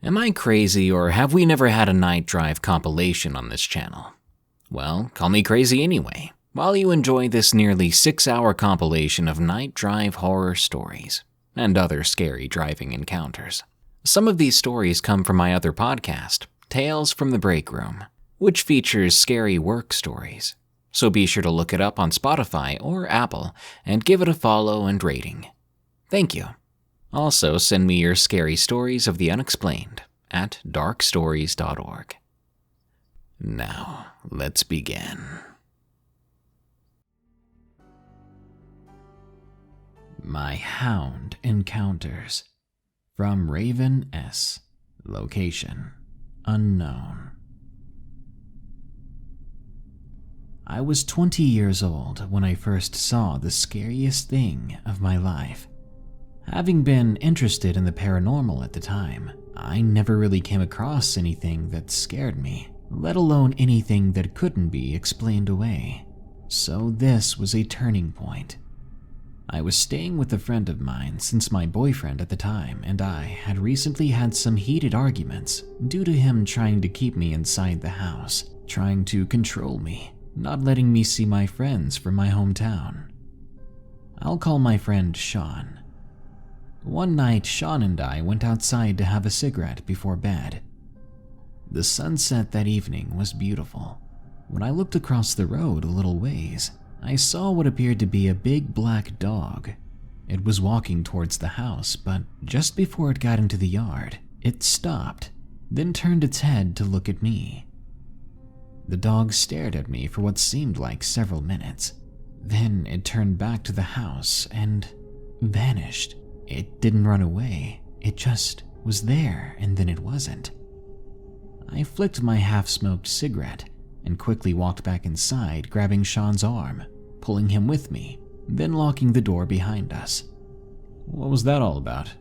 Am I crazy, or have we never had a night drive compilation on this channel? Well, call me crazy anyway, while you enjoy this nearly 6-hour compilation of night drive horror stories and other scary driving encounters. Some of these stories come from my other podcast, Tales from the Break Room, which features scary work stories. So be sure to look it up on Spotify or Apple and give it a follow and rating. Thank you. Also, send me your scary stories of the unexplained at darkstories.org. Now, let's begin. My Hound Encounters, from Raven S. Location unknown. I was 20 years old when I first saw the scariest thing of my life. Having been interested in the paranormal at the time, I never really came across anything that scared me, let alone anything that couldn't be explained away. So this was a turning point. I was staying with a friend of mine since my boyfriend at the time and I had recently had some heated arguments due to him trying to keep me inside the house, trying to control me, not letting me see my friends from my hometown. I'll call my friend Sean. One night, Sean and I went outside to have a cigarette before bed. The sunset that evening was beautiful. When I looked across the road a little ways, I saw what appeared to be a big black dog. It was walking towards the house, but just before it got into the yard, it stopped, then turned its head to look at me. The dog stared at me for what seemed like several minutes. Then it turned back to the house and vanished. It didn't run away, it just was there and then it wasn't. I flicked my half-smoked cigarette and quickly walked back inside, grabbing Sean's arm, pulling him with me, then locking the door behind us. "What was that all about?"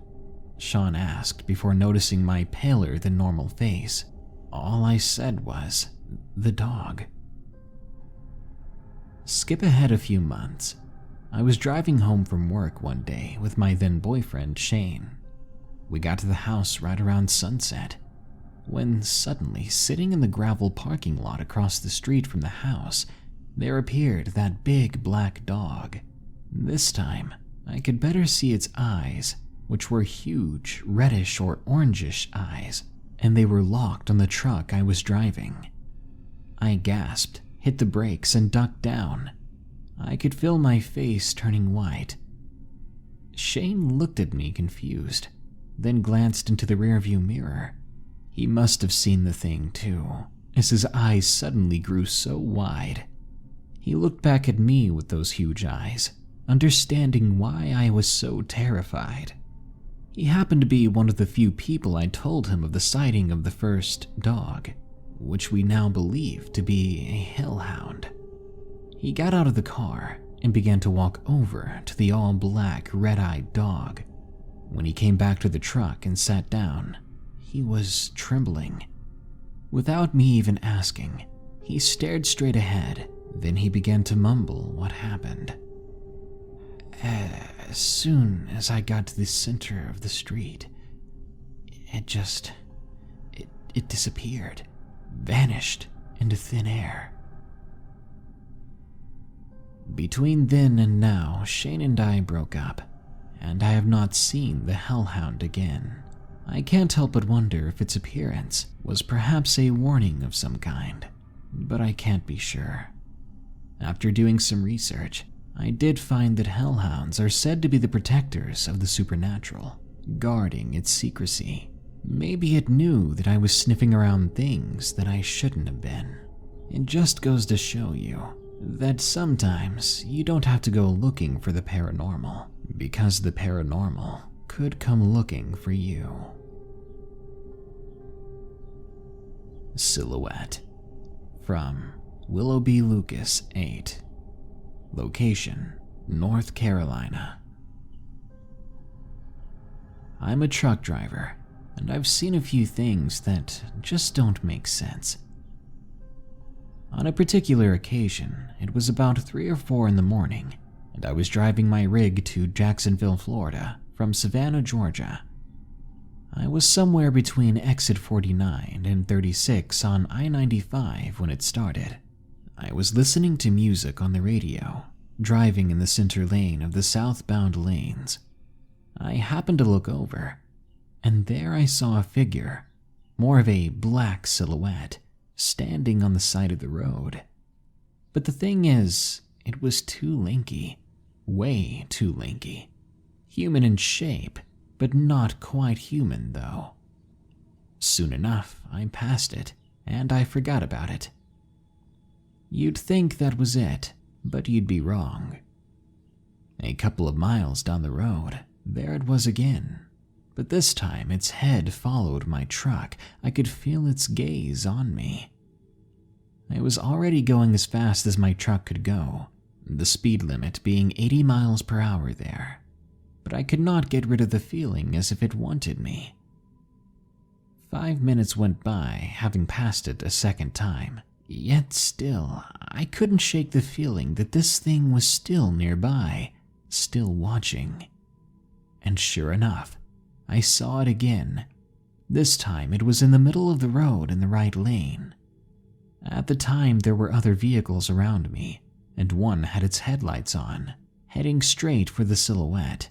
Sean asked before noticing my paler than normal face. All I said was, "The dog." Skip ahead a few months. I was driving home from work one day with my then boyfriend, Shane. We got to the house right around sunset, when suddenly, sitting in the gravel parking lot across the street from the house, there appeared that big black dog. This time, I could better see its eyes, which were huge, reddish or orangish eyes, and they were locked on the truck I was driving. I gasped, hit the brakes, and ducked down. I could feel my face turning white. Shane looked at me confused, then glanced into the rearview mirror. He must have seen the thing too, as his eyes suddenly grew so wide. He looked back at me with those huge eyes, understanding why I was so terrified. He happened to be one of the few people I told him of the sighting of the first dog, which we now believe to be a hellhound. He got out of the car and began to walk over to the all-black, red-eyed dog. When he came back to the truck and sat down, he was trembling. Without me even asking, he stared straight ahead, then he began to mumble what happened. As soon as I got to the center of the street, it disappeared, vanished into thin air. Between then and now, Shane and I broke up, and I have not seen the Hellhound again. I can't help but wonder if its appearance was perhaps a warning of some kind, but I can't be sure. After doing some research, I did find that Hellhounds are said to be the protectors of the supernatural, guarding its secrecy. Maybe it knew that I was sniffing around things that I shouldn't have been. It just goes to show you that sometimes you don't have to go looking for the paranormal, because the paranormal could come looking for you. Silhouette, from Willoughby Lucas 8. Location, North Carolina. I'm a truck driver, and I've seen a few things that just don't make sense. On a particular occasion, it was about 3 or 4 in the morning, and I was driving my rig to Jacksonville, Florida, from Savannah, Georgia. I was somewhere between exit 49 and 36 on I-95 when it started. I was listening to music on the radio, driving in the center lane of the southbound lanes. I happened to look over, and there I saw a figure, more of a black silhouette, standing on the side of the road. But the thing is, it was too lanky, way too lanky. Human in shape, but not quite human though. Soon enough, I passed it, and I forgot about it. You'd think that was it, but you'd be wrong. A couple of miles down the road, there it was again. But this time its head followed my truck. I could feel its gaze on me. I was already going as fast as my truck could go, the speed limit being 80 miles per hour there. But I could not get rid of the feeling as if it wanted me. 5 minutes went by, having passed it a second time. Yet still, I couldn't shake the feeling that this thing was still nearby, still watching. And sure enough, I saw it again. This time it was in the middle of the road in the right lane. At the time there were other vehicles around me, and one had its headlights on, heading straight for the silhouette.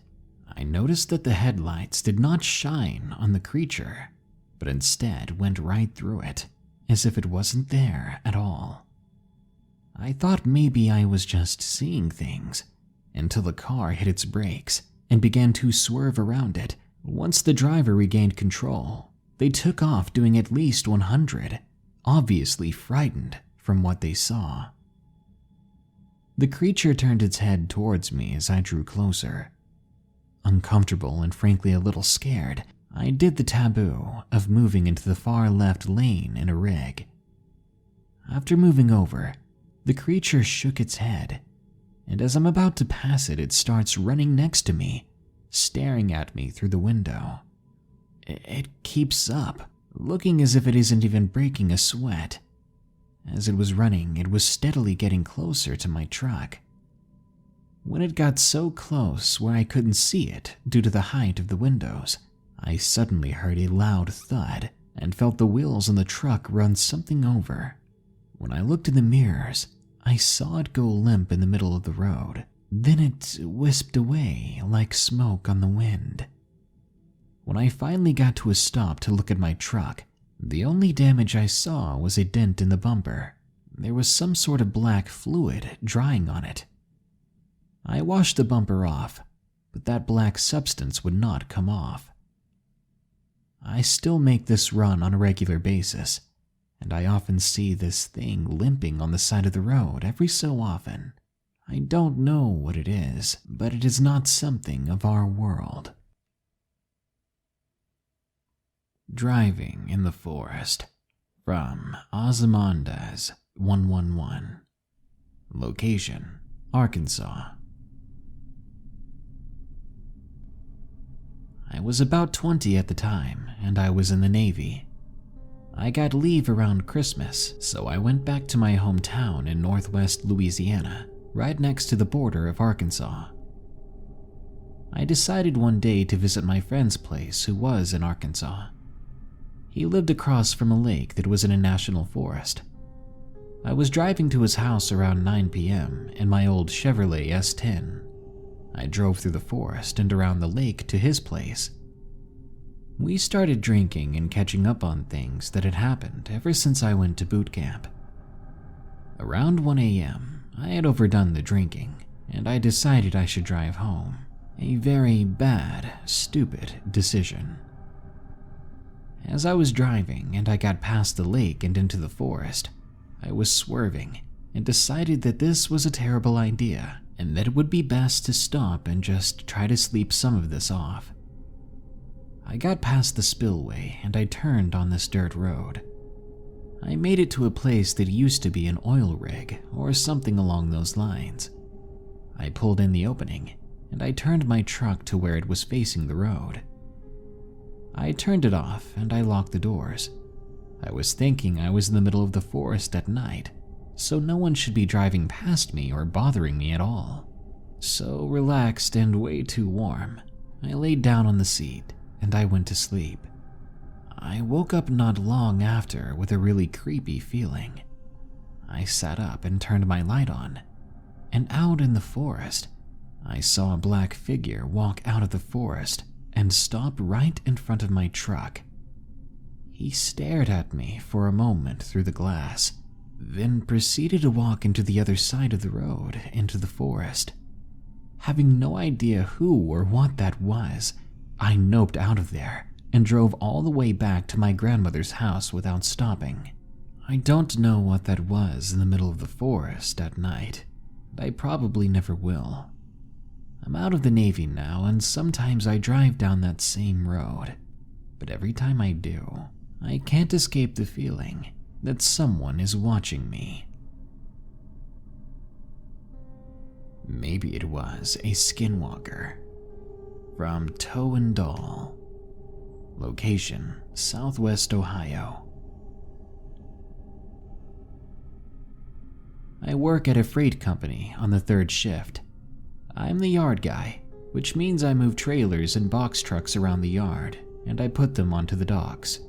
I noticed that the headlights did not shine on the creature, but instead went right through it, as if it wasn't there at all. I thought maybe I was just seeing things, until the car hit its brakes and began to swerve around it. Once the driver regained control, they took off doing at least 100, obviously frightened from what they saw. The creature turned its head towards me as I drew closer. Uncomfortable and frankly a little scared, I did the taboo of moving into the far left lane in a rig. After moving over, the creature shook its head, and as I'm about to pass it, it starts running next to me, staring at me through the window. It keeps up, looking as if it isn't even breaking a sweat. As it was running, it was steadily getting closer to my truck. When it got so close where I couldn't see it due to the height of the windows, I suddenly heard a loud thud and felt the wheels on the truck run something over. When I looked in the mirrors, I saw it go limp in the middle of the road. Then it wisped away like smoke on the wind. When I finally got to a stop to look at my truck, the only damage I saw was a dent in the bumper. There was some sort of black fluid drying on it. I washed the bumper off, but that black substance would not come off. I still make this run on a regular basis, and I often see this thing limping on the side of the road every so often. I don't know what it is, but it is not something of our world. Driving in the Forest, from Ozymandias 111. Location, Arkansas. I was about 20 at the time, and I was in the Navy. I got leave around Christmas, so I went back to my hometown in northwest Louisiana, right next to the border of Arkansas. I decided one day to visit my friend's place who was in Arkansas. He lived across from a lake that was in a national forest. I was driving to his house around 9 p.m. in my old Chevrolet S10. I drove through the forest and around the lake to his place. We started drinking and catching up on things that had happened ever since I went to boot camp. Around 1 a.m., I had overdone the drinking, and I decided I should drive home. A very bad, stupid decision. As I was driving and I got past the lake and into the forest, I was swerving and decided that this was a terrible idea and that it would be best to stop and just try to sleep some of this off. I got past the spillway and I turned on this dirt road. I made it to a place that used to be an oil rig or something along those lines. I pulled in the opening and I turned my truck to where it was facing the road. I turned it off and I locked the doors. I was thinking I was in the middle of the forest at night, so no one should be driving past me or bothering me at all. So relaxed and way too warm, I laid down on the seat and I went to sleep. I woke up not long after with a really creepy feeling. I sat up and turned my light on, and out in the forest, I saw a black figure walk out of the forest and stop right in front of my truck. He stared at me for a moment through the glass, then proceeded to walk into the other side of the road into the forest. Having no idea who or what that was, I noped out of there and drove all the way back to my grandmother's house without stopping. I don't know what that was in the middle of the forest at night, and I probably never will. I'm out of the Navy now, and sometimes I drive down that same road, but every time I do, I can't escape the feeling that someone is watching me. Maybe it was a Skinwalker. From Toe and Doll. Location, Southwest Ohio. I work at a freight company on the third shift. I'm the yard guy, which means I move trailers and box trucks around the yard, and I put them onto the docks.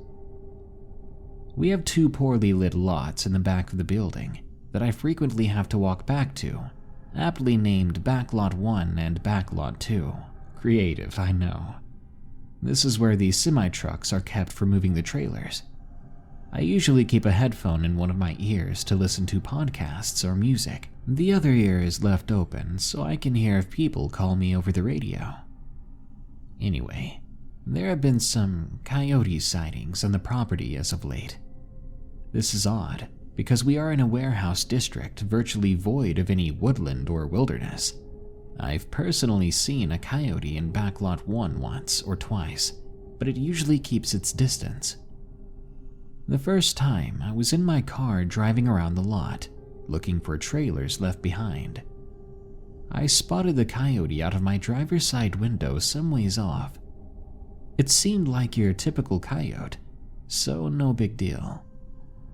We have 2 poorly lit lots in the back of the building that I frequently have to walk back to, aptly named Backlot 1 and Backlot 2. Creative, I know. This is where the semi-trucks are kept for moving the trailers. I usually keep a headphone in one of my ears to listen to podcasts or music. The other ear is left open so I can hear if people call me over the radio. Anyway, there have been some coyote sightings on the property as of late. This is odd, because we are in a warehouse district virtually void of any woodland or wilderness. I've personally seen a coyote in Backlot 1 once or twice, but it usually keeps its distance. The first time, I was in my car driving around the lot, looking for trailers left behind. I spotted the coyote out of my driver's side window some ways off. It seemed like your typical coyote, so no big deal.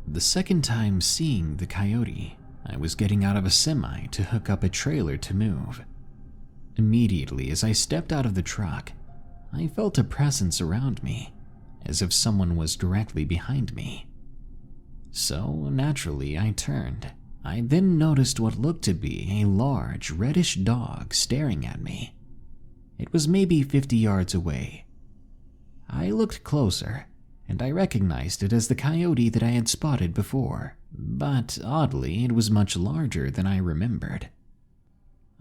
The second time seeing the coyote, I was getting out of a semi to hook up a trailer to move. Immediately as I stepped out of the truck, I felt a presence around me, as if someone was directly behind me. So naturally I turned. I then noticed what looked to be a large reddish dog staring at me. It was maybe 50 yards away. I looked closer, and I recognized it as the coyote that I had spotted before, but oddly, it was much larger than I remembered.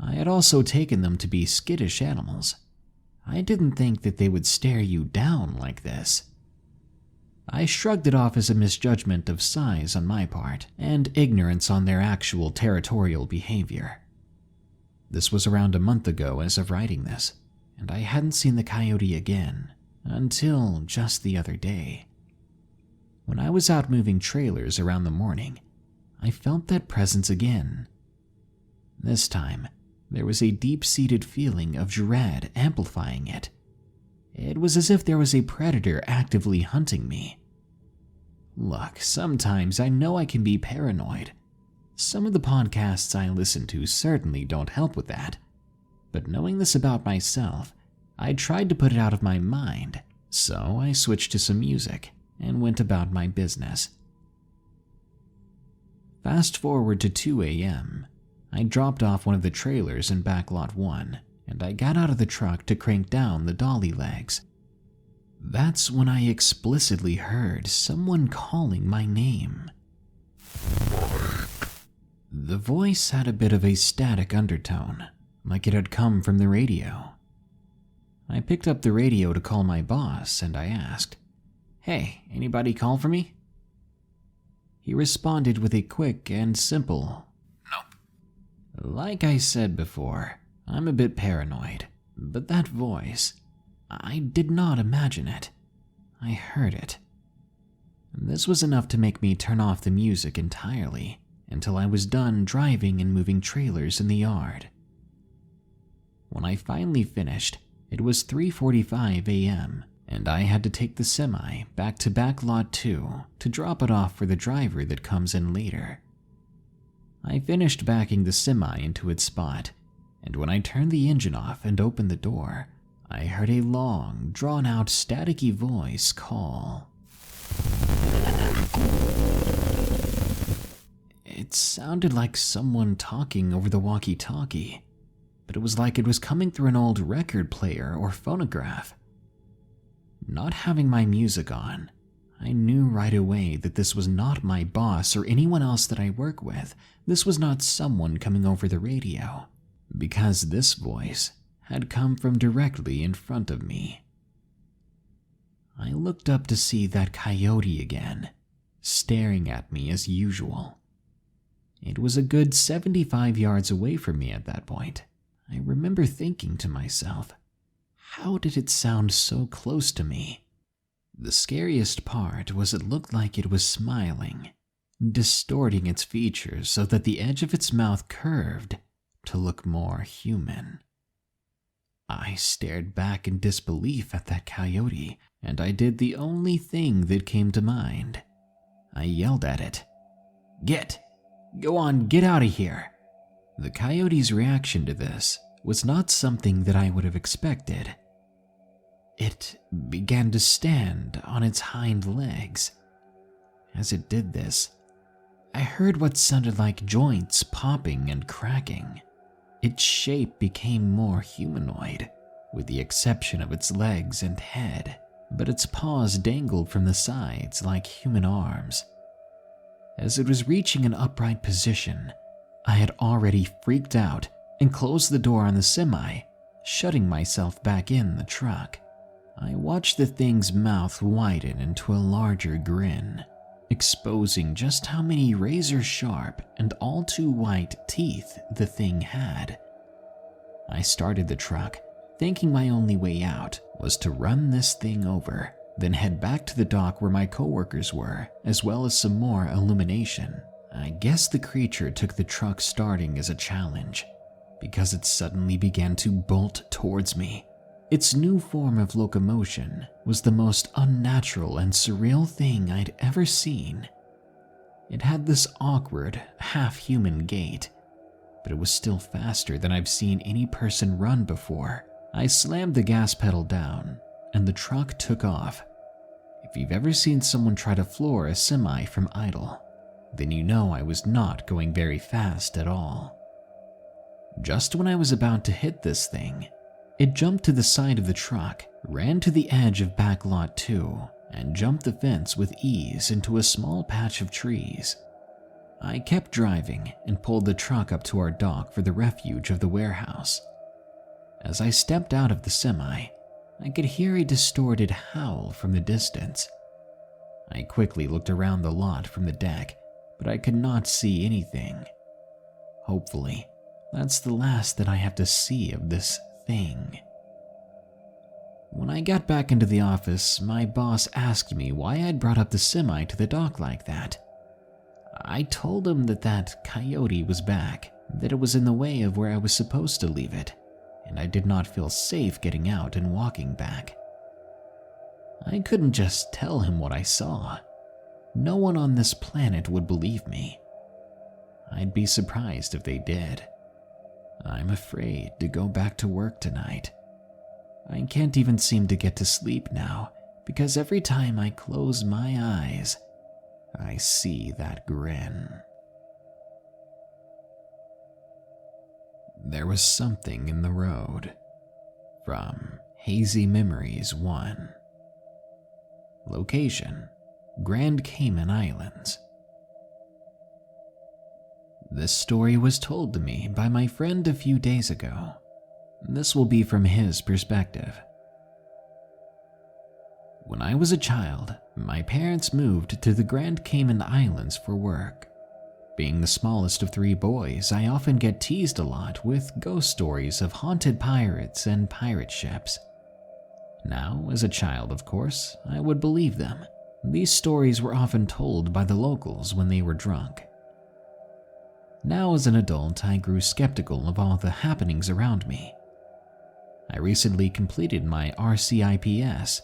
I had also taken them to be skittish animals. I didn't think that they would stare you down like this. I shrugged it off as a misjudgment of size on my part, and ignorance on their actual territorial behavior. This was around a month ago as of writing this, and I hadn't seen the coyote again until just the other day. When I was out moving trailers around the morning, I felt that presence again. This time, there was a deep-seated feeling of dread amplifying it. It was as if there was a predator actively hunting me. Look, sometimes I know I can be paranoid. Some of the podcasts I listen to certainly don't help with that. But knowing this about myself, I tried to put it out of my mind, so I switched to some music and went about my business. Fast forward to 2 a.m. I dropped off one of the trailers in Backlot 1, and I got out of the truck to crank down the dolly legs. That's when I explicitly heard someone calling my name. The voice had a bit of a static undertone, like it had come from the radio. I picked up the radio to call my boss, and I asked, "Hey, anybody call for me?" He responded with a quick and simple, "Nope." Like I said before, I'm a bit paranoid, but that voice, I did not imagine it. I heard it. This was enough to make me turn off the music entirely until I was done driving and moving trailers in the yard. When I finally finished, it was 3:45 a.m., and I had to take the semi back to Backlot 2 to drop it off for the driver that comes in later. I finished backing the semi into its spot, and when I turned the engine off and opened the door, I heard a long, drawn-out, staticky voice call, It sounded like someone talking over the walkie-talkie, but it was like it was coming through an old record player or phonograph. Not having my music on, I knew right away that this was not my boss or anyone else that I work with. This was not someone coming over the radio, because this voice had come from directly in front of me. I looked up to see that coyote again, staring at me as usual. It was a good 75 yards away from me at that point. I remember thinking to myself, how did it sound so close to me? The scariest part was it looked like it was smiling, distorting its features so that the edge of its mouth curved to look more human. I stared back in disbelief at that coyote, and I did the only thing that came to mind. I yelled at it, Go on, get out of here." The coyote's reaction to this was not something that I would have expected. It began to stand on its hind legs. As it did this, I heard what sounded like joints popping and cracking. Its shape became more humanoid, with the exception of its legs and head, but its paws dangled from the sides like human arms. As it was reaching an upright position, I had already freaked out and closed the door on the semi, shutting myself back in the truck. I watched the thing's mouth widen into a larger grin, exposing just how many razor-sharp and all too white teeth the thing had. I started the truck, thinking my only way out was to run this thing over, then head back to the dock where my coworkers were, as well as some more illumination. I guess the creature took the truck starting as a challenge, because it suddenly began to bolt towards me. Its new form of locomotion was the most unnatural and surreal thing I'd ever seen. It had this awkward, half-human gait, but it was still faster than I've seen any person run before. I slammed the gas pedal down, and the truck took off. If you've ever seen someone try to floor a semi from idle, then you know I was not going very fast at all. Just when I was about to hit this thing, it jumped to the side of the truck, ran to the edge of back lot 2, and jumped the fence with ease into a small patch of trees. I kept driving and pulled the truck up to our dock for the refuge of the warehouse. As I stepped out of the semi, I could hear a distorted howl from the distance. I quickly looked around the lot from the deck, but I could not see anything. Hopefully, that's the last that I have to see of this thing. When I got back into the office, my boss asked me why I'd brought up the semi to the dock like that. I told him that coyote was back, that it was in the way of where I was supposed to leave it, and I did not feel safe getting out and walking back. I couldn't just tell him what I saw. No one on this planet would believe me. I'd be surprised if they did. I'm afraid to go back to work tonight. I can't even seem to get to sleep now, because every time I close my eyes, I see that grin. There was something in the road. From Hazy Memories 1. Location: Grand Cayman Islands. This story was told to me by my friend a few days ago. This will be from his perspective. When I was a child, my parents moved to the Grand Cayman Islands for work. Being the smallest of 3 boys, I often get teased a lot with ghost stories of haunted pirates and pirate ships. Now, as a child, of course, I would believe them. These stories were often told by the locals when they were drunk. Now, as an adult, I grew skeptical of all the happenings around me. I recently completed my RCIPS,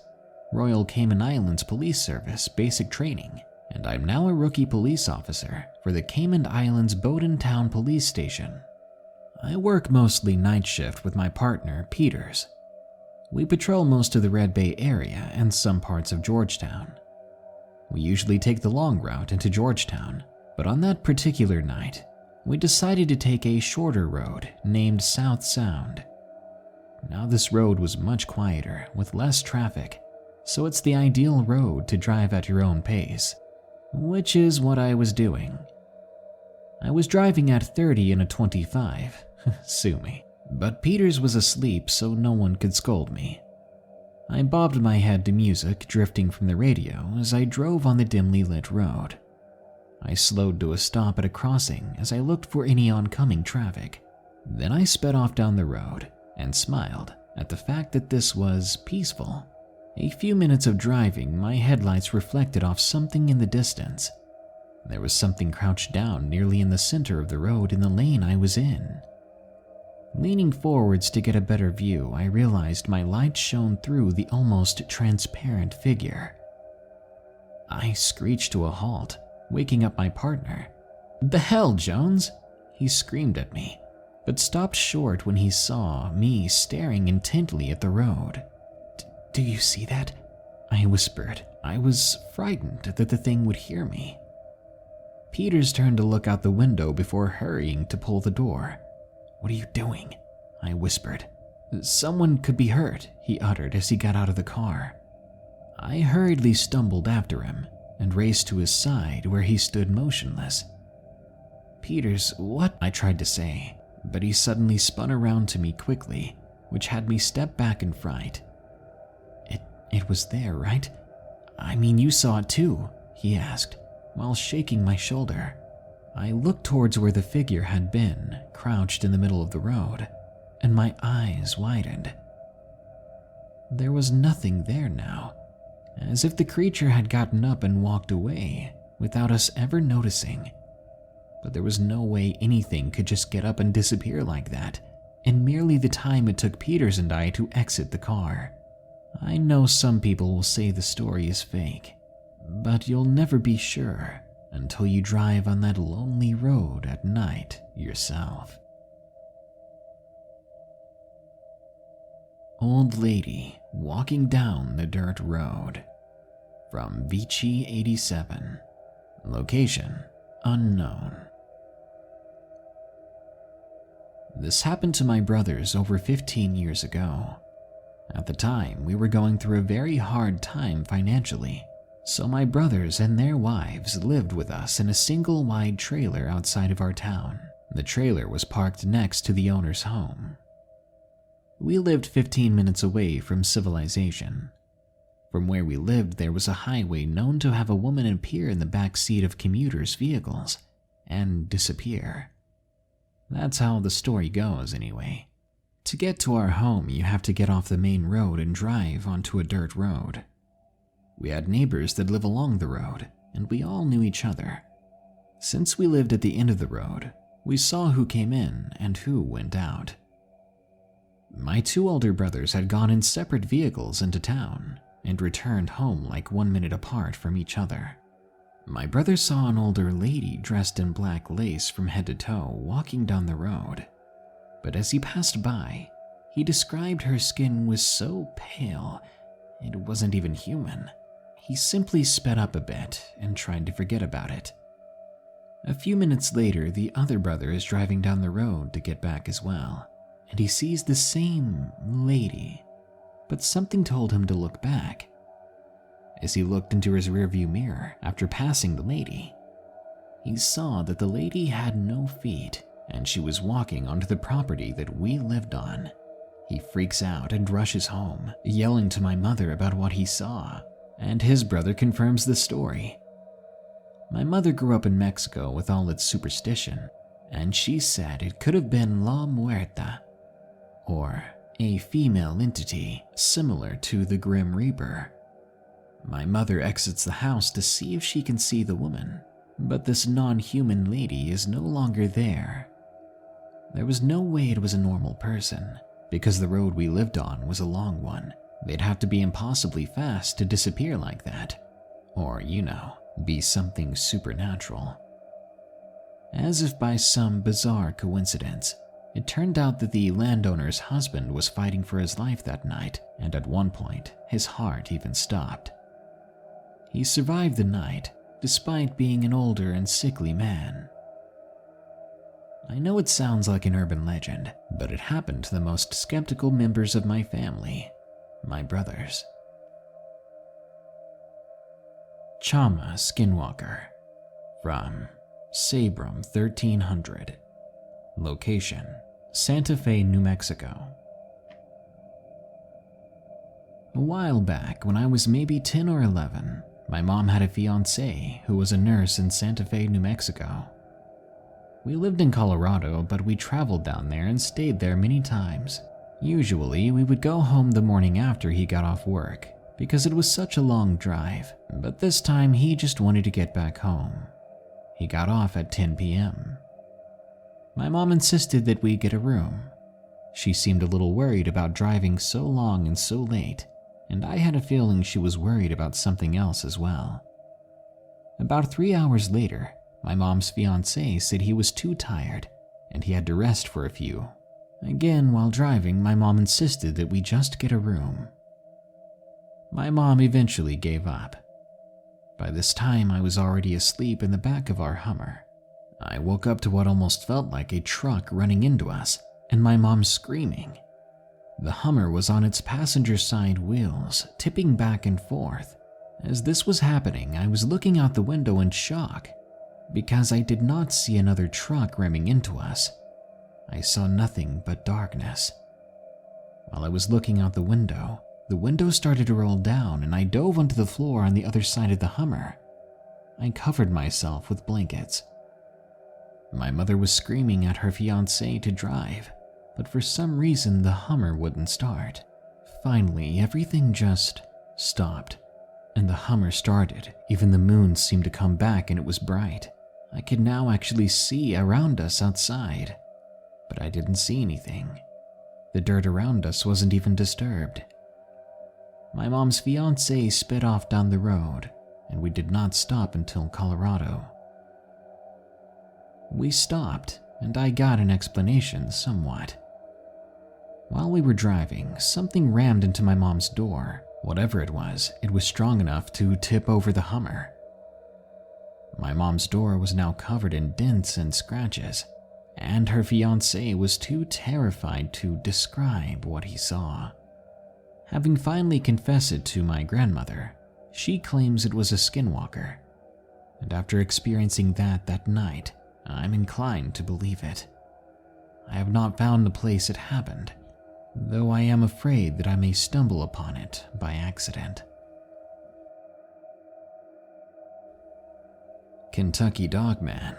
Royal Cayman Islands Police Service basic training, and I'm now a rookie police officer for the Cayman Islands Bowden Town Police Station. I work mostly night shift with my partner, Peters. We patrol most of the Red Bay area and some parts of Georgetown. We usually take the long route into Georgetown, But on that particular night, we decided to take a shorter road named South Sound. Now this road was much quieter with less traffic, so it's the ideal road to drive at your own pace, which is what I was doing. I was driving at 30 in a 25, sue me, but Peters was asleep so no one could scold me. I bobbed my head to music drifting from the radio as I drove on the dimly lit road. I slowed to a stop at a crossing as I looked for any oncoming traffic. Then I sped off down the road and smiled at the fact that this was peaceful. A few minutes of driving, my headlights reflected off something in the distance. There was something crouched down nearly in the center of the road in the lane I was in. Leaning forwards to get a better view, I realized my light shone through the almost transparent figure. I screeched to a halt, waking up my partner. "The hell, Jones?" he screamed at me, but stopped short when he saw me staring intently at the road. "Do you see that?" I whispered. I was frightened that the thing would hear me. Peters turned to look out the window before hurrying to pull the door. "What are you doing?" I whispered. "Someone could be hurt," he uttered as he got out of the car. I hurriedly stumbled after him and raced to his side where he stood motionless. "Peters, what?" I tried to say, but he suddenly spun around to me quickly, which had me step back in fright. It was there, right? I mean, you saw it too," he asked, while shaking my shoulder. I looked towards where the figure had been, crouched in the middle of the road, and my eyes widened. There was nothing there now, as if the creature had gotten up and walked away without us ever noticing. But there was no way anything could just get up and disappear like that, in merely the time it took Peters and I to exit the car. I know some people will say the story is fake, but you'll never be sure until you drive on that lonely road at night yourself. Old lady walking down the dirt road. From Vici 87. Location unknown. This happened to my brothers over 15 years ago. At the time, we were going through a very hard time financially, so my brothers and their wives lived with us in a single wide trailer outside of our town. The trailer was parked next to the owner's home. We lived 15 minutes away from civilization. From where we lived, there was a highway known to have a woman appear in the back seat of commuters' vehicles and disappear. That's how the story goes, anyway. To get to our home, you have to get off the main road and drive onto a dirt road. We had neighbors that live along the road, and we all knew each other. Since we lived at the end of the road, we saw who came in and who went out. My two older brothers had gone in separate vehicles into town and returned home like 1 minute apart from each other. My brother saw an older lady dressed in black lace from head to toe walking down the road. But as he passed by, he described her skin was so pale, it wasn't even human. He simply sped up a bit and tried to forget about it. A few minutes later, the other brother is driving down the road to get back as well, and he sees the same lady, but something told him to look back. As he looked into his rearview mirror after passing the lady, he saw that the lady had no feet and she was walking onto the property that we lived on. He freaks out and rushes home, yelling to my mother about what he saw, and his brother confirms the story. My mother grew up in Mexico with all its superstition, and she said it could have been La Muerta, or a female entity similar to the Grim Reaper. My mother exits the house to see if she can see the woman, but this non-human lady is no longer there. There was no way it was a normal person, because the road we lived on was a long one. They'd have to be impossibly fast to disappear like that, or, be something supernatural. As if by some bizarre coincidence, it turned out that the landowner's husband was fighting for his life that night, and at one point, his heart even stopped. He survived the night, despite being an older and sickly man. I know it sounds like an urban legend, but it happened to the most skeptical members of my family, my brothers. Chama Skinwalker, from Sabrum 1300. Location: Santa Fe, New Mexico. A while back, when I was maybe 10 or 11, my mom had a fiancé who was a nurse in Santa Fe, New Mexico. We lived in Colorado, but we traveled down there and stayed there many times. Usually, we would go home the morning after he got off work, because it was such a long drive, but this time he just wanted to get back home. He got off at 10 p.m. My mom insisted that we get a room. She seemed a little worried about driving so long and so late, and I had a feeling she was worried about something else as well. About 3 hours later, my mom's fiancé said he was too tired and he had to rest for a few. Again, while driving, my mom insisted that we just get a room. My mom eventually gave up. By this time, I was already asleep in the back of our Hummer. I woke up to what almost felt like a truck running into us and my mom screaming. The Hummer was on its passenger side wheels, tipping back and forth. As this was happening, I was looking out the window in shock because I did not see another truck ramming into us. I saw nothing but darkness. While I was looking out the window started to roll down and I dove onto the floor on the other side of the Hummer. I covered myself with blankets. My mother was screaming at her fiancé to drive, but for some reason the Hummer wouldn't start. Finally, everything just stopped, and the Hummer started. Even the moon seemed to come back and it was bright. I could now actually see around us outside, but I didn't see anything. The dirt around us wasn't even disturbed. My mom's fiancé sped off down the road, and we did not stop until Colorado. We stopped, and I got an explanation somewhat. While we were driving, something rammed into my mom's door. Whatever it was strong enough to tip over the Hummer. My mom's door was now covered in dents and scratches, and her fiancé was too terrified to describe what he saw. Having finally confessed it to my grandmother, she claims it was a skinwalker, and after experiencing that night, I'm inclined to believe it. I have not found the place it happened, though I am afraid that I may stumble upon it by accident. Kentucky Dogman,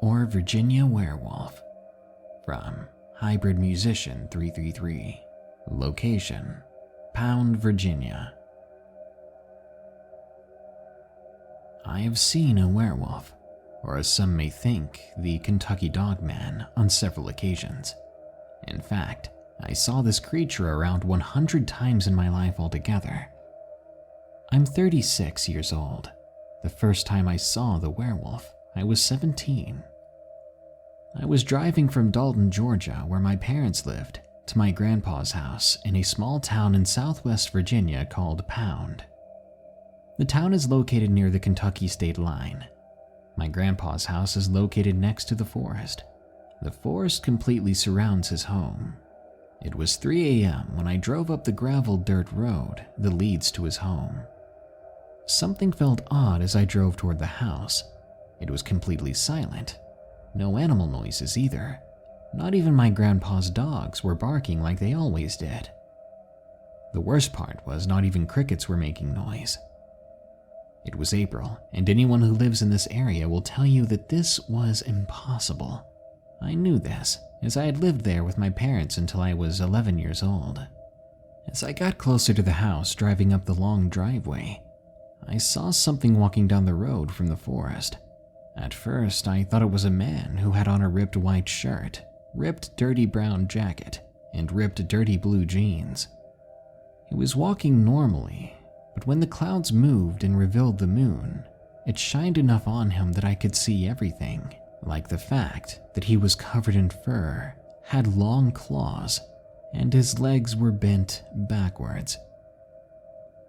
or Virginia Werewolf, from Hybrid Musician 333. Location: Pound, Virginia. I have seen a werewolf, or as some may think, the Kentucky Dogman, on several occasions. In fact, I saw this creature around 100 times in my life altogether. I'm 36 years old. The first time I saw the werewolf, I was 17. I was driving from Dalton, Georgia, where my parents lived, to my grandpa's house in a small town in southwest Virginia called Pound. The town is located near the Kentucky state line. My grandpa's house is located next to the forest. The forest completely surrounds his home. It was 3 a.m. when I drove up the gravel dirt road that leads to his home. Something felt odd as I drove toward the house. It was completely silent. No animal noises either. Not even my grandpa's dogs were barking like they always did. The worst part was not even crickets were making noise. It was April, and anyone who lives in this area will tell you that this was impossible. I knew this, as I had lived there with my parents until I was 11 years old. As I got closer to the house, driving up the long driveway, I saw something walking down the road from the forest. At first, I thought it was a man who had on a ripped white shirt, ripped dirty brown jacket, and ripped dirty blue jeans. He was walking normally, but when the clouds moved and revealed the moon, it shined enough on him that I could see everything, like the fact that he was covered in fur, had long claws, and his legs were bent backwards.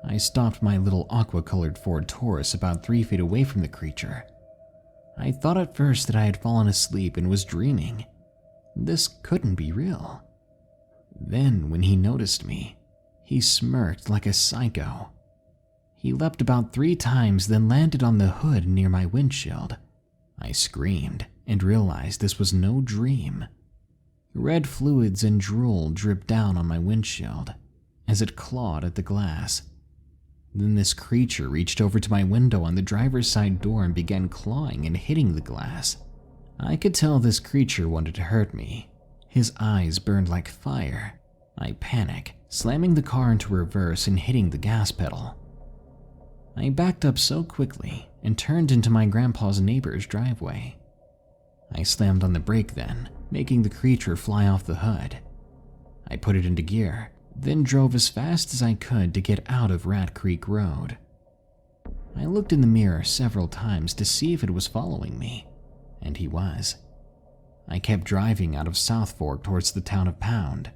I stopped my little aqua-colored Ford Taurus about 3 feet away from the creature. I thought at first that I had fallen asleep and was dreaming. This couldn't be real. Then, when he noticed me, he smirked like a psycho. He leapt about 3 times, then landed on the hood near my windshield. I screamed and realized this was no dream. Red fluids and drool dripped down on my windshield as it clawed at the glass. Then this creature reached over to my window on the driver's side door and began clawing and hitting the glass. I could tell this creature wanted to hurt me. His eyes burned like fire. I panicked, slamming the car into reverse and hitting the gas pedal. I backed up so quickly and turned into my grandpa's neighbor's driveway. I slammed on the brake then, making the creature fly off the hood. I put it into gear, then drove as fast as I could to get out of Rat Creek Road. I looked in the mirror several times to see if it was following me, and he was. I kept driving out of South Fork towards the town of Pound.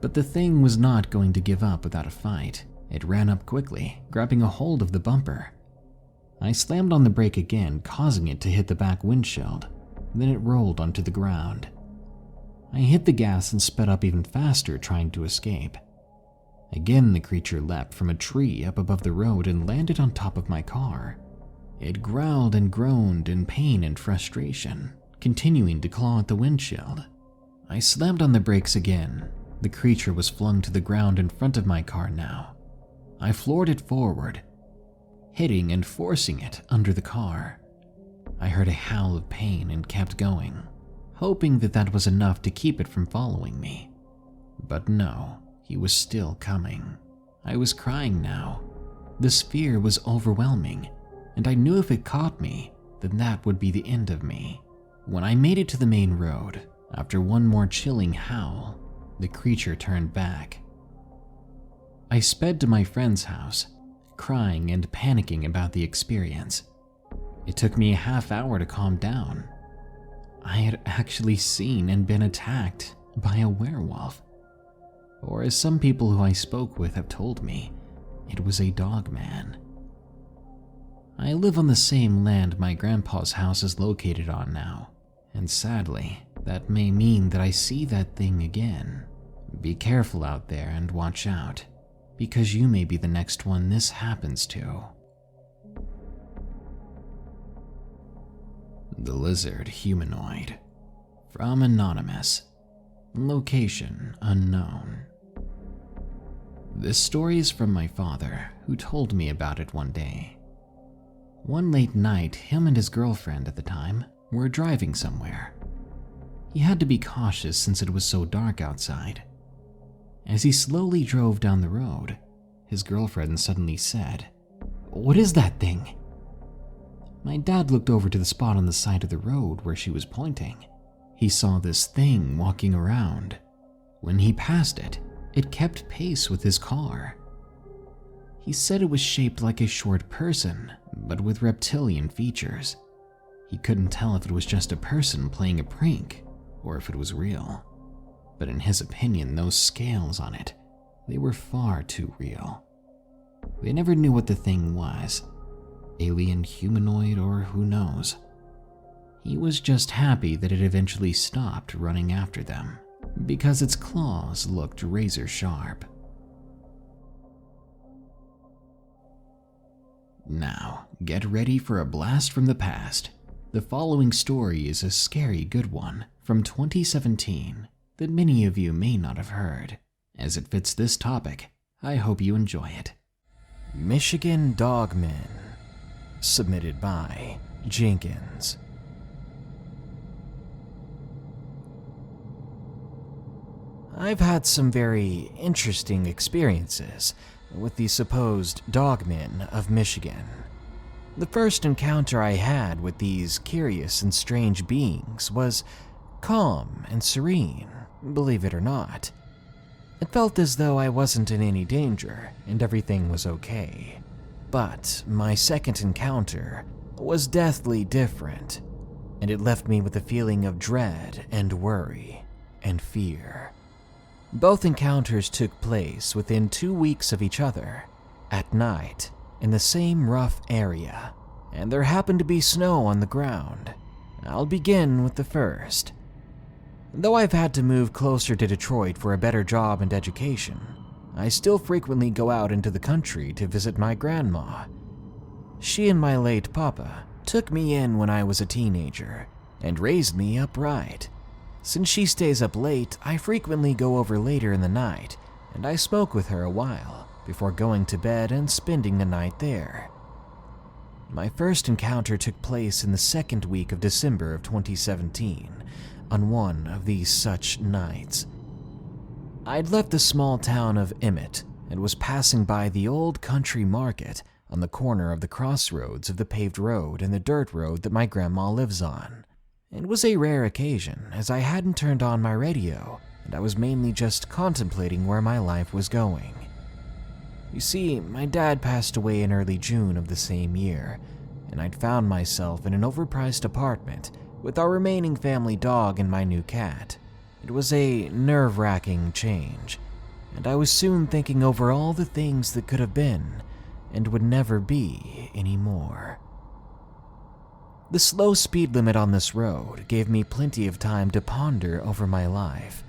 But the thing was not going to give up without a fight. It ran up quickly, grabbing a hold of the bumper. I slammed on the brake again, causing it to hit the back windshield. Then it rolled onto the ground. I hit the gas and sped up even faster, trying to escape. Again, the creature leapt from a tree up above the road and landed on top of my car. It growled and groaned in pain and frustration, continuing to claw at the windshield. I slammed on the brakes again. The creature was flung to the ground in front of my car now. I floored it forward, hitting and forcing it under the car. I heard a howl of pain and kept going, hoping that that was enough to keep it from following me. But no, he was still coming. I was crying now. This fear was overwhelming, and I knew if it caught me, then that would be the end of me. When I made it to the main road, after one more chilling howl, the creature turned back. I sped to my friend's house, crying and panicking about the experience. It took me a half hour to calm down. I had actually seen and been attacked by a werewolf. Or as some people who I spoke with have told me, it was a dogman. I live on the same land my grandpa's house is located on now, and sadly, that may mean that I see that thing again. Be careful out there and watch out, because you may be the next one this happens to. The Lizard Humanoid. From Anonymous. Location unknown. This story is from my father, who told me about it one day. One late night, him and his girlfriend at the time were driving somewhere. He had to be cautious since it was so dark outside. As he slowly drove down the road, his girlfriend suddenly said, "What is that thing?" My dad looked over to the spot on the side of the road where she was pointing. He saw this thing walking around. When he passed it, it kept pace with his car. He said it was shaped like a short person, but with reptilian features. He couldn't tell if it was just a person playing a prank or if it was real. But in his opinion, those scales on it, they were far too real. They never knew what the thing was. Alien, humanoid, or who knows. He was just happy that it eventually stopped running after them, because its claws looked razor sharp. Now, get ready for a blast from the past. The following story is a scary good one from 2017 that many of you may not have heard. As it fits this topic, I hope you enjoy it. Michigan Dogmen. Submitted by Jenkins. I've had some very interesting experiences with the supposed dogmen of Michigan. The first encounter I had with these curious and strange beings was calm and serene, believe it or not. It felt as though I wasn't in any danger and everything was okay. But my second encounter was deathly different, and it left me with a feeling of dread and worry and fear. Both encounters took place within 2 weeks of each other, at night in the same rough area, and there happened to be snow on the ground. I'll begin with the first. Though I've had to move closer to Detroit for a better job and education, I still frequently go out into the country to visit my grandma. She and my late papa took me in when I was a teenager and raised me upright. Since she stays up late, I frequently go over later in the night, and I smoke with her a while before going to bed and spending the night there. My first encounter took place in the second week of December of 2017, on one of these such nights. I'd left the small town of Emmett and was passing by the old country market on the corner of the crossroads of the paved road and the dirt road that my grandma lives on. It was a rare occasion, as I hadn't turned on my radio, and I was mainly just contemplating where my life was going. You see, my dad passed away in early June of the same year, and I'd found myself in an overpriced apartment with our remaining family dog and my new cat. It was a nerve-wracking change, and I was soon thinking over all the things that could have been and would never be anymore. The slow speed limit on this road gave me plenty of time to ponder over my life,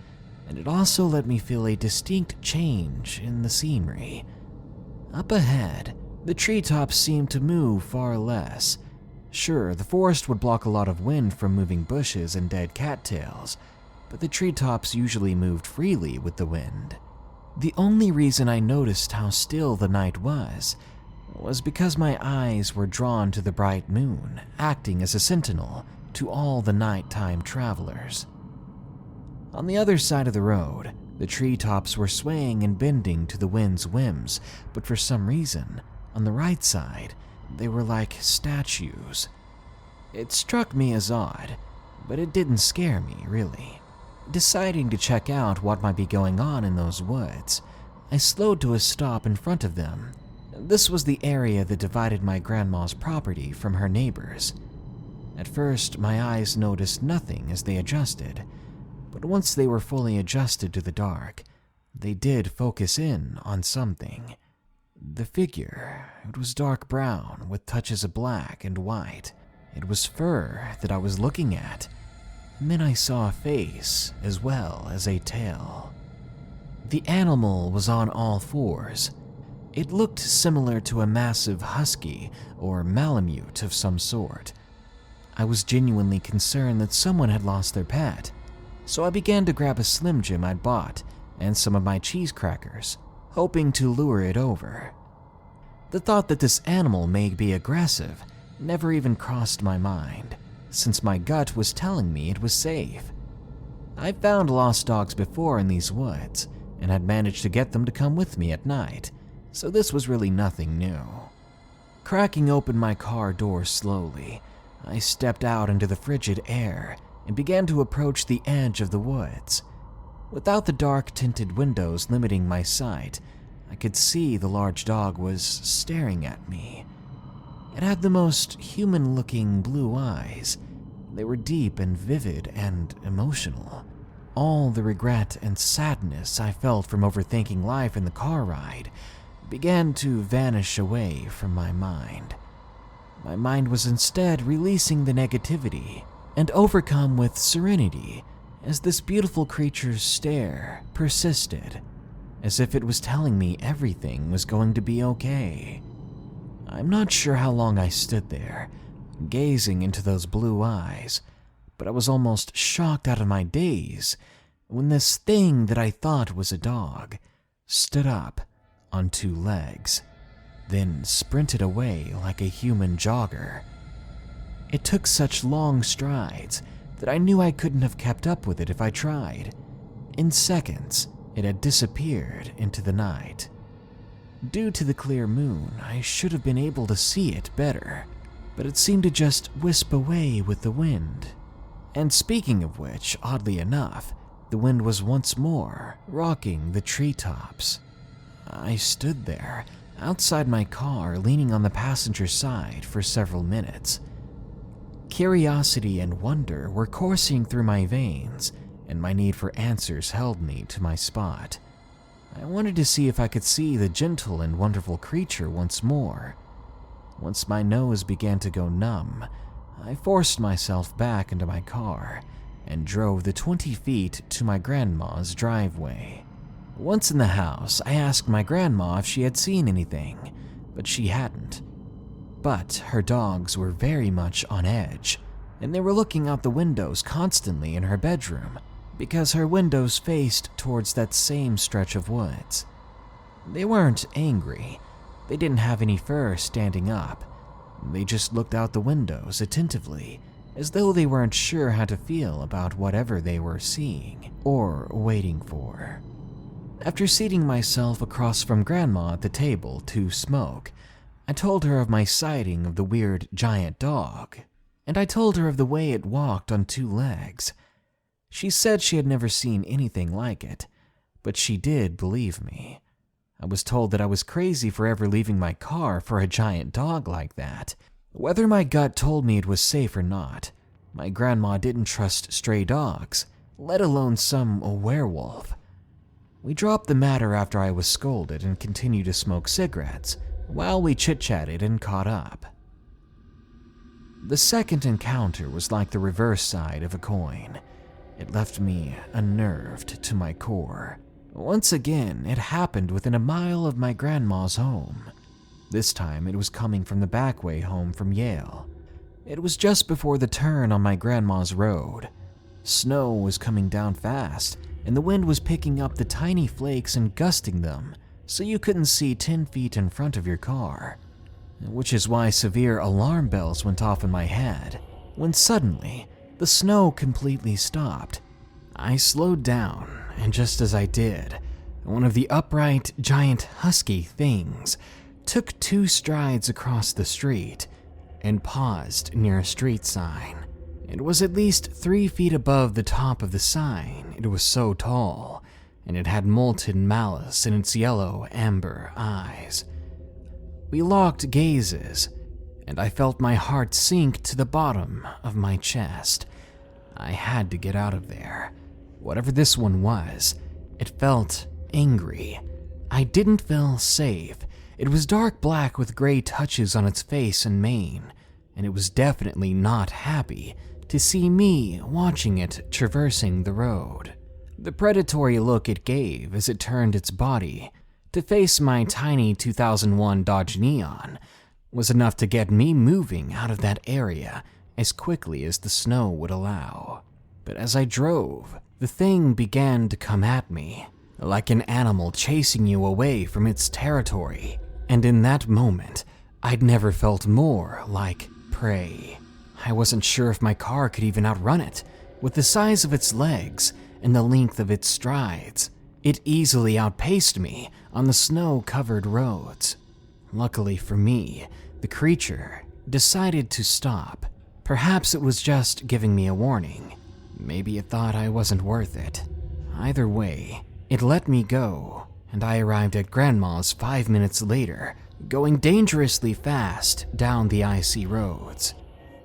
and it also let me feel a distinct change in the scenery. Up ahead, the treetops seemed to move far less. Sure, the forest would block a lot of wind from moving bushes and dead cattails, but the treetops usually moved freely with the wind. The only reason I noticed how still the night was because my eyes were drawn to the bright moon, acting as a sentinel to all the nighttime travelers. On the other side of the road, the treetops were swaying and bending to the wind's whims, but for some reason, on the right side, they were like statues. It struck me as odd, but it didn't scare me, really. Deciding to check out what might be going on in those woods, I slowed to a stop in front of them. This was the area that divided my grandma's property from her neighbors. At first, my eyes noticed nothing as they adjusted, but once they were fully adjusted to the dark, they did focus in on something. The figure, it was dark brown with touches of black and white. It was fur that I was looking at, and then I saw a face as well as a tail. The animal was on all fours. It looked similar to a massive husky or malamute of some sort. I was genuinely concerned that someone had lost their pet, so I began to grab a Slim Jim I'd bought and some of my cheese crackers, hoping to lure it over. The thought that this animal may be aggressive never even crossed my mind, since my gut was telling me it was safe. I've found lost dogs before in these woods and had managed to get them to come with me at night, so this was really nothing new. Cracking open my car door slowly, I stepped out into the frigid air and began to approach the edge of the woods. Without the dark tinted windows limiting my sight, I could see the large dog was staring at me. It had the most human-looking blue eyes. They were deep and vivid and emotional. All the regret and sadness I felt from overthinking life in the car ride began to vanish away from my mind. My mind was instead releasing the negativity and overcome with serenity as this beautiful creature's stare persisted, as if it was telling me everything was going to be okay. I'm not sure how long I stood there, gazing into those blue eyes, but I was almost shocked out of my daze when this thing that I thought was a dog stood up on two legs, then sprinted away like a human jogger. It took such long strides that I knew I couldn't have kept up with it if I tried. In seconds, it had disappeared into the night. Due to the clear moon, I should have been able to see it better, but it seemed to just wisp away with the wind. And speaking of which, oddly enough, the wind was once more rocking the treetops. I stood there, outside my car, leaning on the passenger side for several minutes. Curiosity and wonder were coursing through my veins, and my need for answers held me to my spot. I wanted to see if I could see the gentle and wonderful creature once more. Once my nose began to go numb, I forced myself back into my car and drove the 20 feet to my grandma's driveway. Once in the house, I asked my grandma if she had seen anything, but she hadn't. But her dogs were very much on edge, and they were looking out the windows constantly in her bedroom because her windows faced towards that same stretch of woods. They weren't angry. They didn't have any fur standing up. They just looked out the windows attentively, as though they weren't sure how to feel about whatever they were seeing or waiting for. After seating myself across from Grandma at the table to smoke, I told her of my sighting of the weird giant dog, and I told her of the way it walked on 2 legs. She said she had never seen anything like it, but she did believe me. I was told that I was crazy for ever leaving my car for a giant dog like that. Whether my gut told me it was safe or not, my grandma didn't trust stray dogs, let alone some werewolf. We dropped the matter after I was scolded and continued to smoke cigarettes while we chit-chatted and caught up. The second encounter was like the reverse side of a coin. It left me unnerved to my core. Once again, it happened within a mile of my grandma's home. This time, it was coming from the back way home from Yale. It was just before the turn on my grandma's road. Snow was coming down fast, and the wind was picking up the tiny flakes and gusting them, so you couldn't see 10 feet in front of your car. Which is why severe alarm bells went off in my head, when suddenly, the snow completely stopped. I slowed down, and just as I did, one of the upright, giant, husky things took 2 strides across the street and paused near a street sign. It was at least 3 feet above the top of the sign. It was so tall, and it had molten malice in its yellow amber eyes. We locked gazes, and I felt my heart sink to the bottom of my chest. I had to get out of there. Whatever this one was, it felt angry. I didn't feel safe. It was dark black with gray touches on its face and mane, and it was definitely not happy to see me watching it traversing the road. The predatory look it gave as it turned its body to face my tiny 2001 Dodge Neon was enough to get me moving out of that area as quickly as the snow would allow. But as I drove, the thing began to come at me, like an animal chasing you away from its territory. And in that moment, I'd never felt more like prey. I wasn't sure if my car could even outrun it. With the size of its legs and the length of its strides, it easily outpaced me on the snow-covered roads. Luckily for me, the creature decided to stop. Perhaps it was just giving me a warning. Maybe it thought I wasn't worth it. Either way, it let me go, and I arrived at Grandma's 5 minutes later, going dangerously fast down the icy roads.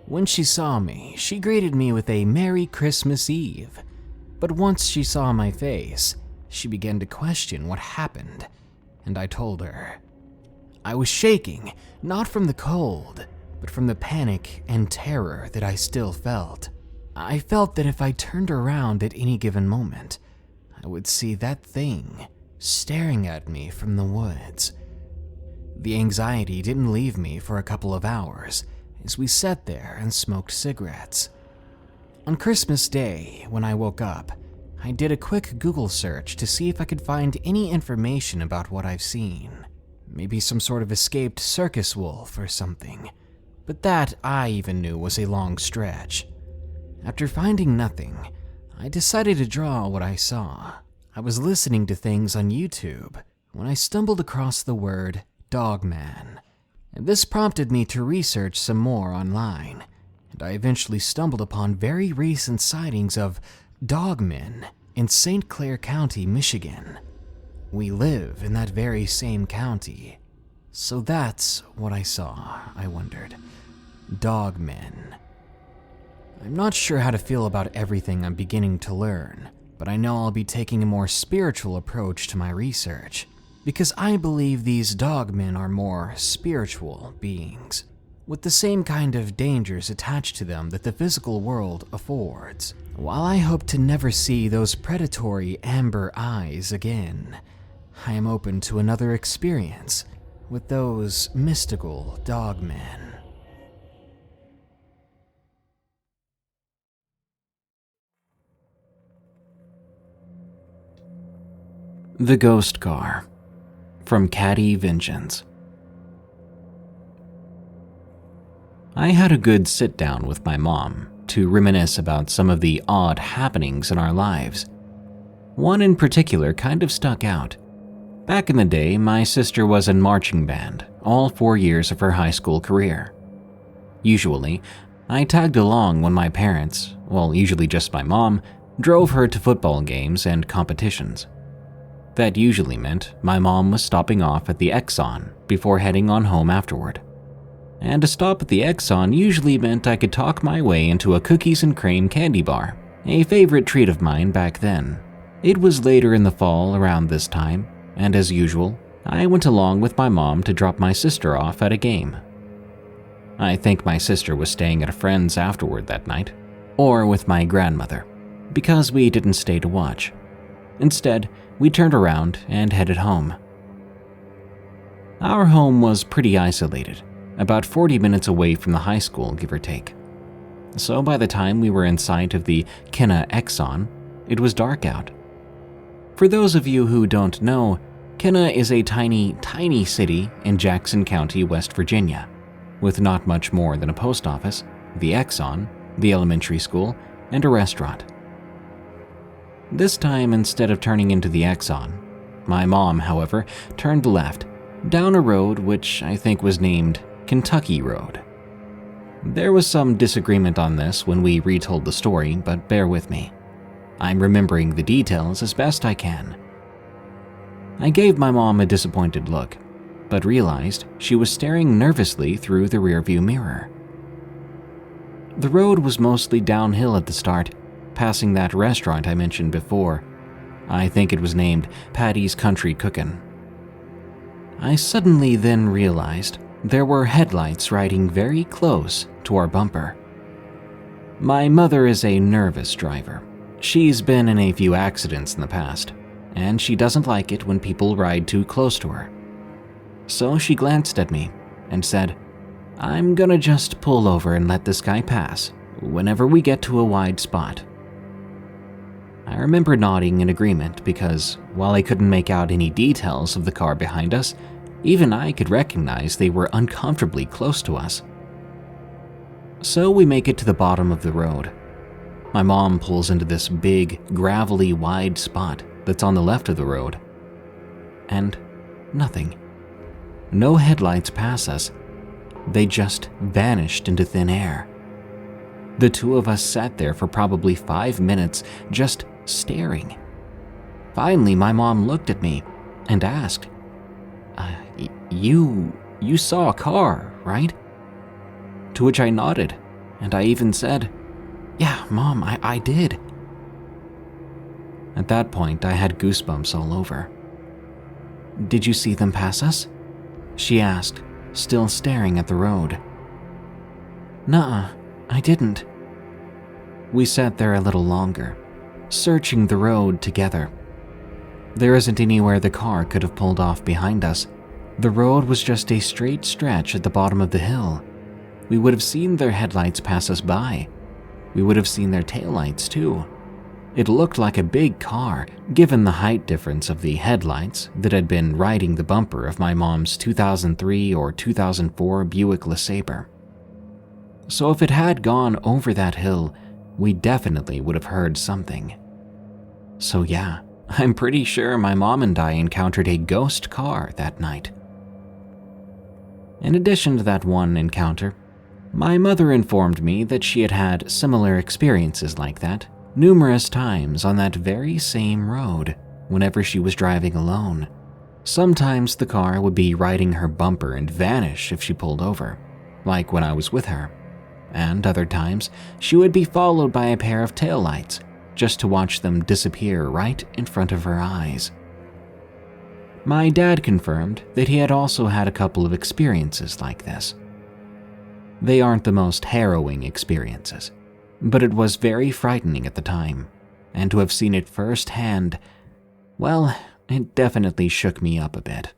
When she saw me, she greeted me with a Merry Christmas Eve. But once she saw my face, she began to question what happened, and I told her. I was shaking, not from the cold, but from the panic and terror that I still felt. I felt that if I turned around at any given moment, I would see that thing staring at me from the woods. The anxiety didn't leave me for a couple of hours as we sat there and smoked cigarettes. On Christmas Day, when I woke up, I did a quick Google search to see if I could find any information about what I've seen. Maybe some sort of escaped circus wolf or something. But that I even knew was a long stretch. After finding nothing, I decided to draw what I saw. I was listening to things on YouTube when I stumbled across the word Dogman, and this prompted me to research some more online, and I eventually stumbled upon very recent sightings of dogmen in St. Clair County, Michigan. We live in that very same county, so that's what I saw, I wondered. Dogmen. I'm not sure how to feel about everything I'm beginning to learn, but I know I'll be taking a more spiritual approach to my research, because I believe these dogmen are more spiritual beings, with the same kind of dangers attached to them that the physical world affords. While I hope to never see those predatory amber eyes again, I am open to another experience with those mystical dogmen. The Ghost Car, from Caddy Vengeance. I had a good sit-down with my mom to reminisce about some of the odd happenings in our lives. One in particular kind of stuck out. Back in the day, my sister was in marching band all 4 years of her high school career. Usually, I tagged along when my parents, well, usually just my mom, drove her to football games and competitions. That usually meant my mom was stopping off at the Exxon before heading on home afterward. And a stop at the Exxon usually meant I could talk my way into a cookies and cream candy bar, a favorite treat of mine back then. It was later in the fall around this time, and as usual, I went along with my mom to drop my sister off at a game. I think my sister was staying at a friend's afterward that night, or with my grandmother, because we didn't stay to watch. Instead, we turned around and headed home. Our home was pretty isolated, about 40 minutes away from the high school, give or take. So by the time we were in sight of the Kenna Exxon, it was dark out. For those of you who don't know, Kenna is a tiny, tiny city in Jackson County, West Virginia, with not much more than a post office, the Exxon, the elementary school, and a restaurant. This time, instead of turning into the Exxon, my mom, however, turned left, down a road which I think was named Kentucky Road. There was some disagreement on this when we retold the story, but bear with me. I'm remembering the details as best I can. I gave my mom a disappointed look, but realized she was staring nervously through the rearview mirror. The road was mostly downhill at the start, passing that restaurant I mentioned before. I think it was named Patty's Country Cookin'. I suddenly then realized there were headlights riding very close to our bumper. My mother is a nervous driver. She's been in a few accidents in the past, and she doesn't like it when people ride too close to her. So she glanced at me and said, "I'm gonna just pull over and let this guy pass whenever we get to a wide spot." I remember nodding in agreement because, while I couldn't make out any details of the car behind us, even I could recognize they were uncomfortably close to us. So we make it to the bottom of the road. My mom pulls into this big, gravelly, wide spot that's on the left of the road. And nothing. No headlights pass us. They just vanished into thin air. The two of us sat there for probably 5 minutes, just staring. Finally, my mom looked at me and asked, You saw a car, right?" To which I nodded, and I even said, "Yeah, Mom, I did." At that point, I had goosebumps all over. "Did you see them pass us?" she asked, still staring at the road. "Nuh-uh, I didn't." We sat there a little longer, searching the road together. There isn't anywhere the car could have pulled off behind us. The road was just a straight stretch at the bottom of the hill. We would have seen their headlights pass us by. We would have seen their taillights too. It looked like a big car, given the height difference of the headlights that had been riding the bumper of my mom's 2003 or 2004 Buick LeSabre. So if it had gone over that hill, we definitely would have heard something. So yeah, I'm pretty sure my mom and I encountered a ghost car that night. In addition to that one encounter, my mother informed me that she had had similar experiences like that numerous times on that very same road whenever she was driving alone. Sometimes the car would be riding her bumper and vanish if she pulled over, like when I was with her. And other times, she would be followed by a pair of taillights, just to watch them disappear right in front of her eyes. My dad confirmed that he had also had a couple of experiences like this. They aren't the most harrowing experiences, but it was very frightening at the time, and to have seen it firsthand, well, it definitely shook me up a bit.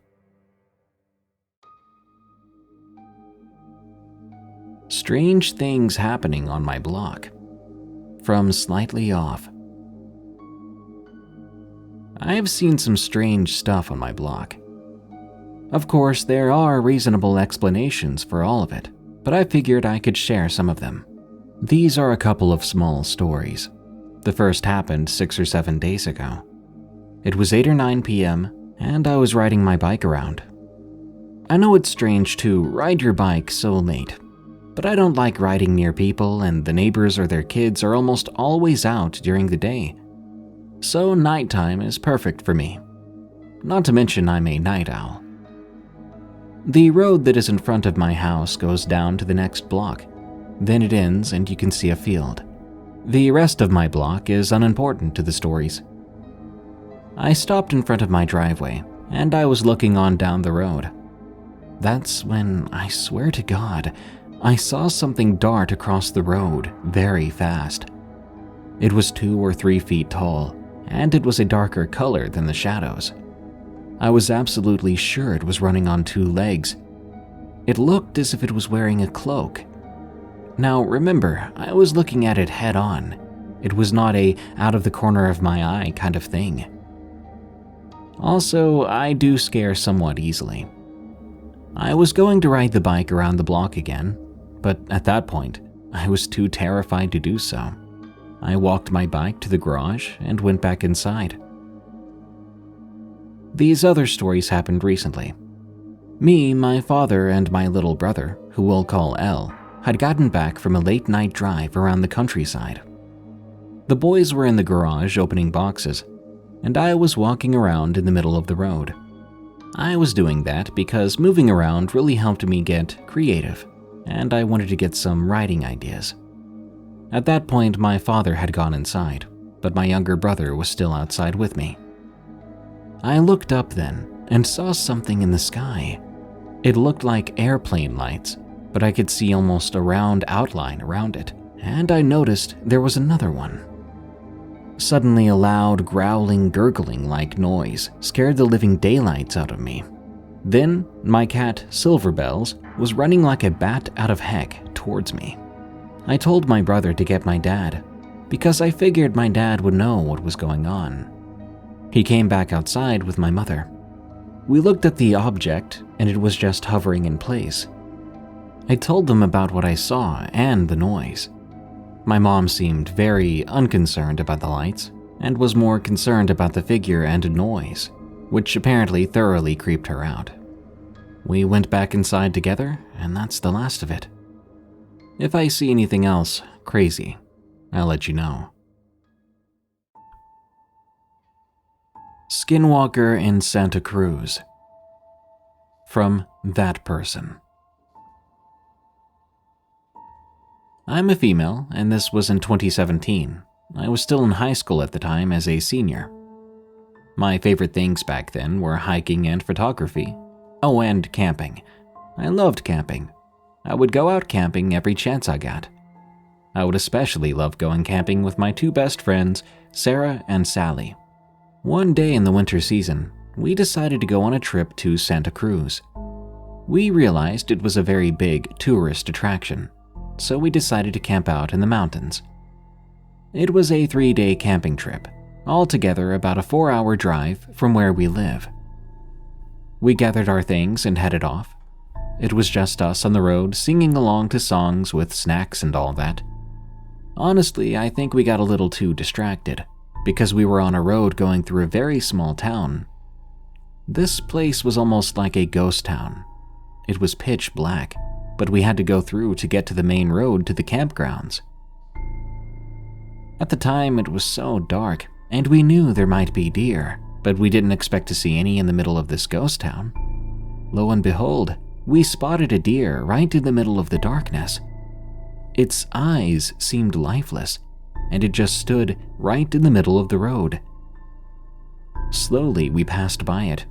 Strange things happening on my block. From Slightly Off. I've seen some strange stuff on my block. Of course, there are reasonable explanations for all of it, but I figured I could share some of them. These are a couple of small stories. The first happened 6 or 7 days ago. It was 8 or 9 p.m., and I was riding my bike around. I know it's strange to ride your bike so late, but I don't like riding near people, and the neighbors or their kids are almost always out during the day. So nighttime is perfect for me. Not to mention I'm a night owl. The road that is in front of my house goes down to the next block. Then it ends and you can see a field. The rest of my block is unimportant to the stories. I stopped in front of my driveway, and I was looking on down the road. That's when, I swear to God, I saw something dart across the road very fast. It was 2 or 3 feet tall, and it was a darker color than the shadows. I was absolutely sure it was running on 2 legs. It looked as if it was wearing a cloak. Now remember, I was looking at it head on. It was not a out of the corner of my eye kind of thing. Also, I do scare somewhat easily. I was going to ride the bike around the block again, but at that point, I was too terrified to do so. I walked my bike to the garage and went back inside. These other stories happened recently. Me, my father, and my little brother, who we'll call L, had gotten back from a late-night drive around the countryside. The boys were in the garage opening boxes, and I was walking around in the middle of the road. I was doing that because moving around really helped me get creative, and I wanted to get some writing ideas. At that point, my father had gone inside, but my younger brother was still outside with me. I looked up then and saw something in the sky. It looked like airplane lights, but I could see almost a round outline around it, and I noticed there was another one. Suddenly, a loud, growling, gurgling-like noise scared the living daylights out of me. Then, my cat, Silverbells, was running like a bat out of heck towards me. I told my brother to get my dad, because I figured my dad would know what was going on. He came back outside with my mother. We looked at the object, and it was just hovering in place. I told them about what I saw and the noise. My mom seemed very unconcerned about the lights, and was more concerned about the figure and noise, which apparently thoroughly creeped her out. We went back inside together, and that's the last of it. If I see anything else crazy, I'll let you know. Skinwalker in Santa Cruz. From That Person. I'm a female, and this was in 2017. I was still in high school at the time as a senior. My favorite things back then were hiking and photography. Oh, and camping. I loved camping. I would go out camping every chance I got. I would especially love going camping with my 2 best friends, Sarah and Sally. One day in the winter season, we decided to go on a trip to Santa Cruz. We realized it was a very big tourist attraction, so we decided to camp out in the mountains. It was a 3-day camping trip, altogether about a 4-hour drive from where we live. We gathered our things and headed off. It was just us on the road singing along to songs with snacks and all that. Honestly, I think we got a little too distracted, because we were on a road going through a very small town. This place was almost like a ghost town. It was pitch black, but we had to go through to get to the main road to the campgrounds. At the time, it was so dark, and we knew there might be deer, but we didn't expect to see any in the middle of this ghost town. Lo and behold, we spotted a deer right in the middle of the darkness. Its eyes seemed lifeless, and it just stood right in the middle of the road. Slowly, we passed by it.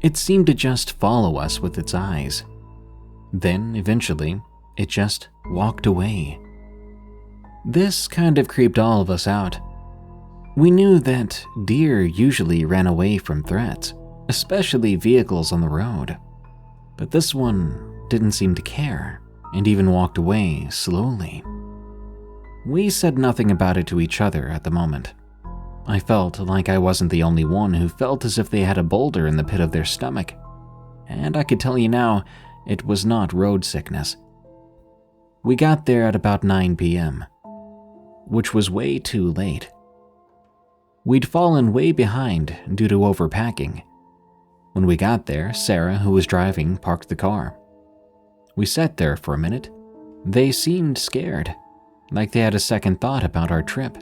It seemed to just follow us with its eyes. Then, eventually, it just walked away. This kind of creeped all of us out. We knew that deer usually ran away from threats, especially vehicles on the road. But this one didn't seem to care, and even walked away slowly. We said nothing about it to each other at the moment. I felt like I wasn't the only one who felt as if they had a boulder in the pit of their stomach. And I could tell you now, it was not road sickness. We got there at about 9 p.m., which was way too late. We'd fallen way behind due to overpacking. When we got there, Sarah, who was driving, parked the car. We sat there for a minute. They seemed scared, like they had a second thought about our trip,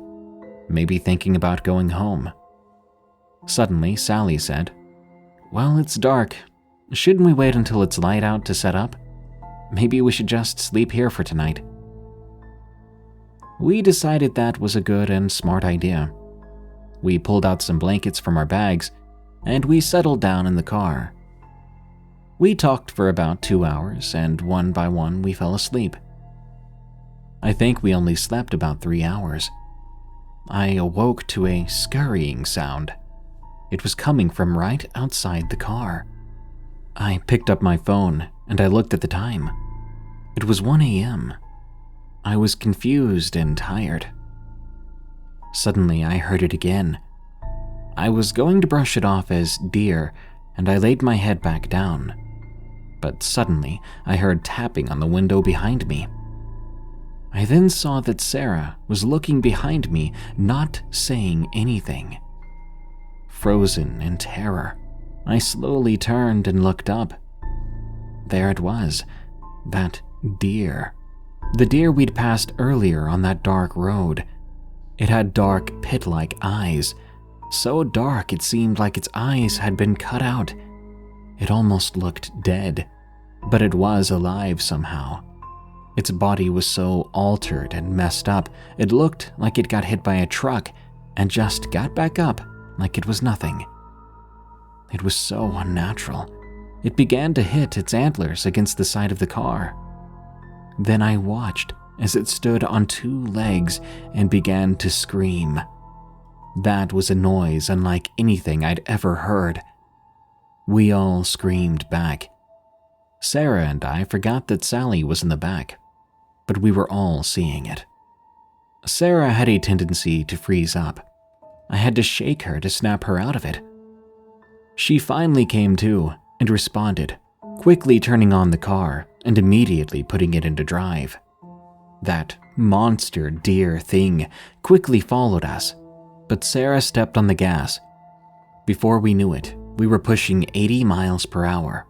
maybe thinking about going home. Suddenly, Sally said, "Well, it's dark. Shouldn't we wait until it's light out to set up? Maybe we should just sleep here for tonight." We decided that was a good and smart idea. We pulled out some blankets from our bags, and we settled down in the car. We talked for about 2 hours, and one by one we fell asleep. I think we only slept about 3 hours. I awoke to a scurrying sound. It was coming from right outside the car. I picked up my phone, and I looked at the time. It was 1 a.m. I was confused and tired. Suddenly, I heard it again. I was going to brush it off as deer, and I laid my head back down. But suddenly, I heard tapping on the window behind me. I then saw that Sarah was looking behind me, not saying anything. Frozen in terror, I slowly turned and looked up. There it was, that deer. The deer we'd passed earlier on that dark road. It had dark, pit-like eyes, so dark it seemed like its eyes had been cut out. It almost looked dead, but it was alive somehow. Its body was so altered and messed up, it looked like it got hit by a truck and just got back up like it was nothing. It was so unnatural. It began to hit its antlers against the side of the car. Then I watched as it stood on 2 legs and began to scream. That was a noise unlike anything I'd ever heard. We all screamed back. Sarah and I forgot that Sally was in the back, but we were all seeing it. Sarah had a tendency to freeze up. I had to shake her to snap her out of it. She finally came to and responded, quickly turning on the car and immediately putting it into drive. That monster deer thing quickly followed us, but Sarah stepped on the gas. Before we knew it, we were pushing 80 miles per hour.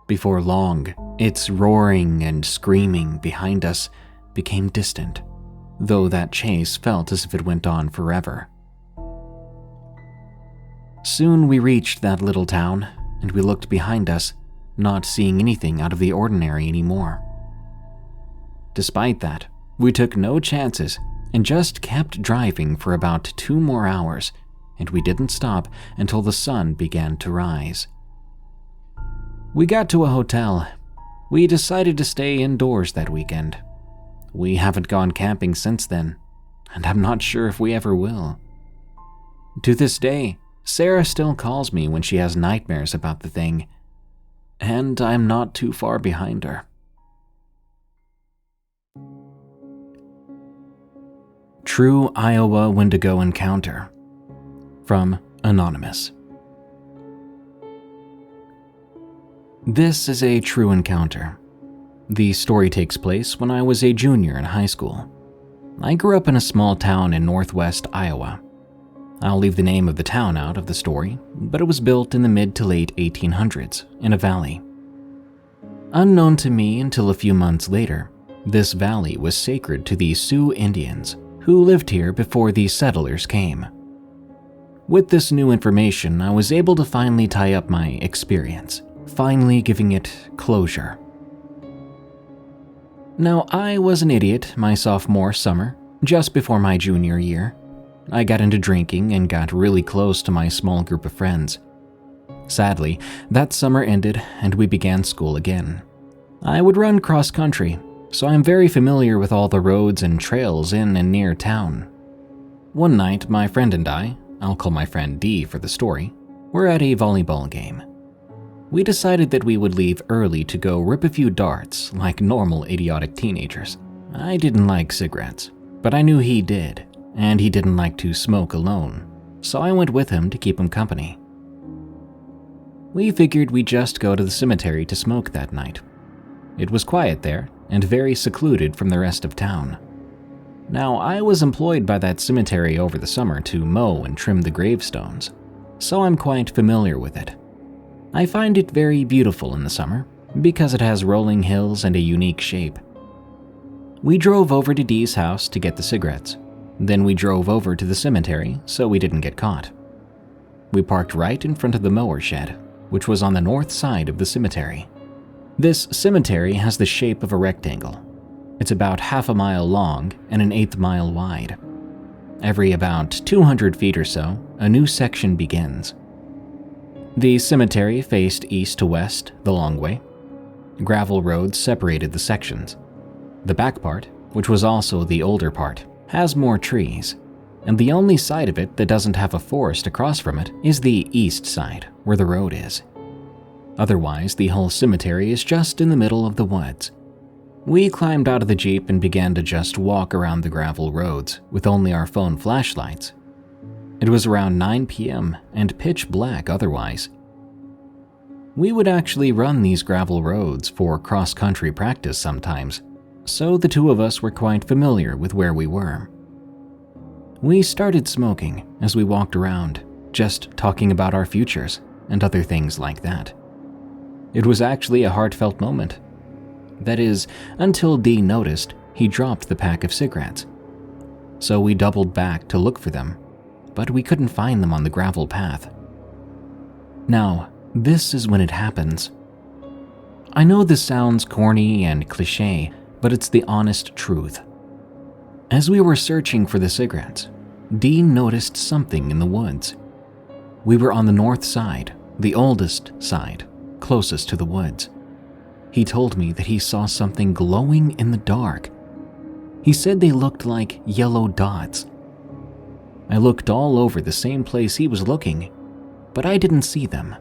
Before long, its roaring and screaming behind us became distant, though that chase felt as if it went on forever. Soon we reached that little town, and we looked behind us, not seeing anything out of the ordinary anymore. Despite that, we took no chances and just kept driving for about 2 more hours, and we didn't stop until the sun began to rise. We got to a hotel. We decided to stay indoors that weekend. We haven't gone camping since then, and I'm not sure if we ever will. To this day, Sarah still calls me when she has nightmares about the thing, and I'm not too far behind her. True Iowa Windigo Encounter from Anonymous. This is a true encounter. The story takes place when I was a junior in high school. I grew up in a small town in northwest Iowa. I'll leave the name of the town out of the story, but it was built in the mid to late 1800s in a valley. Unknown to me until a few months later, this valley was sacred to the Sioux Indians who lived here before the settlers came. With this new information, I was able to finally tie up my experience, finally giving it closure. Now, I was an idiot my sophomore summer, Just before my junior year, I got into drinking and got really close to my small group of friends. Sadly, that summer ended and we began school again. I would run cross-country, so I'm very familiar with all the roads and trails in and near town. One night, my friend and I'll call my friend D for the story, were at a volleyball game. We decided that we would leave early to go rip a few darts like normal idiotic teenagers. I didn't like cigarettes, but I knew he did, and he didn't like to smoke alone, so I went with him to keep him company. We figured we'd just go to the cemetery to smoke that night. It was quiet there and very secluded from the rest of town. Now, I was employed by that cemetery over the summer to mow and trim the gravestones, so I'm quite familiar with it. I find it very beautiful in the summer because it has rolling hills and a unique shape. We drove over to Dee's house to get the cigarettes. Then we drove over to the cemetery so we didn't get caught. We parked right in front of the mower shed, which was on the north side of the cemetery. This cemetery has the shape of a rectangle. It's about half a mile long and an eighth mile wide. Every about 200 feet or so, a new section begins. The cemetery faced east to west the long way. Gravel roads separated the sections. The back part, which was also the older part, has more trees, and the only side of it that doesn't have a forest across from it is the east side, where the road is. Otherwise, the whole cemetery is just in the middle of the woods. We climbed out of the Jeep and began to just walk around the gravel roads with only our phone flashlights. It was around 9 p.m. and pitch black otherwise. We would actually run these gravel roads for cross-country practice sometimes, so the two of us were quite familiar with where we were. We started smoking as we walked around, just talking about our futures and other things like that. It was actually a heartfelt moment. That is, until Dee noticed he dropped the pack of cigarettes. So we doubled back to look for them, but we couldn't find them on the gravel path. Now, this is when it happens. I know this sounds corny and cliché, but it's the honest truth. As we were searching for the cigarettes, Dean noticed something in the woods. We were on the north side, the oldest side, closest to the woods. He told me that he saw something glowing in the dark. He said they looked like yellow dots. I looked all over the same place he was looking, but I didn't see them.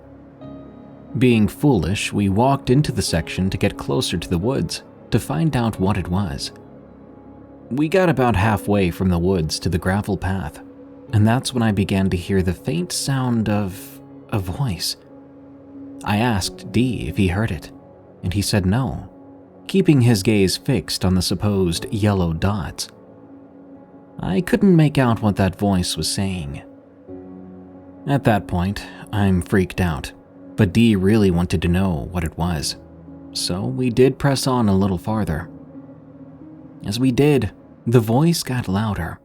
Being foolish, we walked into the section to get closer to the woods to find out what it was. We got about halfway from the woods to the gravel path, and that's when I began to hear the faint sound of a voice. I asked Dee if he heard it, and he said no, keeping his gaze fixed on the supposed yellow dots. I couldn't make out what that voice was saying. At that point, I'm freaked out, but Dee really wanted to know what it was, so we did press on a little farther. As we did, the voice got louder.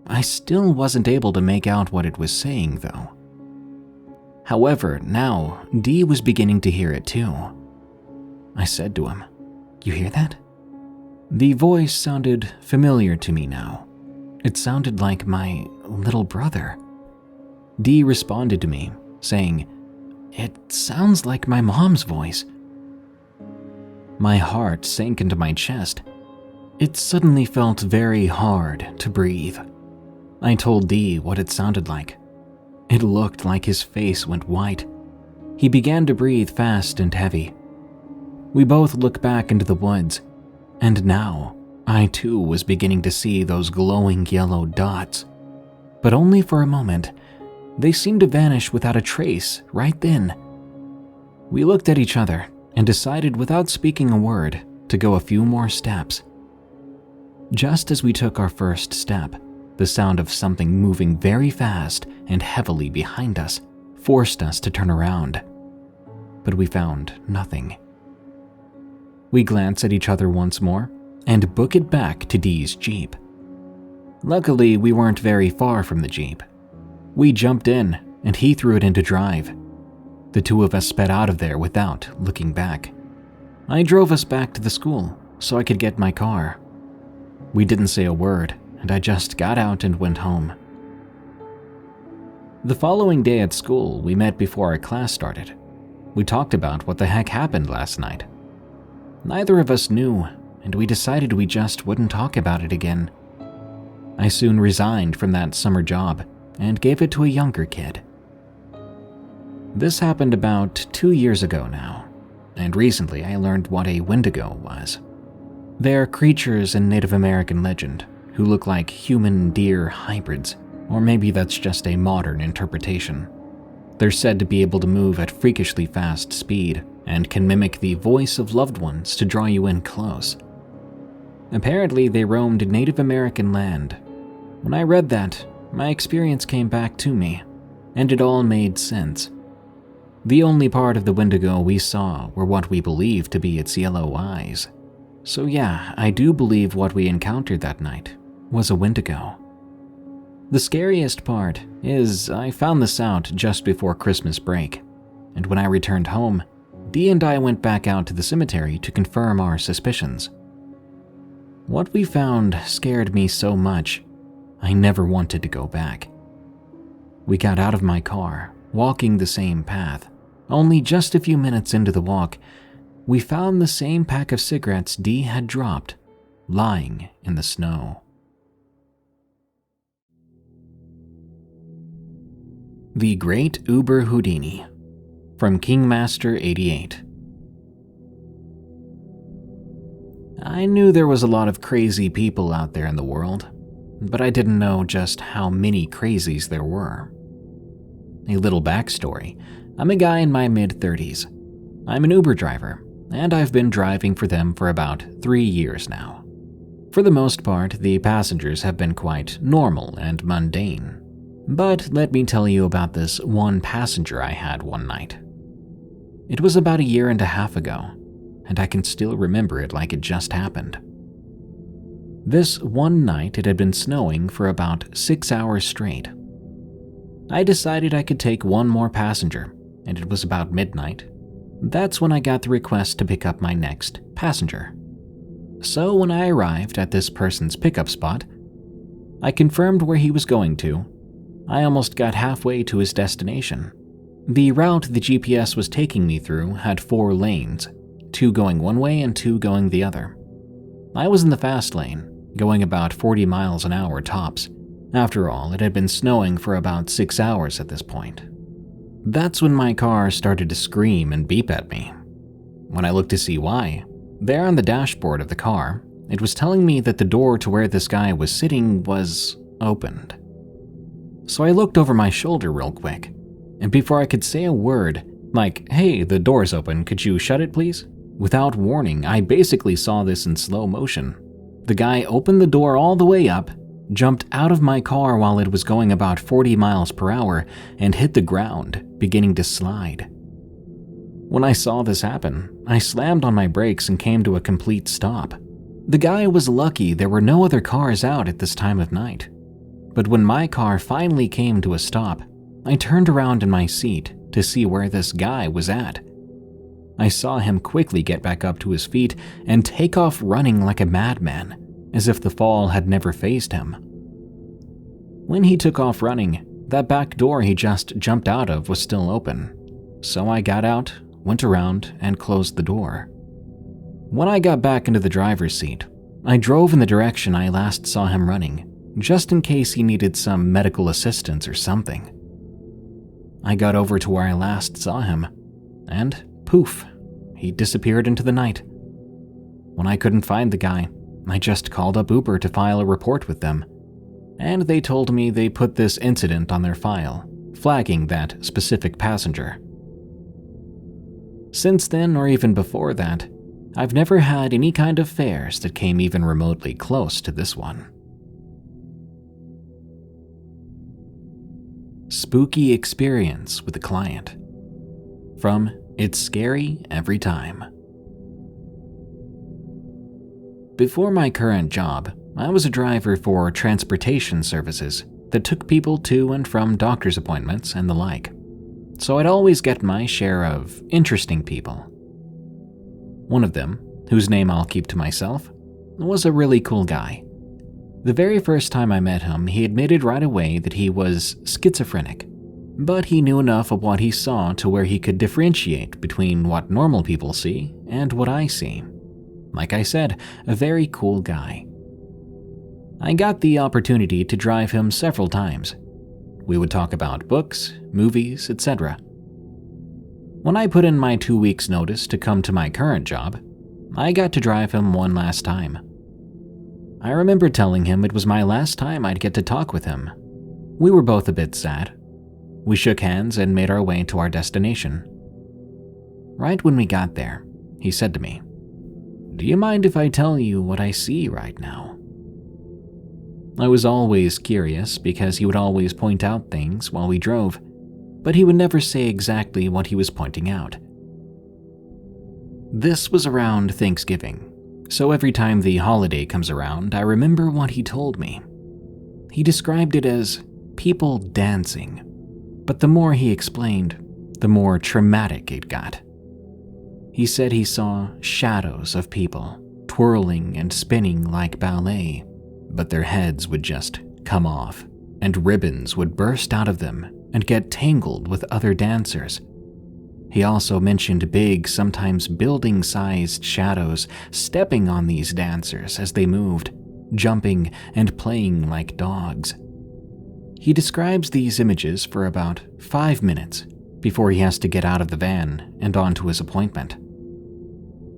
I still wasn't able to make out what it was saying, though. However, now, Dee was beginning to hear it too. I said to him, "You hear that?" The voice sounded familiar to me now. It sounded like my little brother. Dee responded to me, saying, "It sounds like my mom's voice." My heart sank into my chest. It suddenly felt very hard to breathe. I told Dee what it sounded like. It looked like his face went white. He began to breathe fast and heavy. We both looked back into the woods, and now I too was beginning to see those glowing yellow dots. But only for a moment. They seemed to vanish without a trace right then. We looked at each other and decided without speaking a word to go a few more steps. Just as we took our first step, the sound of something moving very fast and heavily behind us forced us to turn around. But we found nothing. We glanced at each other once more and booked it back to Dee's Jeep. Luckily, we weren't very far from the Jeep. We jumped in and he threw it into drive. The two of us sped out of there without looking back. I drove us back to the school so I could get my car. We didn't say a word and I just got out and went home. The following day at school, we met before our class started. We talked about what the heck happened last night. Neither of us knew, and we decided we just wouldn't talk about it again. I soon resigned from that summer job and gave it to a younger kid. This happened about 2 years ago now, and recently I learned what a Windigo was. They are creatures in Native American legend who look like human-deer hybrids, or maybe that's just a modern interpretation. They're said to be able to move at freakishly fast speed and can mimic the voice of loved ones to draw you in close. Apparently, they roamed Native American land. When I read that, my experience came back to me, and it all made sense. The only part of the Windigo we saw were what we believed to be its yellow eyes. So yeah, I do believe what we encountered that night was a Windigo. The scariest part is I found this out just before Christmas break, and when I returned home, Dee and I went back out to the cemetery to confirm our suspicions. What we found scared me so much, I never wanted to go back. We got out of my car, walking the same path. Only just a few minutes into the walk, we found the same pack of cigarettes Dee had dropped, lying in the snow. The Great Uber Houdini, from Kingmaster 88. I knew there was a lot of crazy people out there in the world, but I didn't know just how many crazies there were. A little backstory: I'm a guy in my mid-30s. I'm an Uber driver, and I've been driving for them for about 3 years now. For the most part, the passengers have been quite normal and mundane. But let me tell you about this one passenger I had one night. It was about 1.5 years ago, and I can still remember it like it just happened. This one night it had been snowing for about 6 hours straight. I decided I could take one more passenger, and it was about midnight. That's when I got the request to pick up my next passenger. So when I arrived at this person's pickup spot, I confirmed where he was going to. I almost got halfway to his destination. The route the GPS was taking me through had 4 lanes, 2 going one way and 2 going the other. I was in the fast lane, going about 40 miles an hour tops. After all, it had been snowing for about 6 hours at this point. That's when my car started to scream and beep at me. When I looked to see why, there on the dashboard of the car, it was telling me that the door to where this guy was sitting was opened. So I looked over my shoulder real quick, and before I could say a word, like, "Hey, the door's open, could you shut it please?" Without warning, I basically saw this in slow motion. The guy opened the door all the way up, jumped out of my car while it was going about 40 miles per hour, and hit the ground, beginning to slide. When I saw this happen, I slammed on my brakes and came to a complete stop. The guy was lucky there were no other cars out at this time of night. But when my car finally came to a stop, I turned around in my seat to see where this guy was at. I saw him quickly get back up to his feet and take off running like a madman, as if the fall had never fazed him. When he took off running, that back door he just jumped out of was still open, so I got out, went around, and closed the door. When I got back into the driver's seat, I drove in the direction I last saw him running, just in case he needed some medical assistance or something. I got over to where I last saw him, and poof, he disappeared into the night. When I couldn't find the guy, I just called up Uber to file a report with them, and they told me they put this incident on their file, flagging that specific passenger. Since then, or even before that, I've never had any kind of fares that came even remotely close to this one. Spooky experience with a client. From It's Scary Every Time. Before my current job, I was a driver for transportation services that took people to and from doctor's appointments and the like, so I'd always get my share of interesting people. One of them, whose name I'll keep to myself, was a really cool guy. The very first time I met him, he admitted right away that he was schizophrenic, but he knew enough of what he saw to where he could differentiate between what normal people see and what I see. Like I said, a very cool guy. I got the opportunity to drive him several times. We would talk about books, movies, etc. When I put in my 2 weeks' notice to come to my current job, I got to drive him one last time. I remember telling him it was my last time I'd get to talk with him. We were both a bit sad. We shook hands and made our way to our destination. Right when we got there, he said to me, "Do you mind if I tell you what I see right now?" I was always curious because he would always point out things while we drove, but he would never say exactly what he was pointing out. This was around Thanksgiving, so every time the holiday comes around, I remember what he told me. He described it as people dancing, but the more he explained, the more traumatic it got. He said he saw shadows of people twirling and spinning like ballet, but their heads would just come off, and ribbons would burst out of them and get tangled with other dancers. He also mentioned big, sometimes building-sized shadows stepping on these dancers as they moved, jumping and playing like dogs. He describes these images for about 5 minutes before he has to get out of the van and on to his appointment.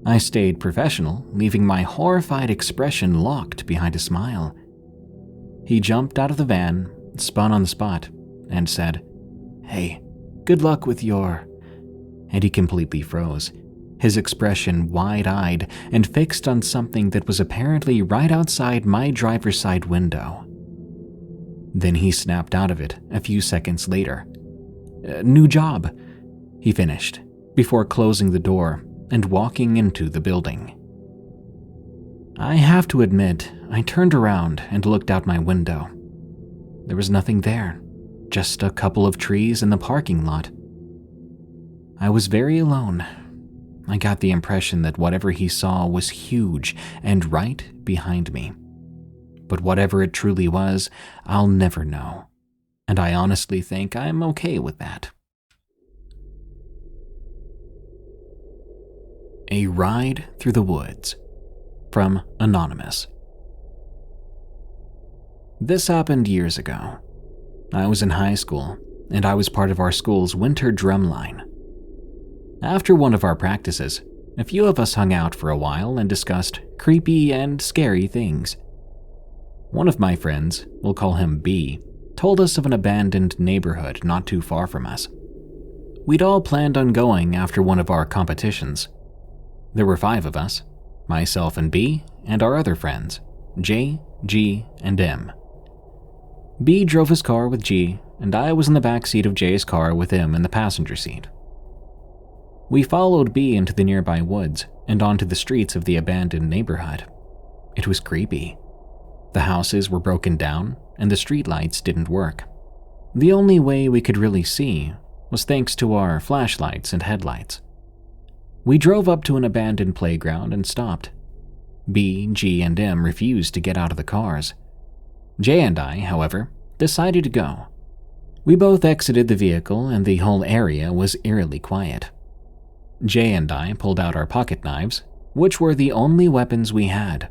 I stayed professional, leaving my horrified expression locked behind a smile. He jumped out of the van, spun on the spot, and said, "Hey, good luck with your..." And he completely froze, his expression wide-eyed and fixed on something that was apparently right outside my driver's side window. Then he snapped out of it a few seconds later. "New job," he finished, before closing the door and walking into the building. I have to admit, I turned around and looked out my window. There was nothing there, just a couple of trees in the parking lot. I was very alone. I got the impression that whatever he saw was huge and right behind me. But whatever it truly was, I'll never know. And I honestly think I'm okay with that. A Ride Through the Woods, from Anonymous. This happened years ago. I was in high school, and I was part of our school's winter drumline. After one of our practices, a few of us hung out for a while and discussed creepy and scary things. One of my friends, we'll call him B, told us of an abandoned neighborhood not too far from us. We'd all planned on going after one of our competitions. There were 5 of us, myself and B, and our other friends, J, G, and M. B drove his car with G, and I was in the back seat of J's car with him in the passenger seat. We followed B into the nearby woods and onto the streets of the abandoned neighborhood. It was creepy. The houses were broken down, and the streetlights didn't work. The only way we could really see was thanks to our flashlights and headlights. We drove up to an abandoned playground and stopped. B, G, and M refused to get out of the cars. J and I, however, decided to go. We both exited the vehicle and the whole area was eerily quiet. J and I pulled out our pocket knives, which were the only weapons we had.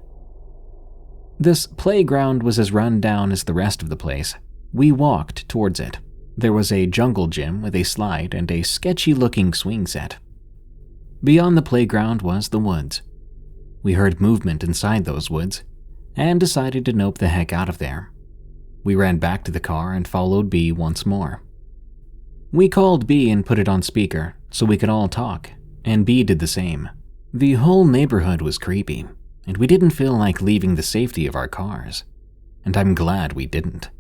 This playground was as run down as the rest of the place. We walked towards it. There was a jungle gym with a slide and a sketchy-looking swing set. Beyond the playground was the woods. We heard movement inside those woods and decided to nope the heck out of there. We ran back to the car and followed B once more. We called B and put it on speaker so we could all talk, and B did the same. The whole neighborhood was creepy, and we didn't feel like leaving the safety of our cars, and I'm glad we didn't.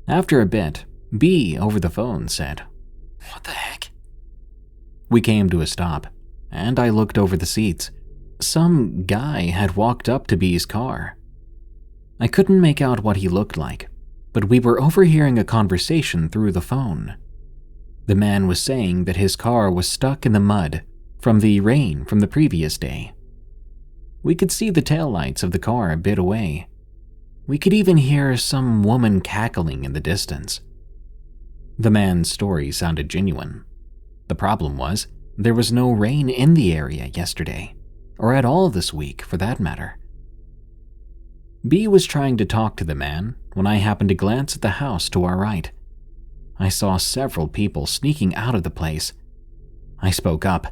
After a bit, B over the phone said, "What the heck?" We came to a stop, and I looked over the seats. Some guy had walked up to B's car. I couldn't make out what he looked like, but we were overhearing a conversation through the phone. The man was saying that his car was stuck in the mud from the rain from the previous day. We could see the taillights of the car a bit away. We could even hear some woman cackling in the distance. The man's story sounded genuine. The problem was, there was no rain in the area yesterday, or at all this week for that matter. B was trying to talk to the man when I happened to glance at the house to our right. I saw several people sneaking out of the place. I spoke up.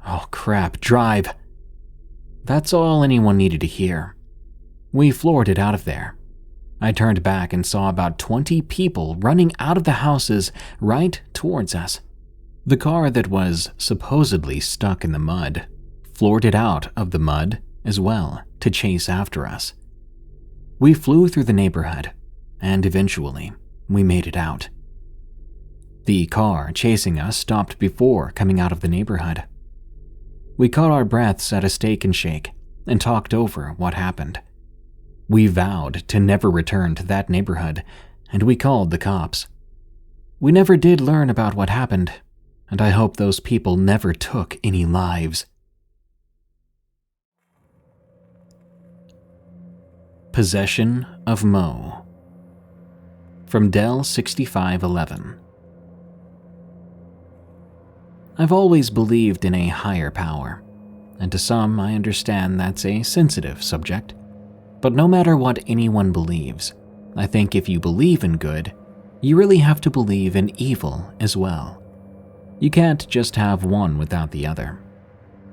"Oh crap, drive." That's all anyone needed to hear. We floored it out of there. I turned back and saw about 20 people running out of the houses right towards us. The car that was supposedly stuck in the mud floored it out of the mud as well to chase after us. We flew through the neighborhood, and eventually we made it out. The car chasing us stopped before coming out of the neighborhood. We caught our breaths at a Steak and Shake and talked over what happened. We vowed to never return to that neighborhood, and we called the cops. We never did learn about what happened, and I hope those people never took any lives. Possession of Mo. From Dell 6511. I've always believed in a higher power, and to some I understand that's a sensitive subject. But no matter what anyone believes, I think if you believe in good, you really have to believe in evil as well. You can't just have one without the other.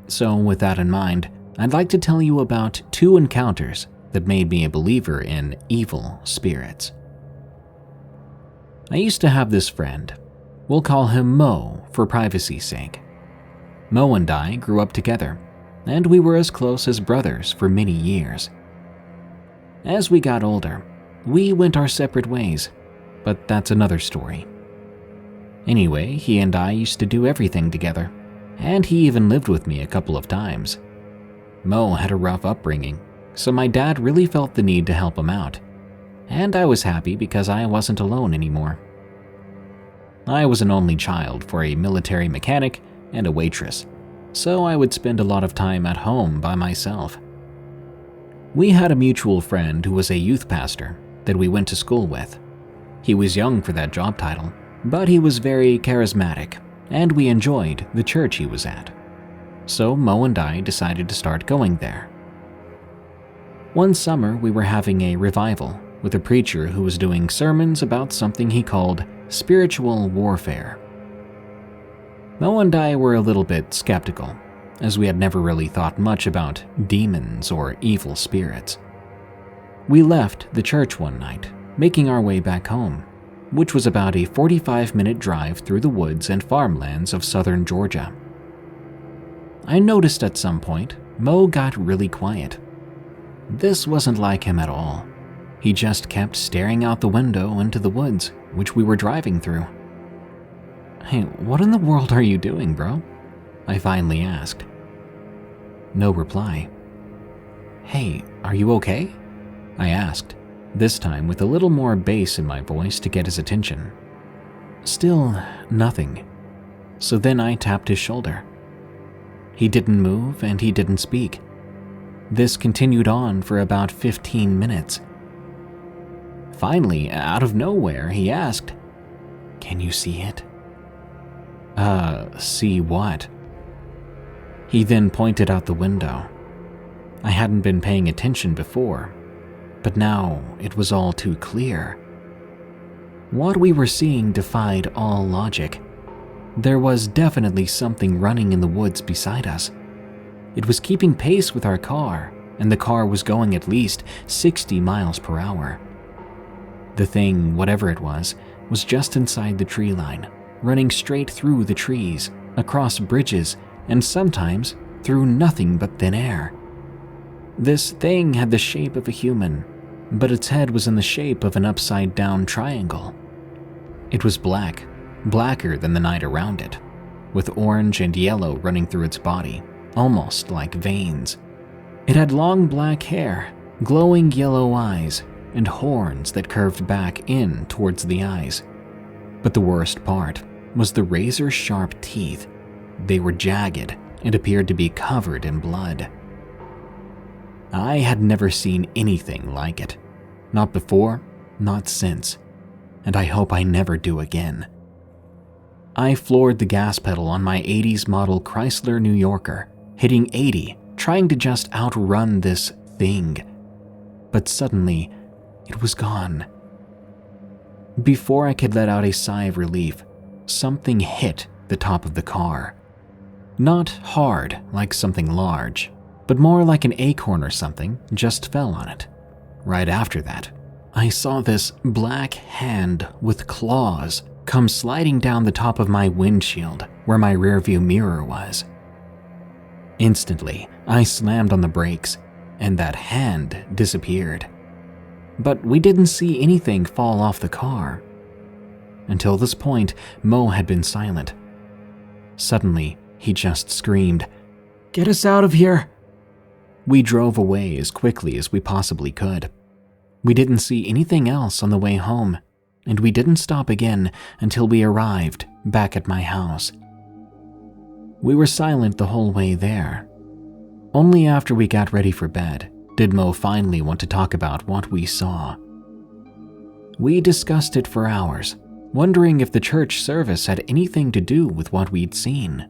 So with that in mind, I'd like to tell you about 2 encounters that made me a believer in evil spirits. I used to have this friend. We'll call him Mo for privacy's sake. Mo and I grew up together, and we were as close as brothers for many years. As we got older, we went our separate ways, but that's another story. Anyway, he and I used to do everything together, and he even lived with me a couple of times. Mo had a rough upbringing, so my dad really felt the need to help him out, and I was happy because I wasn't alone anymore. I was an only child for a military mechanic and a waitress, so I would spend a lot of time at home by myself. We had a mutual friend who was a youth pastor that we went to school with. He was young for that job title, but he was very charismatic, and we enjoyed the church he was at. So Mo and I decided to start going there. One summer, we were having a revival with a preacher who was doing sermons about something he called spiritual warfare. Mo and I were a little bit skeptical, as we had never really thought much about demons or evil spirits. We left the church one night, making our way back home, which was about a 45-minute drive through the woods and farmlands of southern Georgia. I noticed at some point, Mo got really quiet. This wasn't like him at all. He just kept staring out the window into the woods, which we were driving through. "Hey, what in the world are you doing, bro?" I finally asked. No reply. "Hey, are you okay?" I asked, this time with a little more bass in my voice to get his attention. Still nothing. So then I tapped his shoulder. He didn't move and he didn't speak. This continued on for about 15 minutes. Finally, out of nowhere, he asked, "Can you see it?" See what?" He then pointed out the window. I hadn't been paying attention before, but now it was all too clear. What we were seeing defied all logic. There was definitely something running in the woods beside us. It was keeping pace with our car, and the car was going at least 60 miles per hour. The thing, whatever it was just inside the tree line, running straight through the trees, across bridges, and sometimes through nothing but thin air. This thing had the shape of a human, but its head was in the shape of an upside-down triangle. It was black, blacker than the night around it, with orange and yellow running through its body, almost like veins. It had long black hair, glowing yellow eyes, and horns that curved back in towards the eyes. But the worst part was the razor-sharp teeth. They were jagged and appeared to be covered in blood. I had never seen anything like it. Not before, not since, and I hope I never do again. I floored the gas pedal on my 80s model Chrysler New Yorker, hitting 80, trying to just outrun this thing. But suddenly, it was gone. Before I could let out a sigh of relief, something hit the top of the car. Not hard like something large, but more like an acorn or something just fell on it. Right after that, I saw this black hand with claws come sliding down the top of my windshield where my rearview mirror was. Instantly, I slammed on the brakes, and that hand disappeared. But we didn't see anything fall off the car. Until this point, Mo had been silent. Suddenly, he just screamed, "Get us out of here!" We drove away as quickly as we possibly could. We didn't see anything else on the way home, and we didn't stop again until we arrived back at my house. We were silent the whole way there. Only after we got ready for bed did Mo finally want to talk about what we saw. We discussed it for hours, wondering if the church service had anything to do with what we'd seen.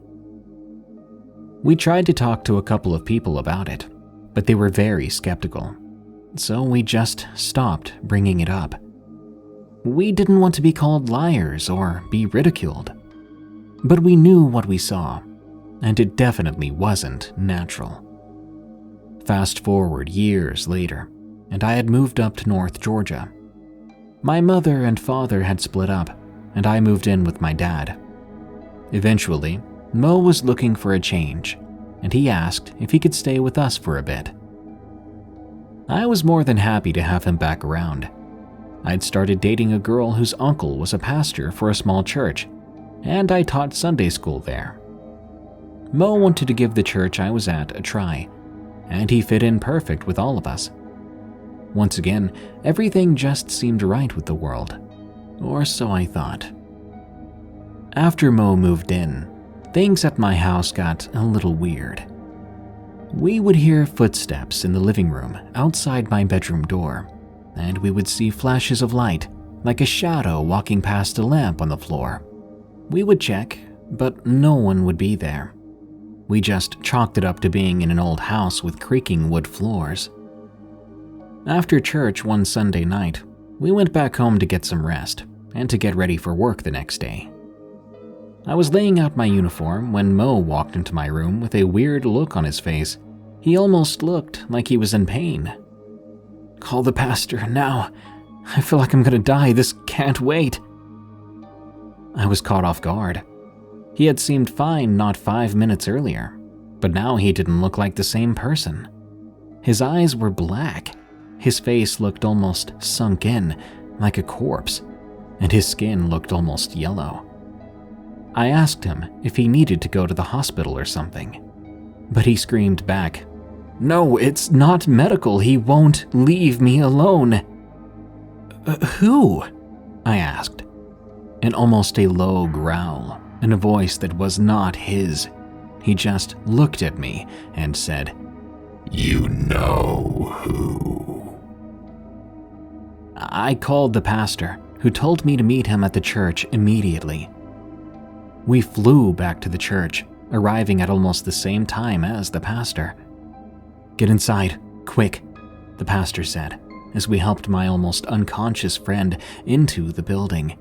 We tried to talk to a couple of people about it, but they were very skeptical, so we just stopped bringing it up. We didn't want to be called liars or be ridiculed, but we knew what we saw, and it definitely wasn't natural. Fast forward years later, and I had moved up to North Georgia. My mother and father had split up, and I moved in with my dad. Eventually, Mo was looking for a change, and he asked if he could stay with us for a bit. I was more than happy to have him back around. I'd started dating a girl whose uncle was a pastor for a small church, and I taught Sunday school there. Mo wanted to give the church I was at a try, and he fit in perfect with all of us. Once again, everything just seemed right with the world, or so I thought. After Mo moved in, things at my house got a little weird. We would hear footsteps in the living room outside my bedroom door, and we would see flashes of light, like a shadow walking past a lamp on the floor. We would check, but no one would be there. We just chalked it up to being in an old house with creaking wood floors. After church one Sunday night, we went back home to get some rest and to get ready for work the next day. I was laying out my uniform when Mo walked into my room with a weird look on his face. He almost looked like he was in pain. "Call the pastor, now. I feel like I'm gonna die. This can't wait." I was caught off guard. He had seemed fine not 5 minutes earlier, but now he didn't look like the same person. His eyes were black. His face looked almost sunk in, like a corpse, and his skin looked almost yellow. I asked him if he needed to go to the hospital or something, but he screamed back, "No, it's not medical. He won't leave me alone." Who?" I asked, in almost a low growl, in a voice that was not his. He just looked at me and said, "You know who." I called the pastor, who told me to meet him at the church immediately. We flew back to the church, arriving at almost the same time as the pastor. "Get inside, quick," the pastor said, as we helped my almost unconscious friend into the building.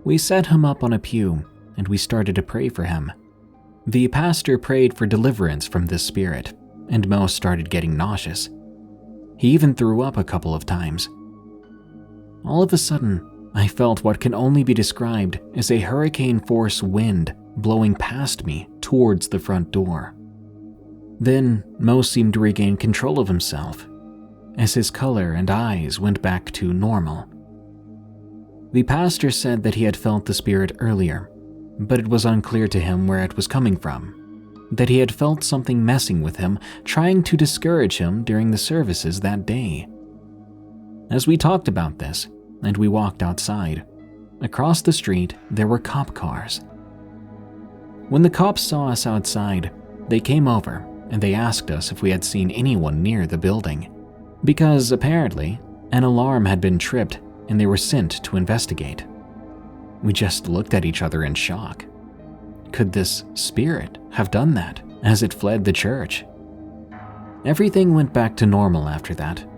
We set him up on a pew, and we started to pray for him. The pastor prayed for deliverance from this spirit, and Mo started getting nauseous. He even threw up a couple of times. All of a sudden, I felt what can only be described as a hurricane-force wind blowing past me towards the front door. Then, Mo seemed to regain control of himself, as his color and eyes went back to normal. The pastor said that he had felt the spirit earlier, but it was unclear to him where it was coming from, that he had felt something messing with him, trying to discourage him during the services that day. As we talked about this, and we walked outside, across the street there were cop cars. When the cops saw us outside, they came over and they asked us if we had seen anyone near the building, because apparently An alarm had been tripped and they were sent to investigate. We just looked at each other in shock. Could this spirit have done that as it fled the church? Everything went back to normal after that.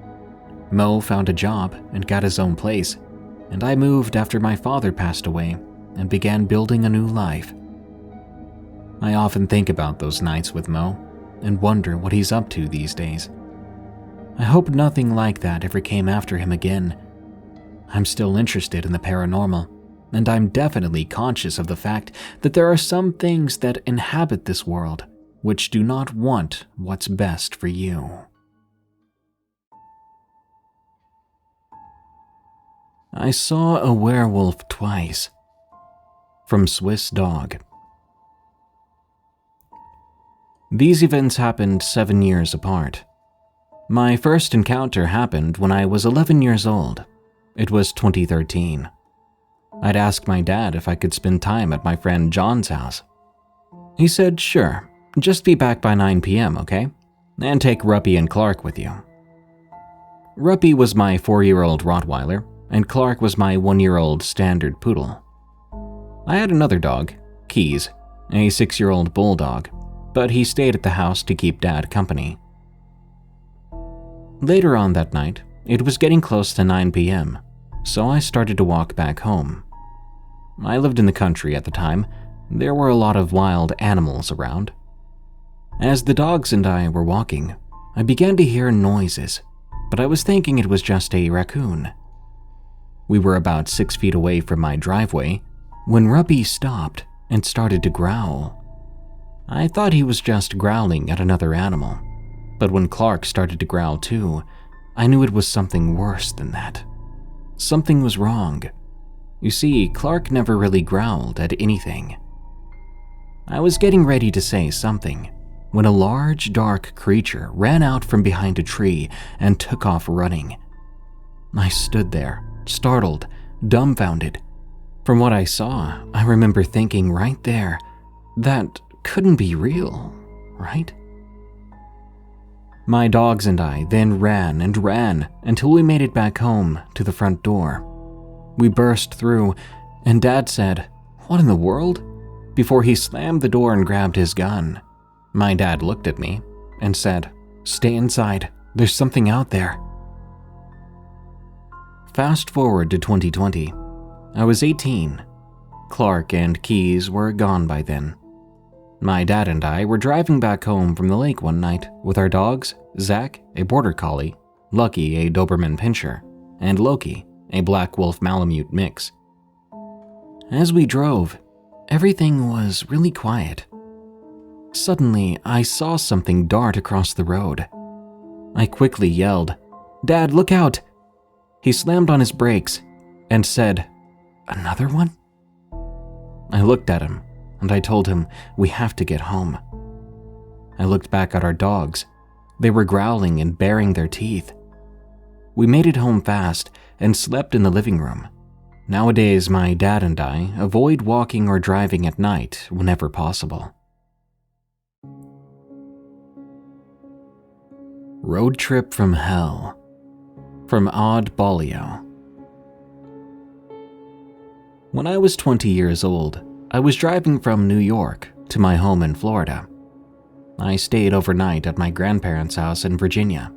Mo found a job and got his own place, and I moved after my father passed away and began building a new life. I often think about those nights with Mo and wonder what he's up to these days. I hope nothing like that ever came after him again. I'm still interested in the paranormal, and I'm definitely conscious of the fact that there are some things that inhabit this world which do not want what's best for you. I saw a werewolf twice. From Swiss Dog. These events happened 7 years apart. My first encounter happened when I was 11 years old. It was 2013. I'd asked my dad if I could spend time at my friend John's house. He said, sure, just be back by 9 p.m., okay? And take Ruppy and Clark with you. Ruppy was my 4-year-old Rottweiler, and Clark was my 1-year-old standard poodle. I had another dog, Keys, a 6-year-old bulldog, but he stayed at the house to keep Dad company. Later on that night, it was getting close to 9 p.m., so I started to walk back home. I lived in the country at the time. There were a lot of wild animals around. As the dogs and I were walking, I began to hear noises, but I was thinking it was just a raccoon. We were about 6 feet away from my driveway when Ruppy stopped and started to growl. I thought he was just growling at another animal, but when Clark started to growl too, I knew it was something worse than that. Something was wrong. You see, Clark never really growled at anything. I was getting ready to say something when a large, dark creature ran out from behind a tree and took off running. I stood there, startled, dumbfounded. From what I saw, I remember thinking right there, that couldn't be real, right? My dogs and I then ran and ran until we made it back home to the front door. We burst through, and Dad said, "What in the world?" before he slammed the door and grabbed his gun. My dad looked at me and said, "Stay inside, there's something out there." Fast forward to 2020. I was 18. Clark and Keys were gone by then. My dad and I were driving back home from the lake one night with our dogs, Zach, a border collie, Lucky, a Doberman pinscher, and Loki, a black wolf Malamute mix. As we drove, everything was really quiet. Suddenly, I saw something dart across the road. I quickly yelled, "Dad, look out!" He slammed on his brakes and said, "Another one?" I looked at him and I told him we have to get home. I looked back at our dogs. They were growling and baring their teeth. We made it home fast and slept in the living room. Nowadays, my dad and I avoid walking or driving at night whenever possible. Road Trip from Hell, from Odd Bolio. When I was 20 years old, I was driving from New York to my home in Florida. I stayed overnight at my grandparents' house in Virginia.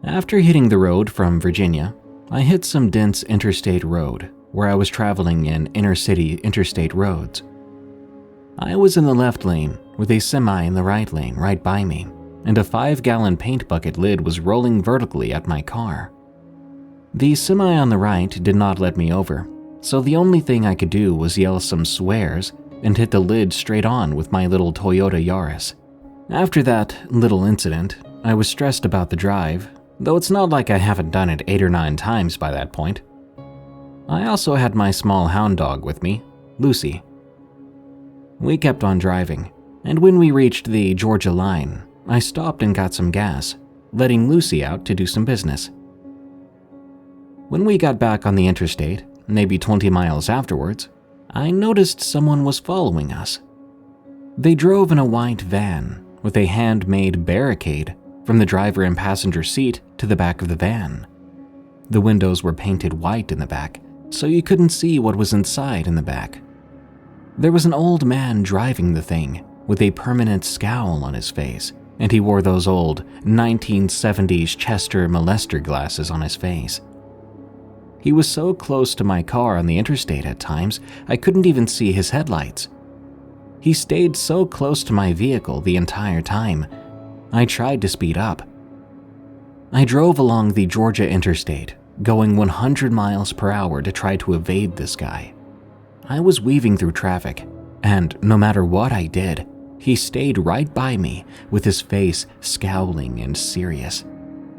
After hitting the road from Virginia, I hit some dense interstate road where I was traveling in inner-city interstate roads. I was in the left lane with a semi in the right lane right by me, and a 5-gallon paint bucket lid was rolling vertically at my car. The semi on the right did not let me over, so the only thing I could do was yell some swears and hit the lid straight on with my little Toyota Yaris. After that little incident, I was stressed about the drive, though it's not like I haven't done it 8 or 9 times by that point. I also had my small hound dog with me, Lucy. We kept on driving, and when we reached the Georgia line, I stopped and got some gas, letting Lucy out to do some business. When we got back on the interstate, maybe 20 miles afterwards, I noticed someone was following us. They drove in a white van with a handmade barricade from the driver and passenger seat to the back of the van. The windows were painted white in the back, so you couldn't see what was inside in the back. There was an old man driving the thing with a permanent scowl on his face, and he wore those old 1970s Chester molester glasses on his face. He was so close to my car on the interstate at times, I couldn't even see his headlights. He stayed so close to my vehicle the entire time. I tried to speed up. I drove along the Georgia interstate, going 100 miles per hour to try to evade this guy. I was weaving through traffic, and no matter what I did, he stayed right by me with his face scowling and serious.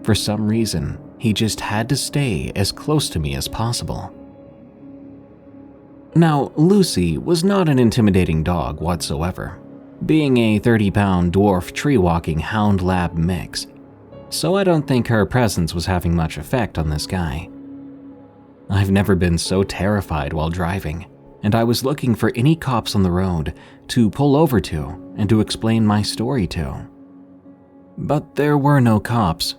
For some reason, he just had to stay as close to me as possible. Now, Lucy was not an intimidating dog whatsoever, being a 30-pound dwarf tree-walking hound lab mix, so I don't think her presence was having much effect on this guy. I've never been so terrified while driving, and I was looking for any cops on the road to pull over to and to explain my story to. But there were no cops,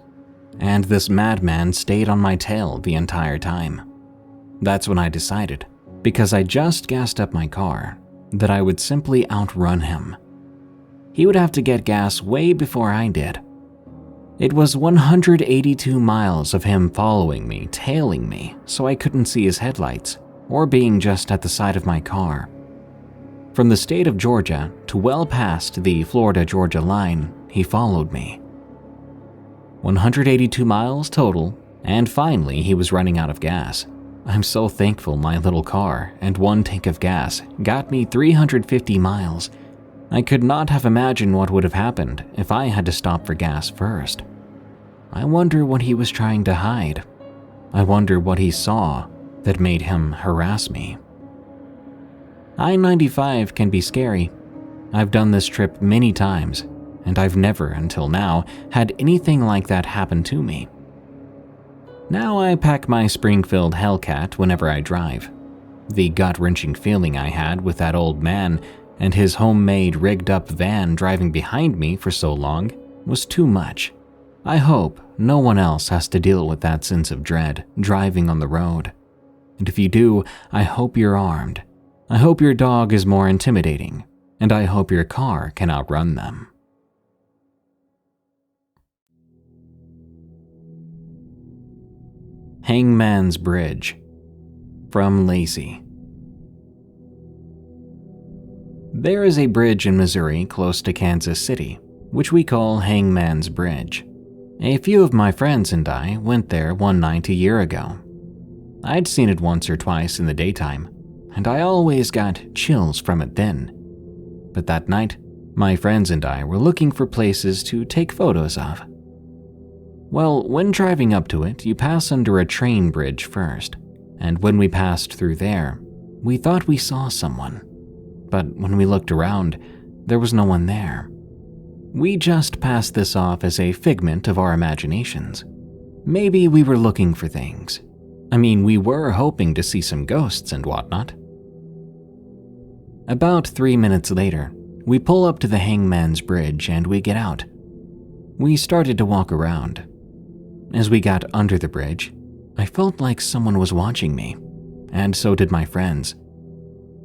and this madman stayed on my tail the entire time. That's when I decided, because I just gassed up my car, that I would simply outrun him. He would have to get gas way before I did. It was 182 miles of him following me, tailing me, so I couldn't see his headlights, or being just at the side of my car. From the state of Georgia to well past the Florida-Georgia line, he followed me. 182 miles total, and finally he was running out of gas. I'm so thankful my little car and one tank of gas got me 350 miles. I could not have imagined what would have happened if I had to stop for gas first. I wonder what he was trying to hide. I wonder what he saw that made him harass me. I-95 can be scary. I've done this trip many times, and I've never, until now, had anything like that happen to me. Now I pack my Springfield Hellcat whenever I drive. The gut-wrenching feeling I had with that old man and his homemade rigged-up van driving behind me for so long was too much. I hope no one else has to deal with that sense of dread driving on the road. And if you do, I hope you're armed. I hope your dog is more intimidating, and I hope your car can outrun them. Hangman's Bridge, from Lacey. There is a bridge in Missouri close to Kansas City, which we call Hangman's Bridge. A few of my friends and I went there one night a year ago. I'd seen it once or twice in the daytime, and I always got chills from it then. But that night, my friends and I were looking for places to take photos of. Well, when driving up to it, you pass under a train bridge first, and when we passed through there, we thought we saw someone. But when we looked around, there was no one there. We just passed this off as a figment of our imaginations. Maybe we were looking for things. I mean, we were hoping to see some ghosts and whatnot. About 3 minutes later, we pull up to the Hangman's Bridge and we get out. We started to walk around. As we got under the bridge, I felt like someone was watching me, and so did my friends.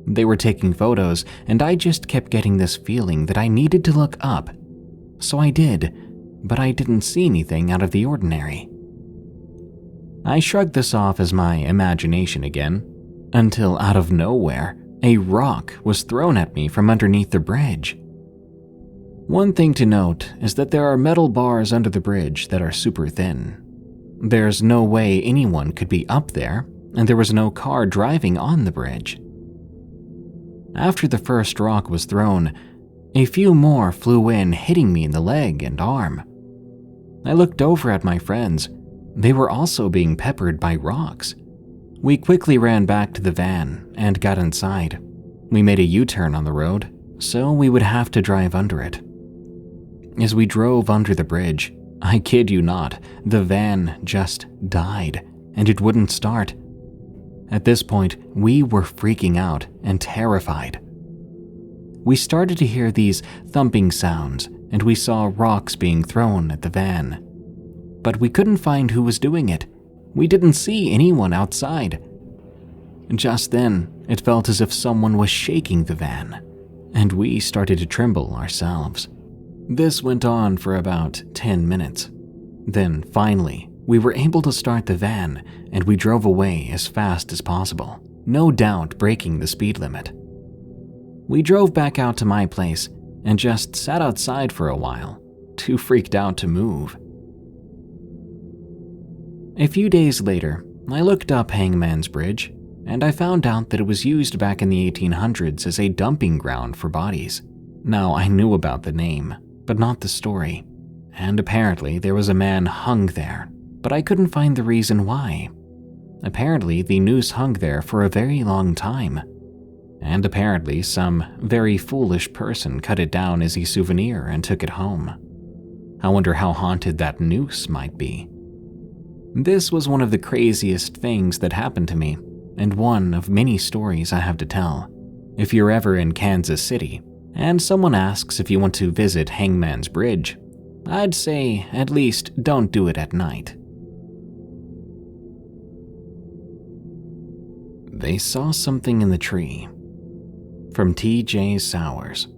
They were taking photos, and I just kept getting this feeling that I needed to look up. So I did, but I didn't see anything out of the ordinary. I shrugged this off as my imagination again, until out of nowhere, a rock was thrown at me from underneath the bridge. One thing to note is that there are metal bars under the bridge that are super thin. There's no way anyone could be up there, and there was no car driving on the bridge. After the first rock was thrown, a few more flew in, hitting me in the leg and arm. I looked over at my friends. They were also being peppered by rocks. We quickly ran back to the van and got inside. We made a U-turn on the road, so we would have to drive under it. As we drove under the bridge, I kid you not, the van just died, and it wouldn't start. At this point, we were freaking out and terrified. We started to hear these thumping sounds, and we saw rocks being thrown at the van. But we couldn't find who was doing it. We didn't see anyone outside. Just then, it felt as if someone was shaking the van, and we started to tremble ourselves. This went on for about 10 minutes. Then, finally, we were able to start the van, and we drove away as fast as possible, no doubt breaking the speed limit. We drove back out to my place and just sat outside for a while, too freaked out to move. A few days later, I looked up Hangman's Bridge, and I found out that it was used back in the 1800s as a dumping ground for bodies. Now, I knew about the name, but not the story, and apparently there was a man hung there, but I couldn't find the reason why. Apparently, the noose hung there for a very long time, and apparently some very foolish person cut it down as a souvenir and took it home. I wonder how haunted that noose might be. This was one of the craziest things that happened to me, and one of many stories I have to tell. If you're ever in Kansas City, and someone asks if you want to visit Hangman's Bridge, I'd say at least don't do it at night. They saw something in the tree. From T.J. Sowers.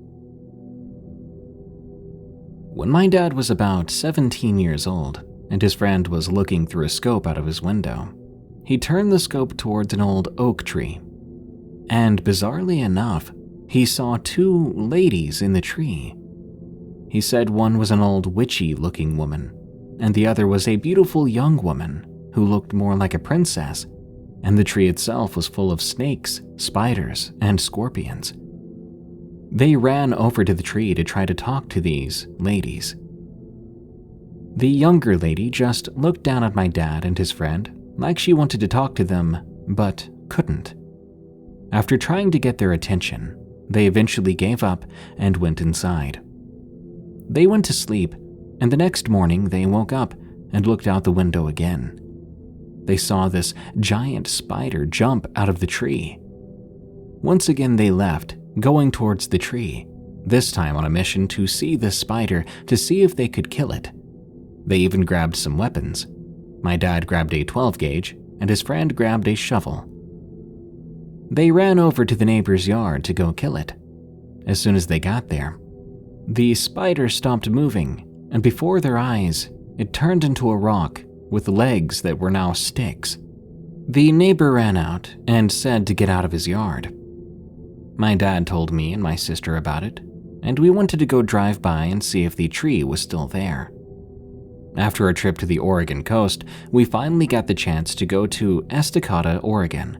When my dad was about 17 years old, and his friend was looking through a scope out of his window, he turned the scope towards an old oak tree. And bizarrely enough, he saw two ladies in the tree. He said one was an old witchy-looking woman, and the other was a beautiful young woman who looked more like a princess, and the tree itself was full of snakes, spiders, and scorpions. They ran over to the tree to try to talk to these ladies. The younger lady just looked down at my dad and his friend like she wanted to talk to them, but couldn't. After trying to get their attention, they eventually gave up and went inside. They went to sleep, and the next morning they woke up and looked out the window again. They saw this giant spider jump out of the tree. Once again they left, going towards the tree, this time on a mission to see this spider to see if they could kill it. They even grabbed some weapons. My dad grabbed a 12 gauge, and his friend grabbed a shovel. They ran over to the neighbor's yard to go kill it. As soon as they got there, the spider stopped moving, and before their eyes, it turned into a rock with legs that were now sticks. The neighbor ran out and said to get out of his yard. My dad told me and my sister about it, and we wanted to go drive by and see if the tree was still there. After a trip to the Oregon coast, we finally got the chance to go to Estacada, Oregon.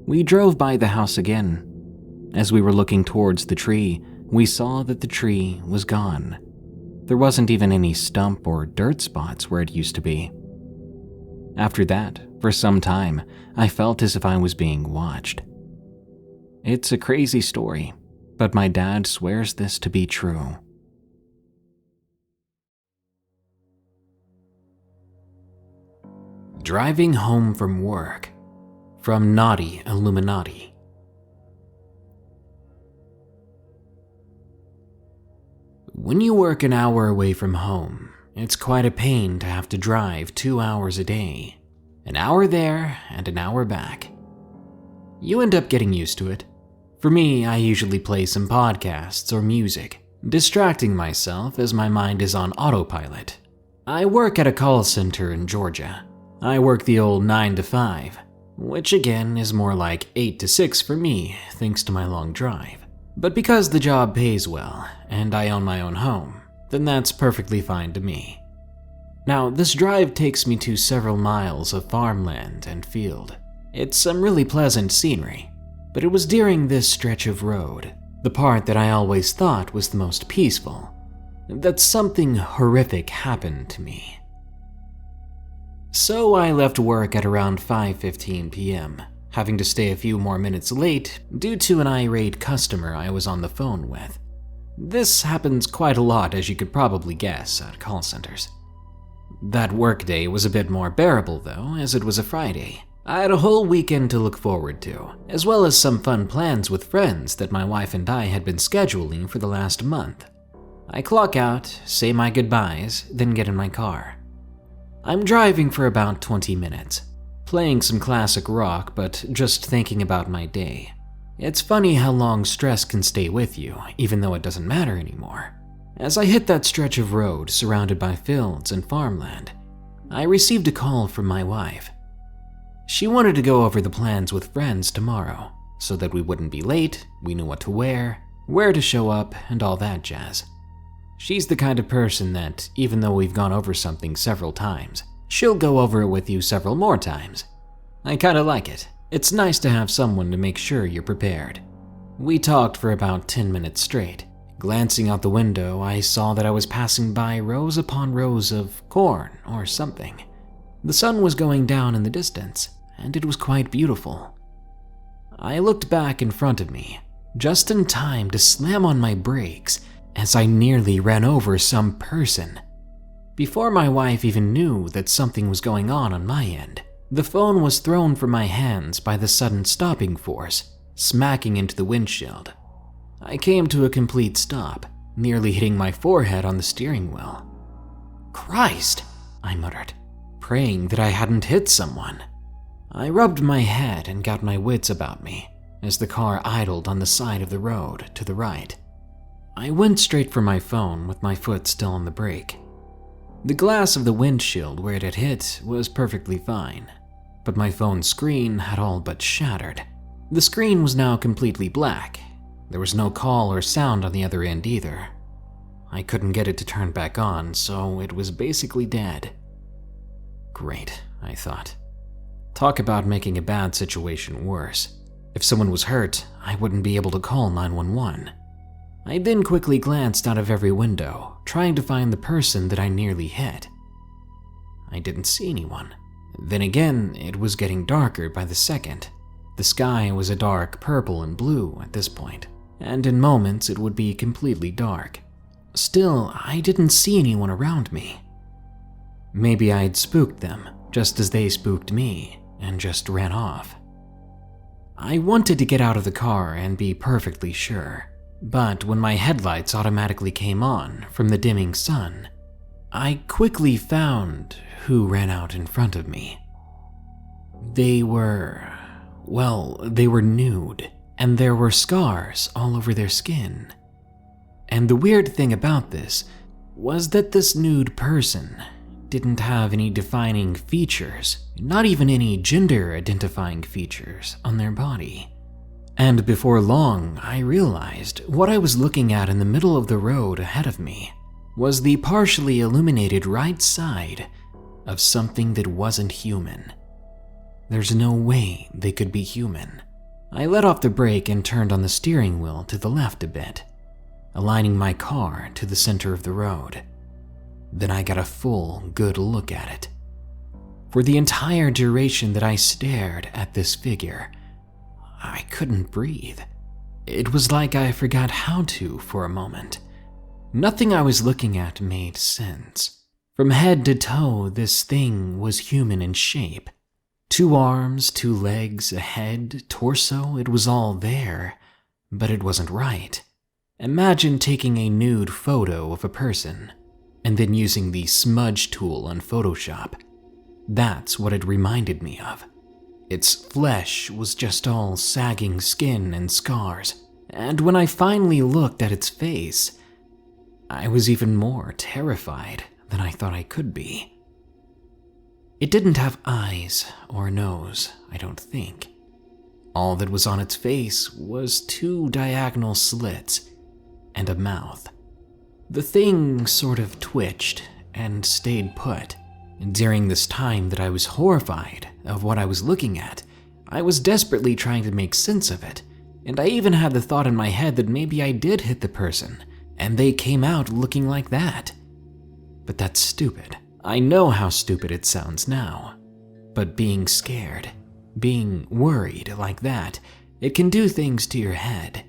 We drove by the house again. As we were looking towards the tree, we saw that the tree was gone. There wasn't even any stump or dirt spots where it used to be. After that, for some time, I felt as if I was being watched. It's a crazy story, but my dad swears this to be true. Driving home from work. From Naughty Illuminati. When you work an hour away from home, it's quite a pain to have to drive 2 hours a day. An hour there and an hour back. You end up getting used to it. For me, I usually play some podcasts or music, distracting myself as my mind is on autopilot. I work at a call center in Georgia. I work the old 9 to 5, which again is more like 8 to 6 for me, thanks to my long drive. But because the job pays well, and I own my own home, then that's perfectly fine to me. Now, this drive takes me to several miles of farmland and field. It's some really pleasant scenery, but it was during this stretch of road, the part that I always thought was the most peaceful, that something horrific happened to me. So I left work at around 5:15 p.m., having to stay a few more minutes late due to an irate customer I was on the phone with. This happens quite a lot, as you could probably guess, at call centers. That workday was a bit more bearable though, as it was a Friday. I had a whole weekend to look forward to, as well as some fun plans with friends that my wife and I had been scheduling for the last month. I clock out, say my goodbyes, then get in my car. I'm driving for about 20 minutes, playing some classic rock, but just thinking about my day. It's funny how long stress can stay with you, even though it doesn't matter anymore. As I hit that stretch of road surrounded by fields and farmland, I received a call from my wife. She wanted to go over the plans with friends tomorrow, so that we wouldn't be late, we knew what to wear, where to show up, and all that jazz. She's the kind of person that, even though we've gone over something several times, she'll go over it with you several more times. I kinda like it. It's nice to have someone to make sure you're prepared. We talked for about 10 minutes straight. Glancing out the window, I saw that I was passing by rows upon rows of corn or something. The sun was going down in the distance, and it was quite beautiful. I looked back in front of me, just in time to slam on my brakes as I nearly ran over some person. Before my wife even knew that something was going on my end, the phone was thrown from my hands by the sudden stopping force, smacking into the windshield. I came to a complete stop, nearly hitting my forehead on the steering wheel. "Christ," I muttered, praying that I hadn't hit someone. I rubbed my head and got my wits about me as the car idled on the side of the road to the right. I went straight for my phone with my foot still on the brake. The glass of the windshield where it had hit was perfectly fine, but my phone's screen had all but shattered. The screen was now completely black. There was no call or sound on the other end either. I couldn't get it to turn back on, so it was basically dead. Great, I thought. Talk about making a bad situation worse. If someone was hurt, I wouldn't be able to call 911. I then quickly glanced out of every window, trying to find the person that I nearly hit. I didn't see anyone. Then again, it was getting darker by the second. The sky was a dark purple and blue at this point, and in moments it would be completely dark. Still, I didn't see anyone around me. Maybe I'd spooked them, just as they spooked me, and just ran off. I wanted to get out of the car and be perfectly sure. But when my headlights automatically came on from the dimming sun, I quickly found who ran out in front of me. They were nude, and there were scars all over their skin. And the weird thing about this was that this nude person didn't have any defining features, not even any gender-identifying features on their body. And before long, I realized what I was looking at in the middle of the road ahead of me was the partially illuminated right side of something that wasn't human. There's no way they could be human. I let off the brake and turned on the steering wheel to the left a bit, aligning my car to the center of the road. Then I got a full, good look at it. For the entire duration that I stared at this figure, I couldn't breathe. It was like I forgot how to for a moment. Nothing I was looking at made sense. From head to toe, this thing was human in shape. 2 arms, 2 legs, a head, torso, it was all there, but it wasn't right. Imagine taking a nude photo of a person, and then using the smudge tool on Photoshop. That's what it reminded me of. Its flesh was just all sagging skin and scars, and when I finally looked at its face, I was even more terrified than I thought I could be. It didn't have eyes or nose, I don't think. All that was on its face was 2 diagonal slits and a mouth. The thing sort of twitched and stayed put. During this time that I was horrified of what I was looking at, I was desperately trying to make sense of it, and I even had the thought in my head that maybe I did hit the person, and they came out looking like that. But that's stupid. I know how stupid it sounds now. But being scared, being worried like that, it can do things to your head.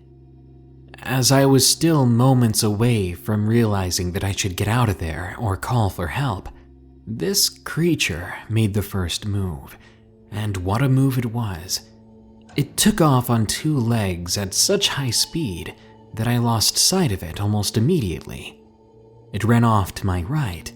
As I was still moments away from realizing that I should get out of there or call for help, this creature made the first move, and what a move it was. It took off on 2 legs at such high speed that I lost sight of it almost immediately. It ran off to my right,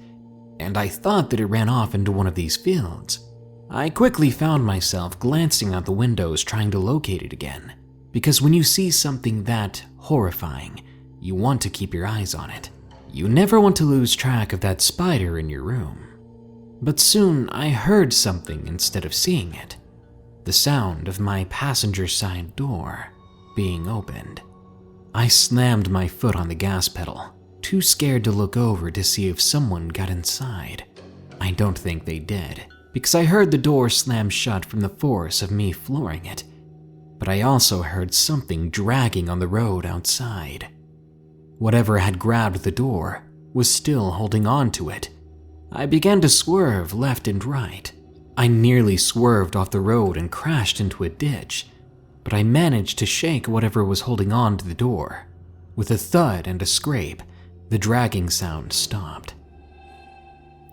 and I thought that it ran off into one of these fields. I quickly found myself glancing out the windows trying to locate it again, because when you see something that horrifying, you want to keep your eyes on it. You never want to lose track of that spider in your room. But soon I heard something instead of seeing it. The sound of my passenger side door being opened. I slammed my foot on the gas pedal, too scared to look over to see if someone got inside. I don't think they did, because I heard the door slam shut from the force of me flooring it. But I also heard something dragging on the road outside. Whatever had grabbed the door was still holding on to it. I began to swerve left and right. I nearly swerved off the road and crashed into a ditch, but I managed to shake whatever was holding on to the door. With a thud and a scrape, the dragging sound stopped.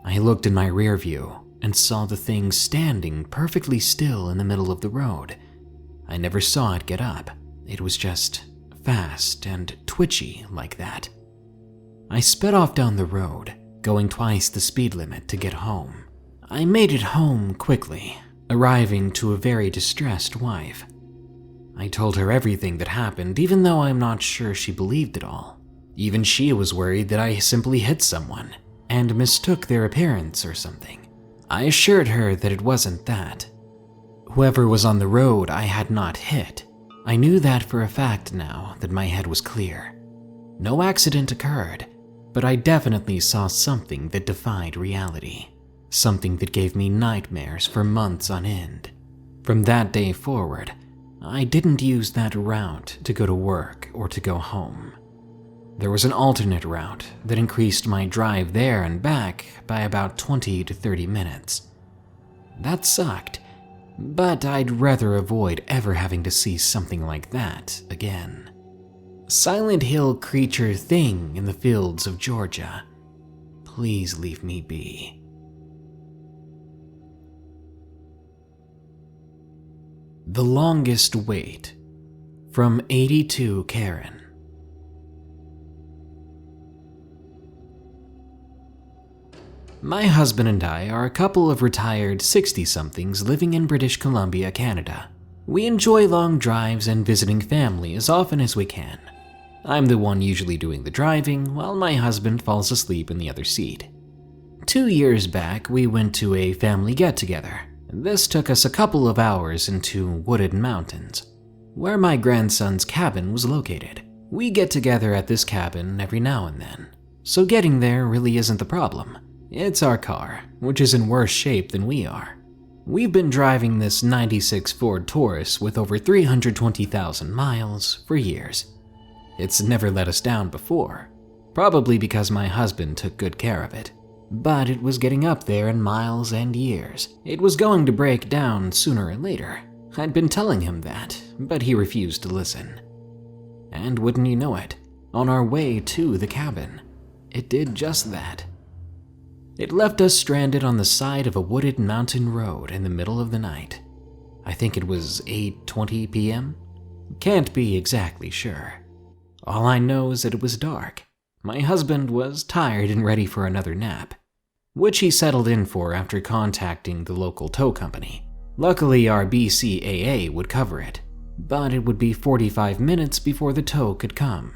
I looked in my rear view and saw the thing standing perfectly still in the middle of the road. I never saw it get up. It was just fast and twitchy like that. I sped off down the road, going twice the speed limit to get home. I made it home quickly, arriving to a very distressed wife. I told her everything that happened, even though I'm not sure she believed it all. Even she was worried that I simply hit someone and mistook their appearance or something. I assured her that it wasn't that. Whoever was on the road I had not hit. I knew that for a fact now that my head was clear. No accident occurred, but I definitely saw something that defied reality. Something that gave me nightmares for months on end. From that day forward, I didn't use that route to go to work or to go home. There was an alternate route that increased my drive there and back by about 20 to 30 minutes. That sucked, but I'd rather avoid ever having to see something like that again. Silent Hill creature thing in the fields of Georgia. Please leave me be. The Longest Wait, from 82 Karen. My husband and I are a couple of retired 60-somethings living in British Columbia, Canada. We enjoy long drives and visiting family as often as we can. I'm the one usually doing the driving, while my husband falls asleep in the other seat. 2 years back, we went to a family get-together. This took us a couple of hours into wooded mountains, where my grandson's cabin was located. We get together at this cabin every now and then, so getting there really isn't the problem. It's our car, which is in worse shape than we are. We've been driving this 96 Ford Taurus with over 320,000 miles for years. It's never let us down before, probably because my husband took good care of it. But it was getting up there in miles and years. It was going to break down sooner or later. I'd been telling him that, but he refused to listen. And wouldn't you know it, on our way to the cabin, it did just that. It left us stranded on the side of a wooded mountain road in the middle of the night. I think it was 8:20 p.m. Can't be exactly sure. All I know is that it was dark. My husband was tired and ready for another nap, which he settled in for after contacting the local tow company. Luckily, our BCAA would cover it, but it would be 45 minutes before the tow could come.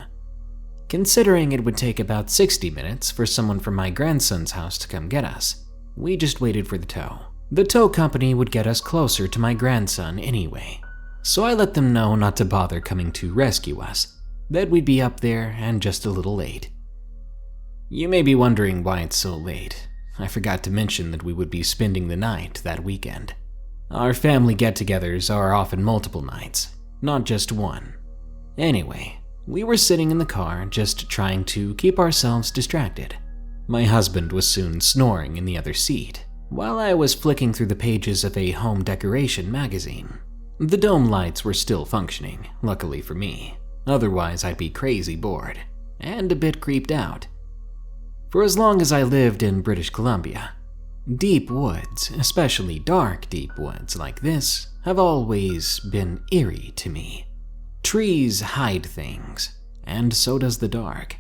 Considering it would take about 60 minutes for someone from my grandson's house to come get us, we just waited for the tow. The tow company would get us closer to my grandson anyway, so I let them know not to bother coming to rescue us, that we'd be up there and just a little late. You may be wondering why it's so late. I forgot to mention that we would be spending the night that weekend. Our family get-togethers are often multiple nights, not just one. Anyway, we were sitting in the car just trying to keep ourselves distracted. My husband was soon snoring in the other seat, while I was flicking through the pages of a home decoration magazine. The dome lights were still functioning, luckily for me. Otherwise, I'd be crazy bored, and a bit creeped out. For as long as I lived in British Columbia, deep woods, especially dark deep woods like this, have always been eerie to me. Trees hide things, and so does the dark.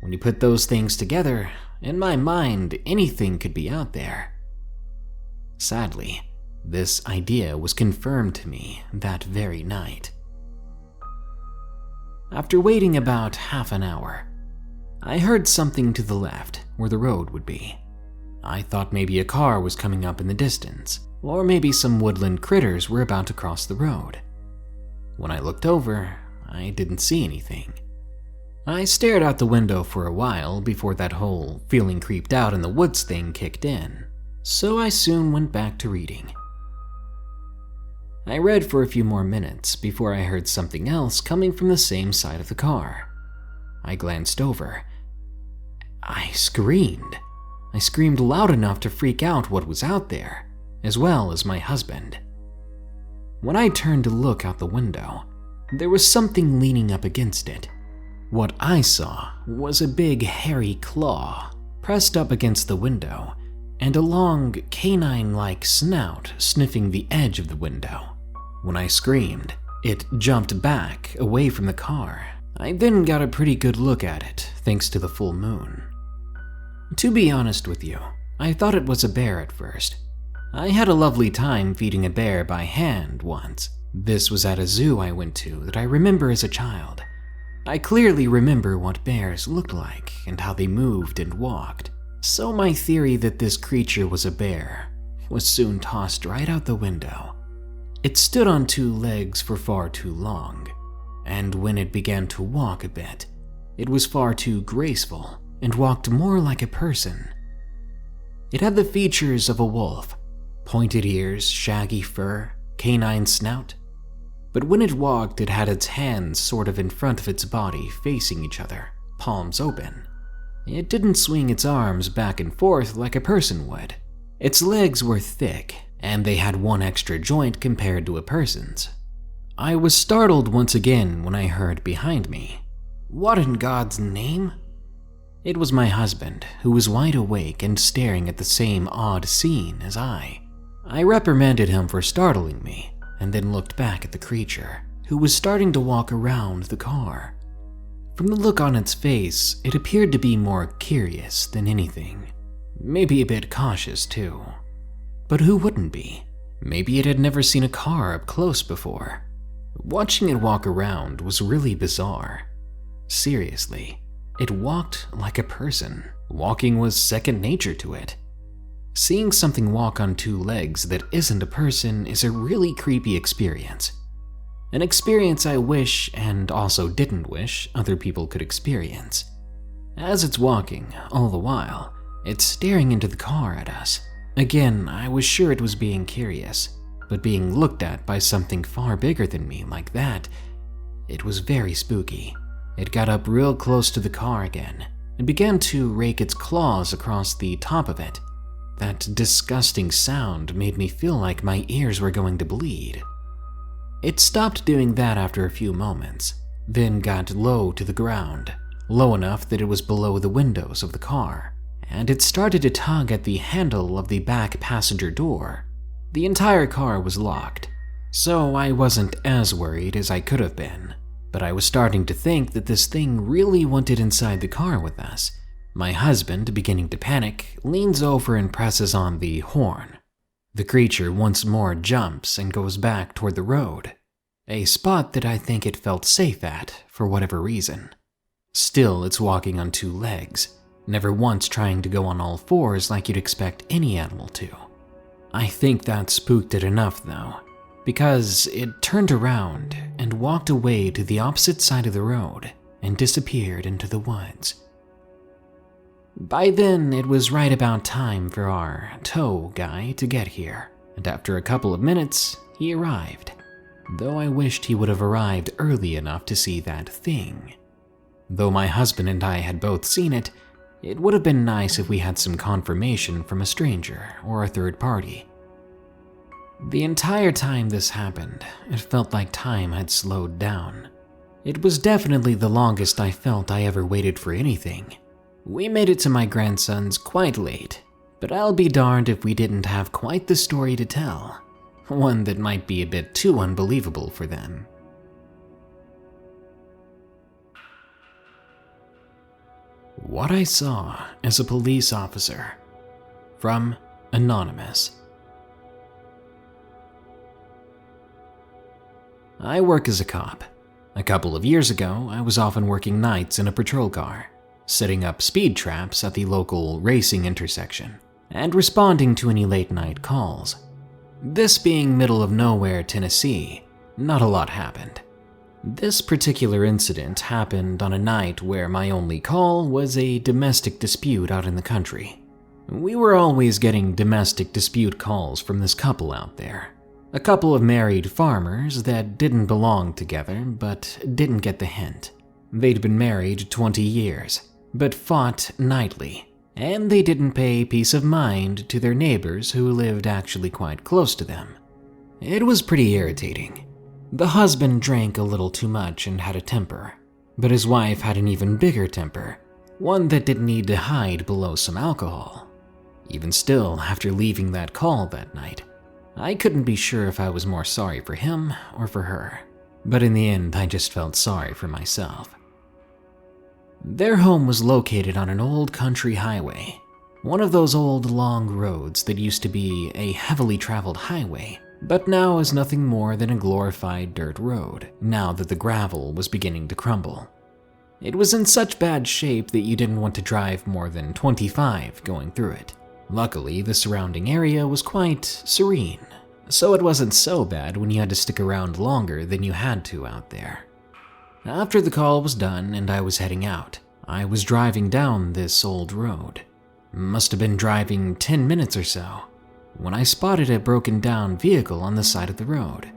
When you put those things together, in my mind, anything could be out there. Sadly, this idea was confirmed to me that very night. After waiting about half an hour, I heard something to the left where the road would be. I thought maybe a car was coming up in the distance, or maybe some woodland critters were about to cross the road. When I looked over, I didn't see anything. I stared out the window for a while before that whole feeling creeped out in the woods thing kicked in, so I soon went back to reading. I read for a few more minutes before I heard something else coming from the same side of the car. I glanced over. I screamed. I screamed loud enough to freak out what was out there, as well as my husband. When I turned to look out the window, there was something leaning up against it. What I saw was a big hairy claw pressed up against the window and a long canine-like snout sniffing the edge of the window. When I screamed, it jumped back away from the car. I then got a pretty good look at it thanks to the full moon. To be honest with you, I thought it was a bear at first. I had a lovely time feeding a bear by hand once. This was at a zoo I went to that I remember as a child. I clearly remember what bears looked like and how they moved and walked, so my theory that this creature was a bear was soon tossed right out the window. It stood on two legs for far too long, and when it began to walk a bit, it was far too graceful and walked more like a person. It had the features of a wolf, pointed ears, shaggy fur, canine snout. But when it walked, it had its hands sort of in front of its body facing each other, palms open. It didn't swing its arms back and forth like a person would. Its legs were thick, and they had one extra joint compared to a person's. I was startled once again when I heard behind me, "What in God's name?" It was my husband, who was wide awake and staring at the same odd scene as I. I reprimanded him for startling me, and then looked back at the creature, who was starting to walk around the car. From the look on its face, it appeared to be more curious than anything. Maybe a bit cautious too. But who wouldn't be? Maybe it had never seen a car up close before. Watching it walk around was really bizarre. Seriously, it walked like a person. Walking was second nature to it. Seeing something walk on two legs that isn't a person is a really creepy experience. An experience I wish, and also didn't wish, other people could experience. As it's walking, all the while, it's staring into the car at us. Again, I was sure it was being curious, but being looked at by something far bigger than me like that, it was very spooky. It got up real close to the car again, and began to rake its claws across the top of it. That disgusting sound made me feel like my ears were going to bleed. It stopped doing that after a few moments, then got low to the ground, low enough that it was below the windows of the car, and it started to tug at the handle of the back passenger door. The entire car was locked, so I wasn't as worried as I could have been, but I was starting to think that this thing really wanted inside the car with us. My husband, beginning to panic, leans over and presses on the horn. The creature once more jumps and goes back toward the road, a spot that I think it felt safe at for whatever reason. Still, it's walking on two legs, never once trying to go on all fours like you'd expect any animal to. I think that spooked it enough though, because it turned around and walked away to the opposite side of the road and disappeared into the woods. By then, it was right about time for our tow guy to get here, and after a couple of minutes, he arrived, though I wished he would have arrived early enough to see that thing. Though my husband and I had both seen it, it would have been nice if we had some confirmation from a stranger or a third party. The entire time this happened, it felt like time had slowed down. It was definitely the longest I felt I ever waited for anything. We made it to my grandson's quite late, but I'll be darned if we didn't have quite the story to tell. One that might be a bit too unbelievable for them. What I saw as a police officer. From Anonymous. I work as a cop. A couple of years ago, I was often working nights in a patrol car, setting up speed traps at the local racing intersection, and responding to any late-night calls. This being middle of nowhere, Tennessee, not a lot happened. This particular incident happened on a night where my only call was a domestic dispute out in the country. We were always getting domestic dispute calls from this couple out there. A couple of married farmers that didn't belong together but didn't get the hint. They'd been married 20 years, but fought nightly, and they didn't pay peace of mind to their neighbors who lived actually quite close to them. It was pretty irritating. The husband drank a little too much and had a temper, but his wife had an even bigger temper, one that didn't need to hide below some alcohol. Even still, after leaving that call that night, I couldn't be sure if I was more sorry for him or for her, but in the end I just felt sorry for myself. Their home was located on an old country highway, one of those old long roads that used to be a heavily traveled highway, but now is nothing more than a glorified dirt road, now that the gravel was beginning to crumble. It was in such bad shape that you didn't want to drive more than 25 going through it. Luckily, the surrounding area was quite serene, so it wasn't so bad when you had to stick around longer than you had to out there. After the call was done and I was heading out, I was driving down this old road. Must have been driving 10 minutes or so, when I spotted a broken down vehicle on the side of the road.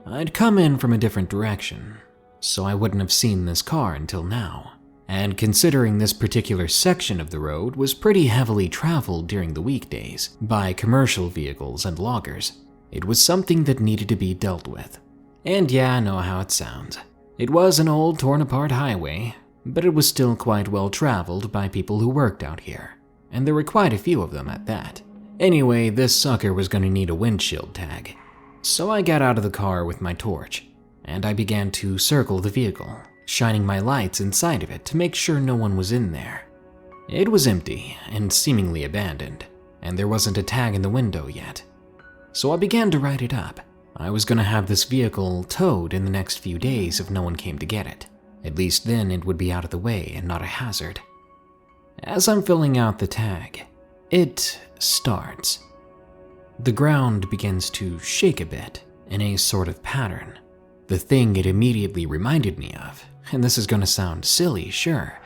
I'd come in from a different direction, so I wouldn't have seen this car until now. And considering this particular section of the road was pretty heavily traveled during the weekdays by commercial vehicles and loggers, it was something that needed to be dealt with. And yeah, I know how it sounds. It was an old torn apart highway, but it was still quite well traveled by people who worked out here, and there were quite a few of them at that. Anyway, this sucker was going to need a windshield tag, so I got out of the car with my torch, and I began to circle the vehicle, shining my lights inside of it to make sure no one was in there. It was empty and seemingly abandoned, and there wasn't a tag in the window yet. So I began to write it up. I was going to have this vehicle towed in the next few days if no one came to get it. At least then it would be out of the way and not a hazard. As I'm filling out the tag, it starts. The ground begins to shake a bit in a sort of pattern. The thing it immediately reminded me of, and this is going to sound silly, sure,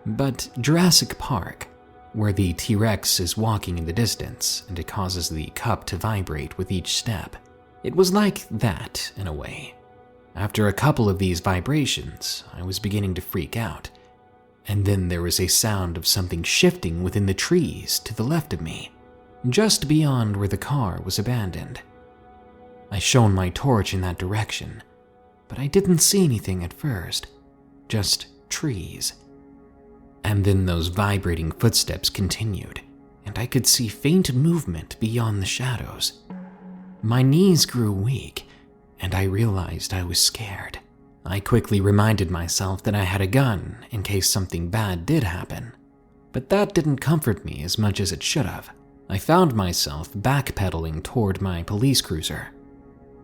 but Jurassic Park, where the T-Rex is walking in the distance and it causes the cup to vibrate with each step. It was like that in a way. After a couple of these vibrations, I was beginning to freak out. And then there was a sound of something shifting within the trees to the left of me, just beyond where the car was abandoned. I shone my torch in that direction, but I didn't see anything at first, just trees. And then those vibrating footsteps continued, and I could see faint movement beyond the shadows. My knees grew weak, and I realized I was scared. I quickly reminded myself that I had a gun in case something bad did happen, but that didn't comfort me as much as it should have. I found myself backpedaling toward my police cruiser.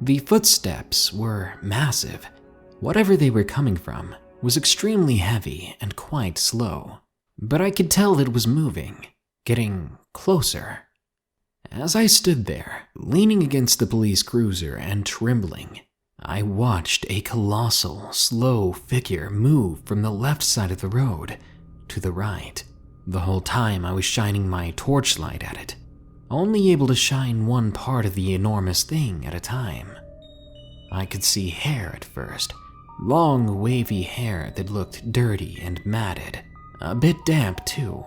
The footsteps were massive. Whatever they were coming from was extremely heavy and quite slow, but I could tell it was moving, getting closer. As I stood there, leaning against the police cruiser and trembling, I watched a colossal, slow figure move from the left side of the road to the right. The whole time I was shining my torchlight at it, only able to shine one part of the enormous thing at a time. I could see hair at first, long wavy hair that looked dirty and matted, a bit damp too.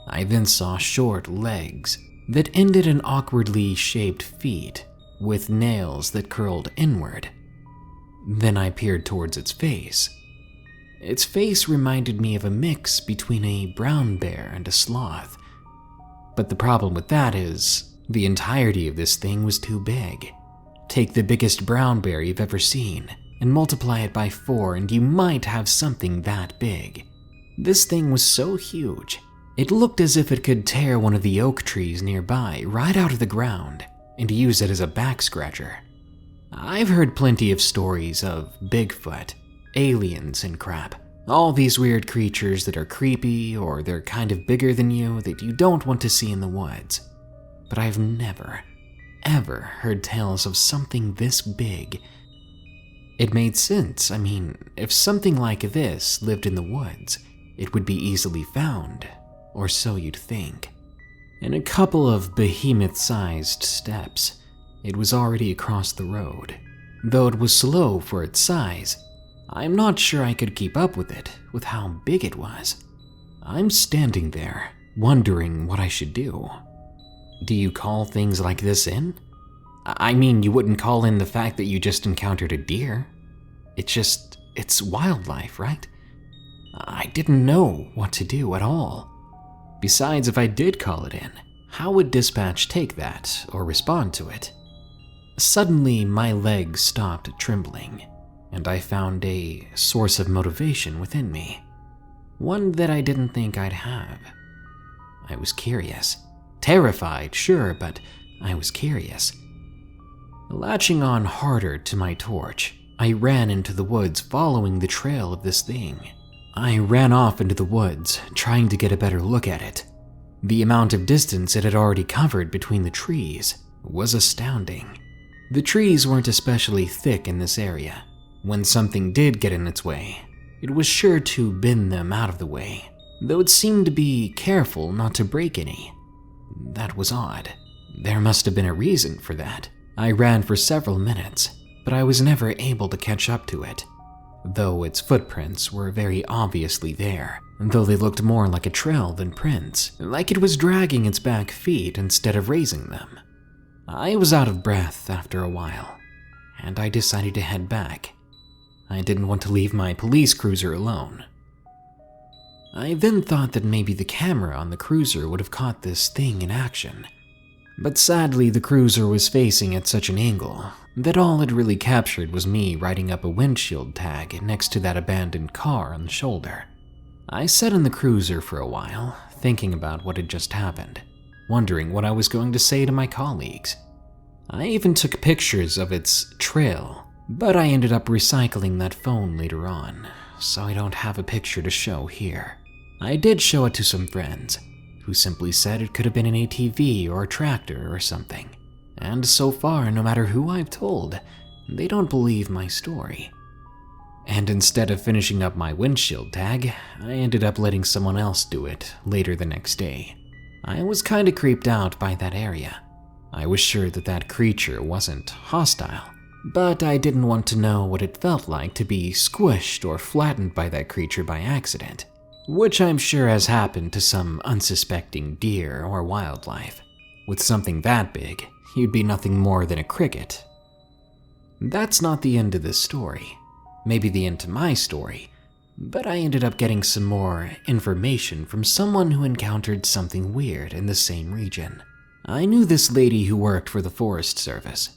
I then saw short legs that ended in awkwardly shaped feet with nails that curled inward. Then I peered towards its face. Its face reminded me of a mix between a brown bear and a sloth. But the problem with that is, the entirety of this thing was too big. Take the biggest brown bear you've ever seen and multiply it by 4 and you might have something that big. This thing was so huge, it looked as if it could tear one of the oak trees nearby right out of the ground and use it as a back scratcher. I've heard plenty of stories of Bigfoot, aliens, and crap. All these weird creatures that are creepy or they're kind of bigger than you that you don't want to see in the woods. But I've never, ever heard tales of something this big. It made sense. I mean, if something like this lived in the woods, it would be easily found, or so you'd think. In a couple of behemoth-sized steps, it was already across the road. Though it was slow for its size, I'm not sure I could keep up with it, with how big it was. I'm standing there, wondering what I should do. Do you call things like this in? I mean, you wouldn't call in the fact that you just encountered a deer. It's wildlife, right? I didn't know what to do at all. Besides, if I did call it in, how would dispatch take that or respond to it? Suddenly, my legs stopped trembling, and I found a source of motivation within me. One that I didn't think I'd have. I was curious. Terrified, sure, but I was curious. Latching on harder to my torch, I ran into the woods following the trail of this thing. I ran off into the woods, trying to get a better look at it. The amount of distance it had already covered between the trees was astounding. The trees weren't especially thick in this area. When something did get in its way, it was sure to bend them out of the way, though it seemed to be careful not to break any. That was odd. There must have been a reason for that. I ran for several minutes, but I was never able to catch up to it, though its footprints were very obviously there, though they looked more like a trail than prints, like it was dragging its back feet instead of raising them. I was out of breath after a while, and I decided to head back. I didn't want to leave my police cruiser alone. I then thought that maybe the camera on the cruiser would have caught this thing in action, but sadly the cruiser was facing at such an angle that all it really captured was me riding up a windshield tag next to that abandoned car on the shoulder. I sat in the cruiser for a while, thinking about what had just happened, wondering what I was going to say to my colleagues. I even took pictures of its trail, but I ended up recycling that phone later on, so I don't have a picture to show here. I did show it to some friends, who simply said it could have been an ATV or a tractor or something. And so far, no matter who I've told, they don't believe my story. And instead of finishing up my windshield tag, I ended up letting someone else do it later the next day. I was kinda creeped out by that area. I was sure that that creature wasn't hostile, but I didn't want to know what it felt like to be squished or flattened by that creature by accident, which I'm sure has happened to some unsuspecting deer or wildlife. With something that big, you'd be nothing more than a cricket. That's not the end of this story. Maybe the end to my story, but I ended up getting some more information from someone who encountered something weird in the same region. I knew this lady who worked for the Forest Service.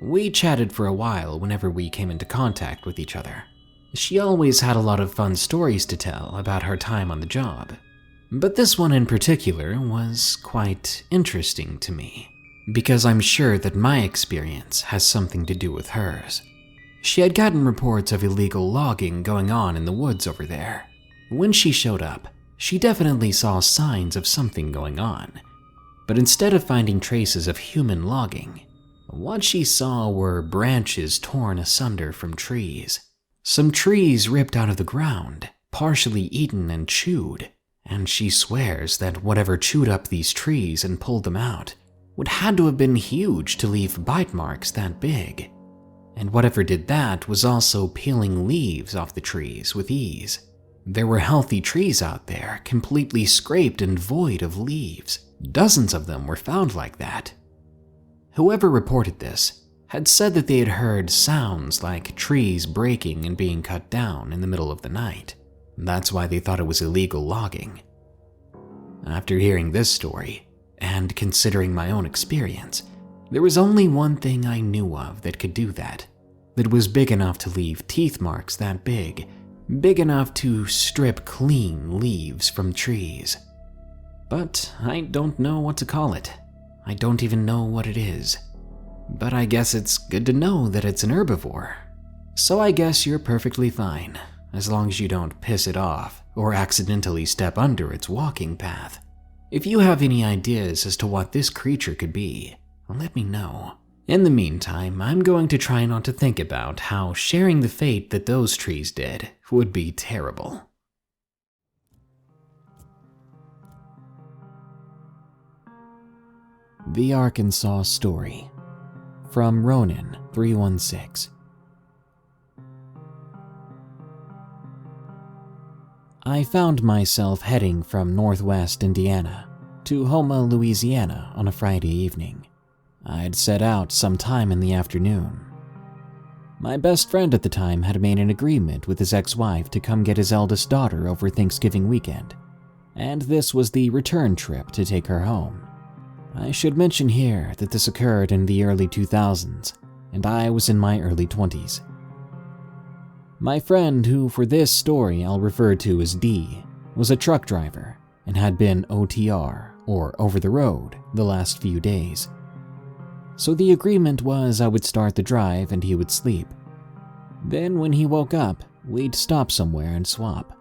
We chatted for a while whenever we came into contact with each other. She always had a lot of fun stories to tell about her time on the job, but this one in particular was quite interesting to me, because I'm sure that my experience has something to do with hers. She had gotten reports of illegal logging going on in the woods over there. When she showed up, she definitely saw signs of something going on, but instead of finding traces of human logging, what she saw were branches torn asunder from trees. Some trees ripped out of the ground, partially eaten and chewed, and she swears that whatever chewed up these trees and pulled them out would had to have been huge to leave bite marks that big. And whatever did that was also peeling leaves off the trees with ease. There were healthy trees out there, completely scraped and void of leaves. Dozens of them were found like that. Whoever reported this had said that they had heard sounds like trees breaking and being cut down in the middle of the night. That's why they thought it was illegal logging. After hearing this story, and considering my own experience, there was only one thing I knew of that could do that was big enough to leave teeth marks that big, big enough to strip clean leaves from trees. But I don't know what to call it. I don't even know what it is. But I guess it's good to know that it's an herbivore. So I guess you're perfectly fine, as long as you don't piss it off or accidentally step under its walking path. If you have any ideas as to what this creature could be, let me know. In the meantime, I'm going to try not to think about how sharing the fate that those trees did would be terrible. The Arkansas Story, from Ronin 316. I found myself heading from northwest Indiana to Houma, Louisiana on a Friday evening. I'd set out sometime in the afternoon. My best friend at the time had made an agreement with his ex-wife to come get his eldest daughter over Thanksgiving weekend, and this was the return trip to take her home. I should mention here that this occurred in the early 2000s, and I was in my early 20s. My friend, who for this story I'll refer to as D, was a truck driver and had been OTR, or over the road, the last few days. So the agreement was I would start the drive and he would sleep. Then when he woke up, we'd stop somewhere and swap.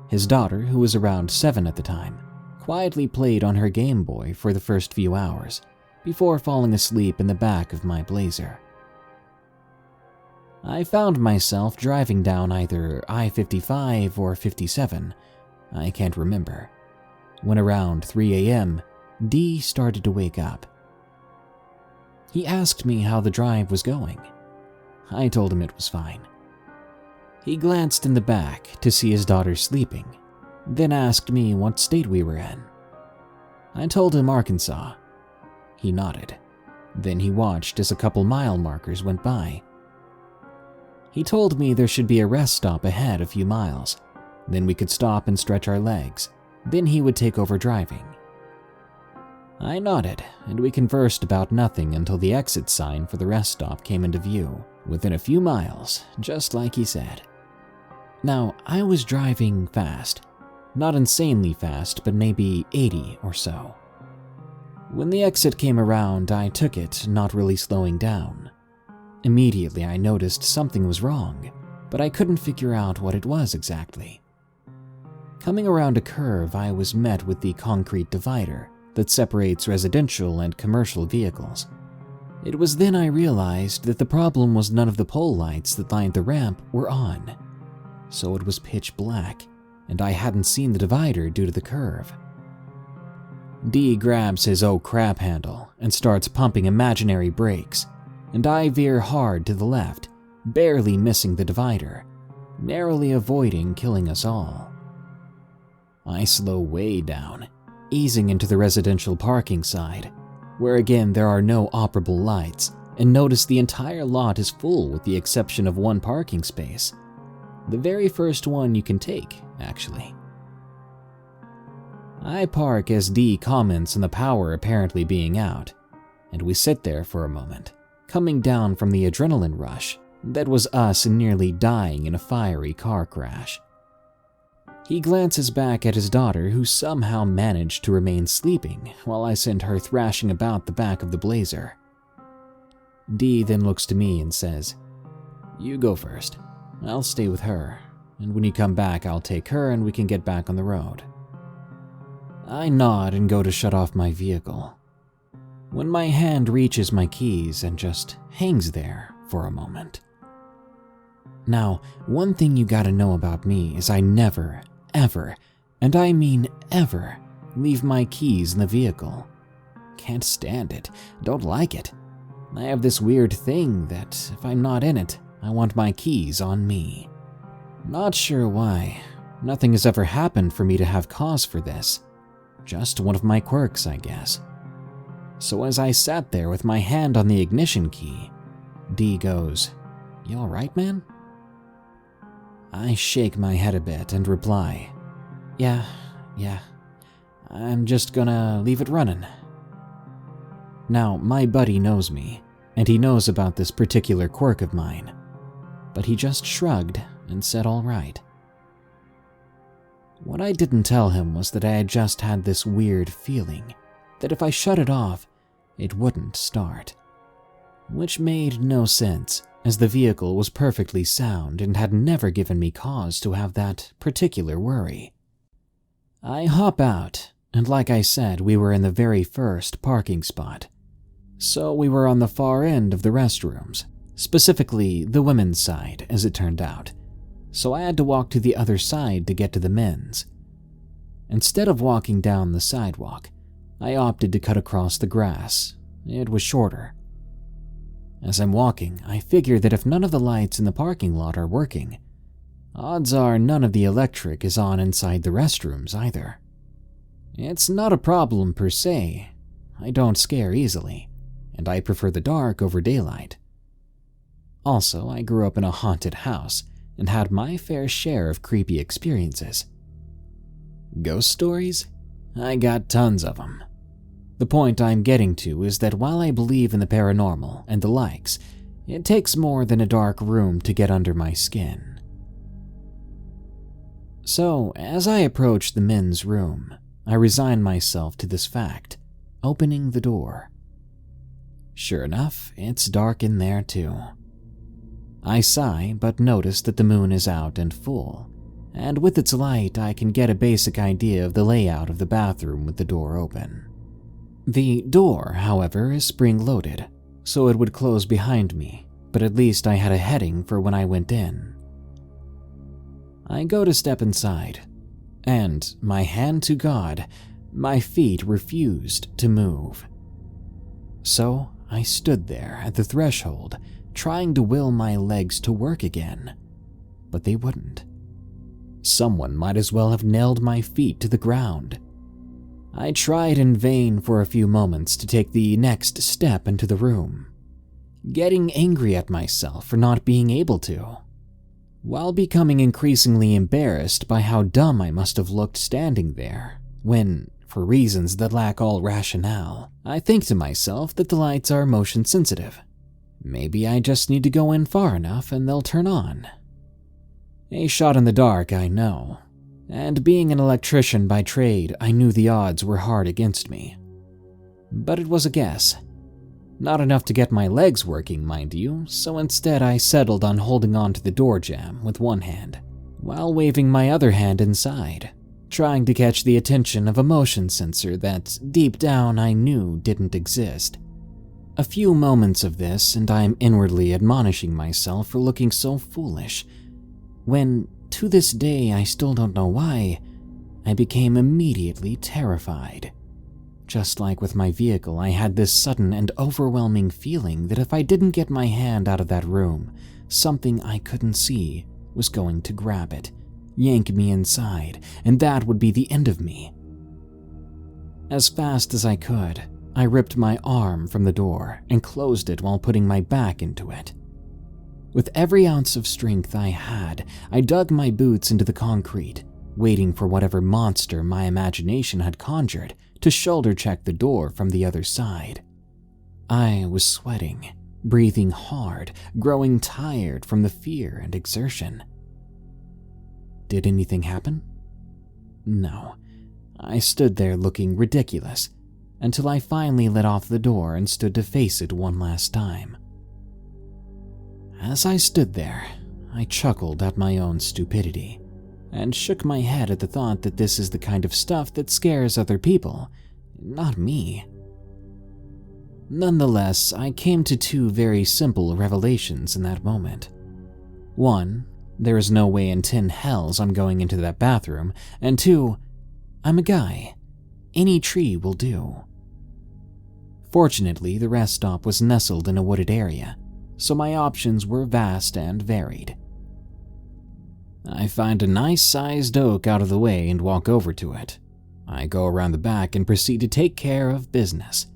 His daughter, who was around 7 at the time, quietly played on her Game Boy for the first few hours, before falling asleep in the back of my Blazer. I found myself driving down either I-55 or 57, I can't remember, when around 3 a.m., D started to wake up. He asked me how the drive was going. I told him it was fine. He glanced in the back to see his daughter sleeping, then asked me what state we were in. I told him Arkansas. He nodded. Then he watched as a couple mile markers went by. He told me there should be a rest stop ahead a few miles. Then we could stop and stretch our legs. Then he would take over driving. I nodded, and we conversed about nothing until the exit sign for the rest stop came into view, within a few miles, just like he said. Now, I was driving fast. Not insanely fast, but maybe 80 or so. When the exit came around, I took it, not really slowing down. Immediately, I noticed something was wrong, but I couldn't figure out what it was exactly. Coming around a curve, I was met with the concrete divider that separates residential and commercial vehicles. It was then I realized that the problem was none of the pole lights that lined the ramp were on. So it was pitch black, and I hadn't seen the divider due to the curve. D grabs his oh crap handle and starts pumping imaginary brakes, and I veer hard to the left, barely missing the divider, narrowly avoiding killing us all. I slow way down, easing into the residential parking side, where again there are no operable lights, and notice the entire lot is full with the exception of one parking space. The very first one you can take, actually. I park as D comments on the power apparently being out, and we sit there for a moment, coming down from the adrenaline rush that was us nearly dying in a fiery car crash. He glances back at his daughter, who somehow managed to remain sleeping while I sent her thrashing about the back of the Blazer. D then looks to me and says, "You go first. I'll stay with her, and when you come back I'll take her and we can get back on the road." I nod and go to shut off my vehicle, when my hand reaches my keys and just hangs there for a moment. Now, one thing you gotta know about me is I never, ever, and I mean ever, leave my keys in the vehicle. Can't stand it, don't like it. I have this weird thing that if I'm not in it, I want my keys on me. Not sure why. Nothing has ever happened for me to have cause for this. Just one of my quirks, I guess. So as I sat there with my hand on the ignition key, D goes, "You alright, man?" I shake my head a bit and reply, Yeah, I'm just gonna leave it running." Now, my buddy knows me, and he knows about this particular quirk of mine, but he just shrugged and said all right. What I didn't tell him was that I had just had this weird feeling that if I shut it off, it wouldn't start. Which made no sense, as the vehicle was perfectly sound and had never given me cause to have that particular worry. I hop out, and like I said, we were in the very first parking spot. So we were on the far end of the restrooms, specifically the women's side, as it turned out. So I had to walk to the other side to get to the men's. Instead of walking down the sidewalk, I opted to cut across the grass. It was shorter. As I'm walking, I figure that if none of the lights in the parking lot are working, odds are none of the electric is on inside the restrooms either. It's not a problem per se. I don't scare easily, and I prefer the dark over daylight. Also, I grew up in a haunted house and had my fair share of creepy experiences. Ghost stories? I got tons of them. The point I'm getting to is that while I believe in the paranormal and the likes, it takes more than a dark room to get under my skin. So, as I approach the men's room, I resign myself to this fact, opening the door. Sure enough, it's dark in there too. I sigh, but notice that the moon is out and full, and with its light I can get a basic idea of the layout of the bathroom with the door open. The door, however, is spring-loaded, so it would close behind me, but at least I had a heading for when I went in. I go to step inside, and, my hand to God, my feet refused to move. So I stood there at the threshold, trying to will my legs to work again, but they wouldn't. Someone might as well have nailed my feet to the ground. I tried in vain for a few moments to take the next step into the room, getting angry at myself for not being able to, while becoming increasingly embarrassed by how dumb I must have looked standing there, when, for reasons that lack all rationale, I think to myself that the lights are motion sensitive. Maybe I just need to go in far enough and they'll turn on. A shot in the dark, I know. And being an electrician by trade, I knew the odds were hard against me. But it was a guess. Not enough to get my legs working, mind you, so instead I settled on holding on to the door jamb with one hand, while waving my other hand inside, trying to catch the attention of a motion sensor that, deep down, I knew didn't exist. A few moments of this, and I am inwardly admonishing myself for looking so foolish, when, to this day, I still don't know why, I became immediately terrified. Just like with my vehicle, I had this sudden and overwhelming feeling that if I didn't get my hand out of that room, something I couldn't see was going to grab it, yank me inside, and that would be the end of me. As fast as I could, I ripped my arm from the door and closed it while putting my back into it. With every ounce of strength I had, I dug my boots into the concrete, waiting for whatever monster my imagination had conjured to shoulder-check the door from the other side. I was sweating, breathing hard, growing tired from the fear and exertion. Did anything happen? No. I stood there looking ridiculous, until I finally let off the door and stood to face it one last time. As I stood there, I chuckled at my own stupidity, and shook my head at the thought that this is the kind of stuff that scares other people, not me. Nonetheless, I came to two very simple revelations in that moment. One, there is no way in 10 hells I'm going into that bathroom, and two, I'm a guy. Any tree will do. Fortunately, the rest stop was nestled in a wooded area, so my options were vast and varied. I find a nice-sized oak out of the way and walk over to it. I go around the back and proceed to take care of business.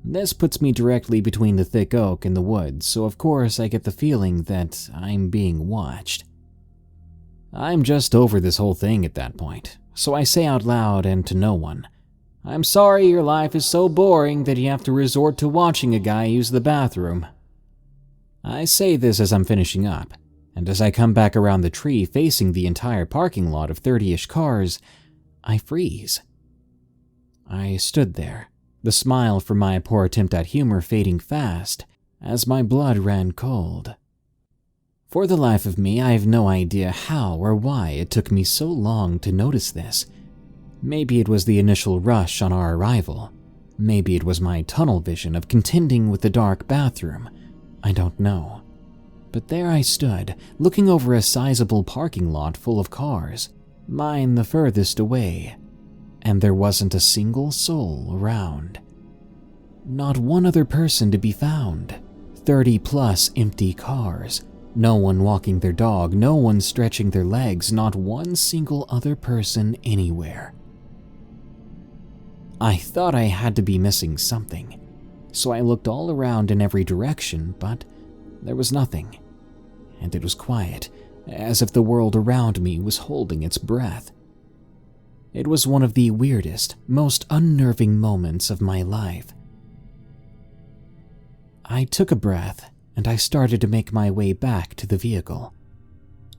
This puts me directly between the thick oak and the woods, so of course I get the feeling that I'm being watched. I'm just over this whole thing at that point, so I say out loud and to no one, "I'm sorry your life is so boring that you have to resort to watching a guy use the bathroom." I say this as I'm finishing up, and as I come back around the tree facing the entire parking lot of 30-ish cars, I freeze. I stood there, the smile from my poor attempt at humor fading fast as my blood ran cold. For the life of me, I have no idea how or why it took me so long to notice this. Maybe it was the initial rush on our arrival. Maybe it was my tunnel vision of contending with the dark bathroom. I don't know. But there I stood, looking over a sizable parking lot full of cars, mine the furthest away, and there wasn't a single soul around. Not one other person to be found. 30+ empty cars. No one walking their dog, no one stretching their legs, not one single other person anywhere. I thought I had to be missing something, so I looked all around in every direction, but there was nothing. And it was quiet, as if the world around me was holding its breath. It was one of the weirdest, most unnerving moments of my life. I took a breath, and I started to make my way back to the vehicle.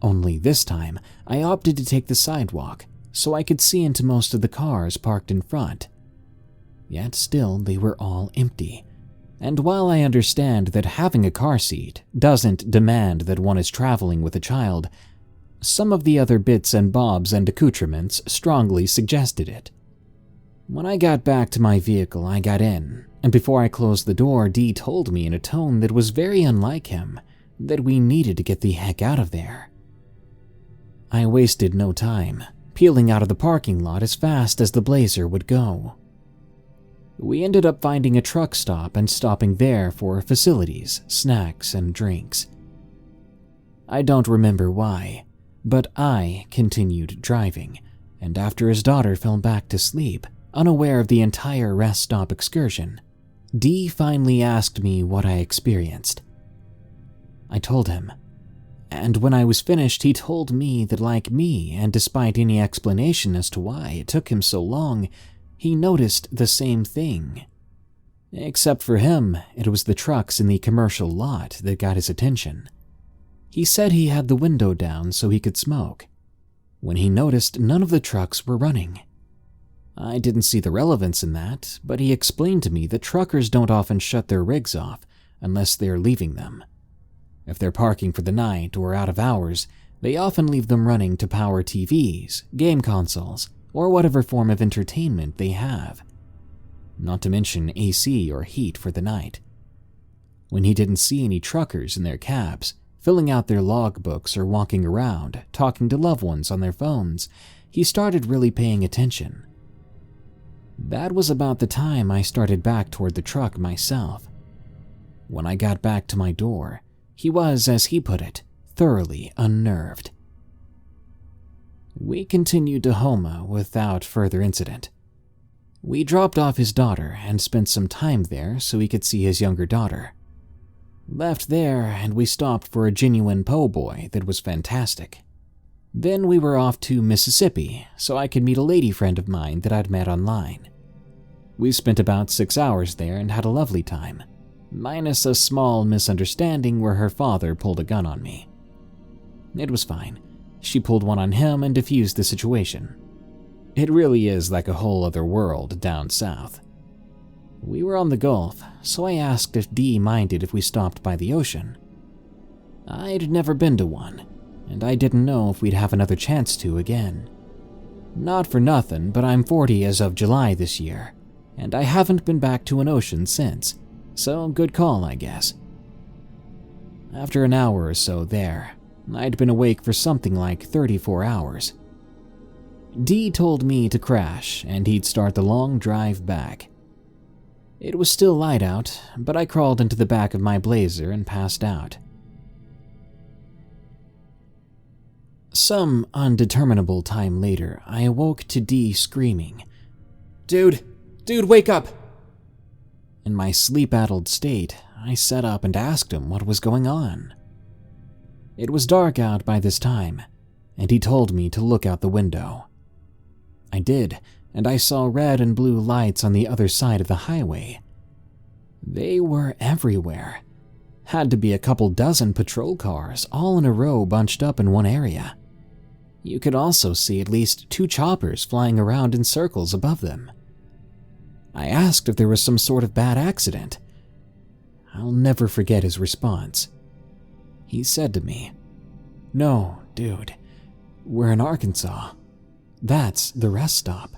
Only this time, I opted to take the sidewalk, so I could see into most of the cars parked in front. Yet still, they were all empty. And while I understand that having a car seat doesn't demand that one is traveling with a child, some of the other bits and bobs and accoutrements strongly suggested it. When I got back to my vehicle, I got in, and before I closed the door, Dee told me in a tone that was very unlike him that we needed to get the heck out of there. I wasted no time, peeling out of the parking lot as fast as the Blazer would go. We ended up finding a truck stop and stopping there for facilities, snacks, and drinks. I don't remember why, but I continued driving, and after his daughter fell back to sleep, unaware of the entire rest stop excursion, Dee finally asked me what I experienced. I told him, and when I was finished, he told me that like me, and despite any explanation as to why it took him so long, he noticed the same thing. Except for him, it was the trucks in the commercial lot that got his attention. He said he had the window down so he could smoke, when he noticed none of the trucks were running. I didn't see the relevance in that, but he explained to me that truckers don't often shut their rigs off unless they're leaving them. If they're parking for the night or out of hours, they often leave them running to power TVs, game consoles, or whatever form of entertainment they have. Not to mention AC or heat for the night. When he didn't see any truckers in their cabs, filling out their logbooks or walking around, talking to loved ones on their phones, he started really paying attention. That was about the time I started back toward the truck myself. When I got back to my door, he was, as he put it, thoroughly unnerved. We continued to Homa without further incident. We dropped off his daughter and spent some time there so he could see his younger daughter. Left there and we stopped for a genuine po' boy that was fantastic. Then we were off to Mississippi so I could meet a lady friend of mine that I'd met online. We spent about 6 hours there and had a lovely time, minus a small misunderstanding where her father pulled a gun on me. It was fine. She pulled one on him and diffused the situation. It really is like a whole other world down south. We were on the Gulf, so I asked if Dee minded if we stopped by the ocean. I'd never been to one, and I didn't know if we'd have another chance to again. Not for nothing, but I'm 40 as of July this year, and I haven't been back to an ocean since, so good call, I guess. After an hour or so there, I'd been awake for something like 34 hours. Dee told me to crash and he'd start the long drive back. It was still light out, but I crawled into the back of my Blazer and passed out. Some undeterminable time later, I awoke to Dee screaming, Dude, wake up!" In my sleep-addled state, I sat up and asked him what was going on. It was dark out by this time, and he told me to look out the window. I did, and I saw red and blue lights on the other side of the highway. They were everywhere, Had to be a couple dozen patrol cars all in a row bunched up in one area. You could also see at least 2 choppers flying around in circles above them. I asked if there was some sort of bad accident. I'll never forget his response. He said to me, "No, dude, we're in Arkansas. That's the rest stop."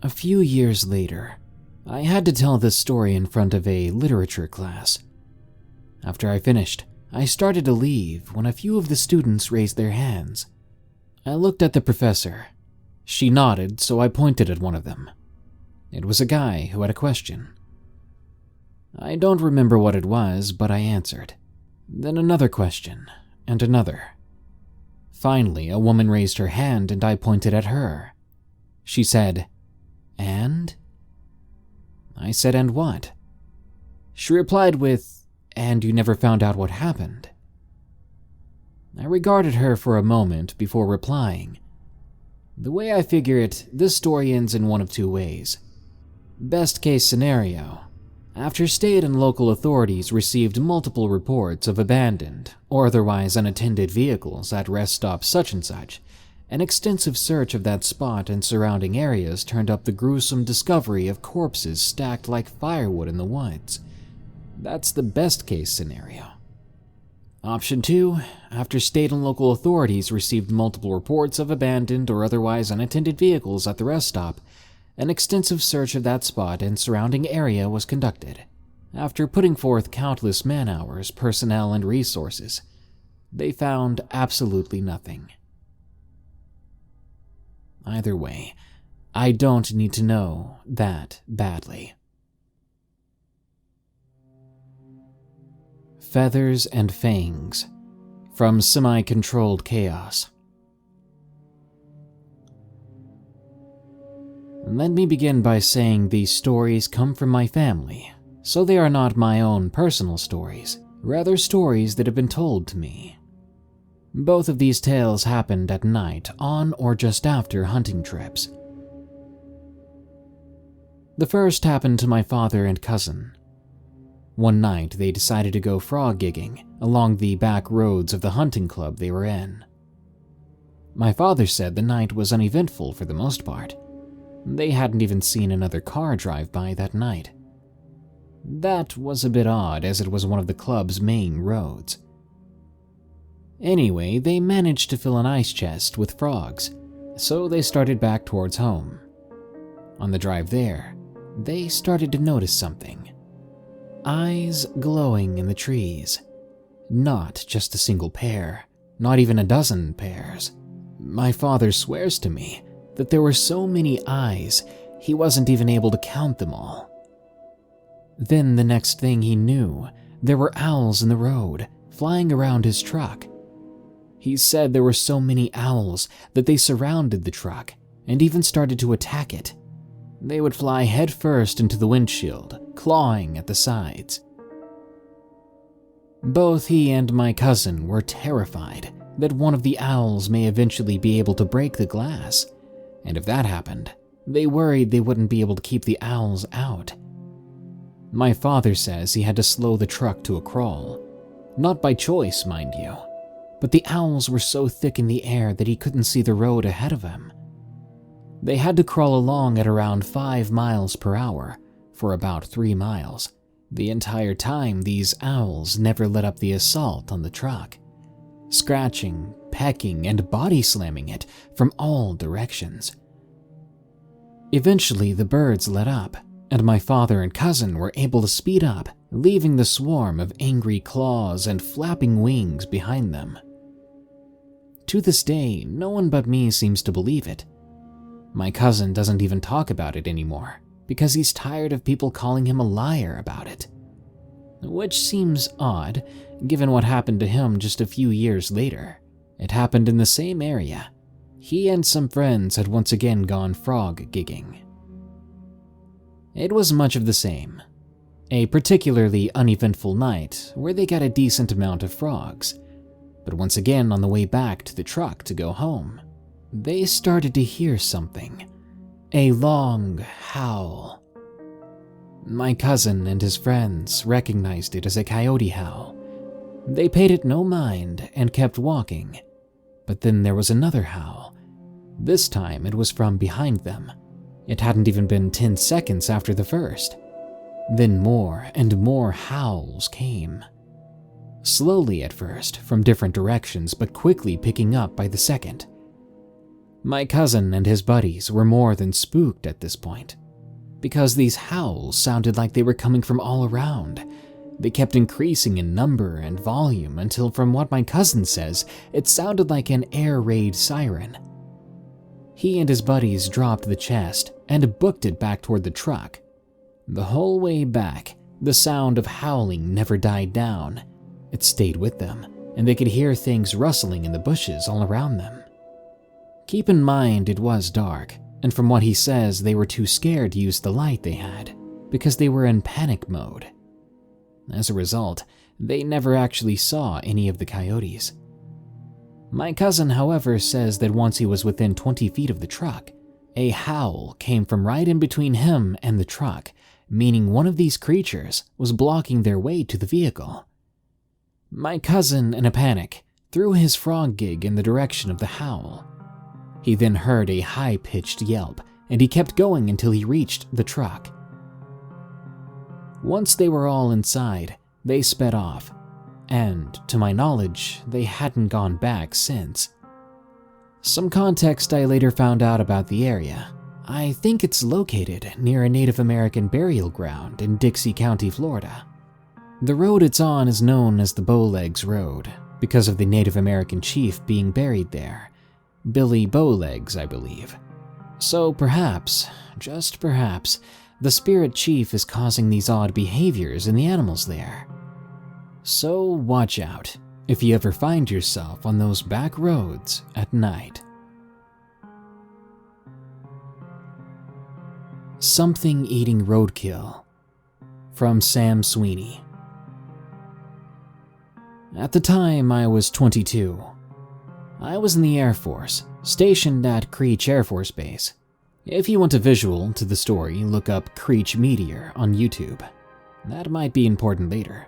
A few years later, I had to tell this story in front of a literature class. After I finished, I started to leave when a few of the students raised their hands. I looked at the professor. She nodded, so I pointed at one of them. It was a guy who had a question. I don't remember what it was, but I answered. Then another question, and another. Finally, a woman raised her hand and I pointed at her. She said, "And?" I said, "And what?" She replied with, "And you never found out what happened?" I regarded her for a moment before replying. The way I figure it, this story ends in one of 2 ways. Best case scenario. After state and local authorities received multiple reports of abandoned or otherwise unattended vehicles at rest stop such and such, an extensive search of that spot and surrounding areas turned up the gruesome discovery of corpses stacked like firewood in the woods. That's the best case scenario. Option 2, after state and local authorities received multiple reports of abandoned or otherwise unattended vehicles at the rest stop, an extensive search of that spot and surrounding area was conducted. After putting forth countless man-hours, personnel, and resources, they found absolutely nothing. Either way, I don't need to know that badly. Feathers and Fangs, from Semi-Controlled Chaos. Let me begin by saying these stories come from my family, so they are not my own personal stories, rather stories that have been told to me. Both of these tales happened at night on or just after hunting trips. The first happened to my father and cousin. One night, they decided to go frog gigging along the back roads of the hunting club they were in. My father said the night was uneventful for the most part. They hadn't even seen another car drive by that night. That was a bit odd, as it was one of the club's main roads. Anyway, they managed to fill an ice chest with frogs, so they started back towards home. On the drive there, they started to notice something. Eyes glowing in the trees. Not just a single pair, not even a dozen pairs. My father swears to me that there were so many eyes, he wasn't even able to count them all. Then the next thing he knew, there were owls in the road, flying around his truck. He said there were so many owls that they surrounded the truck and even started to attack it. They would fly headfirst into the windshield, clawing at the sides. Both he and my cousin were terrified that one of the owls may eventually be able to break the glass, and if that happened, they worried they wouldn't be able to keep the owls out. My father says he had to slow the truck to a crawl. Not by choice, mind you, but the owls were so thick in the air that he couldn't see the road ahead of him. They had to crawl along at around 5 miles per hour for about 3 miles. The entire time, these owls never let up the assault on the truck, scratching, pecking, and body slamming it from all directions. Eventually, the birds let up, and my father and cousin were able to speed up, leaving the swarm of angry claws and flapping wings behind them. To this day, no one but me seems to believe it. My cousin doesn't even talk about it anymore, because he's tired of people calling him a liar about it. Which seems odd, given what happened to him just a few years later. It happened in the same area. He and some friends had once again gone frog gigging. It was much of the same. A particularly uneventful night where they got a decent amount of frogs. But once again, on the way back to the truck to go home, they started to hear something. A long howl. My cousin and his friends recognized it as a coyote howl. They paid it no mind and kept walking. But then there was another howl. This time it was from behind them. It hadn't even been 10 seconds after the first. Then more and more howls came. Slowly at first, from different directions, but quickly picking up by the second. My cousin and his buddies were more than spooked at this point, because these howls sounded like they were coming from all around. They kept increasing in number and volume until, from what my cousin says, it sounded like an air raid siren. He and his buddies dropped the chest and booked it back toward the truck. The whole way back, the sound of howling never died down. It stayed with them, and they could hear things rustling in the bushes all around them. Keep in mind it was dark, and from what he says, they were too scared to use the light they had, because they were in panic mode. As a result, they never actually saw any of the coyotes. My cousin, however, says that once he was within 20 feet of the truck, a howl came from right in between him and the truck, meaning one of these creatures was blocking their way to the vehicle. My cousin, in a panic, threw his frog gig in the direction of the howl. He then heard a high-pitched yelp, and he kept going until he reached the truck. Once they were all inside, they sped off, and, to my knowledge, they hadn't gone back since. Some context I later found out about the area. I think it's located near a Native American burial ground in Dixie County, Florida. The road it's on is known as the Bowlegs Road, because of the Native American chief being buried there. Billy Bowlegs, I believe. So perhaps, just perhaps, the spirit chief is causing these odd behaviors in the animals there. So watch out if you ever find yourself on those back roads at night. Something Eating Roadkill, from Sam Sweeney. At the time, I was 22. I was in the Air Force, stationed at Creech Air Force Base. If you want a visual to the story, look up Creech Meteor on YouTube. That might be important later.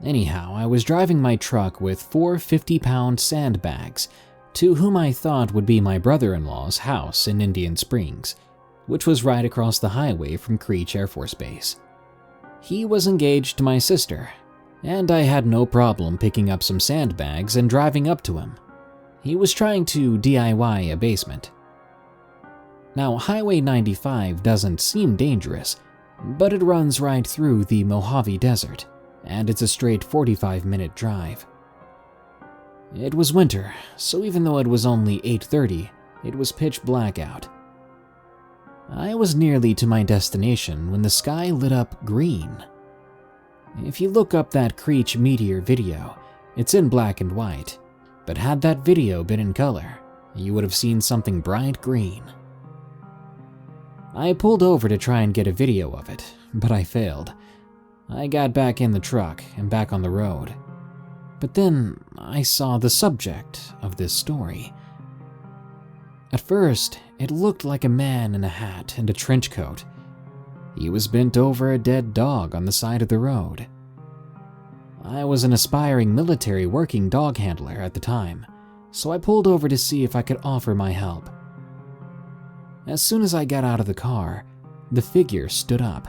Anyhow, I was driving my truck with 4 50-pound sandbags to whom I thought would be my brother-in-law's house in Indian Springs, which was right across the highway from Creech Air Force Base. He was engaged to my sister, and I had no problem picking up some sandbags and driving up to him. He was trying to DIY a basement. Now, Highway 95 doesn't seem dangerous, but it runs right through the Mojave Desert, and it's a straight 45-minute drive. It was winter, so even though it was only 8:30, it was pitch black out. I was nearly to my destination when the sky lit up green. If you look up that Creech Meteor video, it's in black and white, but had that video been in color, you would have seen something bright green. I pulled over to try and get a video of it, but I failed. I got back in the truck and back on the road. But then I saw the subject of this story. At first, it looked like a man in a hat and a trench coat. He was bent over a dead dog on the side of the road. I was an aspiring military working dog handler at the time, so I pulled over to see if I could offer my help. As soon as I got out of the car, the figure stood up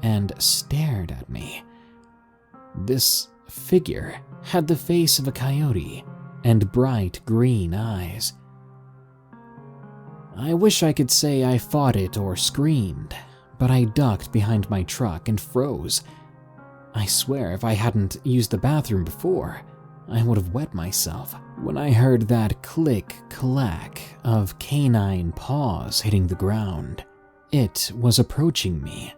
and stared at me. This figure had the face of a coyote and bright green eyes. I wish I could say I fought it or screamed, but I ducked behind my truck and froze. I swear if I hadn't used the bathroom before, I would have wet myself when I heard that click-clack of canine paws hitting the ground. It was approaching me.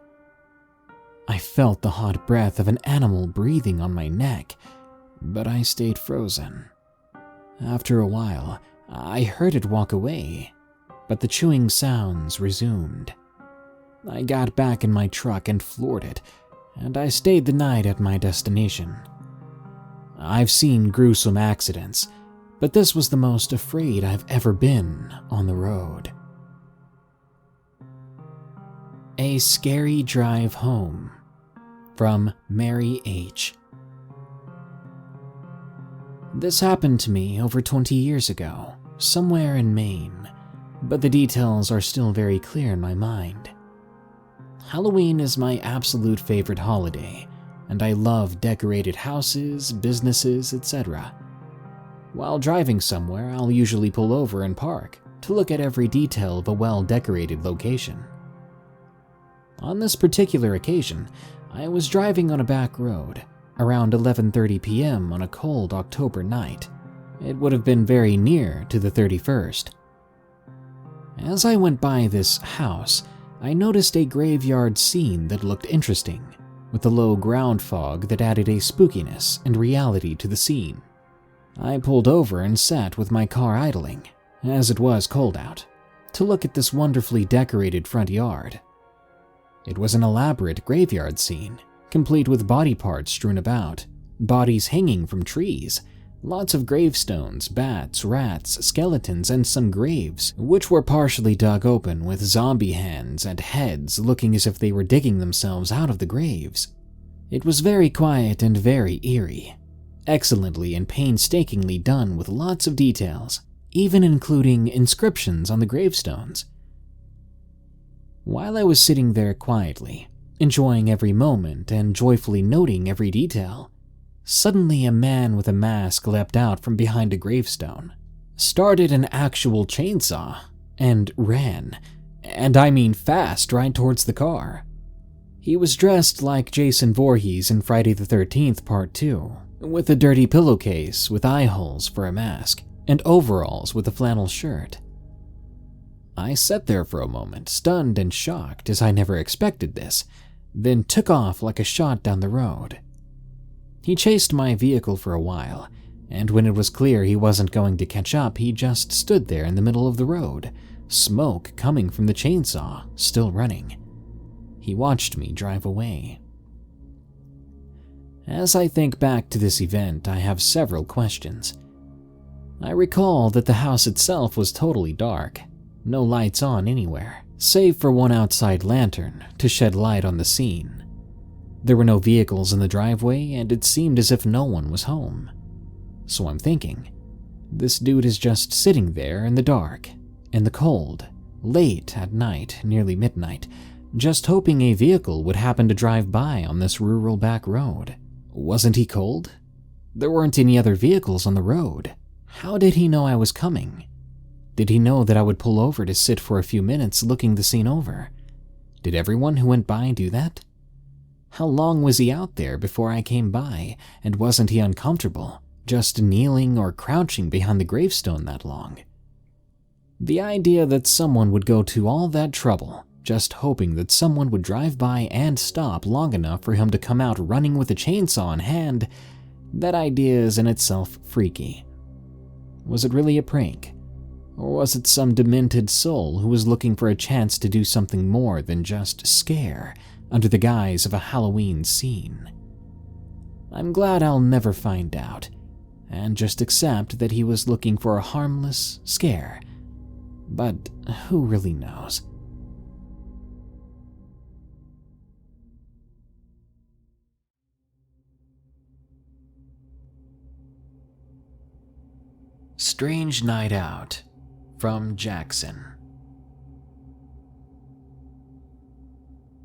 I felt the hot breath of an animal breathing on my neck, but I stayed frozen. After a while, I heard it walk away, but the chewing sounds resumed. I got back in my truck and floored it, and I stayed the night at my destination. I've seen gruesome accidents, but this was the most afraid I've ever been on the road. A Scary Drive Home, from Mary H. This happened to me over 20 years ago, somewhere in Maine, but the details are still very clear in my mind. Halloween is my absolute favorite holiday, and I love decorated houses, businesses, etc. While driving somewhere, I'll usually pull over and park to look at every detail of a well-decorated location. On this particular occasion, I was driving on a back road around 11:30 p.m. on a cold October night. It would have been very near to the 31st. As I went by this house, I noticed a graveyard scene that looked interesting, with a low ground fog that added a spookiness and reality to the scene. I pulled over and sat with my car idling, as it was cold out, to look at this wonderfully decorated front yard. It was an elaborate graveyard scene, complete with body parts strewn about, bodies hanging from trees, lots of gravestones, bats, rats, skeletons, and some graves, which were partially dug open with zombie hands and heads looking as if they were digging themselves out of the graves. It was very quiet and very eerie, excellently and painstakingly done with lots of details, even including inscriptions on the gravestones. While I was sitting there quietly, enjoying every moment and joyfully noting every detail, suddenly a man with a mask leapt out from behind a gravestone, started an actual chainsaw, and ran, and I mean fast, right towards the car. He was dressed like Jason Voorhees in Friday the 13th Part 2, with a dirty pillowcase with eye holes for a mask, and overalls with a flannel shirt. I sat there for a moment, stunned and shocked as I never expected this, then took off like a shot down the road. He chased my vehicle for a while, and when it was clear he wasn't going to catch up, he just stood there in the middle of the road, smoke coming from the chainsaw, still running. He watched me drive away. As I think back to this event, I have several questions. I recall that the house itself was totally dark, no lights on anywhere, save for one outside lantern to shed light on the scene. There were no vehicles in the driveway, and it seemed as if no one was home. So I'm thinking, this dude is just sitting there in the dark, in the cold, late at night, nearly midnight, just hoping a vehicle would happen to drive by on this rural back road. Wasn't he cold? There weren't any other vehicles on the road. How did he know I was coming? Did he know that I would pull over to sit for a few minutes looking the scene over? Did everyone who went by do that? How long was he out there before I came by, and wasn't he uncomfortable, just kneeling or crouching behind the gravestone that long? The idea that someone would go to all that trouble, just hoping that someone would drive by and stop long enough for him to come out running with a chainsaw in hand, that idea is in itself freaky. Was it really a prank? Or was it some demented soul who was looking for a chance to do something more than just scare under the guise of a Halloween scene? I'm glad I'll never find out, and just accept that he was looking for a harmless scare. But who really knows? Strange Night Out, from Jackson.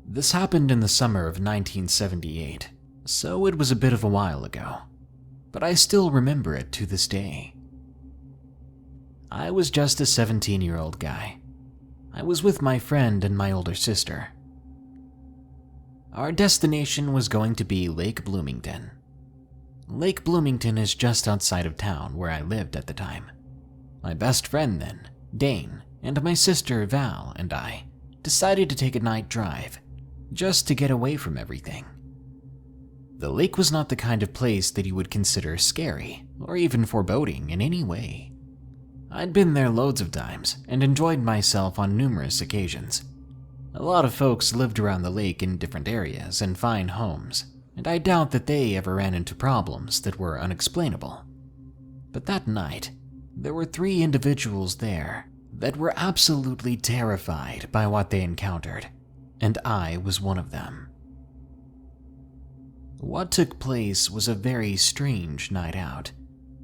This happened in the summer of 1978, so it was a bit of a while ago, but I still remember it to this day. I was just a 17-year-old guy. I was with my friend and my older sister. Our destination was going to be Lake Bloomington. Lake Bloomington is just outside of town where I lived at the time. My best friend then, Dane, and my sister Val and I decided to take a night drive, just to get away from everything. The lake was not the kind of place that you would consider scary or even foreboding in any way. I'd been there loads of times and enjoyed myself on numerous occasions. A lot of folks lived around the lake in different areas in fine homes, and I doubt that they ever ran into problems that were unexplainable. But that night, there were 3 individuals there that were absolutely terrified by what they encountered. and I was one of them. What took place was a very strange night out,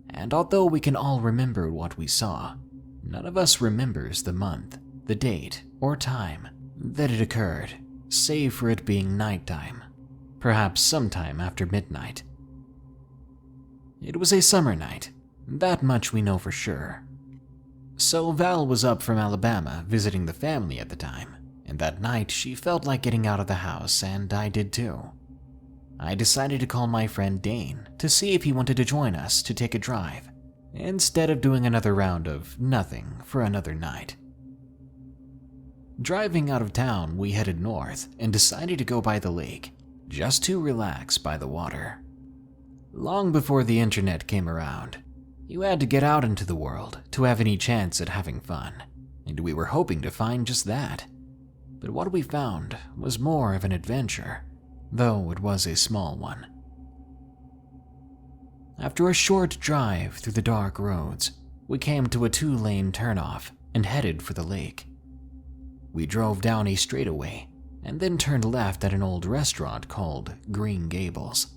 and although we can all remember what we saw, none of us remembers the month, the date, or time that it occurred, save for it being nighttime, perhaps sometime after midnight. It was a summer night, that much we know for sure. So Val was up from Alabama visiting the family at the time, and that night she felt like getting out of the house, and I did too. I decided to call my friend Dane to see if he wanted to join us to take a drive, instead of doing another round of nothing for another night. Driving out of town, we headed north and decided to go by the lake, just to relax by the water. Long before the internet came around, you had to get out into the world to have any chance at having fun, and we were hoping to find just that. But what we found was more of an adventure, though it was a small one. After a short drive through the dark roads, we came to a 2-lane turnoff and headed for the lake. We drove down a straightaway and then turned left at an old restaurant called Green Gables.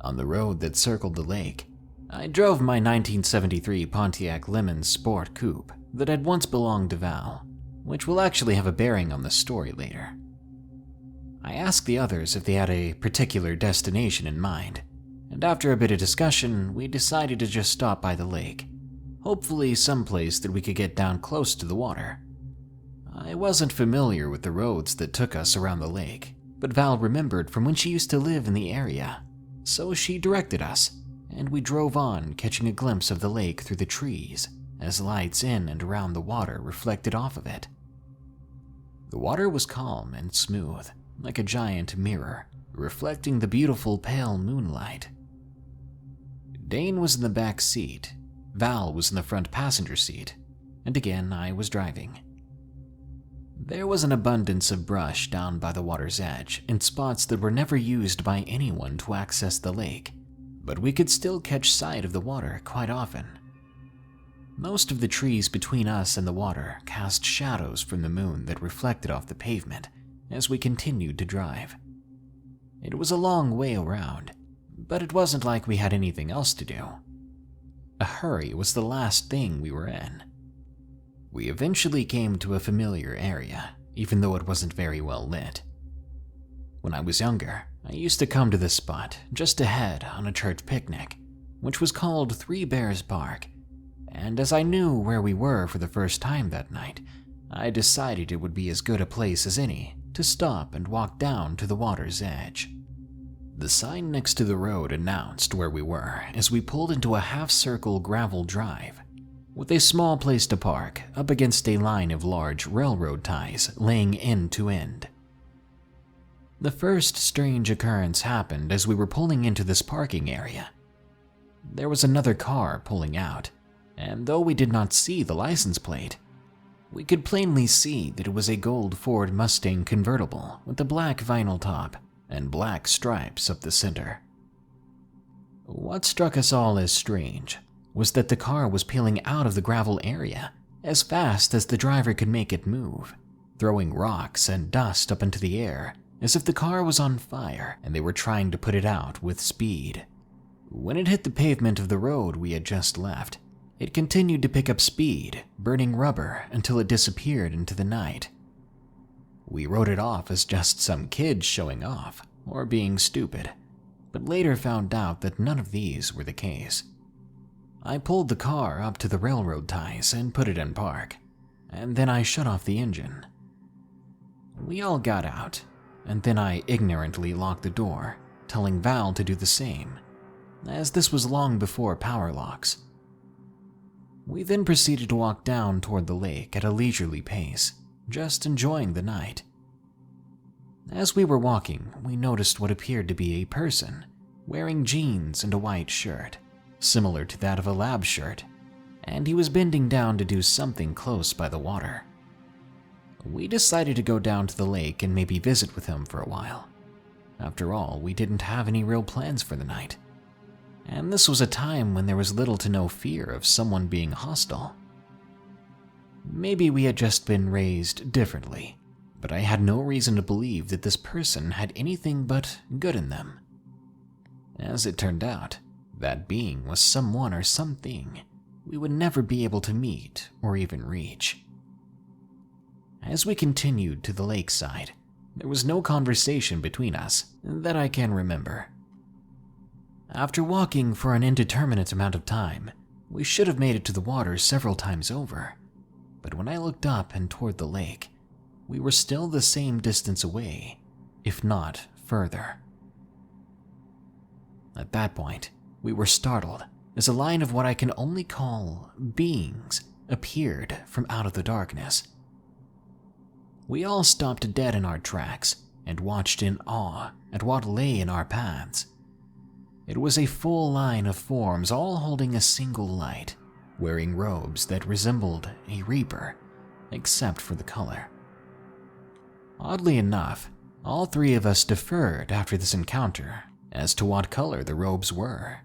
On the road that circled the lake, I drove my 1973 Pontiac Lemon Sport Coupe that had once belonged to Val, which will actually have a bearing on the story later. I asked the others if they had a particular destination in mind, and after a bit of discussion, we decided to just stop by the lake, hopefully someplace that we could get down close to the water. I wasn't familiar with the roads that took us around the lake, but Val remembered from when she used to live in the area, so she directed us, and we drove on, catching a glimpse of the lake through the trees as lights in and around the water reflected off of it. The water was calm and smooth, like a giant mirror, reflecting the beautiful pale moonlight. Dane was in the back seat, Val was in the front passenger seat, and again I was driving. There was an abundance of brush down by the water's edge in spots that were never used by anyone to access the lake, but we could still catch sight of the water quite often. Most of the trees between us and the water cast shadows from the moon that reflected off the pavement as we continued to drive. It was a long way around, but it wasn't like we had anything else to do. A hurry was the last thing we were in. We eventually came to a familiar area, even though it wasn't very well lit. When I was younger, I used to come to this spot just ahead on a church picnic, which was called Three Bears Park, and as I knew where we were for the first time that night, I decided it would be as good a place as any to stop and walk down to the water's edge. The sign next to the road announced where we were as we pulled into a half-circle gravel drive, with a small place to park up against a line of large railroad ties laying end to end. The first strange occurrence happened as we were pulling into this parking area. There was another car pulling out, and though we did not see the license plate, we could plainly see that it was a gold Ford Mustang convertible with a black vinyl top and black stripes up the center. What struck us all as strange was that the car was peeling out of the gravel area as fast as the driver could make it move, throwing rocks and dust up into the air as if the car was on fire and they were trying to put it out with speed. When it hit the pavement of the road we had just left, it continued to pick up speed, burning rubber until it disappeared into the night. We wrote it off as just some kids showing off or being stupid, but later found out that none of these were the case. I pulled the car up to the railroad ties and put it in park, and then I shut off the engine. We all got out, and then I ignorantly locked the door, telling Val to do the same, as this was long before power locks. We then proceeded to walk down toward the lake at a leisurely pace, just enjoying the night. As we were walking, we noticed what appeared to be a person, wearing jeans and a white shirt, similar to that of a lab shirt, and he was bending down to do something close by the water. We decided to go down to the lake and maybe visit with him for a while. After all, we didn't have any real plans for the night, and this was a time when there was little to no fear of someone being hostile. Maybe we had just been raised differently, but I had no reason to believe that this person had anything but good in them. As it turned out, that being was someone or something we would never be able to meet or even reach. As we continued to the lakeside, there was no conversation between us that I can remember. After walking for an indeterminate amount of time, we should have made it to the water several times over, but when I looked up and toward the lake, we were still the same distance away, if not further. At that point, we were startled as a line of what I can only call beings appeared from out of the darkness. We all stopped dead in our tracks and watched in awe at what lay in our paths. It was a full line of forms all holding a single light, wearing robes that resembled a reaper, except for the color. Oddly enough, all three of us deferred after this encounter as to what color the robes were.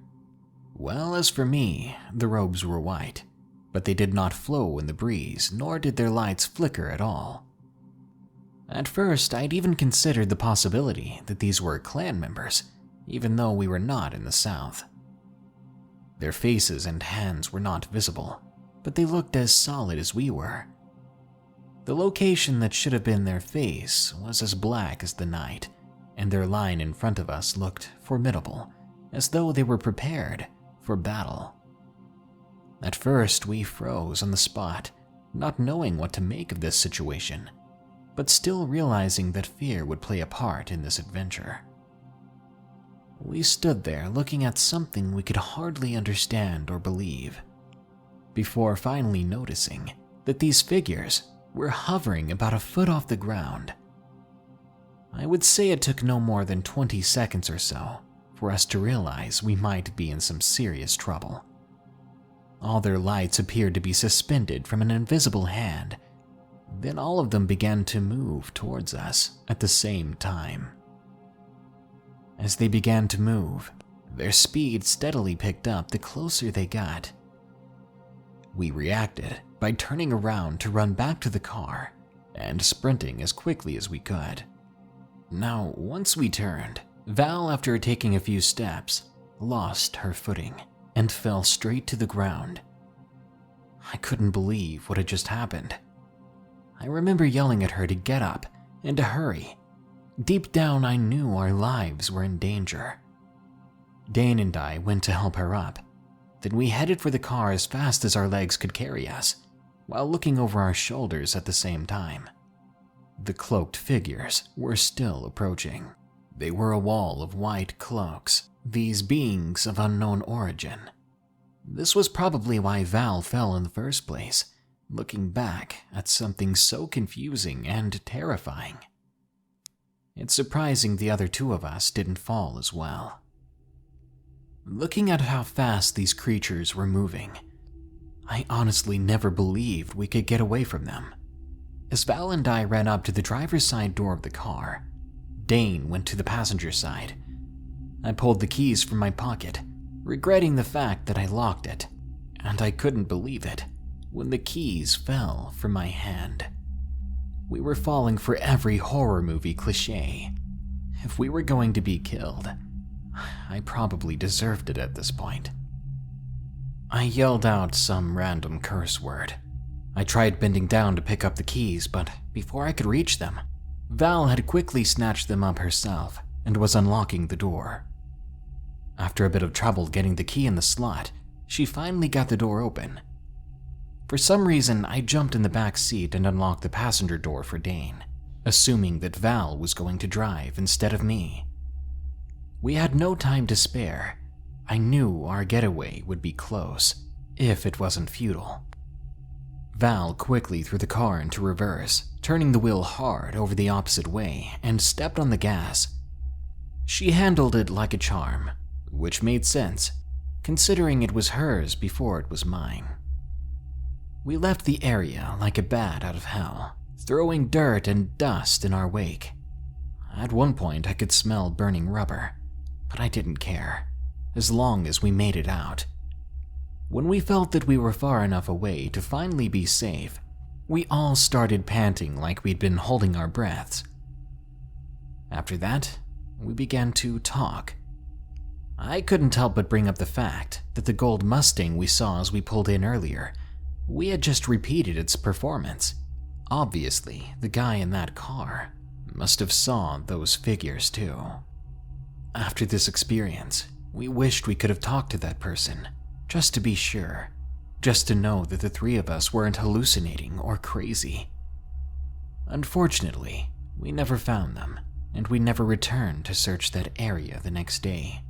Well, as for me, the robes were white, but they did not flow in the breeze, nor did their lights flicker at all. At first, I'd even considered the possibility that these were clan members, even though we were not in the South. Their faces and hands were not visible, but they looked as solid as we were. The location that should have been their face was as black as the night, and their line in front of us looked formidable, as though they were prepared for battle. At first, we froze on the spot, not knowing what to make of this situation, but still realizing that fear would play a part in this adventure. We stood there looking at something we could hardly understand or believe, before finally noticing that these figures were hovering about a foot off the ground. I would say it took no more than 20 seconds or so for us to realize we might be in some serious trouble. All their lights appeared to be suspended from an invisible hand. Then all of them began to move towards us at the same time. As they began to move, their speed steadily picked up the closer they got. We reacted by turning around to run back to the car and sprinting as quickly as we could. Now, once we turned, Val, after taking a few steps, lost her footing and fell straight to the ground. I couldn't believe what had just happened. I remember yelling at her to get up and to hurry. Deep down, I knew our lives were in danger. Dane and I went to help her up. Then we headed for the car as fast as our legs could carry us, while looking over our shoulders at the same time. The cloaked figures were still approaching. They were a wall of white cloaks, these beings of unknown origin. This was probably why Val fell in the first place, looking back at something so confusing and terrifying. It's surprising the other two of us didn't fall as well. Looking at how fast these creatures were moving, I honestly never believed we could get away from them. As Val and I ran up to the driver's side door of the car, Dane went to the passenger side. I pulled the keys from my pocket, regretting the fact that I locked it, and I couldn't believe it when the keys fell from my hand. We were falling for every horror movie cliché. If we were going to be killed, I probably deserved it at this point. I yelled out some random curse word. I tried bending down to pick up the keys, but before I could reach them, Val had quickly snatched them up herself and was unlocking the door. After a bit of trouble getting the key in the slot, she finally got the door open. For some reason, I jumped in the back seat and unlocked the passenger door for Dane, assuming that Val was going to drive instead of me. We had no time to spare. I knew our getaway would be close, if it wasn't futile. Val quickly threw the car into reverse, turning the wheel hard over the opposite way, and stepped on the gas. She handled it like a charm, which made sense, considering it was hers before it was mine. We left the area like a bat out of hell, throwing dirt and dust in our wake. At one point, I could smell burning rubber, but I didn't care, as long as we made it out. When we felt that we were far enough away to finally be safe, We all started panting like we'd been holding our breaths. After that, we began to talk. I couldn't help but bring up the fact that the gold Mustang we saw as we pulled in earlier, we had just repeated its performance. Obviously, the guy in that car must have saw those figures too. After this experience, we wished we could have talked to that person, just to be sure, just to know that the three of us weren't hallucinating or crazy. Unfortunately, we never found them, and we never returned to search that area the next day.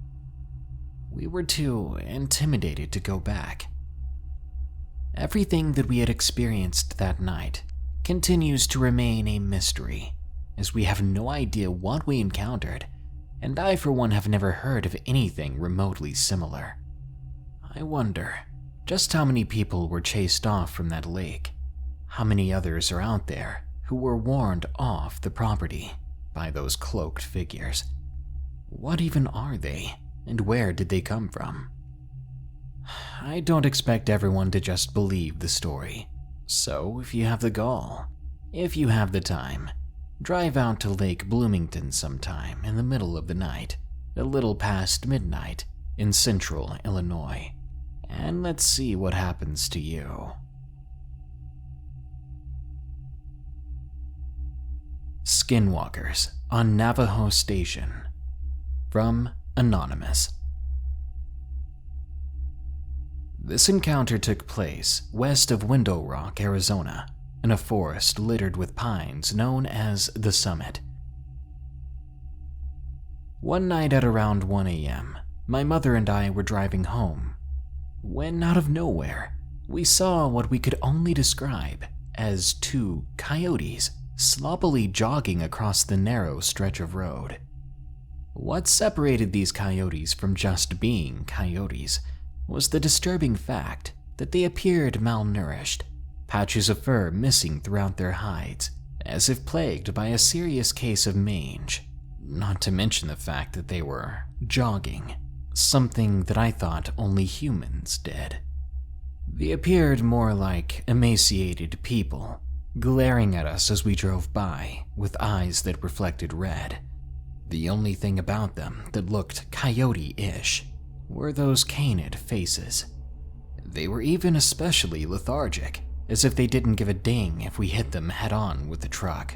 We were too intimidated to go back. Everything that we had experienced that night continues to remain a mystery, as we have no idea what we encountered, and I for one have never heard of anything remotely similar. I wonder just how many people were chased off from that lake, how many others are out there who were warned off the property by those cloaked figures. What even are they, and where did they come from? I don't expect everyone to just believe the story, so if you have the gall, if you have the time, drive out to Lake Bloomington sometime in the middle of the night, a little past midnight, in central Illinois, and let's see what happens to you. Skinwalkers on Navajo Station. From Anonymous. This encounter took place west of Window Rock, Arizona, in a forest littered with pines known as the Summit. One night at around 1 a.m., my mother and I were driving home, when out of nowhere, we saw what we could only describe as two coyotes sloppily jogging across the narrow stretch of road. What separated these coyotes from just being coyotes was the disturbing fact that they appeared malnourished, patches of fur missing throughout their hides, as if plagued by a serious case of mange, not to mention the fact that they were jogging, something that I thought only humans did. They appeared more like emaciated people, glaring at us as we drove by with eyes that reflected red. The only thing about them that looked coyote-ish were those canid faces. They were even especially lethargic, as if they didn't give a ding if we hit them head-on with the truck.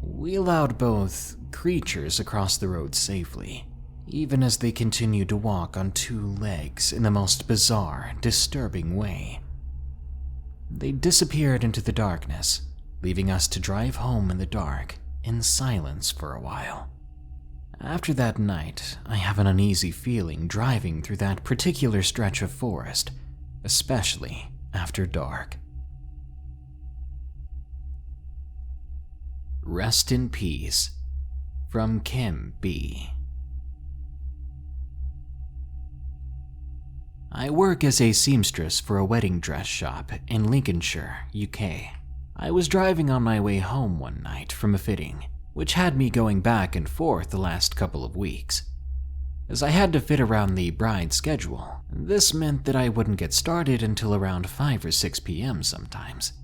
We allowed both creatures across the road safely, even as they continued to walk on two legs in the most bizarre, disturbing way. They disappeared into the darkness, leaving us to drive home in the dark, in silence for a while. After that night, I have an uneasy feeling driving through that particular stretch of forest, especially after dark. Rest in peace. From Kim B. I work as a seamstress for a wedding dress shop in Lincolnshire, UK. I was driving on my way home one night from a fitting, which had me going back and forth the last couple of weeks. As I had to fit around the bride's schedule, this meant that I wouldn't get started until around 5 or 6 p.m. sometimes.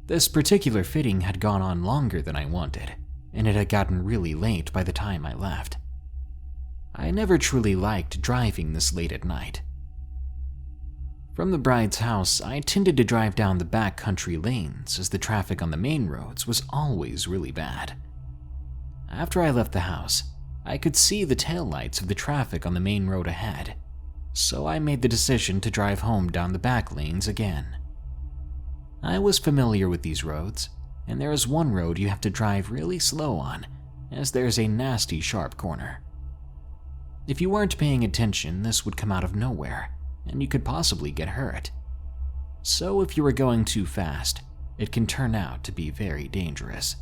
This particular fitting had gone on longer than I wanted, and it had gotten really late by the time I left. I never truly liked driving this late at night. From the bride's house, I tended to drive down the back country lanes as the traffic on the main roads was always really bad. After I left the house, I could see the taillights of the traffic on the main road ahead, so I made the decision to drive home down the back lanes again. I was familiar with these roads, and there is one road you have to drive really slow on, as there's a nasty sharp corner. If you weren't paying attention, this would come out of nowhere, and you could possibly get hurt. So if you were going too fast, it can turn out to be very dangerous.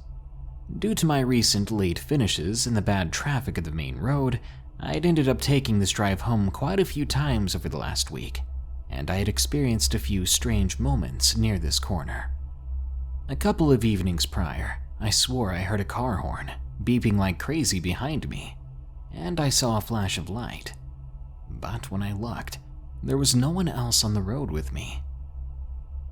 Due to my recent late finishes and the bad traffic of the main road, I'd ended up taking this drive home quite a few times over the last week, and I had experienced a few strange moments near this corner. A couple of evenings prior, I swore I heard a car horn beeping like crazy behind me, and I saw a flash of light. But when I looked, there was no one else on the road with me.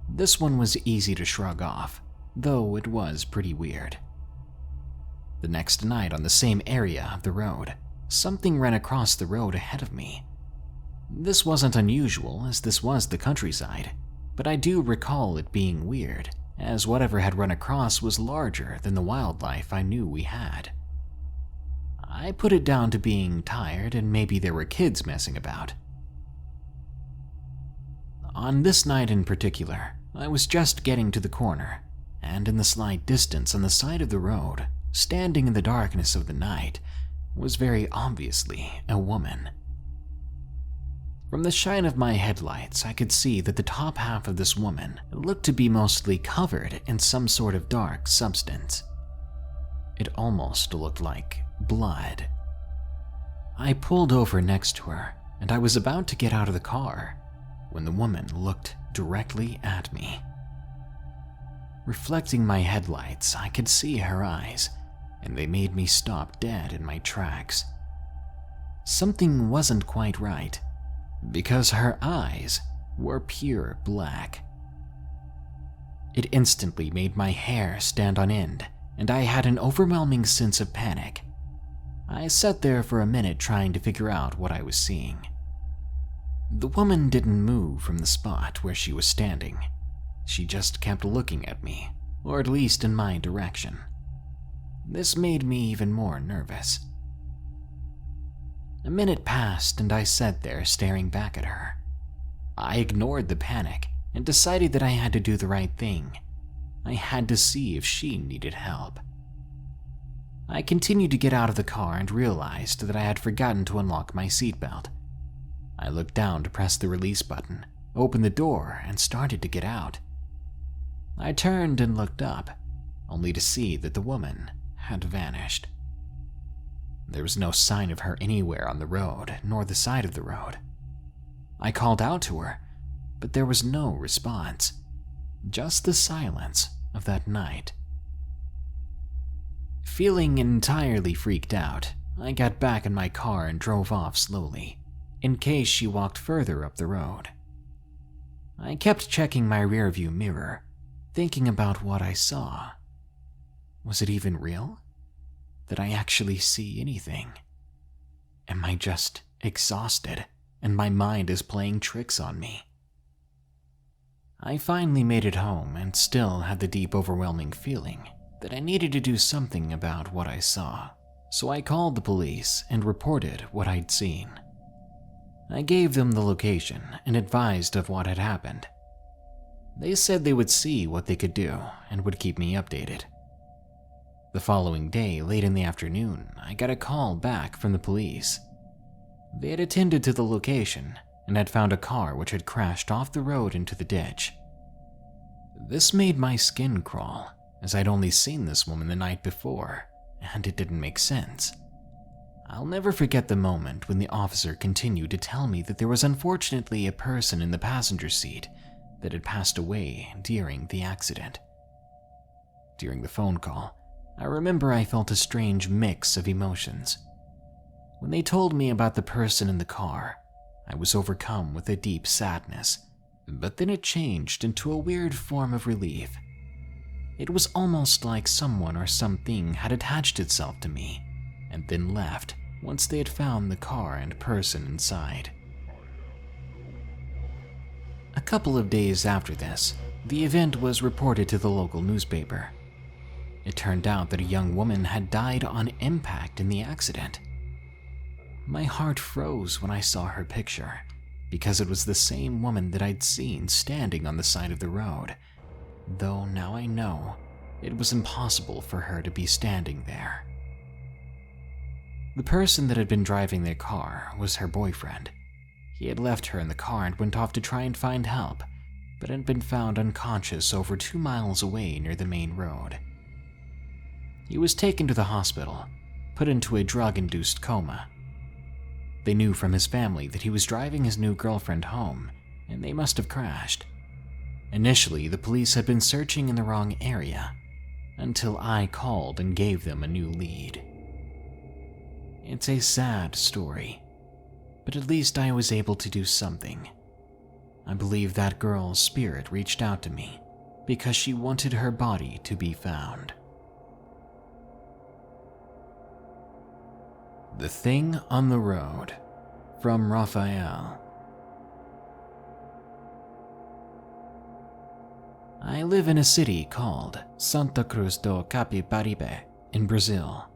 This one was easy to shrug off, though it was pretty weird. The next night on the same area of the road, something ran across the road ahead of me. This wasn't unusual, as this was the countryside, but I do recall it being weird, as whatever had run across was larger than the wildlife I knew we had. I put it down to being tired and maybe there were kids messing about. On this night in particular, I was just getting to the corner, and in the slight distance on the side of the road, standing in the darkness of the night, was very obviously a woman. From the shine of my headlights, I could see that the top half of this woman looked to be mostly covered in some sort of dark substance. It almost looked like blood. I pulled over next to her, and I was about to get out of the car when the woman looked directly at me. Reflecting my headlights, I could see her eyes, and they made me stop dead in my tracks. Something wasn't quite right, because her eyes were pure black. It instantly made my hair stand on end, and I had an overwhelming sense of panic. I sat there for a minute trying to figure out what I was seeing. The woman didn't move from the spot where she was standing. She just kept looking at me, or at least in my direction. This made me even more nervous. A minute passed and I sat there staring back at her. I ignored the panic and decided that I had to do the right thing. I had to see if she needed help. I continued to get out of the car and realized that I had forgotten to unlock my seatbelt. I looked down to press the release button, opened the door, and started to get out. I turned and looked up, only to see that the woman had vanished. There was no sign of her anywhere on the road, nor the side of the road. I called out to her, but there was no response, just the silence of that night. Feeling entirely freaked out, I got back in my car and drove off slowly, in case she walked further up the road. I kept checking my rearview mirror, thinking about what I saw. Was it even real? Did I actually see anything? Am I just exhausted and my mind is playing tricks on me? I finally made it home and still had the deep, overwhelming feeling that I needed to do something about what I saw, so I called the police and reported what I'd seen. I gave them the location and advised of what had happened. They said they would see what they could do and would keep me updated. The following day, late in the afternoon, I got a call back from the police. They had attended to the location and had found a car which had crashed off the road into the ditch. This made my skin crawl, as I'd only seen this woman the night before, and it didn't make sense. I'll never forget the moment when the officer continued to tell me that there was unfortunately a person in the passenger seat that had passed away during the accident. During the phone call, I remember I felt a strange mix of emotions. When they told me about the person in the car, I was overcome with a deep sadness, but then it changed into a weird form of relief. It was almost like someone or something had attached itself to me and then left once they had found the car and person inside. A couple of days after this, the event was reported to the local newspaper. It turned out that a young woman had died on impact in the accident. My heart froze when I saw her picture, because it was the same woman that I'd seen standing on the side of the road, though now I know it was impossible for her to be standing there. The person that had been driving their car was her boyfriend. He had left her in the car and went off to try and find help, but had been found unconscious over 2 miles away near the main road. He was taken to the hospital, put into a drug-induced coma. They knew from his family that he was driving his new girlfriend home, and they must have crashed. Initially, the police had been searching in the wrong area, until I called and gave them a new lead. It's a sad story, but at least I was able to do something. I believe that girl's spirit reached out to me because she wanted her body to be found. The Thing on the Road, from Raphael. I live in a city called Santa Cruz do Capibaribe in Brazil.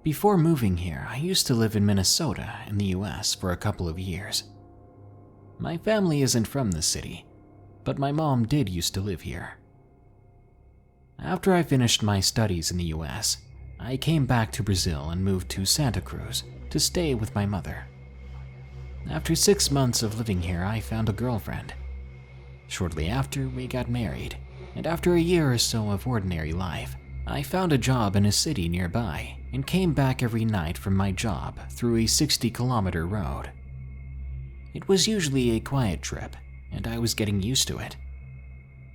Before moving here, I used to live in Minnesota in the US for a couple of years. My family isn't from the city, but my mom did used to live here. After I finished my studies in the US, I came back to Brazil and moved to Santa Cruz to stay with my mother. After 6 months of living here, I found a girlfriend. Shortly after, we got married, and after a year or so of ordinary life, I found a job in a city nearby and came back every night from my job through a 60-kilometer road. It was usually a quiet trip, and I was getting used to it.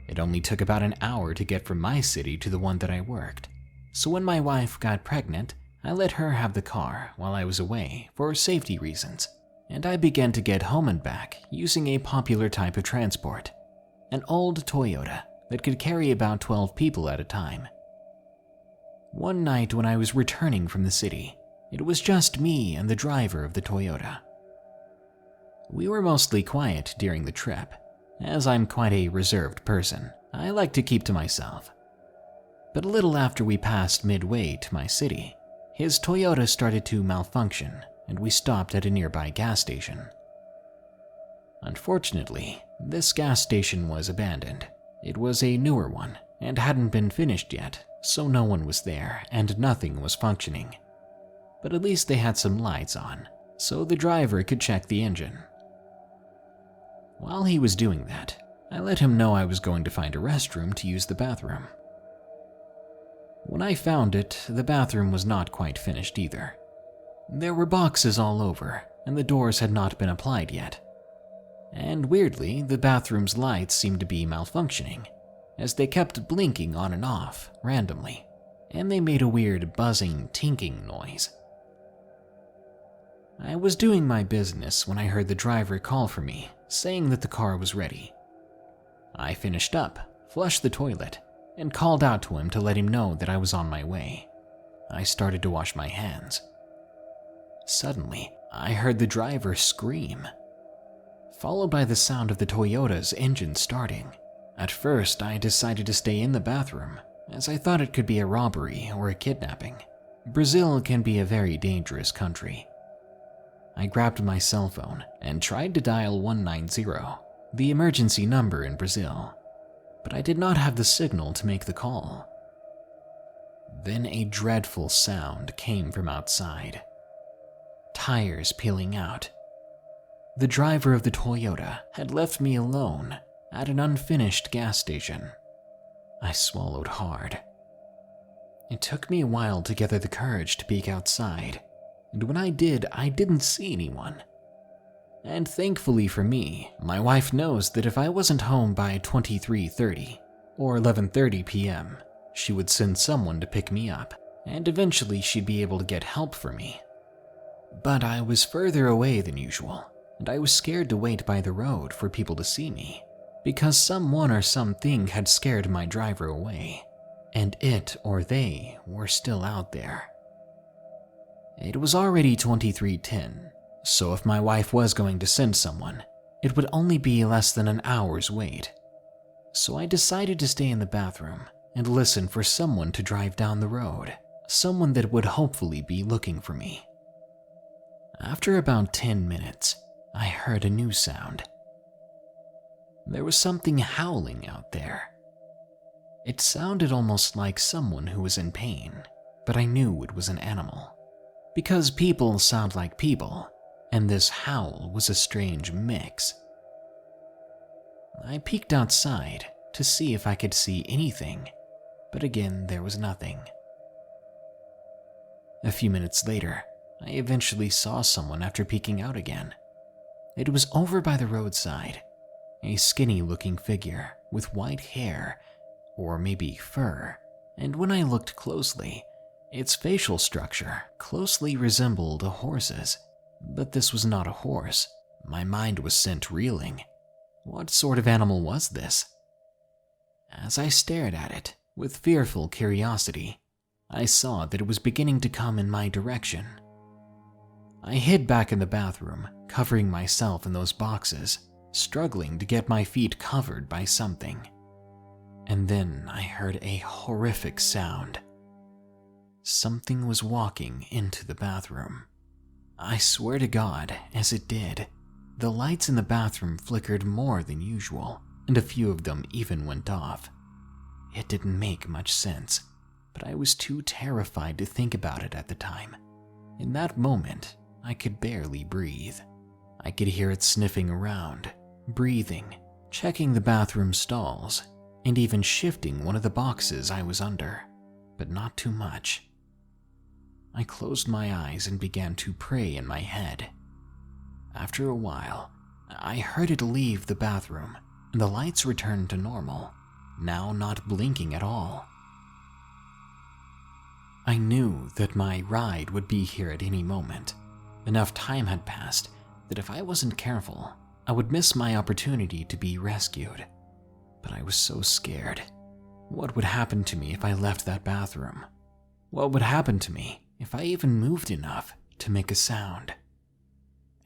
It only took about an hour to get from my city to the one that I worked, so when my wife got pregnant, I let her have the car while I was away for safety reasons, and I began to get home and back using a popular type of transport, an old Toyota that could carry about 12 people at a time. One night when I was returning from the city, it was just me and the driver of the Toyota. We were mostly quiet during the trip. As I'm quite a reserved person, I like to keep to myself. But a little after we passed midway to my city, his Toyota started to malfunction and we stopped at a nearby gas station. Unfortunately, this gas station was abandoned. It was a newer one and hadn't been finished yet, so no one was there and nothing was functioning. But at least they had some lights on, so the driver could check the engine. While he was doing that, I let him know I was going to find a restroom to use the bathroom. When I found it, the bathroom was not quite finished either. There were boxes all over, and the doors had not been applied yet. And weirdly, the bathroom's lights seemed to be malfunctioning, as they kept blinking on and off randomly, and they made a weird buzzing, tinking noise. I was doing my business when I heard the driver call for me, saying that the car was ready. I finished up, flushed the toilet, and called out to him to let him know that I was on my way. I started to wash my hands. Suddenly, I heard the driver scream, followed by the sound of the Toyota's engine starting. At first, I decided to stay in the bathroom, as I thought it could be a robbery or a kidnapping. Brazil can be a very dangerous country. I grabbed my cell phone and tried to dial 190, the emergency number in Brazil, but I did not have the signal to make the call. Then a dreadful sound came from outside. Tires peeling out. The driver of the Toyota had left me alone at an unfinished gas station. I swallowed hard. It took me a while to gather the courage to peek outside, and when I did, I didn't see anyone. And thankfully for me, my wife knows that if I wasn't home by 23:30 or 11:30 p.m., she would send someone to pick me up, and eventually she'd be able to get help for me. But I was further away than usual, and I was scared to wait by the road for people to see me, because someone or something had scared my driver away, and it or they were still out there. It was already 23:10, so if my wife was going to send someone, it would only be less than an hour's wait. So I decided to stay in the bathroom and listen for someone to drive down the road, someone that would hopefully be looking for me. After about 10 minutes, I heard a new sound. There was something howling out there. It sounded almost like someone who was in pain, but I knew it was an animal, because people sound like people, and this howl was a strange mix. I peeked outside to see if I could see anything, but again there was nothing. A few minutes later, I eventually saw someone after peeking out again. It was over by the roadside, a skinny-looking figure with white hair, or maybe fur, and when I looked closely, its facial structure closely resembled a horse's. But this was not a horse. My mind was sent reeling. What sort of animal was this? As I stared at it with fearful curiosity, I saw that it was beginning to come in my direction. I hid back in the bathroom, covering myself in those boxes, struggling to get my feet covered by something. And then I heard a horrific sound. Something was walking into the bathroom. I swear to God, as it did, the lights in the bathroom flickered more than usual, and a few of them even went off. It didn't make much sense, but I was too terrified to think about it at the time. In that moment, I could barely breathe. I could hear it sniffing around, breathing, checking the bathroom stalls, and even shifting one of the boxes I was under, but not too much. I closed my eyes and began to pray in my head. After a while, I heard it leave the bathroom, and the lights returned to normal, now not blinking at all. I knew that my ride would be here at any moment. Enough time had passed that if I wasn't careful, I would miss my opportunity to be rescued. But I was so scared. What would happen to me if I left that bathroom? What would happen to me if I even moved enough to make a sound?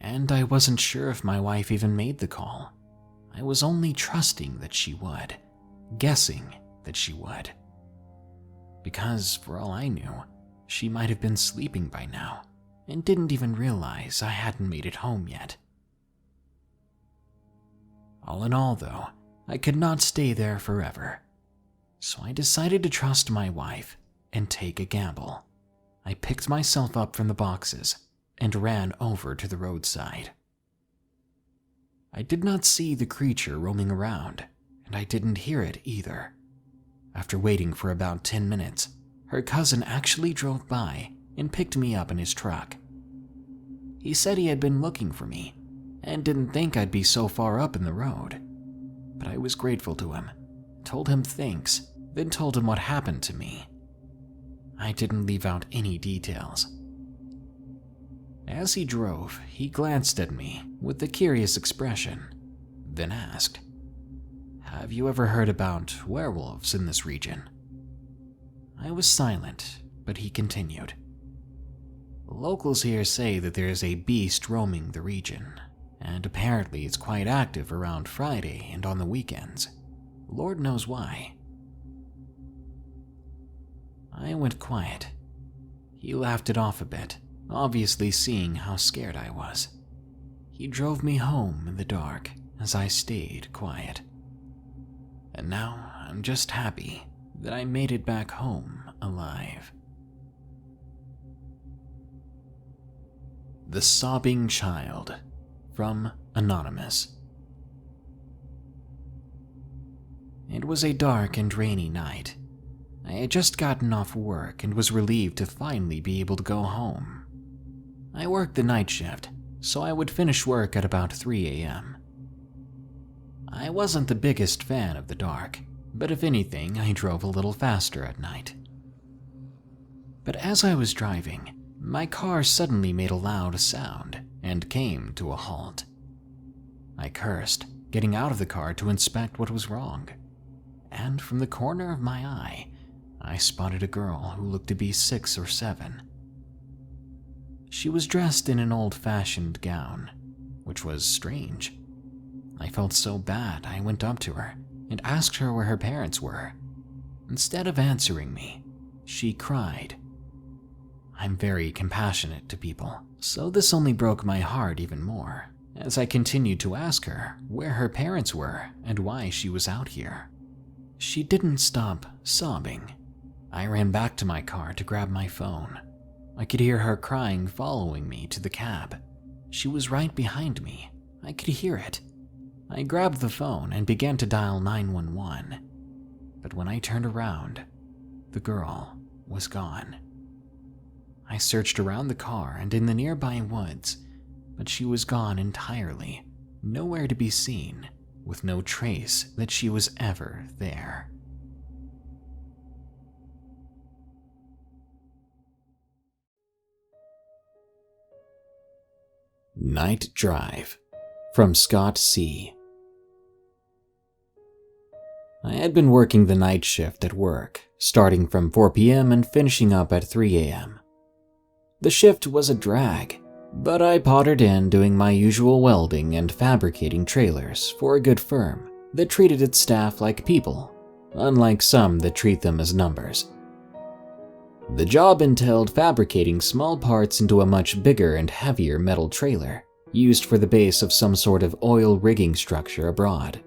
And I wasn't sure if my wife even made the call. I was only trusting that she would, guessing that she would. Because, for all I knew, she might have been sleeping by now and didn't even realize I hadn't made it home yet. All in all, though, I could not stay there forever. So I decided to trust my wife and take a gamble. I picked myself up from the boxes and ran over to the roadside. I did not see the creature roaming around, and I didn't hear it either. After waiting for about 10 minutes, her cousin actually drove by and picked me up in his truck. He said he had been looking for me and didn't think I'd be so far up in the road. But I was grateful to him, told him thanks, then told him what happened to me. I didn't leave out any details. As he drove, he glanced at me with a curious expression, then asked, "Have you ever heard about werewolves in this region?" I was silent, but he continued. "Locals here say that there is a beast roaming the region, and apparently it's quite active around Friday and on the weekends. Lord knows why." I went quiet. He laughed it off a bit, obviously seeing how scared I was. He drove me home in the dark as I stayed quiet. And now I'm just happy that I made it back home alive. The Sobbing Child, from Anonymous. It was a dark and rainy night. I had just gotten off work and was relieved to finally be able to go home. I worked the night shift, so I would finish work at about 3 a.m. I wasn't the biggest fan of the dark, but if anything, I drove a little faster at night. But as I was driving, my car suddenly made a loud sound and came to a halt. I cursed, getting out of the car to inspect what was wrong. And from the corner of my eye, I spotted a girl who looked to be 6 or 7. She was dressed in an old-fashioned gown, which was strange. I felt so bad I went up to her and asked her where her parents were. Instead of answering me, she cried. I'm very compassionate to people, so this only broke my heart even more, as I continued to ask her where her parents were and why she was out here. She didn't stop sobbing. I ran back to my car to grab my phone. I could hear her crying following me to the cab. She was right behind me. I could hear it. I grabbed the phone and began to dial 911. But when I turned around, the girl was gone. I searched around the car and in the nearby woods, but she was gone entirely, nowhere to be seen, with no trace that she was ever there. Night Drive, from Scott C. I had been working the night shift at work, starting from 4 p.m. and finishing up at 3 a.m. The shift was a drag, but I pottered in doing my usual welding and fabricating trailers for a good firm that treated its staff like people, unlike some that treat them as numbers. The job entailed fabricating small parts into a much bigger and heavier metal trailer, used for the base of some sort of oil rigging structure abroad.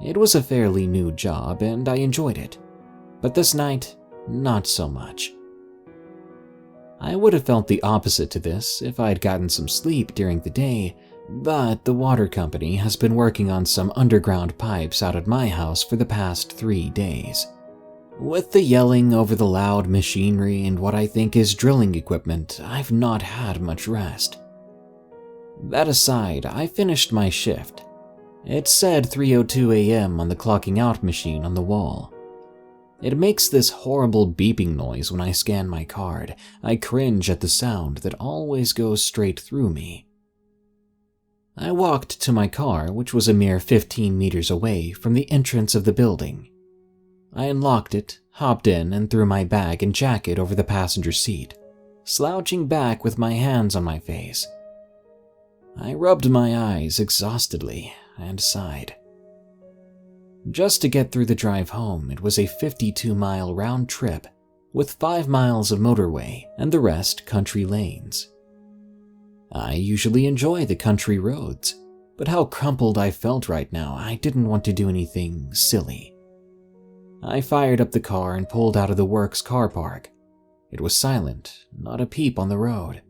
It was a fairly new job and I enjoyed it, but this night, not so much. I would have felt the opposite to this if I had gotten some sleep during the day, but the water company has been working on some underground pipes out at my house for the past 3 days. With the yelling over the loud machinery and what I think is drilling equipment, I've not had much rest. That aside, I finished my shift. It said 3:02 a.m. on the clocking out machine on the wall. It makes this horrible beeping noise when I scan my card. I cringe at the sound that always goes straight through me. I walked to my car, which was a mere 15 meters away from the entrance of the building. I unlocked it, hopped in, and threw my bag and jacket over the passenger seat, slouching back with my hands on my face. I rubbed my eyes exhaustedly and sighed. Just to get through the drive home, it was a 52-mile round trip with 5 miles of motorway and the rest country lanes. I usually enjoy the country roads, but how crumpled I felt right now, I didn't want to do anything silly. I fired up the car and pulled out of the works car park. It was silent, not a peep on the road.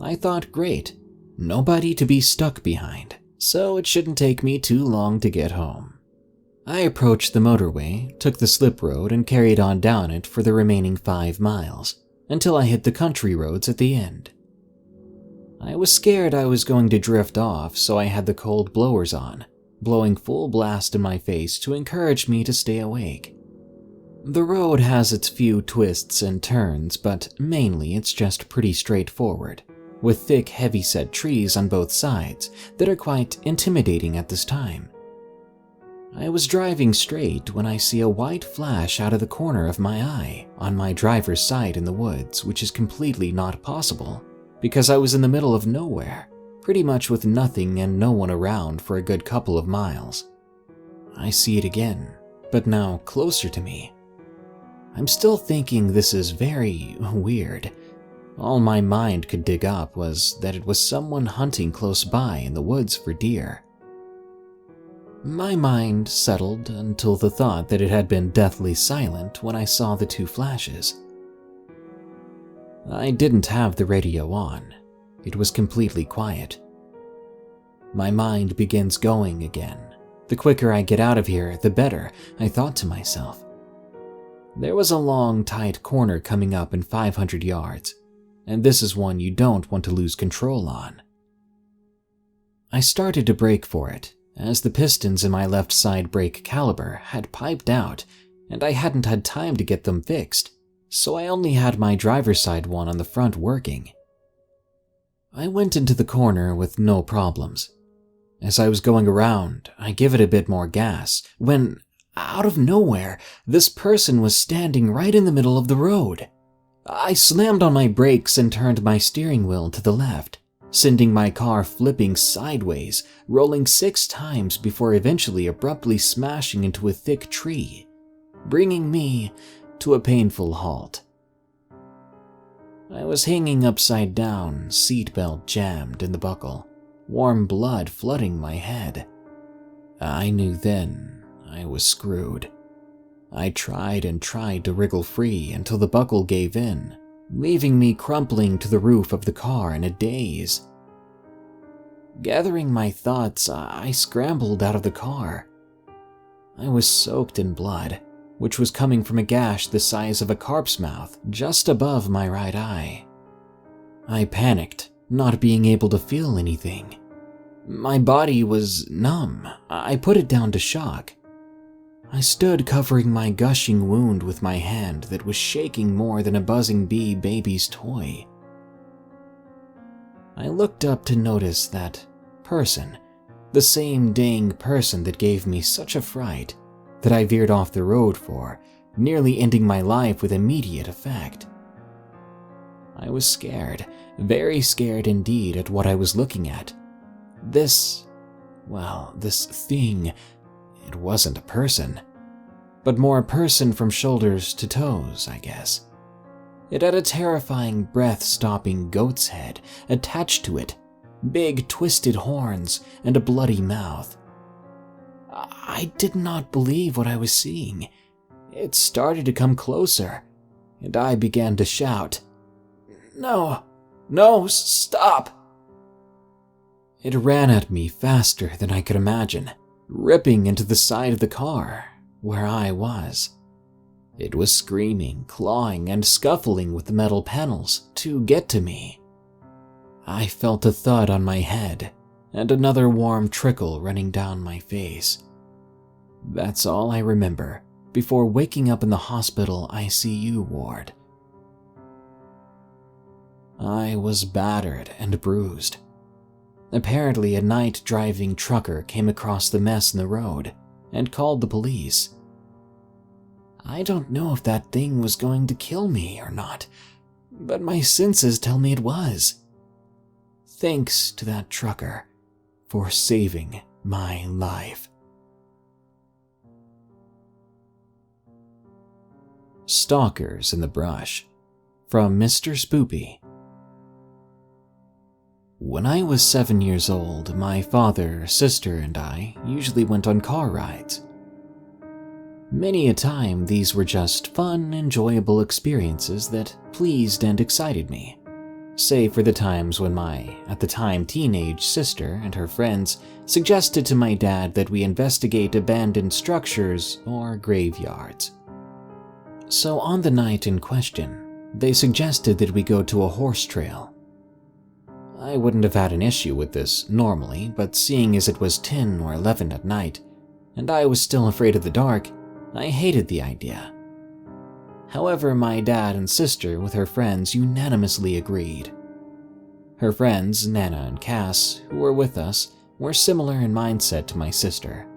I thought, great, nobody to be stuck behind, so it shouldn't take me too long to get home. I approached the motorway, took the slip road, and carried on down it for the remaining 5 miles, until I hit the country roads at the end. I was scared I was going to drift off, so I had the cold blowers on, blowing full blast in my face to encourage me to stay awake. The road has its few twists and turns, but mainly it's just pretty straightforward, with thick heavy-set trees on both sides that are quite intimidating at this time. I was driving straight when I see a white flash out of the corner of my eye on my driver's side in the woods, which is completely not possible because I was in the middle of nowhere, pretty much with nothing and no one around for a good couple of miles. I see it again, but now closer to me. I'm still thinking this is very weird. All my mind could dig up was that it was someone hunting close by in the woods for deer. My mind settled until the thought that it had been deathly silent when I saw the 2 flashes. I didn't have the radio on. It was completely quiet. My mind begins going again. The quicker I get out of here, the better, I thought to myself. There was a long, tight corner coming up in 500 yards, and this is one you don't want to lose control on. I started to brake for it, as the pistons in my left side brake caliper had piped out and I hadn't had time to get them fixed, so I only had my driver's side one on the front working. I went into the corner with no problems. As I was going around, I give it a bit more gas when, out of nowhere, this person was standing right in the middle of the road. I slammed on my brakes and turned my steering wheel to the left, sending my car flipping sideways, rolling 6 times before eventually abruptly smashing into a thick tree, bringing me to a painful halt. I was hanging upside down, seatbelt jammed in the buckle, warm blood flooding my head. I knew then I was screwed. I tried and tried to wriggle free until the buckle gave in, leaving me crumpling to the roof of the car in a daze. Gathering my thoughts, I scrambled out of the car. I was soaked in blood, which was coming from a gash the size of a carp's mouth just above my right eye. I panicked, not being able to feel anything. My body was numb. I put it down to shock. I stood covering my gushing wound with my hand that was shaking more than a buzzing bee baby's toy. I looked up to notice that person, the same dang person that gave me such a fright, that I veered off the road for, nearly ending my life with immediate effect. I was scared, very scared indeed at what I was looking at. This thing, it wasn't a person, but more a person from shoulders to toes, I guess. It had a terrifying breath-stopping goat's head attached to it, big twisted horns, and a bloody mouth. I did not believe what I was seeing. It started to come closer, and I began to shout, "No, no, stop!" It ran at me faster than I could imagine, ripping into the side of the car where I was. It was screaming, clawing, and scuffling with the metal panels to get to me. I felt a thud on my head and another warm trickle running down my face. That's all I remember before waking up in the hospital ICU ward. I was battered and bruised. Apparently, a night-driving trucker came across the mess in the road and called the police. I don't know if that thing was going to kill me or not, but my senses tell me it was. Thanks to that trucker for saving my life. Stalkers in the Brush, from Mr. Spoopy. When I was 7 years old, my father, sister, and I usually went on car rides. Many a time, these were just fun, enjoyable experiences that pleased and excited me, save for the times when my, at the time, teenage sister and her friends suggested to my dad that we investigate abandoned structures or graveyards. So on the night in question, they suggested that we go to a horse trail. I wouldn't have had an issue with this normally, but seeing as it was 10 or 11 at night, and I was still afraid of the dark, I hated the idea. However, my dad and sister with her friends unanimously agreed. Her friends, Nana and Cass, who were with us, were similar in mindset to my sister.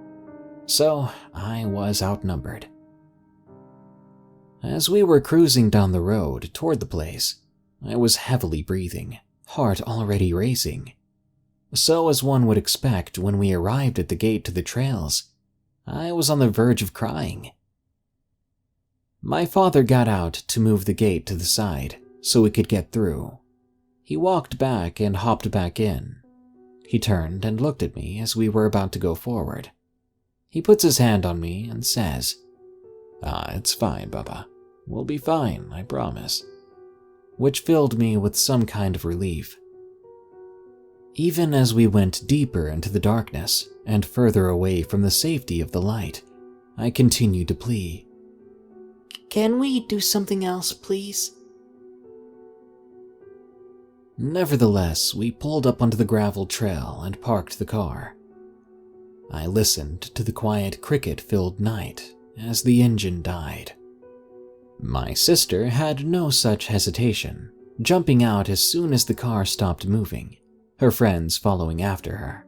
So I was outnumbered. As we were cruising down the road toward the place, I was heavily breathing, heart already racing. So as one would expect when we arrived at the gate to the trails, I was on the verge of crying. My father got out to move the gate to the side so we could get through. He walked back and hopped back in. He turned and looked at me as we were about to go forward. He puts his hand on me and says, It's fine, Bubba. We'll be fine, I promise." Which filled me with some kind of relief. Even as we went deeper into the darkness and further away from the safety of the light, I continued to plead. "Can we do something else, please?" Nevertheless, we pulled up onto the gravel trail and parked the car. I listened to the quiet cricket-filled night as the engine died. My sister had no such hesitation, jumping out as soon as the car stopped moving, her friends following after her.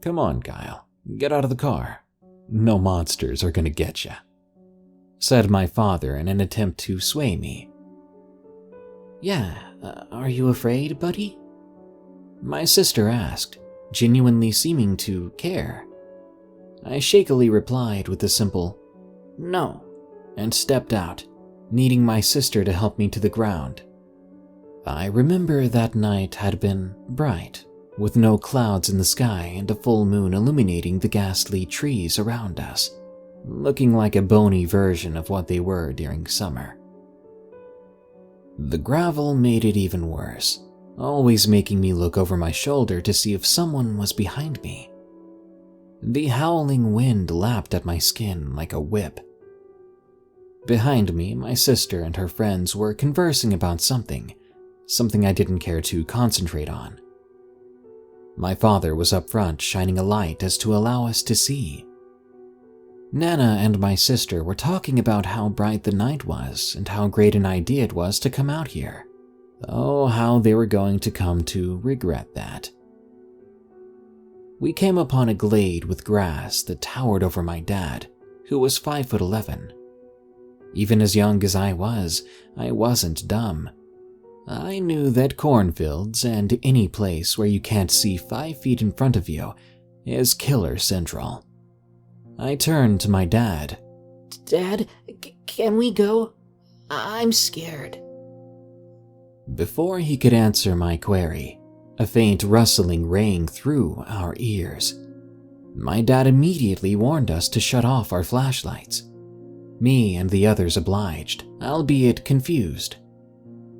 "Come on, Kyle, get out of the car. No monsters are gonna get ya," said my father in an attempt to sway me. "Yeah, are you afraid, buddy?" My sister asked, genuinely seeming to care. I shakily replied with a simple, "No," and stepped out, needing my sister to help me to the ground. I remember that night had been bright, with no clouds in the sky and a full moon illuminating the ghastly trees around us, looking like a bony version of what they were during summer. The gravel made it even worse, always making me look over my shoulder to see if someone was behind me. The howling wind lapped at my skin like a whip. Behind me, my sister and her friends were conversing about something I didn't care to concentrate on. My father was up front shining a light as to allow us to see. Nana and my sister were talking about how bright the night was and how great an idea it was to come out here. Oh, how they were going to come to regret that. We came upon a glade with grass that towered over my dad, who was 5'11". Even as young as I wasn't dumb. I knew that cornfields and any place where you can't see 5 feet in front of you is killer central. I turned to my dad. Dad, can we go? I'm scared. Before he could answer my query, a faint rustling rang through our ears. My dad immediately warned us to shut off our flashlights. Me and the others obliged, albeit confused.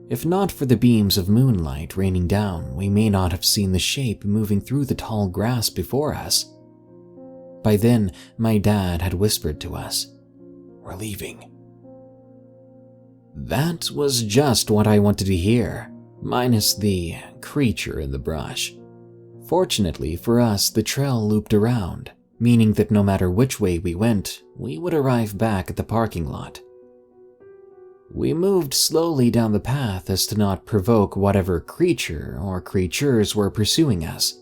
If not for the beams of moonlight raining down, we may not have seen the shape moving through the tall grass before us. By then, my dad had whispered to us, "We're leaving." That was just what I wanted to hear, minus the creature in the brush. Fortunately for us, the trail looped around, meaning that no matter which way we went, we would arrive back at the parking lot. We moved slowly down the path as to not provoke whatever creature or creatures were pursuing us.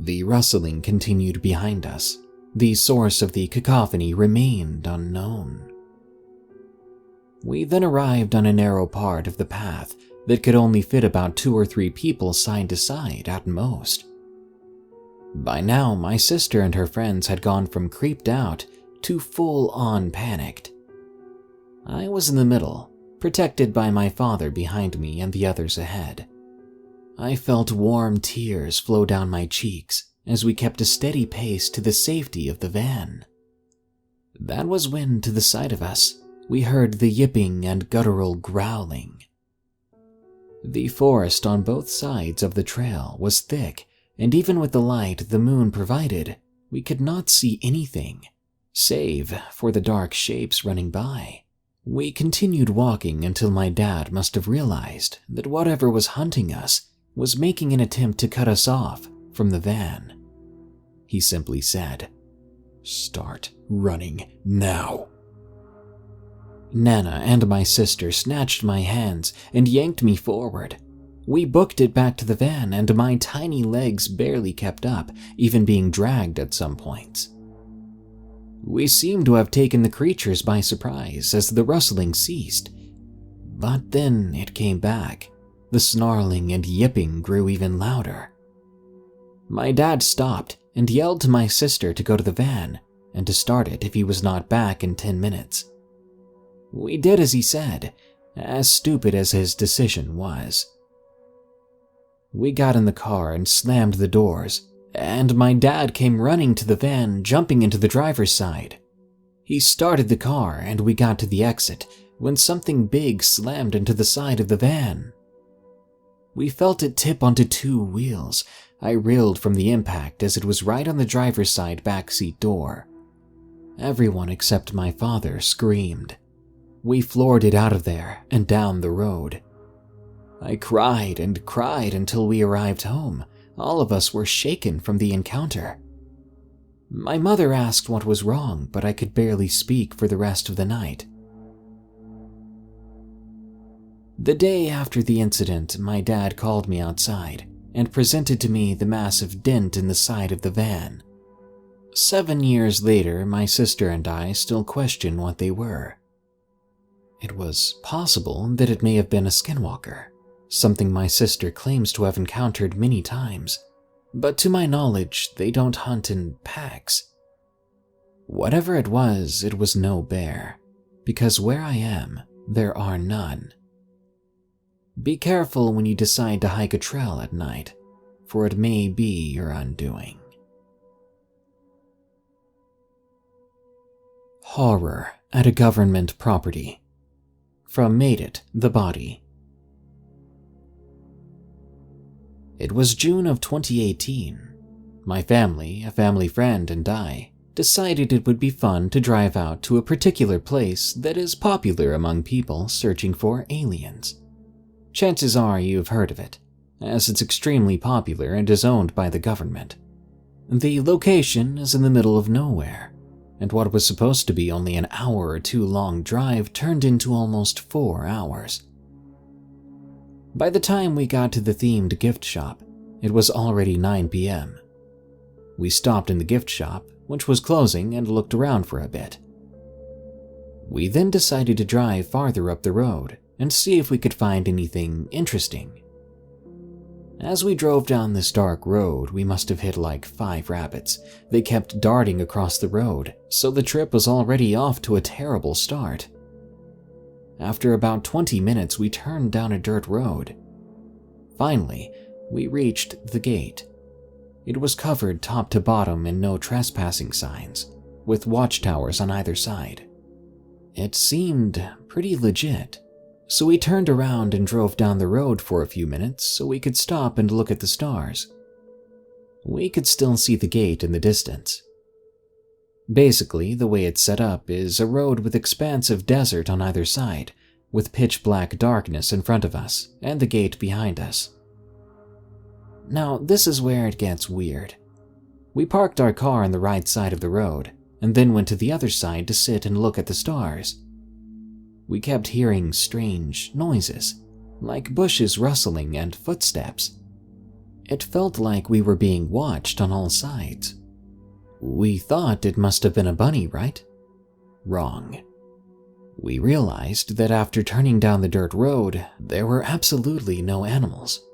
The rustling continued behind us. The source of the cacophony remained unknown. We then arrived on a narrow part of the path that could only fit about 2 or 3 people side to side at most. By now, my sister and her friends had gone from creeped out to full-on panicked. I was in the middle, protected by my father behind me and the others ahead. I felt warm tears flow down my cheeks as we kept a steady pace to the safety of the van. That was when, to the side of us, we heard the yipping and guttural growling. The forest on both sides of the trail was thick, and even with the light the moon provided, we could not see anything, save for the dark shapes running by. We continued walking until my dad must have realized that whatever was hunting us was making an attempt to cut us off from the van. He simply said, "Start running now." Nana and my sister snatched my hands and yanked me forward. We booked it back to the van, and my tiny legs barely kept up, even being dragged at some points. We seemed to have taken the creatures by surprise as the rustling ceased. But then it came back. The snarling and yipping grew even louder. My dad stopped and yelled to my sister to go to the van and to start it if he was not back in 10 minutes. We did as he said, as stupid as his decision was. We got in the car and slammed the doors, and my dad came running to the van, jumping into the driver's side. He started the car and we got to the exit when something big slammed into the side of the van. We felt it tip onto 2 wheels. I reeled from the impact as it was right on the driver's side backseat door. Everyone except my father screamed. We floored it out of there and down the road. I cried and cried until we arrived home. All of us were shaken from the encounter. My mother asked what was wrong, but I could barely speak for the rest of the night. The day after the incident, my dad called me outside and presented to me the massive dent in the side of the van. 7 years later, my sister and I still question what they were. It was possible that it may have been a Skinwalker, something my sister claims to have encountered many times, but to my knowledge, they don't hunt in packs. Whatever it was no bear, because where I am, there are none. Be careful when you decide to hike a trail at night, for it may be your undoing. Horror at a government property. From Made It, the Body. It was June of 2018. My family, a family friend, and I decided it would be fun to drive out to a particular place that is popular among people searching for aliens. Chances are you've heard of it, as it's extremely popular and is owned by the government. The location is in the middle of nowhere, and what was supposed to be only an hour or 2 long drive turned into almost 4 hours. By the time we got to the themed gift shop, it was already 9 p.m. We stopped in the gift shop, which was closing, and looked around for a bit. We then decided to drive farther up the road and see if we could find anything interesting. As we drove down this dark road, we must have hit like 5 rabbits. They kept darting across the road, so the trip was already off to a terrible start. After about 20 minutes, we turned down a dirt road. Finally, we reached the gate. It was covered top to bottom in no trespassing signs, with watchtowers on either side. It seemed pretty legit, so we turned around and drove down the road for a few minutes so we could stop and look at the stars. We could still see the gate in the distance. Basically, the way it's set up is a road with expansive desert on either side, with pitch black darkness in front of us and the gate behind us. Now, this is where it gets weird. We parked our car on the right side of the road, and then went to the other side to sit and look at the stars. We kept hearing strange noises, like bushes rustling and footsteps. It felt like we were being watched on all sides. We thought it must have been a bunny, right? Wrong. We realized that after turning down the dirt road, there were absolutely no animals.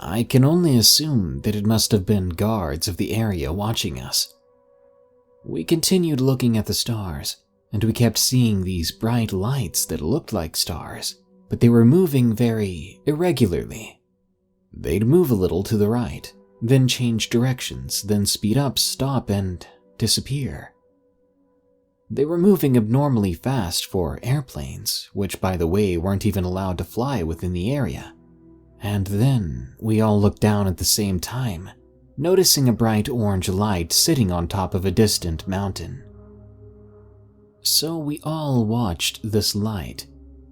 I can only assume that it must have been guards of the area watching us. We continued looking at the stars, and we kept seeing these bright lights that looked like stars, but they were moving very irregularly. They'd move a little to the right, then change directions, then speed up, stop, and disappear. They were moving abnormally fast for airplanes, which by the way weren't even allowed to fly within the area. And then we all looked down at the same time, noticing a bright orange light sitting on top of a distant mountain. So we all watched this light,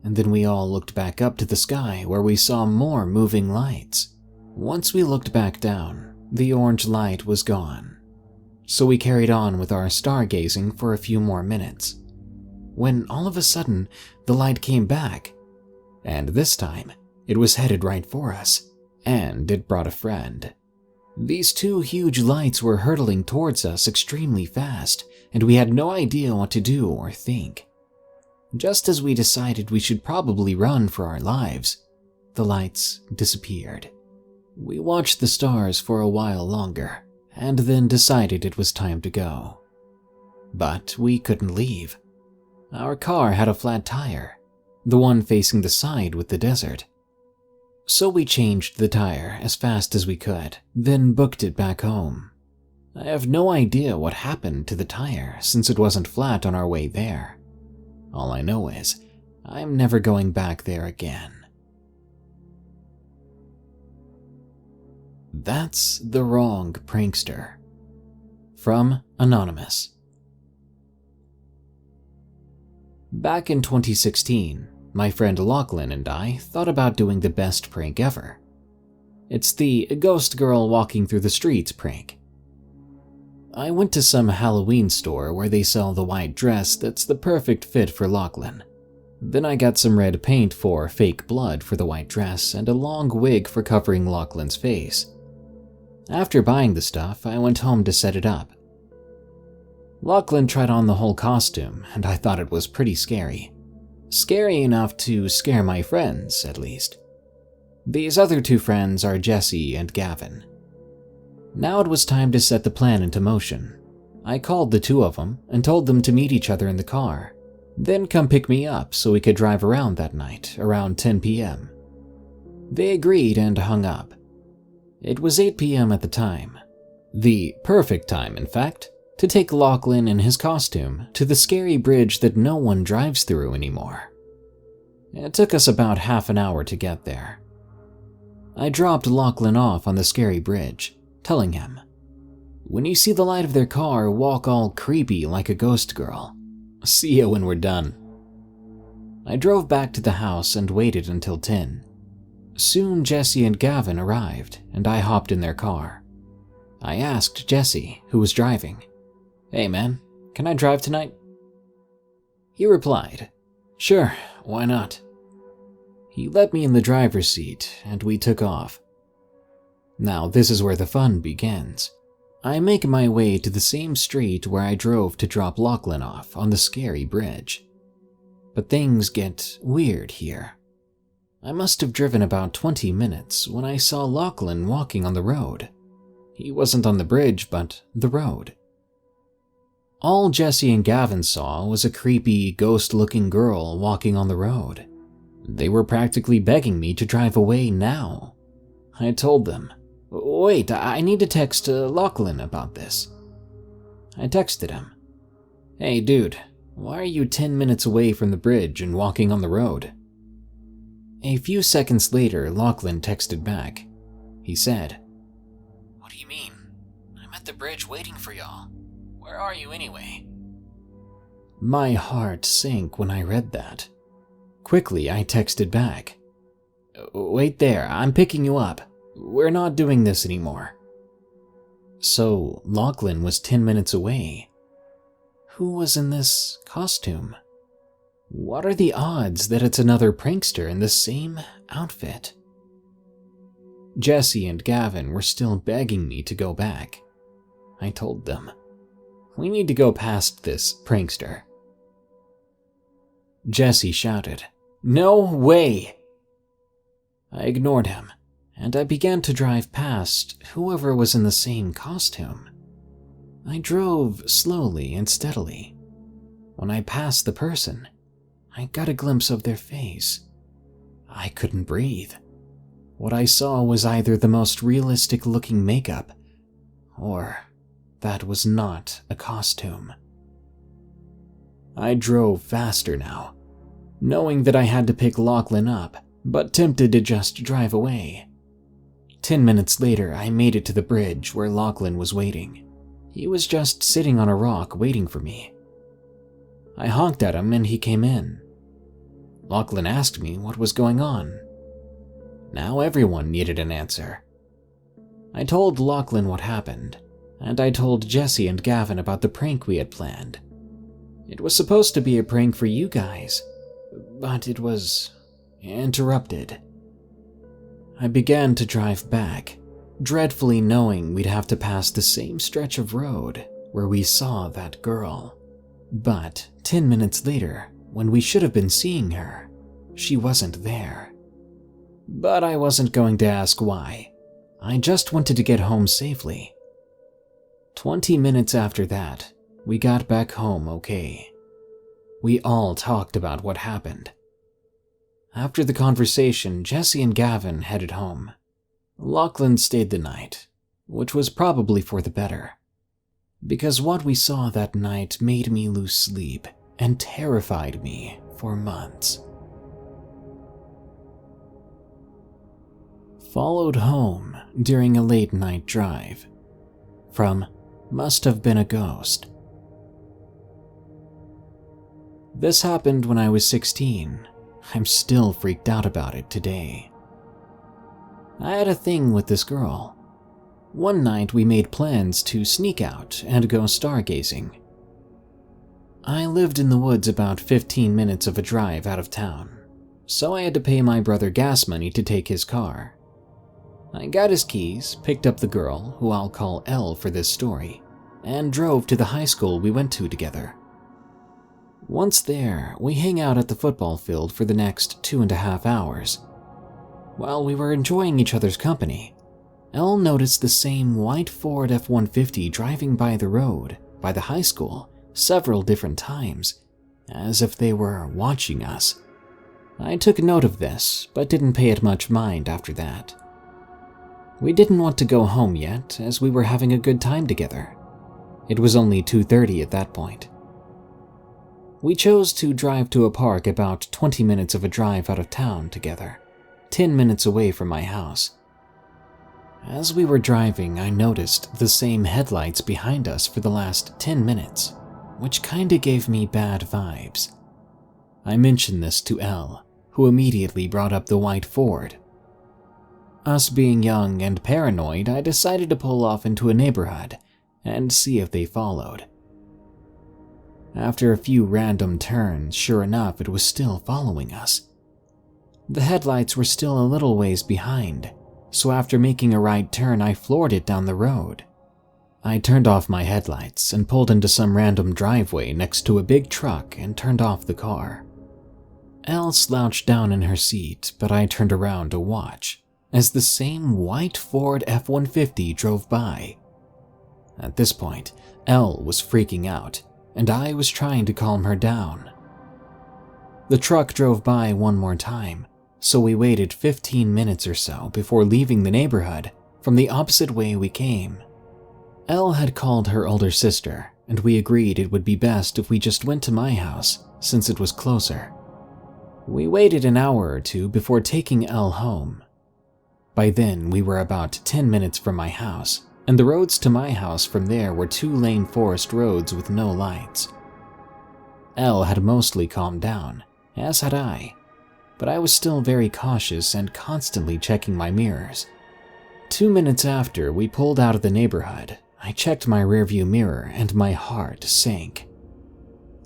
and then we all looked back up to the sky where we saw more moving lights. Once we looked back down, the orange light was gone. So we carried on with our stargazing for a few more minutes, when all of a sudden the light came back, and this time it was headed right for us, and it brought a friend. These 2 huge lights were hurtling towards us extremely fast, and we had no idea what to do or think. Just as we decided we should probably run for our lives, the lights disappeared. We watched the stars for a while longer, and then decided it was time to go. But we couldn't leave. Our car had a flat tire, the one facing the side with the desert. So we changed the tire as fast as we could, then booked it back home. I have no idea what happened to the tire since it wasn't flat on our way there. All I know is, I'm never going back there again. That's the Wrong Prankster. From Anonymous. Back in 2016, my friend Lachlan and I thought about doing the best prank ever. It's the ghost girl walking through the streets prank. I went to some Halloween store where they sell the white dress that's the perfect fit for Lachlan. Then I got some red paint for fake blood for the white dress and a long wig for covering Lachlan's face. After buying the stuff, I went home to set it up. Lachlan tried on the whole costume, and I thought it was pretty scary. Scary enough to scare my friends, at least. These other 2 friends are Jesse and Gavin. Now it was time to set the plan into motion. I called the 2 of them and told them to meet each other in the car, then come pick me up so we could drive around that night, around 10 p.m. They agreed and hung up. It was 8 p.m. at the time. The perfect time, in fact, to take Lachlan in his costume to the scary bridge that no one drives through anymore. It took us about half an hour to get there. I dropped Lachlan off on the scary bridge, telling him, "When you see the light of their car, walk all creepy like a ghost girl. See you when we're done." I drove back to the house and waited until 10. Soon Jesse and Gavin arrived, and I hopped in their car. I asked Jesse, who was driving, "Hey man, can I drive tonight?" He replied, "Sure, why not?" He let me in the driver's seat, and we took off. Now this is where the fun begins. I make my way to the same street where I drove to drop Lachlan off on the scary bridge. But things get weird here. I must have driven about 20 minutes when I saw Lachlan walking on the road. He wasn't on the bridge, but the road. All Jesse and Gavin saw was a creepy, ghost-looking girl walking on the road. They were practically begging me to drive away now. I told them, "Wait, I need to text Lachlan about this." I texted him, "Hey dude, why are you 10 minutes away from the bridge and walking on the road?" A few seconds later, Lachlan texted back. He said, "What do you mean? I'm at the bridge waiting for y'all. Where are you anyway?" My heart sank when I read that. Quickly, I texted back, "Wait there, I'm picking you up. We're not doing this anymore." So, Lachlan was 10 minutes away. Who was in this costume? What are the odds that it's another prankster in the same outfit? Jesse and Gavin were still begging me to go back. I told them, "We need to go past this prankster." Jesse shouted, "No way!" I ignored him, and I began to drive past whoever was in the same costume. I drove slowly and steadily. When I passed the person, I got a glimpse of their face. I couldn't breathe. What I saw was either the most realistic-looking makeup, or that was not a costume. I drove faster now, knowing that I had to pick Lachlan up, but tempted to just drive away. 10 minutes later, I made it to the bridge where Lachlan was waiting. He was just sitting on a rock waiting for me. I honked at him and he came in. Lachlan asked me what was going on. Now everyone needed an answer. I told Lachlan what happened, and I told Jesse and Gavin about the prank we had planned. It was supposed to be a prank for you guys, but it was interrupted. I began to drive back, dreadfully knowing we'd have to pass the same stretch of road where we saw that girl. But 10 minutes later, when we should have been seeing her, she wasn't there. But I wasn't going to ask why. I just wanted to get home safely. 20 minutes after that, we got back home okay. We all talked about what happened. After the conversation, Jesse and Gavin headed home. Lachlan stayed the night, which was probably for the better, because what we saw that night made me lose sleep and terrified me for months. Followed home during a late-night drive. From Must Have Been a Ghost. This happened when I was 16. I'm still freaked out about it today. I had a thing with this girl. One night we made plans to sneak out and go stargazing. I lived in the woods about 15 minutes of a drive out of town, so I had to pay my brother gas money to take his car. I got his keys, picked up the girl, who I'll call Elle for this story, and drove to the high school we went to together. Once there, we hang out at the football field for the next 2.5 hours. While we were enjoying each other's company, Elle noticed the same white Ford F-150 driving by the road by the high school several different times, as if they were watching us. I took note of this, but didn't pay it much mind after that. We didn't want to go home yet, as we were having a good time together. It was only 2:30 at that point. We chose to drive to a park about 20 minutes of a drive out of town together, 10 minutes away from my house. As we were driving, I noticed the same headlights behind us for the last 10 minutes, which kinda gave me bad vibes. I mentioned this to Elle, who immediately brought up the white Ford. Us being young and paranoid, I decided to pull off into a neighborhood and see if they followed. After a few random turns, sure enough, it was still following us. The headlights were still a little ways behind, so after making a right turn, I floored it down the road. I turned off my headlights and pulled into some random driveway next to a big truck and turned off the car. Elle slouched down in her seat, but I turned around to watch as the same white Ford F-150 drove by. At this point, Elle was freaking out, and I was trying to calm her down. The truck drove by one more time, so we waited 15 minutes or so before leaving the neighborhood from the opposite way we came. Elle had called her older sister, and we agreed it would be best if we just went to my house since it was closer. We waited an hour or two before taking Elle home. By then, we were about 10 minutes from my house, and the roads to my house from there were 2-lane forest roads with no lights. Elle had mostly calmed down, as had I, but I was still very cautious and constantly checking my mirrors. 2 minutes after we pulled out of the neighborhood, I checked my rearview mirror and my heart sank.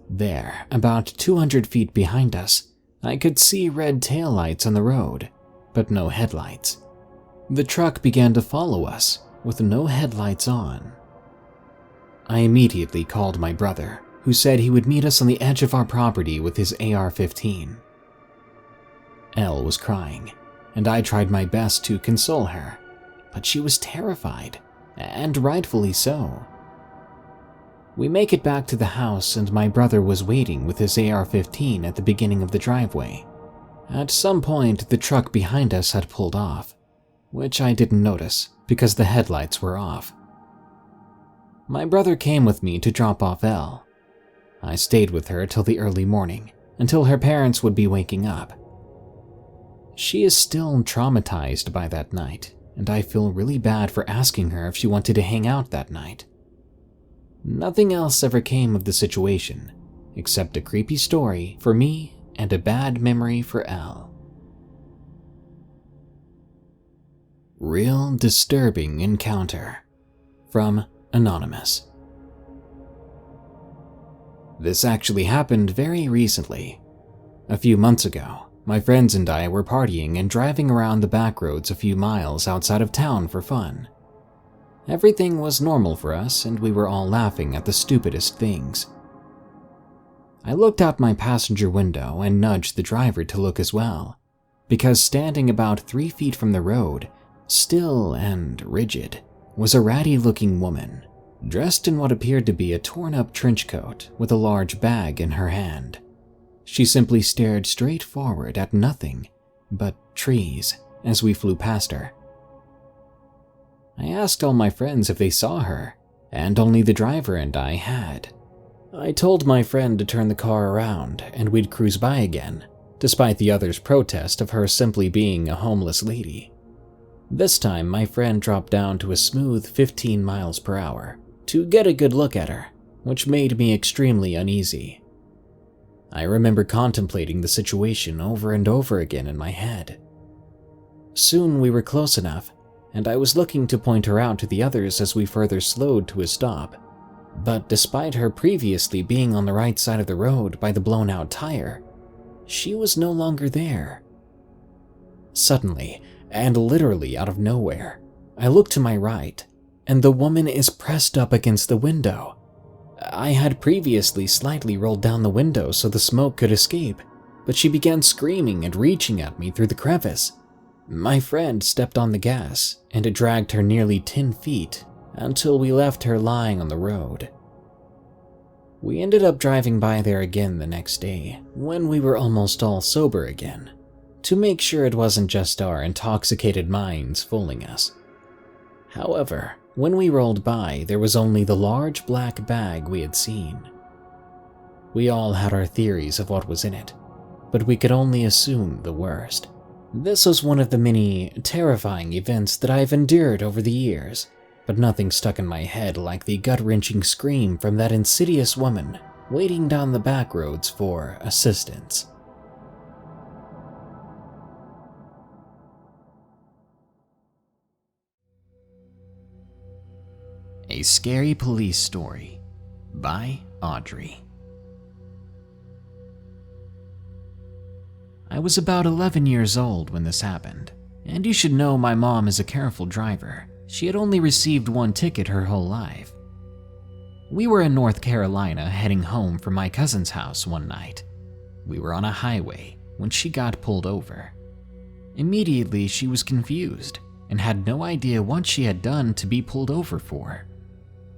There, about 200 feet behind us, I could see red taillights on the road, but no headlights. The truck began to follow us, with no headlights on. I immediately called my brother, who said he would meet us on the edge of our property with his AR-15. Elle was crying, and I tried my best to console her, but she was terrified, and rightfully so. We make it back to the house, and my brother was waiting with his AR-15 at the beginning of the driveway. At some point, the truck behind us had pulled off, which I didn't notice because the headlights were off. My brother came with me to drop off Elle. I stayed with her till the early morning, until her parents would be waking up. She is still traumatized by that night, and I feel really bad for asking her if she wanted to hang out that night. Nothing else ever came of the situation, except a creepy story for me and a bad memory for Elle. Real disturbing encounter. From Anonymous. This actually happened very recently. A few months ago, my friends and I were partying and driving around the back roads a few miles outside of town for fun. Everything was normal for us, and we were all laughing at the stupidest things. I looked out my passenger window and nudged the driver to look as well, because standing about 3 feet from the road, still and rigid, was a ratty-looking woman, dressed in what appeared to be a torn-up trench coat with a large bag in her hand. She simply stared straight forward at nothing but trees as we flew past her. I asked all my friends if they saw her, and only the driver and I had. I told my friend to turn the car around and we'd cruise by again, despite the others' protest of her simply being a homeless lady. This time, my friend dropped down to a smooth 15 miles per hour to get a good look at her, which made me extremely uneasy. I remember contemplating the situation over and over again in my head. Soon we were close enough, and I was looking to point her out to the others as we further slowed to a stop. But despite her previously being on the right side of the road by the blown-out tire, she was no longer there. Suddenly, and literally out of nowhere, I look to my right, and the woman is pressed up against the window. I had previously slightly rolled down the window so the smoke could escape, but she began screaming and reaching at me through the crevice. My friend stepped on the gas, and it dragged her nearly 10 feet until we left her lying on the road. We ended up driving by there again the next day, when we were almost all sober again, to make sure it wasn't just our intoxicated minds fooling us. However, when we rolled by, there was only the large black bag we had seen. We all had our theories of what was in it, but we could only assume the worst. This was one of the many terrifying events that I've endured over the years, but nothing stuck in my head like the gut-wrenching scream from that insidious woman waiting down the back roads for assistance. A Scary Police Story by Audrey. I was about 11 years old when this happened, and you should know my mom is a careful driver. She had only received one ticket her whole life. We were in North Carolina heading home from my cousin's house one night. We were on a highway when she got pulled over. Immediately, she was confused and had no idea what she had done to be pulled over for.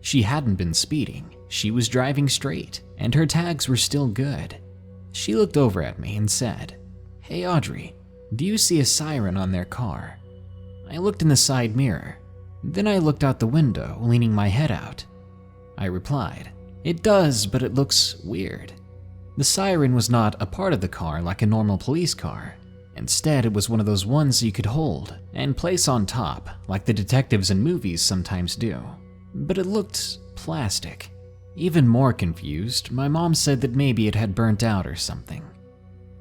She hadn't been speeding, she was driving straight, and her tags were still good. She looked over at me and said, "Hey Audrey, do you see a siren on their car?" I looked in the side mirror. Then I looked out the window, leaning my head out. I replied, "It does, but it looks weird." The siren was not a part of the car like a normal police car. Instead, it was one of those ones you could hold and place on top, like the detectives in movies sometimes do. But it looked plastic. Even more confused, my mom said that maybe it had burnt out or something.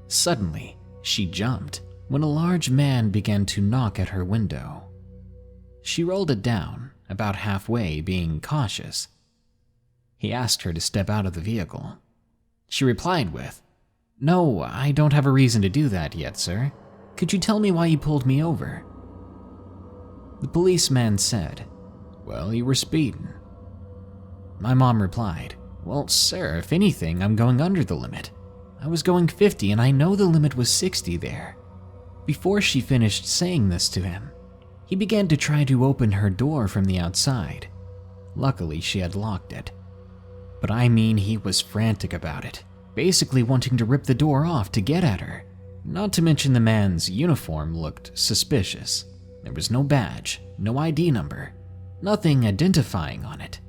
Suddenly, she jumped when a large man began to knock at her window. She rolled it down, about halfway, being cautious. He asked her to step out of the vehicle. She replied with, "No, I don't have a reason to do that yet, sir. Could you tell me why you pulled me over?" The policeman said, "Well, you were speeding." My mom replied, "Well, sir, if anything, I'm going under the limit. I was going 50 and I know the limit was 60 there." Before she finished saying this to him, he began to try to open her door from the outside. Luckily, she had locked it. But I mean, he was frantic about it, basically wanting to rip the door off to get at her. Not to mention the man's uniform looked suspicious. There was no badge, no ID number, nothing identifying on it.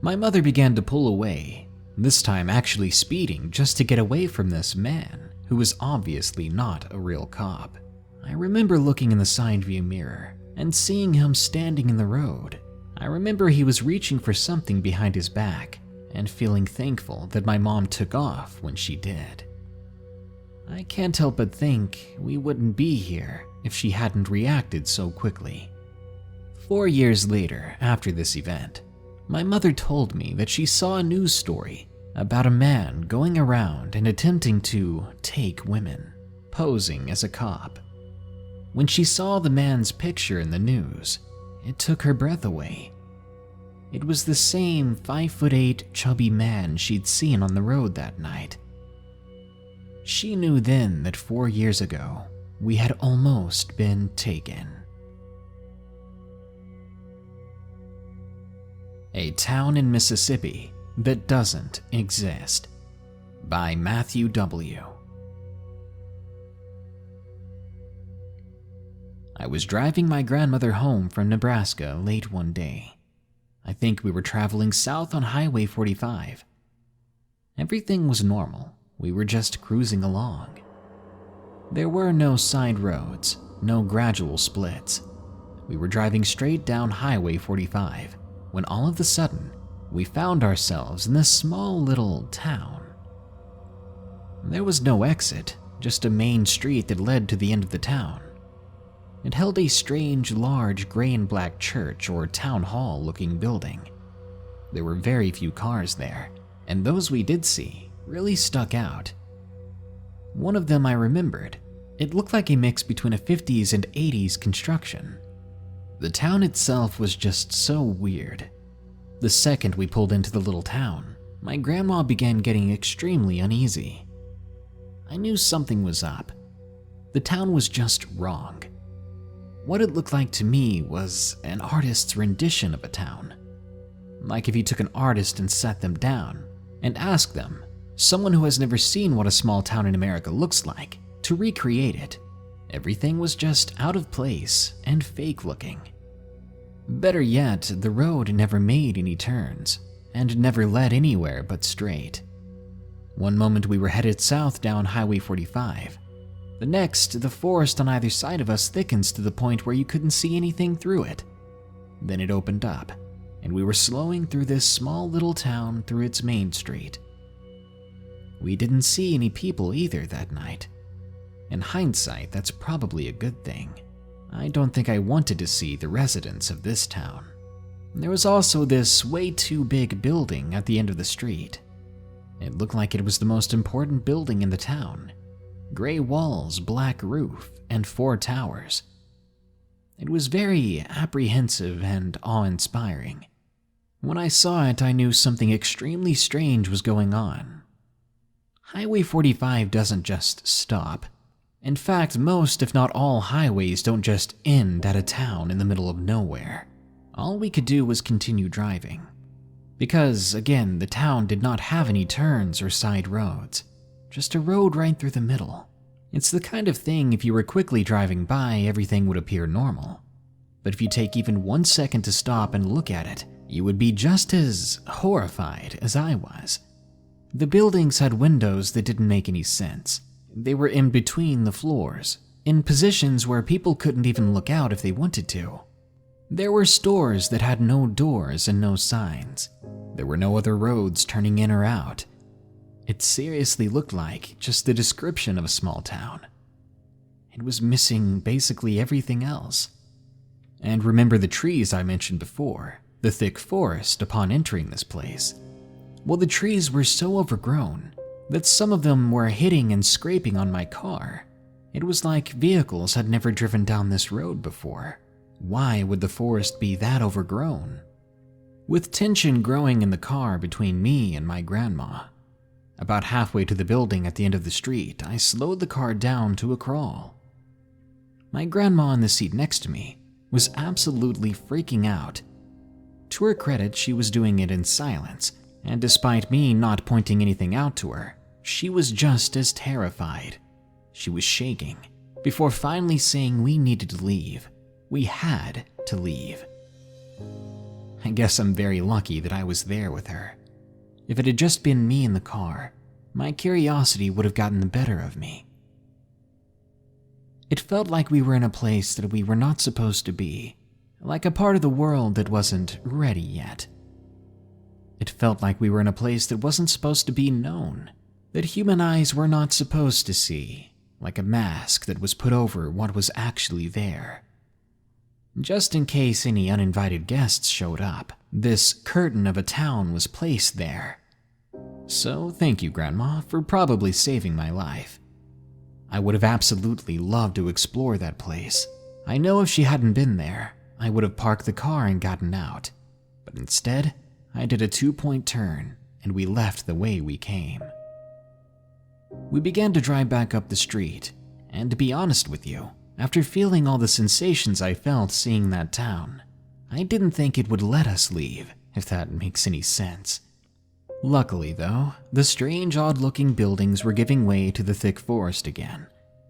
My mother began to pull away, this time actually speeding just to get away from this man, who was obviously not a real cop. I remember looking in the side view mirror and seeing him standing in the road. I remember he was reaching for something behind his back and feeling thankful that my mom took off when she did. I can't help but think we wouldn't be here if she hadn't reacted so quickly. 4 years later, after this event, my mother told me that she saw a news story about a man going around and attempting to take women, posing as a cop. When she saw the man's picture in the news, it took her breath away. It was the same 5'8" chubby man she'd seen on the road that night. She knew then that 4 years ago, we had almost been taken. A Town in Mississippi That Doesn't Exist by Matthew W. I was driving my grandmother home from Nebraska late one day. I think we were traveling south on Highway 45. Everything was normal. We were just cruising along. There were no side roads, no gradual splits. We were driving straight down Highway 45 when all of a sudden we found ourselves in this small little town. There was no exit, just a main street that led to the end of the town. It held a strange, large gray and black church or town hall looking building. There were very few cars there, and those we did see really stuck out. One of them I remembered. It looked like a mix between a 50s and 80s construction. The town itself was just so weird. The second we pulled into the little town, my grandma began getting extremely uneasy. I knew something was up. The town was just wrong. What it looked like to me was an artist's rendition of a town. Like if you took an artist and sat them down and asked them, someone who has never seen what a small town in America looks like, to recreate it. Everything was just out of place and fake looking. Better yet, the road never made any turns and never led anywhere but straight. One moment we were headed south down Highway 45. The next, the forest on either side of us thickens to the point where you couldn't see anything through it. Then it opened up, and we were slowing through this small little town through its main street. We didn't see any people either that night. In hindsight, that's probably a good thing. I don't think I wanted to see the residents of this town. There was also this way too big building at the end of the street. It looked like it was the most important building in the town. Gray walls, black roof, and 4 towers. It was very apprehensive and awe-inspiring. When I saw it, I knew something extremely strange was going on. Highway 45 doesn't just stop. In fact, most, if not all, highways don't just end at a town in the middle of nowhere. All we could do was continue driving. Because, again, the town did not have any turns or side roads. Just a road right through the middle. It's the kind of thing if you were quickly driving by, everything would appear normal. But if you take even 1 second to stop and look at it, you would be just as horrified as I was. The buildings had windows that didn't make any sense. They were in between the floors, in positions where people couldn't even look out if they wanted to. There were stores that had no doors and no signs. There were no other roads turning in or out. It seriously looked like just the description of a small town. It was missing basically everything else. And remember the trees I mentioned before, the thick forest upon entering this place? Well, the trees were so overgrown that some of them were hitting and scraping on my car. It was like vehicles had never driven down this road before. Why would the forest be that overgrown? With tension growing in the car between me and my grandma, about halfway to the building at the end of the street, I slowed the car down to a crawl. My grandma in the seat next to me was absolutely freaking out. To her credit, she was doing it in silence, and despite me not pointing anything out to her, she was just as terrified. She was shaking, before finally saying we needed to leave. We had to leave. I guess I'm very lucky that I was there with her. If it had just been me in the car, my curiosity would have gotten the better of me. It felt like we were in a place that we were not supposed to be, like a part of the world that wasn't ready yet. It felt like we were in a place that wasn't supposed to be known, that human eyes were not supposed to see, like a mask that was put over what was actually there. Just in case any uninvited guests showed up, this curtain of a town was placed there. So thank you, Grandma, for probably saving my life. I would have absolutely loved to explore that place. I know if she hadn't been there, I would have parked the car and gotten out. But instead, I did a 2-point turn, and we left the way we came. We began to drive back up the street, and to be honest with you, after feeling all the sensations I felt seeing that town, I didn't think it would let us leave, if that makes any sense. Luckily, though, the strange, odd-looking buildings were giving way to the thick forest again,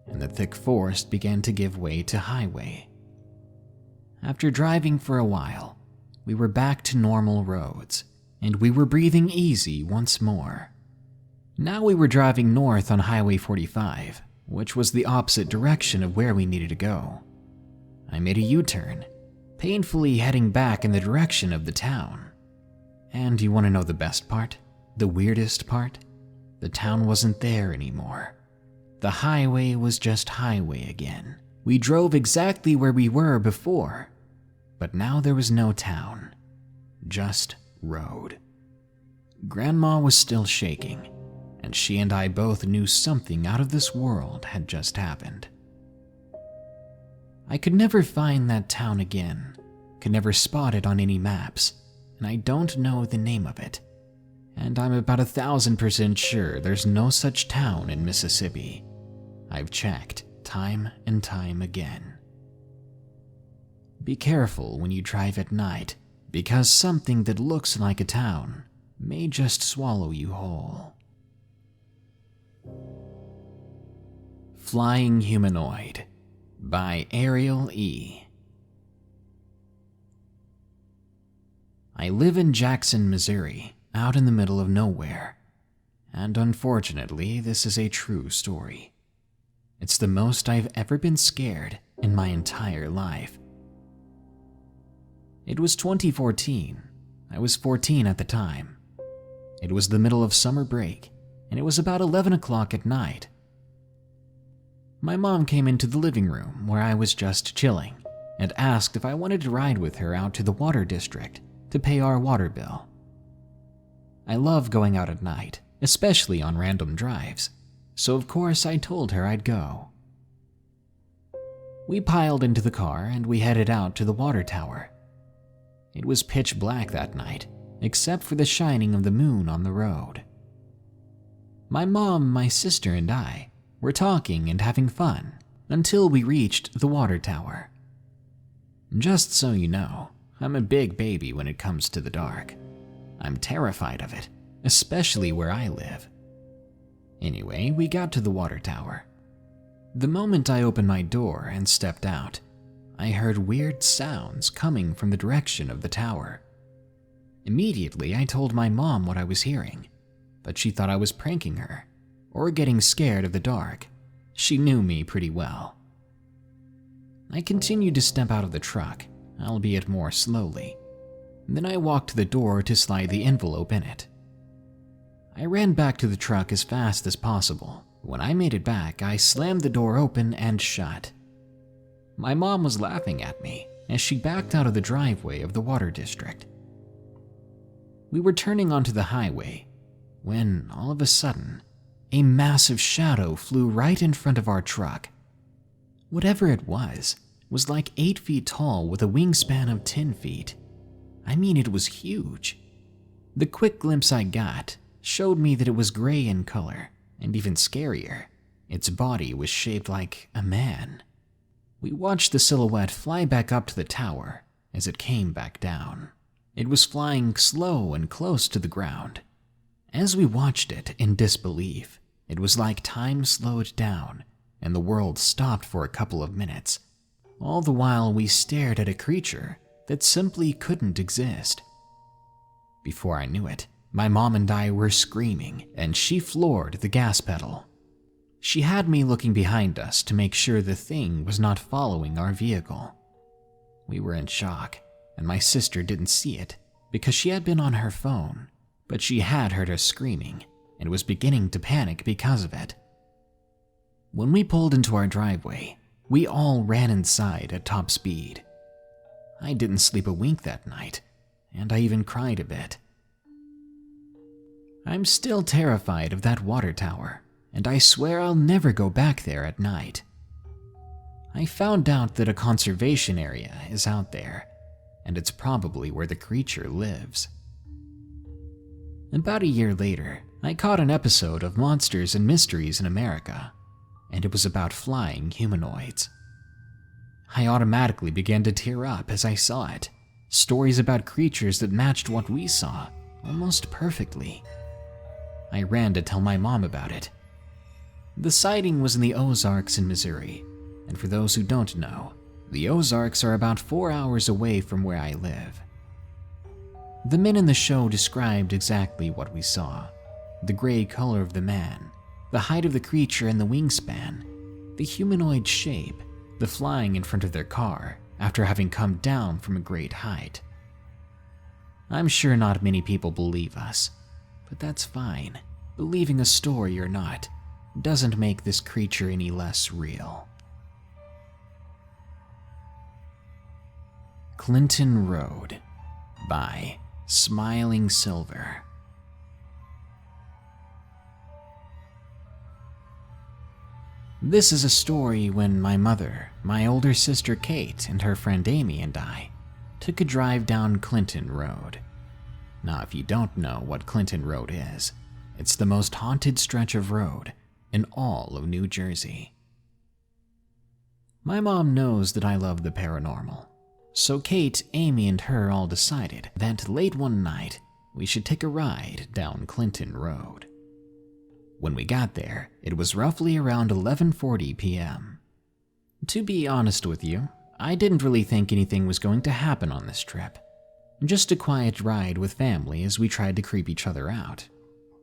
and the thick forest began to give way to highway. After driving for a while, we were back to normal roads, and we were breathing easy once more. Now we were driving north on Highway 45, which was the opposite direction of where we needed to go. I made a U-turn, painfully heading back in the direction of the town. And you want to know the best part? The weirdest part? The town wasn't there anymore. The highway was just highway again. We drove exactly where we were before, but now there was no town, just road. Grandma was still shaking, and she and I both knew something out of this world had just happened. I could never find that town again, could never spot it on any maps, and I don't know the name of it. And I'm about 1,000% sure there's no such town in Mississippi. I've checked time and time again. Be careful when you drive at night, because something that looks like a town may just swallow you whole. Flying Humanoid by Ariel E. I live in Jackson, Missouri, out in the middle of nowhere, and unfortunately, this is a true story. It's the most I've ever been scared in my entire life. It was 2014. I was 14 at the time. It was the middle of summer break, and it was about 11 o'clock at night. My mom came into the living room where I was just chilling and asked if I wanted to ride with her out to the water district to pay our water bill. I love going out at night, especially on random drives, so of course I told her I'd go. We piled into the car and we headed out to the water tower. It was pitch black that night, except for the shining of the moon on the road. My mom, my sister, and I were talking and having fun until we reached the water tower. Just so you know, I'm a big baby when it comes to the dark. I'm terrified of it, especially where I live. Anyway, we got to the water tower. The moment I opened my door and stepped out, I heard weird sounds coming from the direction of the tower. Immediately, I told my mom what I was hearing, but she thought I was pranking her or getting scared of the dark. She knew me pretty well. I continued to step out of the truck, albeit more slowly. Then I walked to the door to slide the envelope in it. I ran back to the truck as fast as possible. When I made it back, I slammed the door open and shut. My mom was laughing at me as she backed out of the driveway of the water district. We were turning onto the highway when, all of a sudden, a massive shadow flew right in front of our truck. Whatever it was like 8 feet tall with a wingspan of 10 feet. I mean, it was huge. The quick glimpse I got showed me that it was gray in color, and even scarier, its body was shaped like a man. We watched the silhouette fly back up to the tower as it came back down. It was flying slow and close to the ground. As we watched it in disbelief, it was like time slowed down and the world stopped for a couple of minutes. All the while we stared at a creature that simply couldn't exist. Before I knew it, my mom and I were screaming, and she floored the gas pedal. She had me looking behind us to make sure the thing was not following our vehicle. We were in shock, and my sister didn't see it because she had been on her phone, but she had heard us screaming and was beginning to panic because of it. When we pulled into our driveway, we all ran inside at top speed. I didn't sleep a wink that night, and I even cried a bit. I'm still terrified of that water tower, and I swear I'll never go back there at night. I found out that a conservation area is out there, and it's probably where the creature lives. About a year later, I caught an episode of Monsters and Mysteries in America, and it was about flying humanoids. I automatically began to tear up as I saw it. Stories about creatures that matched what we saw almost perfectly. I ran to tell my mom about it. The sighting was in the Ozarks in Missouri, and for those who don't know, the Ozarks are about 4 hours away from where I live. The men in the show described exactly what we saw. The gray color of the man, the height of the creature and the wingspan, the humanoid shape, the flying in front of their car after having come down from a great height. I'm sure not many people believe us, but that's fine. Believing a story or not doesn't make this creature any less real. Clinton Road by Smiling Silver. This is a story when my mother, my older sister Kate, and her friend Amy and I took a drive down Clinton Road. Now, if you don't know what Clinton Road is, it's the most haunted stretch of road in all of New Jersey. My mom knows that I love the paranormal, so Kate, Amy, and her all decided that late one night we should take a ride down Clinton Road. When we got there, it was roughly around 11:40 p.m. To be honest with you, I didn't really think anything was going to happen on this trip. Just a quiet ride with family as we tried to creep each other out.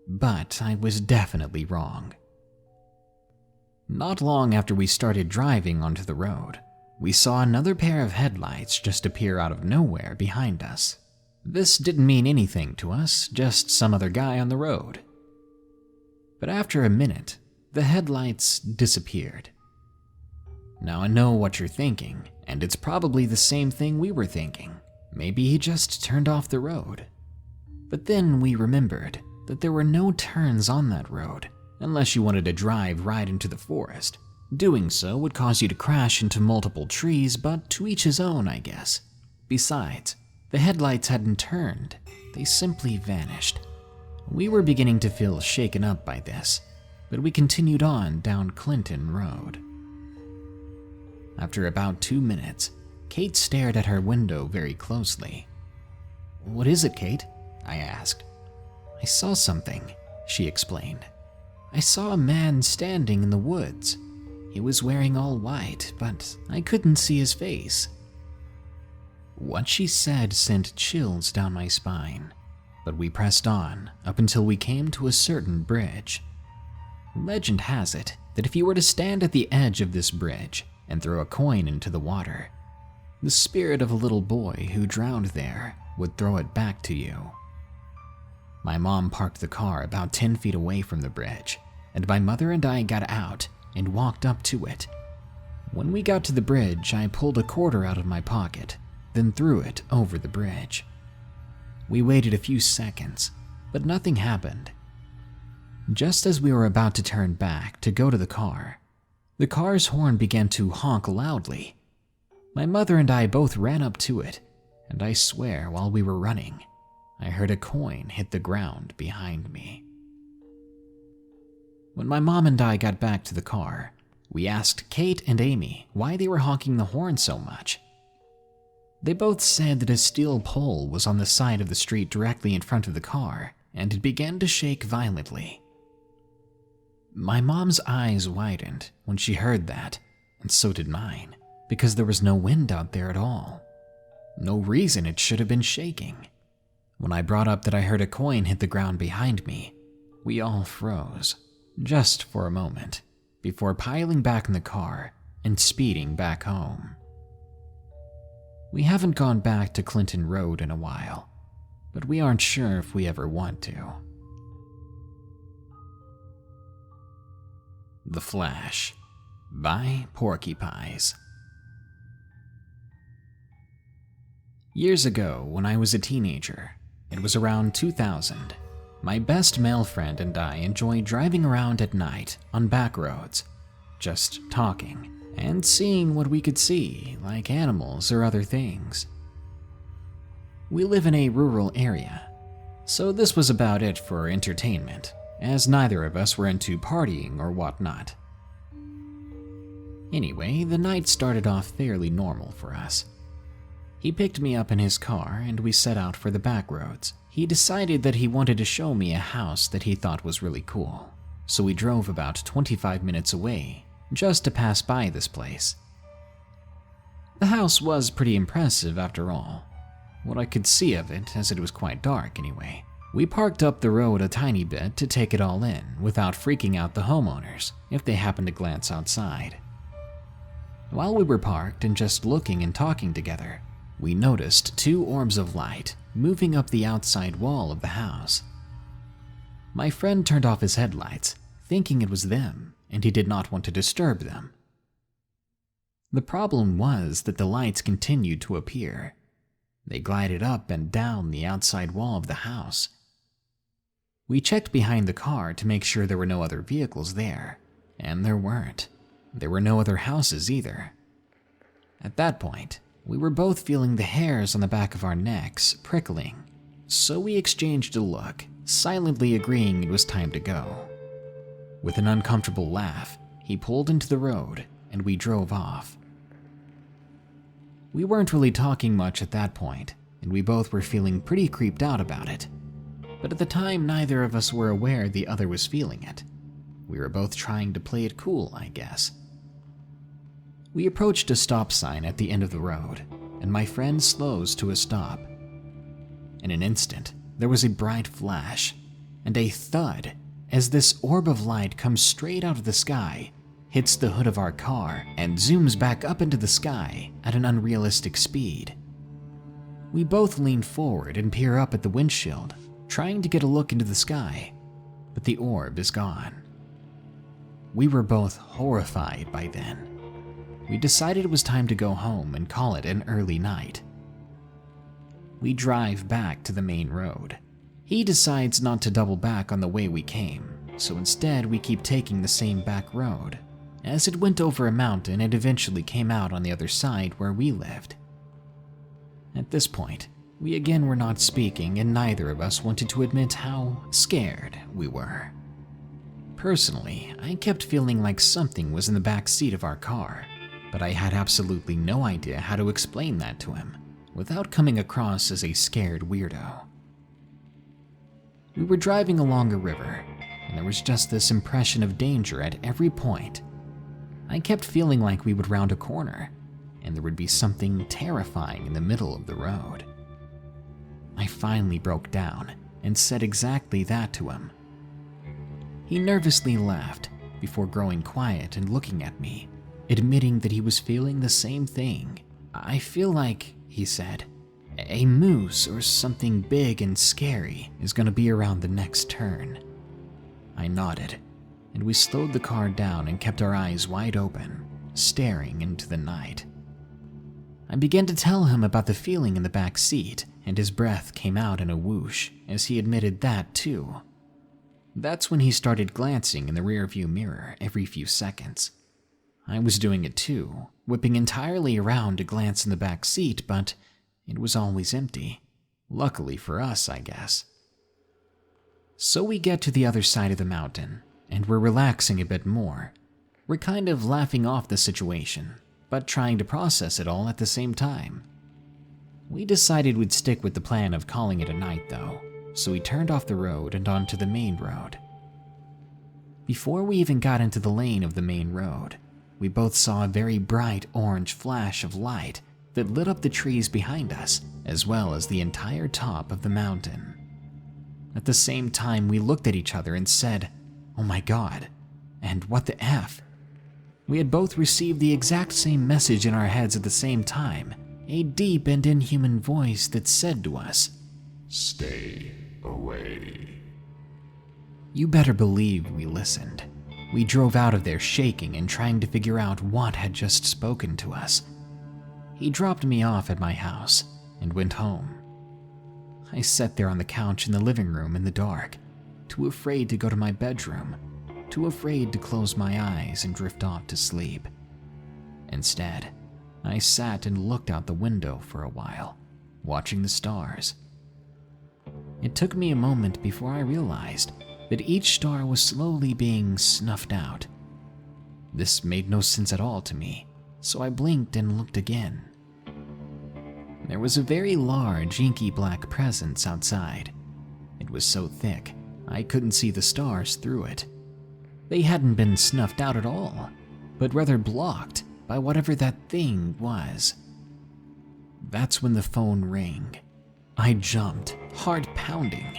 But I was definitely wrong. Not long after we started driving onto the road, we saw another pair of headlights just appear out of nowhere behind us. This didn't mean anything to us, just some other guy on the road. But after a minute, the headlights disappeared. Now I know what you're thinking, and it's probably the same thing we were thinking. Maybe he just turned off the road. But then we remembered that there were no turns on that road, unless you wanted to drive right into the forest. Doing so would cause you to crash into multiple trees, but to each his own, I guess. Besides, the headlights hadn't turned, they simply vanished. We were beginning to feel shaken up by this, but we continued on down Clinton Road. After about 2 minutes, Kate stared at her window very closely. "What is it, Kate?" I asked. "I saw something," she explained. "I saw a man standing in the woods. He was wearing all white, but I couldn't see his face." What she said sent chills down my spine, but we pressed on up until we came to a certain bridge. Legend has it that if you were to stand at the edge of this bridge and throw a coin into the water, the spirit of a little boy who drowned there would throw it back to you. My mom parked the car about 10 feet away from the bridge, and my mother and I got out and walked up to it. When we got to the bridge, I pulled a quarter out of my pocket, then threw it over the bridge. We waited a few seconds, but nothing happened. Just as we were about to turn back to go to the car's horn began to honk loudly. My mother and I both ran up to it, and I swear while we were running, I heard a coin hit the ground behind me. When my mom and I got back to the car, we asked Kate and Amy why they were honking the horn so much. They both said that a steel pole was on the side of the street directly in front of the car, and it began to shake violently. My mom's eyes widened when she heard that, and so did mine, because there was no wind out there at all. No reason it should have been shaking. When I brought up that I heard a coin hit the ground behind me, we all froze, just for a moment, before piling back in the car and speeding back home. We haven't gone back to Clinton Road in a while, but we aren't sure if we ever want to. The Flash by Porky Pies. Years ago, when I was a teenager, it was around 2000, my best male friend and I enjoyed driving around at night on back roads, just talking and seeing what we could see, like animals or other things. We live in a rural area, so this was about it for entertainment, as neither of us were into partying or whatnot. Anyway, the night started off fairly normal for us. He picked me up in his car and we set out for the back roads. He decided that he wanted to show me a house that he thought was really cool, so we drove about 25 minutes away just to pass by this place. The house was pretty impressive after all, what I could see of it, as it was quite dark anyway. We parked up the road a tiny bit to take it all in without freaking out the homeowners if they happened to glance outside. While we were parked and just looking and talking together, we noticed 2 orbs of light moving up the outside wall of the house. My friend turned off his headlights, thinking it was them, and he did not want to disturb them. The problem was that the lights continued to appear. They glided up and down the outside wall of the house. We checked behind the car to make sure there were no other vehicles there, and there weren't. There were no other houses either. At that point, we were both feeling the hairs on the back of our necks prickling, so we exchanged a look, silently agreeing it was time to go. With an uncomfortable laugh, he pulled into the road and we drove off. We weren't really talking much at that point, and we both were feeling pretty creeped out about it. But at the time, neither of us were aware the other was feeling it. We were both trying to play it cool, I guess. We approached a stop sign at the end of the road, and my friend slows to a stop. In an instant, there was a bright flash, and a thud as this orb of light comes straight out of the sky, hits the hood of our car, and zooms back up into the sky at an unrealistic speed. We both lean forward and peer up at the windshield, trying to get a look into the sky, but the orb is gone. We were both horrified by then. We decided it was time to go home and call it an early night. We drive back to the main road. He decides not to double back on the way we came, so instead we keep taking the same back road, As it went over a mountain, it eventually came out on the other side where we lived. At this point, we again were not speaking, and neither of us wanted to admit how scared we were. Personally, I kept feeling like something was in the back seat of our car, but I had absolutely no idea how to explain that to him without coming across as a scared weirdo. We were driving along a river, and there was just this impression of danger at every point. I kept feeling like we would round a corner, and there would be something terrifying in the middle of the road. I finally broke down and said exactly that to him. He nervously laughed before growing quiet and looking at me, admitting that he was feeling the same thing. "I feel like," he said, "a moose or something big and scary is going to be around the next turn." I nodded, and we slowed the car down and kept our eyes wide open, staring into the night. I began to tell him about the feeling in the back seat, and his breath came out in a whoosh as he admitted that too. That's when he started glancing in the rearview mirror every few seconds. I was doing it too, whipping entirely around to glance in the back seat, but it was always empty. Luckily for us, I guess. So we get to the other side of the mountain, and we're relaxing a bit more. We're kind of laughing off the situation, but trying to process it all at the same time. We decided we'd stick with the plan of calling it a night though, so we turned off the road and onto the main road. Before we even got into the lane of the main road, we both saw a very bright orange flash of light that lit up the trees behind us, as well as the entire top of the mountain. At the same time, we looked at each other and said, "Oh my God," and "What the F?" We had both received the exact same message in our heads at the same time, a deep and inhuman voice that said to us, "Stay away." You better believe we listened. We drove out of there shaking and trying to figure out what had just spoken to us. He dropped me off at my house and went home. I sat there on the couch in the living room in the dark, too afraid to go to my bedroom, too afraid to close my eyes and drift off to sleep. Instead, I sat and looked out the window for a while, watching the stars. It took me a moment before I realized that each star was slowly being snuffed out. This made no sense at all to me, so I blinked and looked again. There was a very large, inky black presence outside. It was so thick, I couldn't see the stars through it. They hadn't been snuffed out at all, but rather blocked by whatever that thing was. That's when the phone rang. I jumped, heart pounding.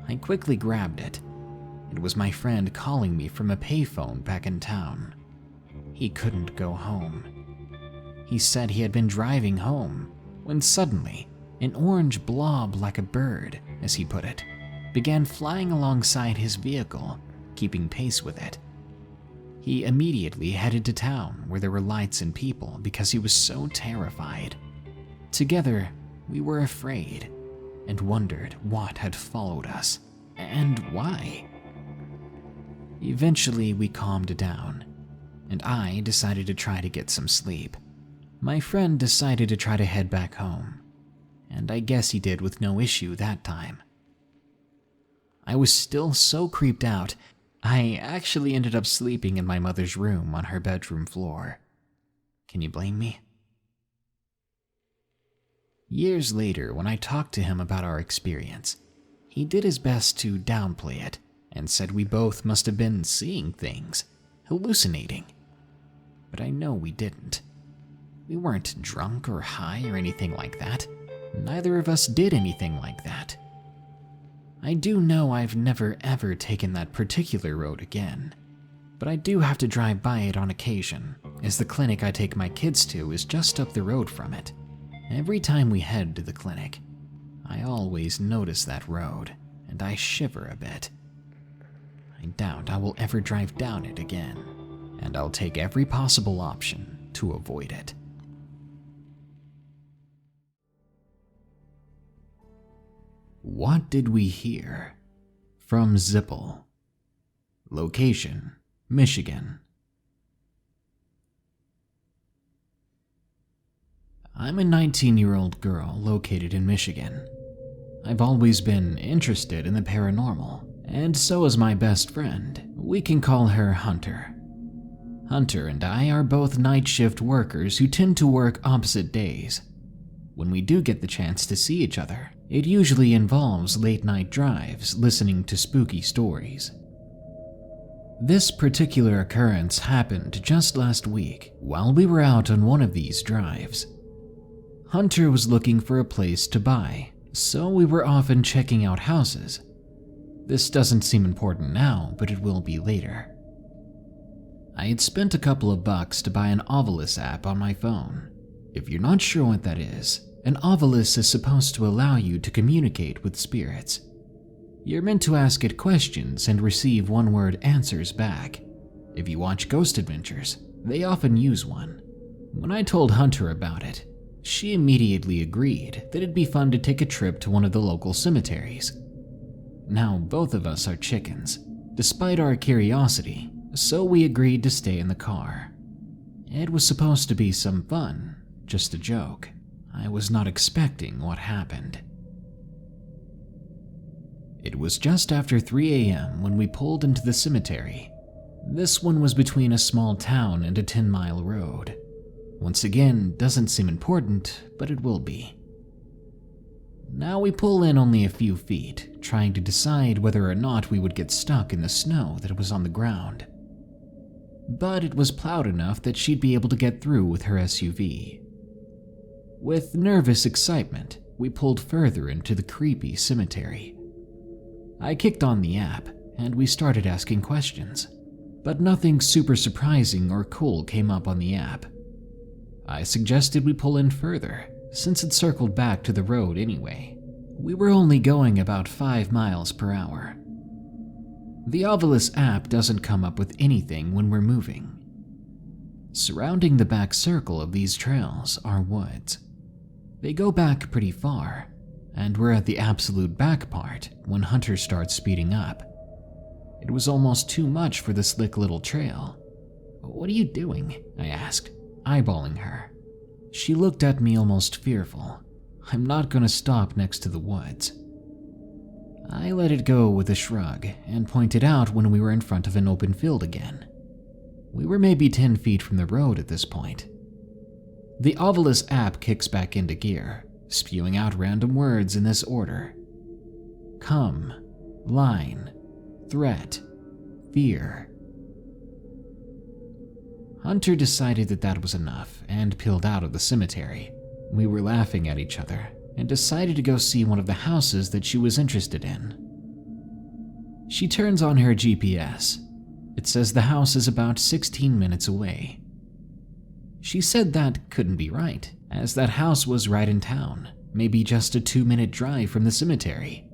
I quickly grabbed it. It was my friend calling me from a payphone back in town. He couldn't go home. He said he had been driving home when suddenly an orange blob like a bird, as he put it, began flying alongside his vehicle, keeping pace with it. He immediately headed to town where there were lights and people because he was so terrified. Together, we were afraid and wondered what had followed us and why. Eventually, we calmed down, and I decided to try to get some sleep. My friend decided to try to head back home, and I guess he did with no issue that time. I was still so creeped out, I actually ended up sleeping in my mother's room on her bedroom floor. Can you blame me? Years later, when I talked to him about our experience, he did his best to downplay it and said we both must have been seeing things, hallucinating. But I know we didn't. We weren't drunk or high or anything like that. Neither of us did anything like that. I do know I've never ever taken that particular road again, but I do have to drive by it on occasion, as the clinic I take my kids to is just up the road from it. Every time we head to the clinic, I always notice that road, and I shiver a bit. I doubt I will ever drive down it again, and I'll take every possible option to avoid it. What did we hear? From Zipple. Location, Michigan. I'm a 19-year-old girl located in Michigan. I've always been interested in the paranormal, and so is my best friend. We can call her Hunter. Hunter and I are both night shift workers who tend to work opposite days. When we do get the chance to see each other, it usually involves late-night drives listening to spooky stories. This particular occurrence happened just last week while we were out on one of these drives. Hunter was looking for a place to buy, so we were often checking out houses. This doesn't seem important now, but it will be later. I had spent a couple of bucks to buy an Ovalis app on my phone. If you're not sure what that is, an Ovalis is supposed to allow you to communicate with spirits. You're meant to ask it questions and receive one-word answers back. If you watch Ghost Adventures, they often use one. When I told Hunter about it, she immediately agreed that it'd be fun to take a trip to one of the local cemeteries. Now, both of us are chickens, despite our curiosity, so we agreed to stay in the car. It was supposed to be some fun, just a joke. I was not expecting what happened. It was just after 3 a.m. when we pulled into the cemetery. This one was between a small town and a 10-mile road. Once again, doesn't seem important, but it will be. Now we pull in only a few feet, trying to decide whether or not we would get stuck in the snow that was on the ground. But it was plowed enough that she'd be able to get through with her SUV. With nervous excitement, we pulled further into the creepy cemetery. I kicked on the app, and we started asking questions, but nothing super surprising or cool came up on the app. I suggested we pull in further, since it circled back to the road anyway. We were only going about 5 miles per hour. The Ovalis app doesn't come up with anything when we're moving. Surrounding the back circle of these trails are woods. They go back pretty far, and we're at the absolute back part when Hunter starts speeding up. It was almost too much for the slick little trail. "What are you doing?" I asked, eyeballing her. She looked at me almost fearful. I'm not gonna stop next to the woods. I let it go with a shrug and pointed out when we were in front of an open field again. We were maybe 10 feet from the road at this point. The Ovalis app kicks back into gear, spewing out random words in this order: come, line, threat, fear. Hunter decided that was enough and peeled out of the cemetery. We were laughing at each other and decided to go see one of the houses that she was interested in. She turns on her GPS. It says the house is about 16 minutes away. She said that couldn't be right, as that house was right in town, maybe just a 2-minute drive from the cemetery.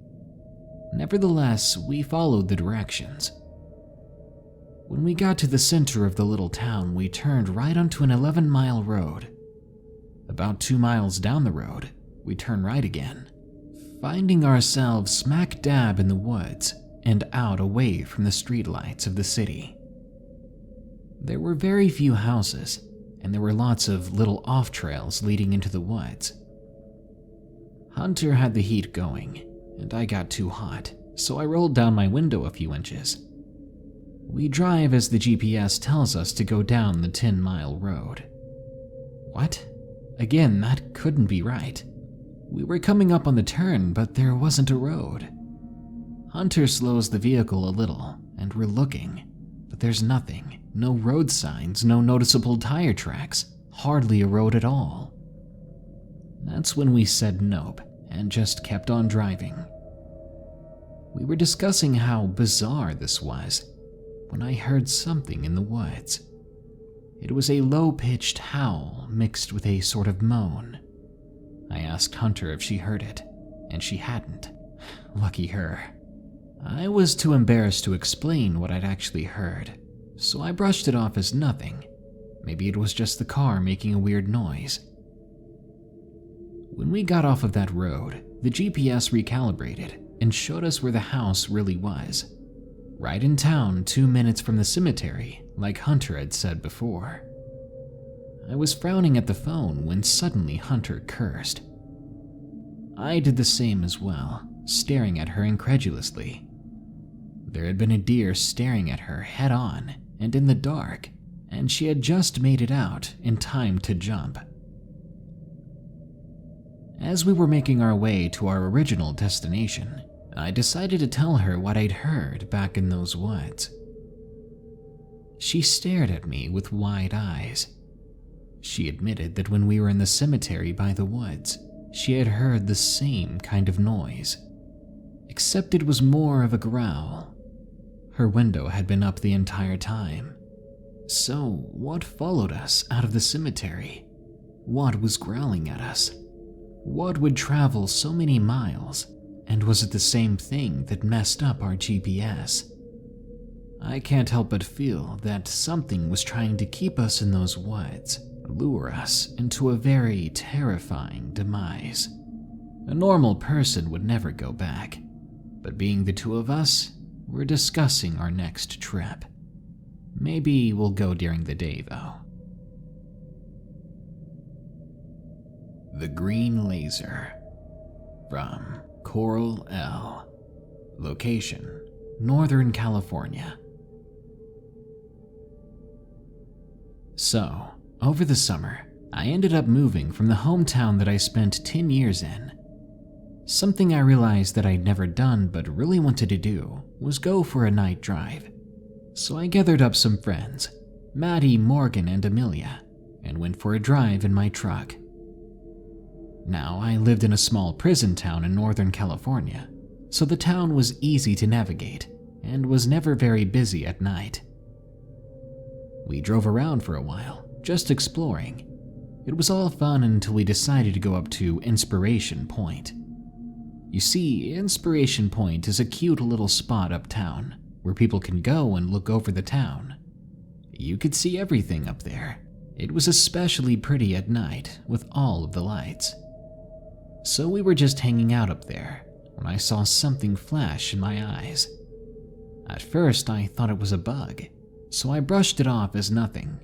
Nevertheless, we followed the directions. When we got to the center of the little town, we turned right onto an 11-mile road. About 2 miles down the road, we turn right again, finding ourselves smack dab in the woods and out away from the streetlights of the city. There were very few houses, and there were lots of little off-trails leading into the woods. Hunter had the heat going, and I got too hot, so I rolled down my window a few inches. We drive as the GPS tells us to go down the 10-mile road. What? Again, that couldn't be right. We were coming up on the turn, but there wasn't a road. Hunter slows the vehicle a little, and we're looking, but there's nothing. No road signs, no noticeable tire tracks, hardly a road at all. That's when we said nope, and just kept on driving. We were discussing how bizarre this was, when I heard something in the woods. It was a low-pitched howl mixed with a sort of moan. I asked Hunter if she heard it, and she hadn't. Lucky her. I was too embarrassed to explain what I'd actually heard, so I brushed it off as nothing. Maybe it was just the car making a weird noise. When we got off of that road, the GPS recalibrated and showed us where the house really was. Right in town, 2 minutes from the cemetery, like Hunter had said before. I was frowning at the phone when suddenly Hunter cursed. I did the same as well, staring at her incredulously. There had been a deer staring at her head on and in the dark, and she had just made it out in time to jump. As we were making our way to our original destination, I decided to tell her what I'd heard back in those woods. She stared at me with wide eyes. She admitted that when we were in the cemetery by the woods, she had heard the same kind of noise, except it was more of a growl. Her window had been up the entire time. So, what followed us out of the cemetery? What was growling at us? What would travel so many miles? And was it the same thing that messed up our GPS? I can't help but feel that something was trying to keep us in those woods, lure us into a very terrifying demise. A normal person would never go back, but being the two of us, we're discussing our next trip. Maybe we'll go during the day, though. The Green Laser, from Coral L. Location, Northern California. So, over the summer, I ended up moving from the hometown that I spent 10 years in. Something I realized that I'd never done but really wanted to do was go for a night drive. So I gathered up some friends, Maddie, Morgan, and Amelia, and went for a drive in my truck. Now, I lived in a small prison town in Northern California, so the town was easy to navigate and was never very busy at night. We drove around for a while, just exploring. It was all fun until we decided to go up to Inspiration Point. You see, Inspiration Point is a cute little spot uptown where people can go and look over the town. You could see everything up there. It was especially pretty at night with all of the lights. So we were just hanging out up there when I saw something flash in my eyes. At first, I thought it was a bug, so I brushed it off as nothing.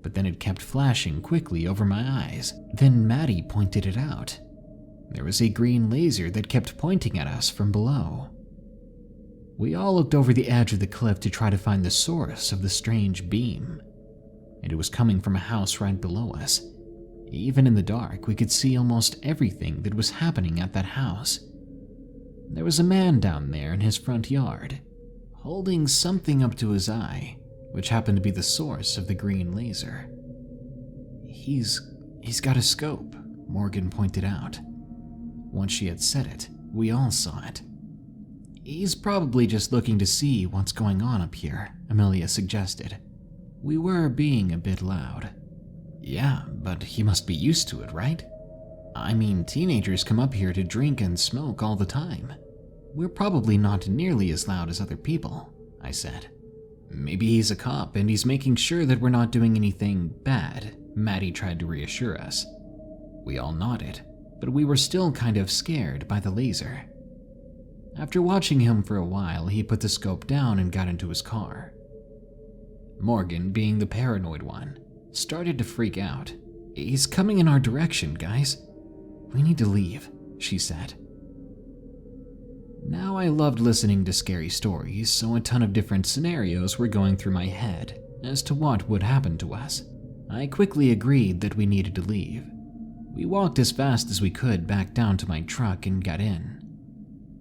But then it kept flashing quickly over my eyes. Then Maddie pointed it out. There was a green laser that kept pointing at us from below. We all looked over the edge of the cliff to try to find the source of the strange beam, and it was coming from a house right below us. Even in the dark, we could see almost everything that was happening at that house. There was a man down there in his front yard, holding something up to his eye, which happened to be the source of the green laser. He's got a scope, Morgan pointed out. Once she had said it, we all saw it. He's probably just looking to see what's going on up here, Amelia suggested. We were being a bit loud. Yeah, but he must be used to it, right? I mean, teenagers come up here to drink and smoke all the time. We're probably not nearly as loud as other people, I said. Maybe he's a cop and he's making sure that we're not doing anything bad, Maddie tried to reassure us. We all nodded, but we were still kind of scared by the laser. After watching him for a while, he put the scope down and got into his car. Morgan, being the paranoid one, started to freak out. He's coming in our direction, guys. We need to leave, she said. Now I loved listening to scary stories, so a ton of different scenarios were going through my head as to what would happen to us. I quickly agreed that we needed to leave. We walked as fast as we could back down to my truck and got in.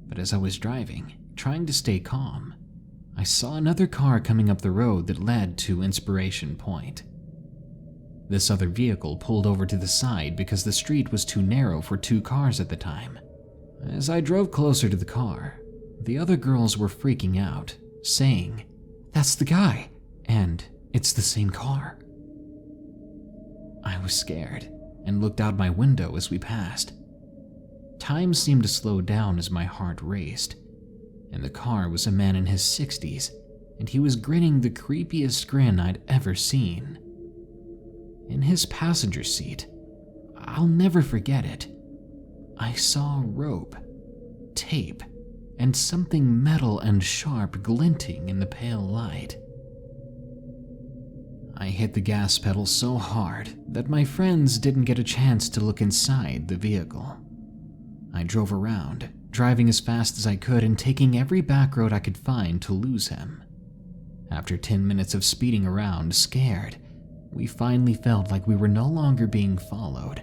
But as I was driving, trying to stay calm, I saw another car coming up the road that led to Inspiration Point. This other vehicle pulled over to the side because the street was too narrow for 2 cars at the time. As I drove closer to the car, the other girls were freaking out, saying, "That's the guy, and it's the same car." I was scared and looked out my window as we passed. Time seemed to slow down as my heart raced, and the car was a man in his 60s, and he was grinning the creepiest grin I'd ever seen. In his passenger seat, I'll never forget it, I saw rope, tape, and something metal and sharp glinting in the pale light. I hit the gas pedal so hard that my friends didn't get a chance to look inside the vehicle. I drove around, driving as fast as I could and taking every back road I could find to lose him. After 10 minutes of speeding around, scared, we finally felt like we were no longer being followed.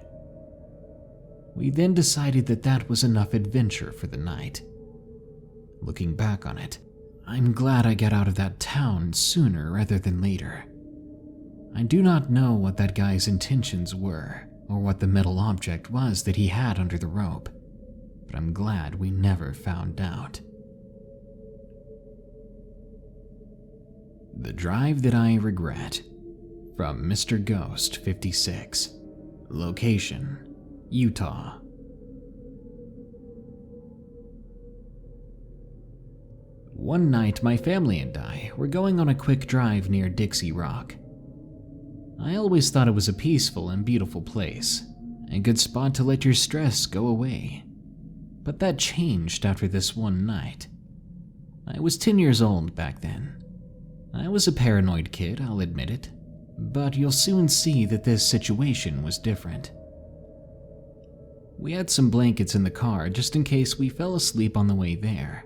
We then decided that that was enough adventure for the night. Looking back on it, I'm glad I got out of that town sooner rather than later. I do not know what that guy's intentions were, or what the metal object was that he had under the rope, but I'm glad we never found out. The drive that I regret. From Mr. Ghost 56. Location: Utah. One night, my family and I were going on a quick drive near Dixie Rock. I always thought it was a peaceful and beautiful place, a good spot to let your stress go away. But that changed after this one night. I was 10 years old back then. I was a paranoid kid, I'll admit it, but you'll soon see that this situation was different. We had some blankets in the car just in case we fell asleep on the way there.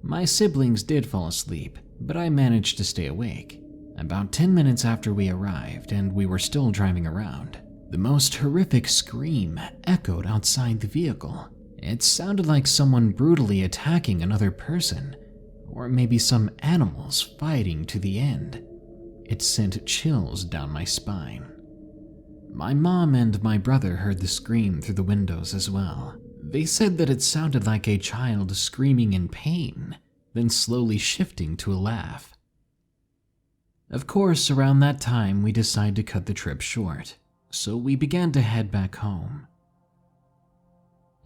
My siblings did fall asleep, but I managed to stay awake. About 10 minutes after we arrived and we were still driving around, the most horrific scream echoed outside the vehicle. It sounded like someone brutally attacking another person, or maybe some animals fighting to the end. It sent chills down my spine. My mom and my brother heard the scream through the windows as well. They said that it sounded like a child screaming in pain, then slowly shifting to a laugh. Of course, around that time we decided to cut the trip short, so we began to head back home.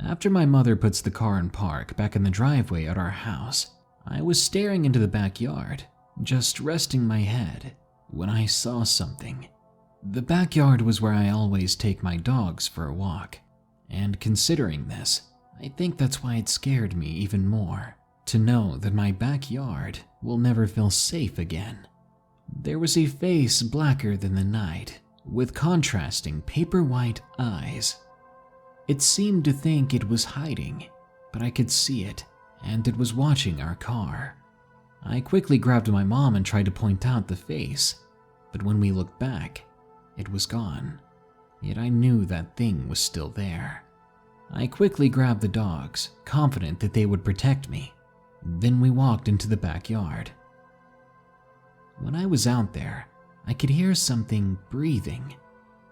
After my mother puts the car in park back in the driveway at our house, I was staring into the backyard, just resting my head, when I saw something. The backyard was where I always take my dogs for a walk, and considering this, I think that's why it scared me even more, to know that my backyard will never feel safe again. There was a face blacker than the night, with contrasting paper-white eyes. It seemed to think it was hiding, but I could see it, and it was watching our car. I quickly grabbed my mom and tried to point out the face, but when we looked back, it was gone. Yet I knew that thing was still there. I quickly grabbed the dogs, confident that they would protect me. Then we walked into the backyard. When I was out there, I could hear something breathing,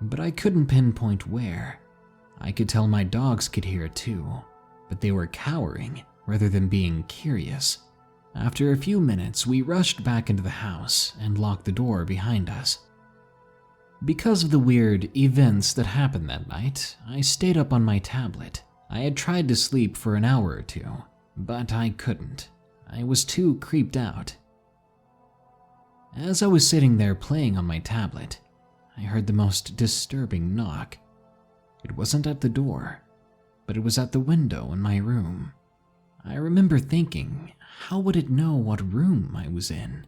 but I couldn't pinpoint where. I could tell my dogs could hear it too, but they were cowering rather than being curious. After a few minutes, we rushed back into the house and locked the door behind us. Because of the weird events that happened that night, I stayed up on my tablet. I had tried to sleep for an hour or two, but I couldn't. I was too creeped out. As I was sitting there playing on my tablet, I heard the most disturbing knock. It wasn't at the door, but it was at the window in my room. I remember thinking, how would it know what room I was in?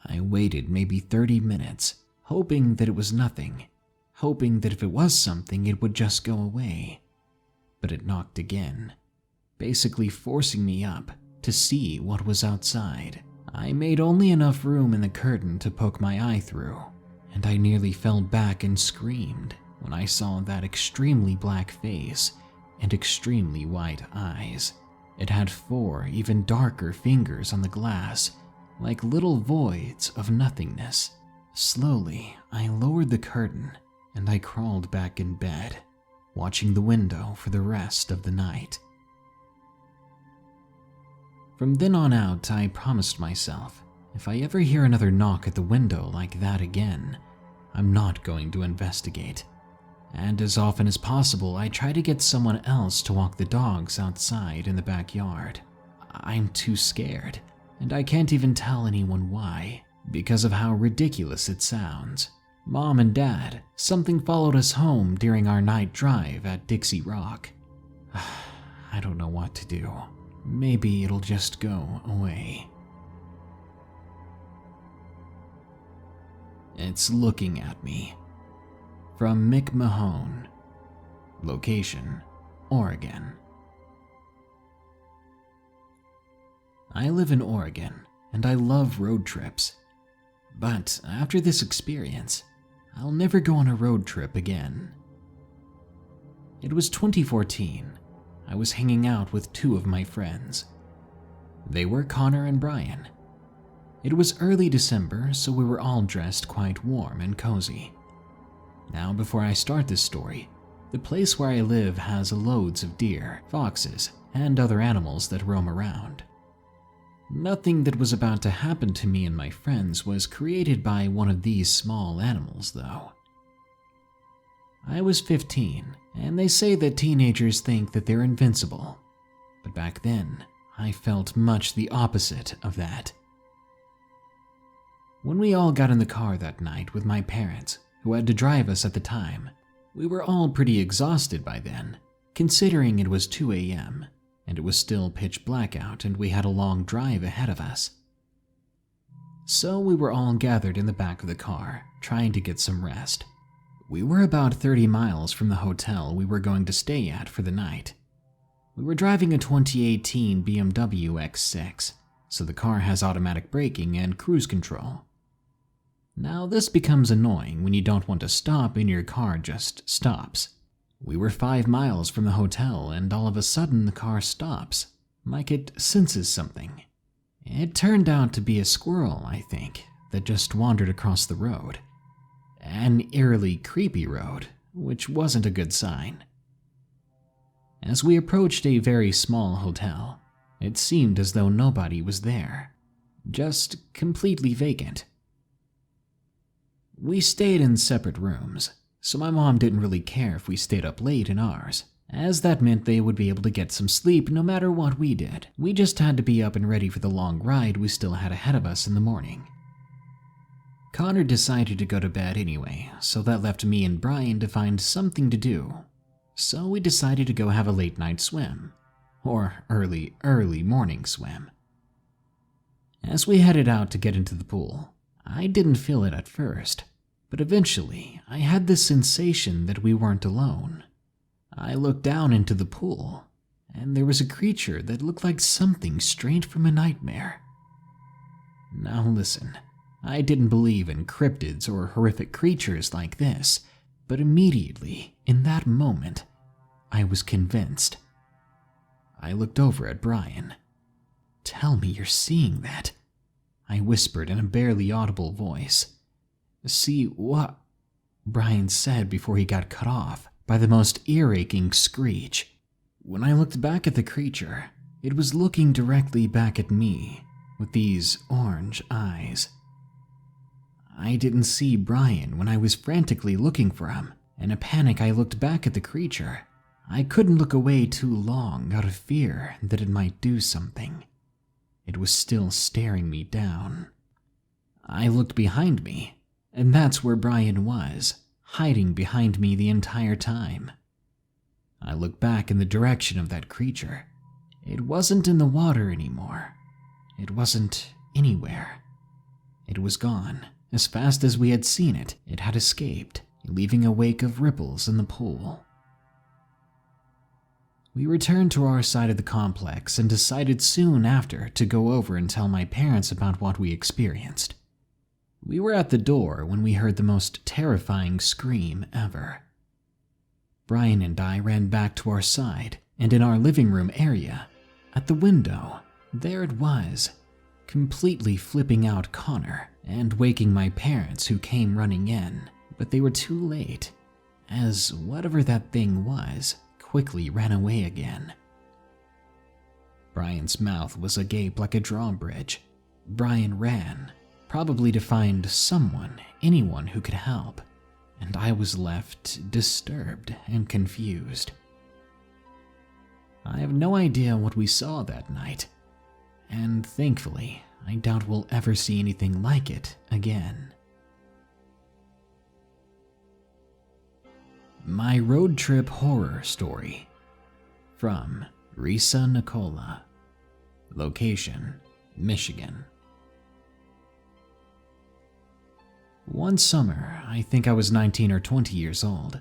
I waited maybe 30 minutes, hoping that it was nothing, hoping that if it was something, it would just go away. But it knocked again, basically forcing me up to see what was outside. I made only enough room in the curtain to poke my eye through, and I nearly fell back and screamed when I saw that extremely black face and extremely white eyes. It had 4 even darker fingers on the glass, like little voids of nothingness. Slowly, I lowered the curtain and I crawled back in bed, watching the window for the rest of the night. From then on out, I promised myself, if I ever hear another knock at the window like that again, I'm not going to investigate. And as often as possible, I try to get someone else to walk the dogs outside in the backyard. I'm too scared, and I can't even tell anyone why, because of how ridiculous it sounds. Mom and Dad, something followed us home during our night drive at Dixie Rock. I don't know what to do. Maybe it'll just go away. It's looking at me. From Mick Mahone. Location, Oregon. I live in Oregon, and I love road trips. But after this experience, I'll never go on a road trip again. It was 2014. I was hanging out with two of my friends. They were Connor and Brian. It was early December, so we were all dressed quite warm and cozy. Now, before I start this story, the place where I live has loads of deer, foxes, and other animals that roam around. Nothing that was about to happen to me and my friends was created by one of these small animals, though. I was 15, and they say that teenagers think that they're invincible. But back then, I felt much the opposite of that. When we all got in the car that night with my parents, who had to drive us at the time, we were all pretty exhausted by then, considering it was 2 a.m., and it was still pitch black out and we had a long drive ahead of us. So we were all gathered in the back of the car, trying to get some rest. We were about 30 miles from the hotel we were going to stay at for the night. We were driving a 2018 BMW X6, so the car has automatic braking and cruise control. Now this becomes annoying when you don't want to stop and your car just stops. We were 5 miles from the hotel and all of a sudden the car stops, like it senses something. It turned out to be a squirrel, I think, that just wandered across the road. An eerily creepy road, which wasn't a good sign. As we approached a very small hotel, it seemed as though nobody was there, just completely vacant. We stayed in separate rooms, so my mom didn't really care if we stayed up late in ours, as that meant they would be able to get some sleep no matter what we did. We just had to be up and ready for the long ride we still had ahead of us in the morning. Connor decided to go to bed anyway, so that left me and Brian to find something to do. So we decided to go have a late night swim, or early morning swim. As we headed out to get into the pool, I didn't feel it at first, but eventually I had this sensation that we weren't alone. I looked down into the pool, and there was a creature that looked like something straight from a nightmare. Now listen, I didn't believe in cryptids or horrific creatures like this, but immediately, in that moment, I was convinced. I looked over at Brian. "Tell me you're seeing that," I whispered in a barely audible voice. "See what?" Brian said before he got cut off by the most ear-aching screech. When I looked back at the creature, it was looking directly back at me with these orange eyes. I didn't see Brian when I was frantically looking for him. In a panic, I looked back at the creature. I couldn't look away too long out of fear that it might do something. It was still staring me down. I looked behind me, and that's where Brian was, hiding behind me the entire time. I looked back in the direction of that creature. It wasn't in the water anymore. It wasn't anywhere. It was gone. As fast as we had seen it, it had escaped, leaving a wake of ripples in the pool. We returned to our side of the complex and decided soon after to go over and tell my parents about what we experienced. We were at the door when we heard the most terrifying scream ever. Brian and I ran back to our side, and in our living room area, at the window, there it was, completely flipping out Connor and waking my parents who came running in, but they were too late, as whatever that thing was quickly ran away again. Brian's mouth was agape like a drawbridge. Brian ran, probably to find someone, anyone who could help, and I was left disturbed and confused. I have no idea what we saw that night, and thankfully, I doubt we'll ever see anything like it again. My road trip horror story. From Risa Nicola. Location, Michigan. One summer, I think I was 19 or 20 years old,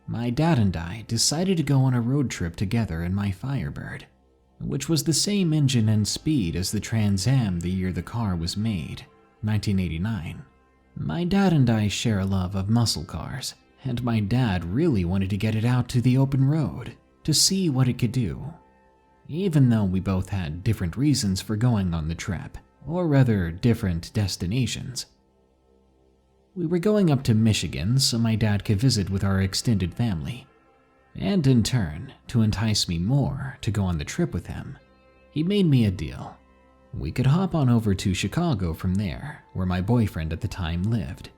my dad and I decided to go on a road trip together in my Firebird, which was the same engine and speed as the Trans Am the year the car was made, 1989. My dad and I share a love of muscle cars, and my dad really wanted to get it out to the open road to see what it could do. Even though we both had different reasons for going on the trip, or rather different destinations. We were going up to Michigan so my dad could visit with our extended family, and in turn, to entice me more to go on the trip with him, he made me a deal. We could hop on over to Chicago from there, where my boyfriend at the time lived.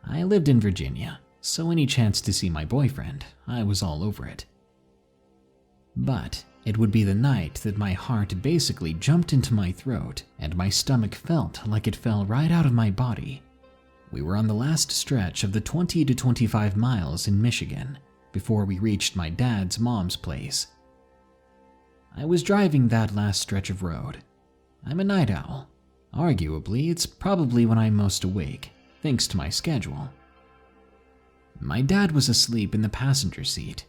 I lived in Virginia, so any chance to see my boyfriend, I was all over it. But it would be the night that my heart basically jumped into my throat and my stomach felt like it fell right out of my body. We were on the last stretch of the 20 to 25 miles in Michigan before we reached my dad's mom's place. I was driving that last stretch of road. I'm a night owl. Arguably, it's probably when I'm most awake, thanks to my schedule. My dad was asleep in the passenger seat.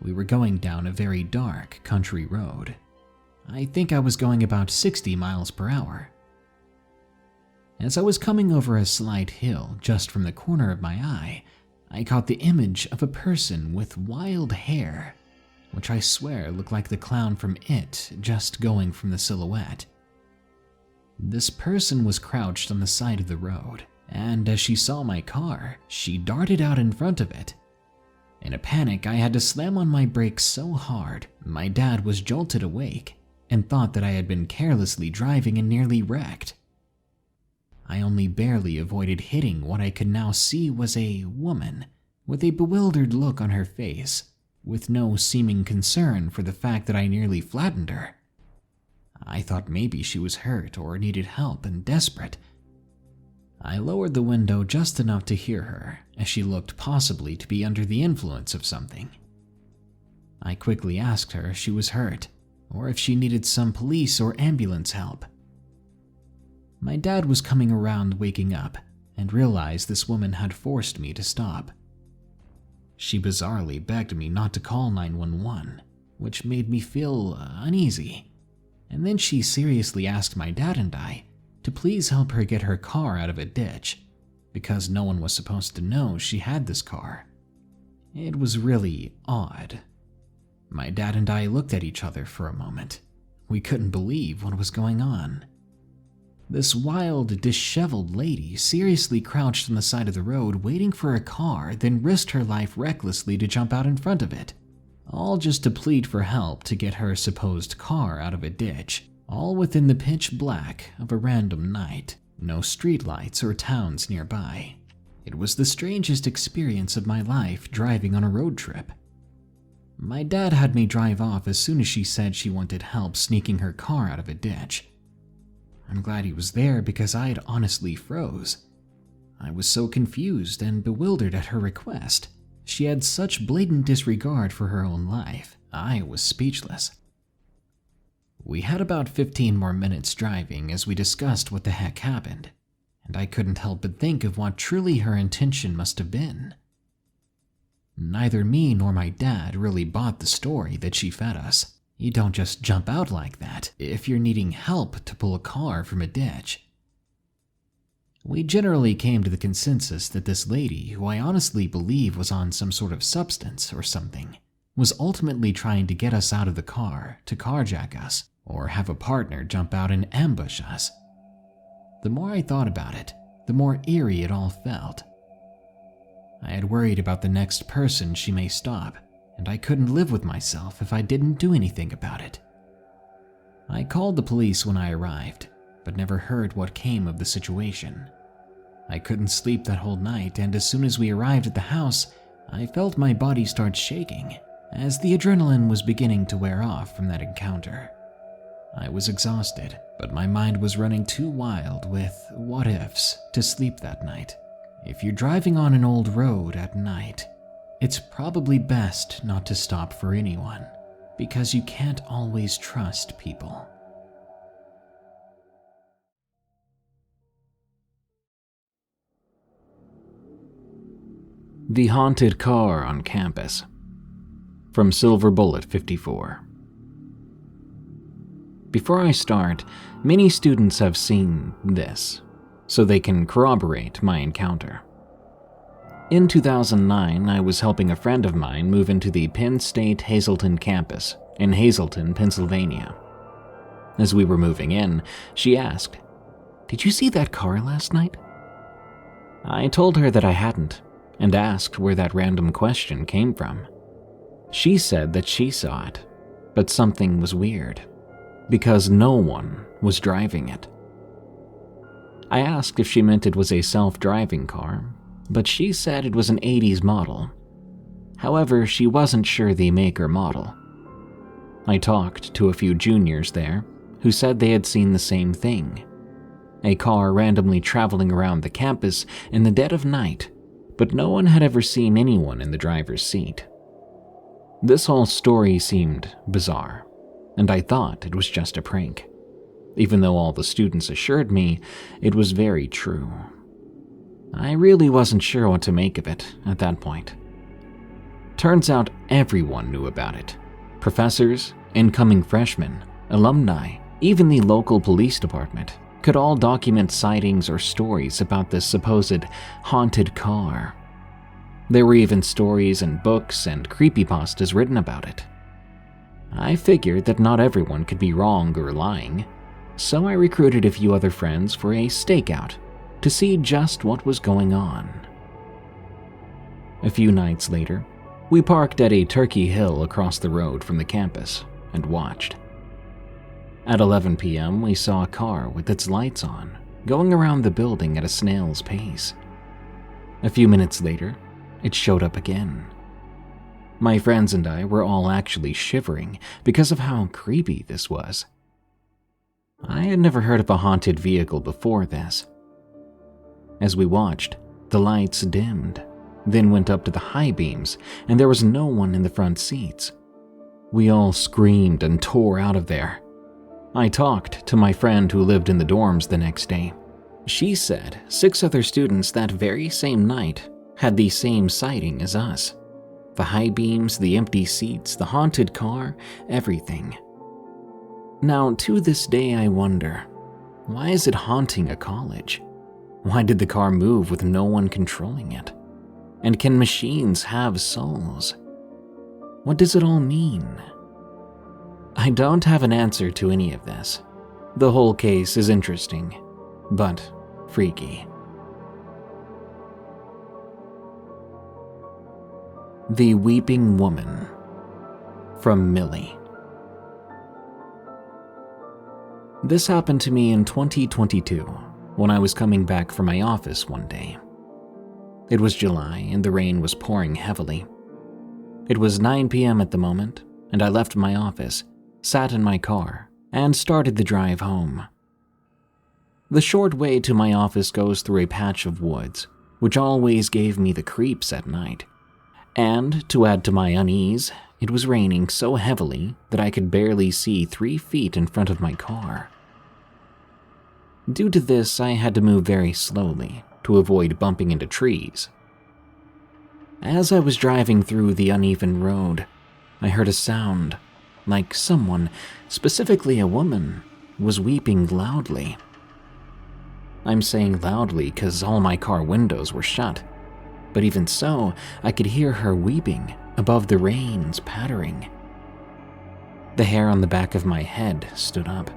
We were going down a very dark country road. I think I was going about 60 miles per hour. As I was coming over a slight hill just from the corner of my eye, I caught the image of a person with wild hair, which I swear looked like the clown from It, just going from the silhouette. This person was crouched on the side of the road, and as she saw my car, she darted out in front of it. In a panic, I had to slam on my brakes so hard, my dad was jolted awake and thought that I had been carelessly driving and nearly wrecked. I only barely avoided hitting what I could now see was a woman with a bewildered look on her face, with no seeming concern for the fact that I nearly flattened her. I thought maybe she was hurt or needed help and desperate. I lowered the window just enough to hear her, as she looked possibly to be under the influence of something. I quickly asked her if she was hurt, or if she needed some police or ambulance help. My dad was coming around waking up and realized this woman had forced me to stop. She bizarrely begged me not to call 911, which made me feel uneasy. And then she seriously asked my dad and I to please help her get her car out of a ditch, because no one was supposed to know she had this car. It was really odd. My dad and I looked at each other for a moment. We couldn't believe what was going on. This wild, disheveled lady seriously crouched on the side of the road waiting for a car, then risked her life recklessly to jump out in front of it, all just to plead for help to get her supposed car out of a ditch, all within the pitch black of a random night, no streetlights or towns nearby. It was the strangest experience of my life driving on a road trip. My dad had me drive off as soon as she said she wanted help sneaking her car out of a ditch. I'm glad he was there because I had honestly froze. I was so confused and bewildered at her request. She had such blatant disregard for her own life. I was speechless. We had about 15 more minutes driving as we discussed what the heck happened, and I couldn't help but think of what truly her intention must have been. Neither me nor my dad really bought the story that she fed us. You don't just jump out like that if you're needing help to pull a car from a ditch. We generally came to the consensus that this lady, who I honestly believe was on some sort of substance or something, was ultimately trying to get us out of the car to carjack us or have a partner jump out and ambush us. The more I thought about it, the more eerie it all felt. I had worried about the next person she may stop, and I couldn't live with myself if I didn't do anything about it. I called the police when I arrived, but never heard what came of the situation. I couldn't sleep that whole night, and as soon as we arrived at the house, I felt my body start shaking, as the adrenaline was beginning to wear off from that encounter. I was exhausted, but my mind was running too wild with what-ifs to sleep that night. If you're driving on an old road at night, it's probably best not to stop for anyone, because you can't always trust people. The Haunted Car on Campus. From Silver Bullet 54. Before I start, many students have seen this, so they can corroborate my encounter. In 2009, I was helping a friend of mine move into the Penn State Hazleton campus in Hazleton, Pennsylvania. As we were moving in, she asked, "Did you see that car last night?" I told her that I hadn't, and asked where that random question came from. She said that she saw it, but something was weird, because no one was driving it. I asked if she meant it was a self-driving car, but she said it was an 80s model. However, she wasn't sure the make or model. I talked to a few juniors there who said they had seen the same thing. A car randomly traveling around the campus in the dead of night, but no one had ever seen anyone in the driver's seat. This whole story seemed bizarre, and I thought it was just a prank, even though all the students assured me it was very true. I really wasn't sure what to make of it at that point. Turns out everyone knew about it. Professors, incoming freshmen, alumni, even the local police department could all document sightings or stories about this supposed haunted car. There were even stories and books and creepypastas written about it. I figured that not everyone could be wrong or lying, so I recruited a few other friends for a stakeout to see just what was going on. A few nights later, we parked at a turkey hill across the road from the campus and watched. At 11 p.m., we saw a car with its lights on, going around the building at a snail's pace. A few minutes later, it showed up again. My friends and I were all actually shivering because of how creepy this was. I had never heard of a haunted vehicle before this. As we watched, the lights dimmed, then went up to the high beams, and there was no one in the front seats. We all screamed and tore out of there. I talked to my friend who lived in the dorms the next day. She said 6 other students that very same night had the same sighting as us. The high beams, the empty seats, the haunted car, everything. Now, to this day I wonder, why is it haunting a college? Why did the car move with no one controlling it? And can machines have souls? What does it all mean? I don't have an answer to any of this. The whole case is interesting, but freaky. The Weeping Woman. From Millie. This happened to me in 2022 when I was coming back from my office one day. It was July and the rain was pouring heavily. It was 9 p.m. at the moment, and I left my office, sat in my car, and started the drive home. The short way to my office goes through a patch of woods, which always gave me the creeps at night. And, to add to my unease, it was raining so heavily that I could barely see 3 feet in front of my car. Due to this, I had to move very slowly to avoid bumping into trees. As I was driving through the uneven road, I heard a sound, like someone, specifically a woman, was weeping loudly. I'm saying loudly because all my car windows were shut, but even so, I could hear her weeping above the rain's pattering. The hair on the back of my head stood up.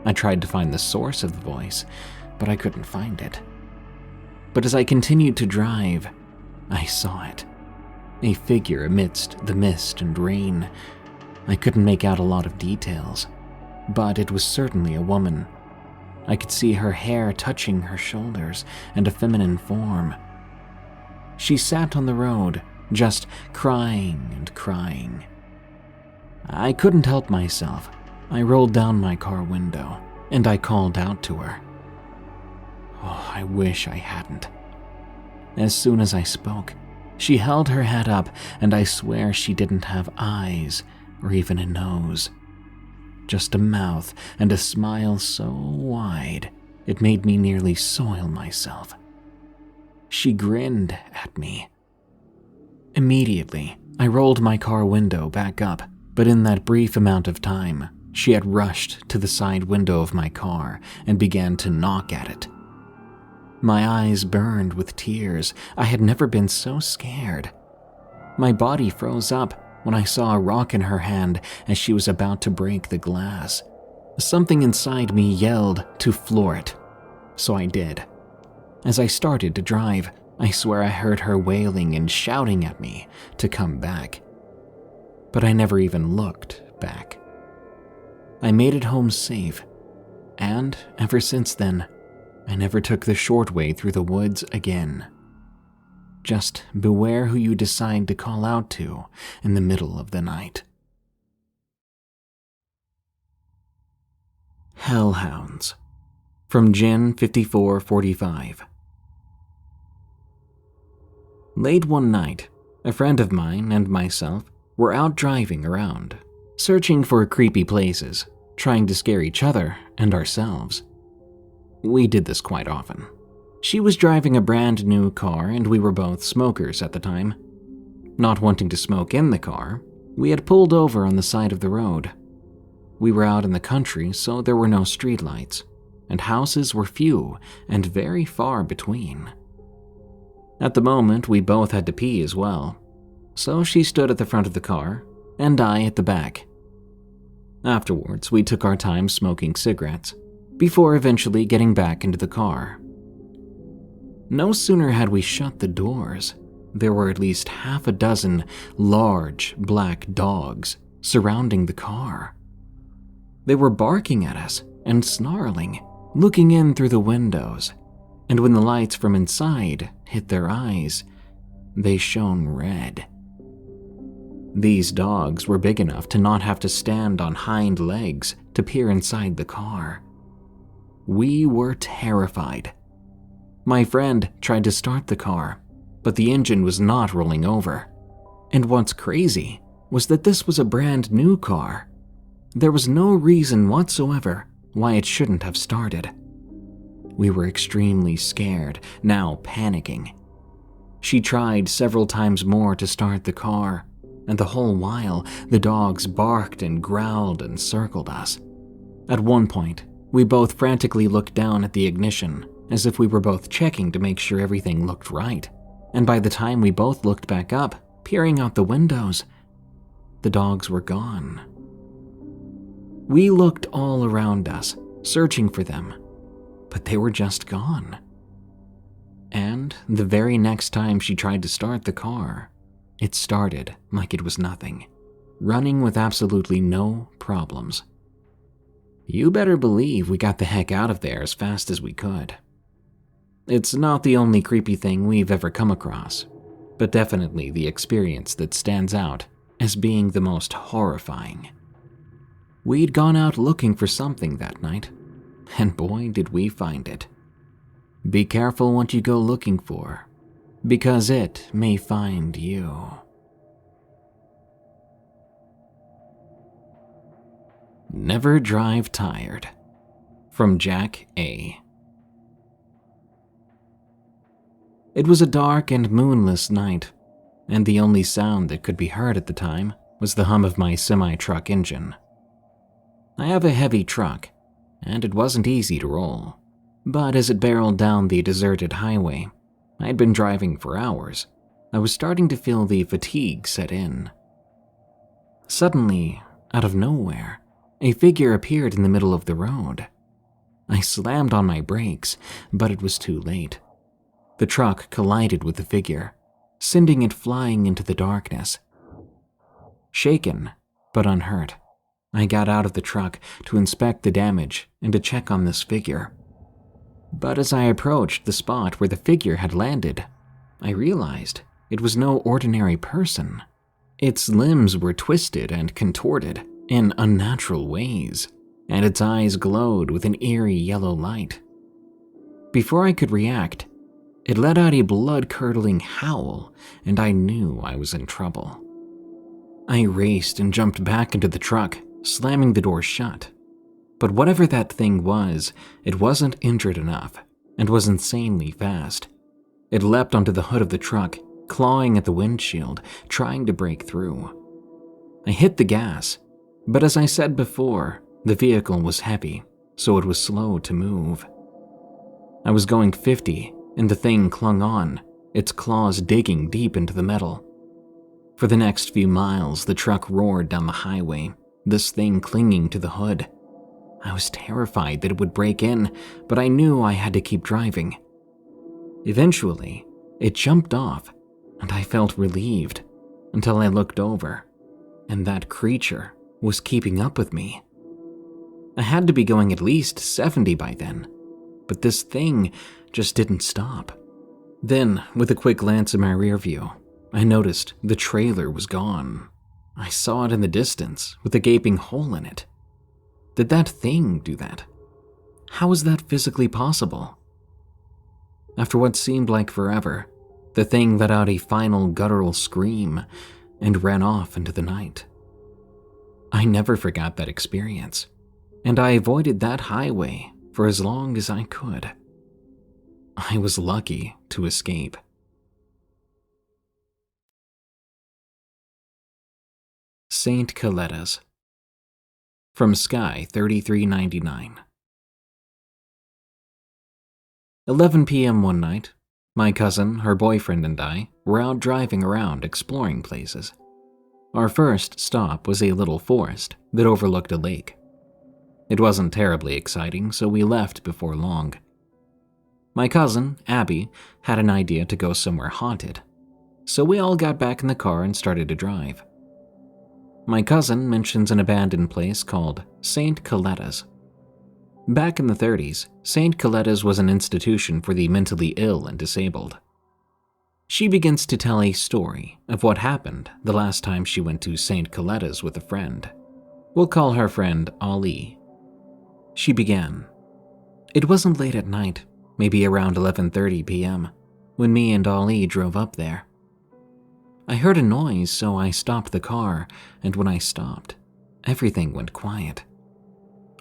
I tried to find the source of the voice, but I couldn't find it. But as I continued to drive, I saw it. A figure amidst the mist and rain. I couldn't make out a lot of details, but it was certainly a woman. I could see her hair touching her shoulders and a feminine form. She sat on the road, just crying and crying. I couldn't help myself. I rolled down my car window, and I called out to her. Oh, I wish I hadn't. As soon as I spoke, she held her head up, and I swear she didn't have eyes or even a nose. Just a mouth and a smile so wide it made me nearly soil myself. She grinned at me, Immediately, I rolled my car window back up, but in that brief amount of time, she had rushed to the side window of my car and began to knock at it. My eyes burned with tears. I had never been so scared. My body froze up when I saw a rock in her hand as she was about to break the glass. Something inside me yelled to floor it, so I did. As I started to drive, I swear I heard her wailing and shouting at me to come back. But I never even looked back. I made it home safe, and ever since then, I never took the short way through the woods again. Just beware who you decide to call out to in the middle of the night. Hellhounds, from Gin 5445. Late one night, a friend of mine and myself were out driving around, searching for creepy places, trying to scare each other and ourselves. We did this quite often. She was driving a brand new car and we were both smokers at the time. Not wanting to smoke in the car, we had pulled over on the side of the road. We were out in the country, so there were no streetlights, and houses were few and very far between. At the moment, we both had to pee as well, so she stood at the front of the car, and I at the back. Afterwards, we took our time smoking cigarettes, before eventually getting back into the car. No sooner had we shut the doors, there were at least half a dozen large black dogs surrounding the car. They were barking at us and snarling, looking in through the windows, and when the lights from inside hit their eyes, they shone red. These dogs were big enough to not have to stand on hind legs to peer inside the car. We were terrified. My friend tried to start the car, but the engine was not rolling over. And what's crazy was that this was a brand new car. There was no reason whatsoever why it shouldn't have started. We were extremely scared, now panicking. She tried several times more to start the car, and the whole while the dogs barked and growled and circled us. At one point, we both frantically looked down at the ignition, as if we were both checking to make sure everything looked right, and by the time we both looked back up, peering out the windows, the dogs were gone. We looked all around us, searching for them, but they were just gone. And the very next time she tried to start the car, it started like it was nothing, running with absolutely no problems. You better believe we got the heck out of there as fast as we could. It's not the only creepy thing we've ever come across, but definitely the experience that stands out as being the most horrifying. We'd gone out looking for something that night, and boy did we find it. Be careful what you go looking for, because it may find you. Never drive tired, from Jack A. It was a dark and moonless night, and the only sound that could be heard at the time was the hum of my semi-truck engine. I have a heavy truck, and it wasn't easy to roll, but as it barreled down the deserted highway, I had been driving for hours. I was starting to feel the fatigue set in. Suddenly, out of nowhere, a figure appeared in the middle of the road. I slammed on my brakes, but it was too late. The truck collided with the figure, sending it flying into the darkness. Shaken, but unhurt, I got out of the truck to inspect the damage and to check on this figure. But as I approached the spot where the figure had landed, I realized it was no ordinary person. Its limbs were twisted and contorted in unnatural ways, and its eyes glowed with an eerie yellow light. Before I could react, it let out a blood-curdling howl, and I knew I was in trouble. I raced and jumped back into the truck, slamming the door shut. But whatever that thing was, it wasn't injured enough, and was insanely fast. It leapt onto the hood of the truck, clawing at the windshield, trying to break through. I hit the gas, but as I said before, the vehicle was heavy, so it was slow to move. I was going 50, and the thing clung on, its claws digging deep into the metal. For the next few miles, the truck roared down the highway, this thing clinging to the hood. I was terrified that it would break in, but I knew I had to keep driving. Eventually, it jumped off, and I felt relieved until I looked over, and that creature was keeping up with me. I had to be going at least 70 by then, but this thing just didn't stop. Then, with a quick glance in my rear view, I noticed the trailer was gone. I saw it in the distance with a gaping hole in it. Did that thing do that? How was that physically possible? After what seemed like forever, the thing let out a final guttural scream and ran off into the night. I never forgot that experience, and I avoided that highway for as long as I could. I was lucky to escape. St. Coletta's. From Sky 3399. 11 p.m. one night, my cousin, her boyfriend, and I were out driving around exploring places. Our first stop was a little forest that overlooked a lake. It wasn't terribly exciting, so we left before long. My cousin, Abby, had an idea to go somewhere haunted, so we all got back in the car and started to drive. My cousin mentions an abandoned place called St. Coletta's. Back in the 30s, St. Coletta's was an institution for the mentally ill and disabled. She begins to tell a story of what happened the last time she went to St. Coletta's with a friend. We'll call her friend Ali. She began, "It wasn't late at night, maybe around 11:30 p.m., when me and Ali drove up there. I heard a noise, so I stopped the car, and when I stopped, everything went quiet.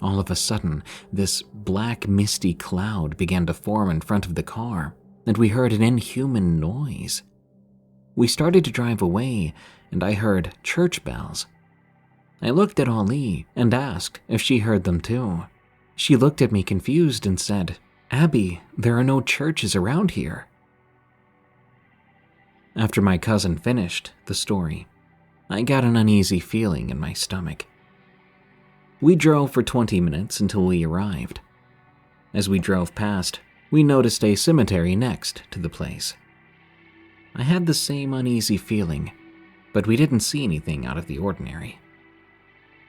All of a sudden, this black misty cloud began to form in front of the car, and we heard an inhuman noise. We started to drive away, and I heard church bells. I looked at Ali and asked if she heard them too. She looked at me confused and said, 'Abby, there are no churches around here.'" After my cousin finished the story, I got an uneasy feeling in my stomach. We drove for 20 minutes until we arrived. As we drove past, we noticed a cemetery next to the place. I had the same uneasy feeling, but we didn't see anything out of the ordinary.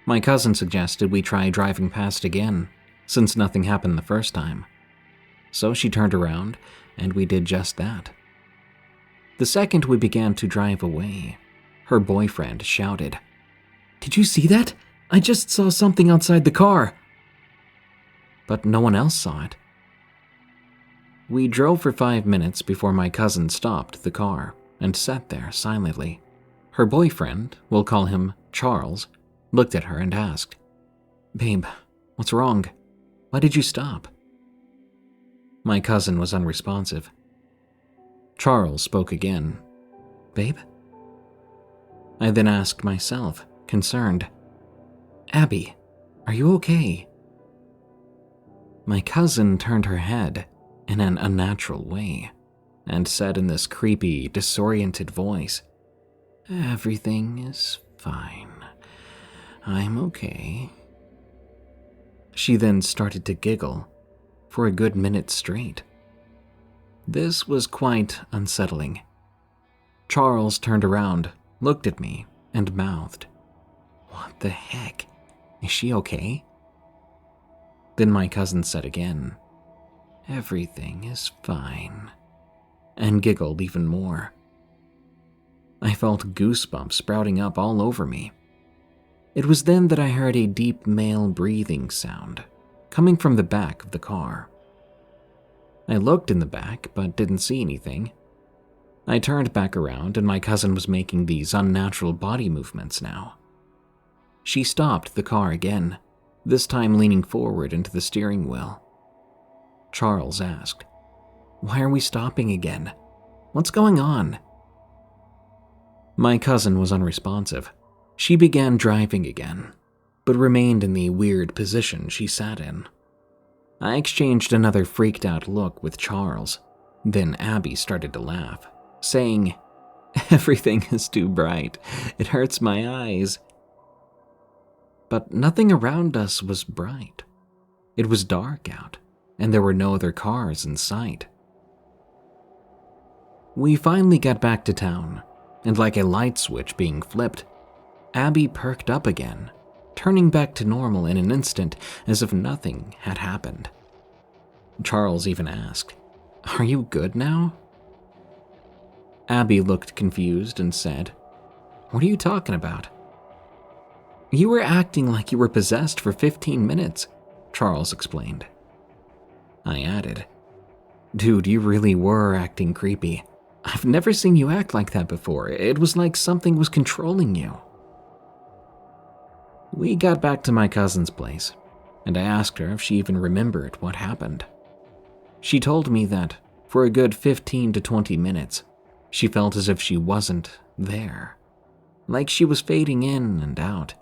My cousin suggested we try driving past again, since nothing happened the first time. So she turned around, and we did just that. The second we began to drive away, her boyfriend shouted, "Did you see that? I just saw something outside the car." But no one else saw it. We drove for 5 minutes before my cousin stopped the car and sat there silently. Her boyfriend, we'll call him Charles, looked at her and asked, "Babe, what's wrong? Why did you stop?" My cousin was unresponsive. Charles spoke again. "Babe?" I then asked myself, concerned, "Abby, are you okay?" My cousin turned her head in an unnatural way and said in this creepy, disoriented voice, "Everything is fine. I'm okay." She then started to giggle for a good minute straight. This was quite unsettling. Charles turned around, looked at me, and mouthed, "What the heck? Is she okay?" Then my cousin said again, "Everything is fine," and giggled even more. I felt goosebumps sprouting up all over me. It was then that I heard a deep male breathing sound coming from the back of the car. I looked in the back, but didn't see anything. I turned back around, and my cousin was making these unnatural body movements now. She stopped the car again, this time leaning forward into the steering wheel. Charles asked, "Why are we stopping again? What's going on?" My cousin was unresponsive. She began driving again, but remained in the weird position she sat in. I exchanged another freaked out look with Charles. Then Abby started to laugh, saying, "Everything is too bright. It hurts my eyes." But nothing around us was bright. It was dark out, and there were no other cars in sight. We finally got back to town, and like a light switch being flipped, Abby perked up again, turning back to normal in an instant as if nothing had happened. Charles even asked, "Are you good now?" Abby looked confused and said, "What are you talking about?" "You were acting like you were possessed for 15 minutes, Charles explained. I added, "Dude, you really were acting creepy. I've never seen you act like that before. It was like something was controlling you." We got back to my cousin's place, and I asked her if she even remembered what happened. She told me that for a good 15 to 20 minutes, she felt as if she wasn't there, like she was fading in and out.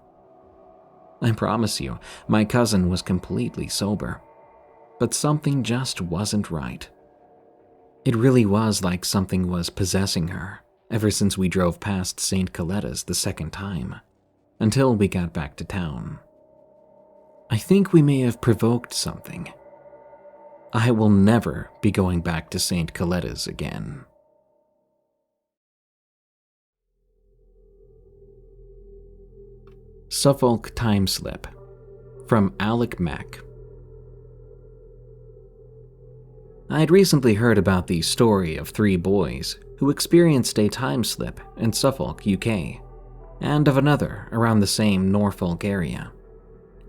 I promise you, my cousin was completely sober, but something just wasn't right. It really was like something was possessing her ever since we drove past St. Coletta's the second time, until we got back to town. I think we may have provoked something. I will never be going back to St. Coletta's again. Suffolk Time Slip from Alec Mack. I had recently heard about the story of 3 boys who experienced a time slip in Suffolk, UK, and of another around the same Norfolk area.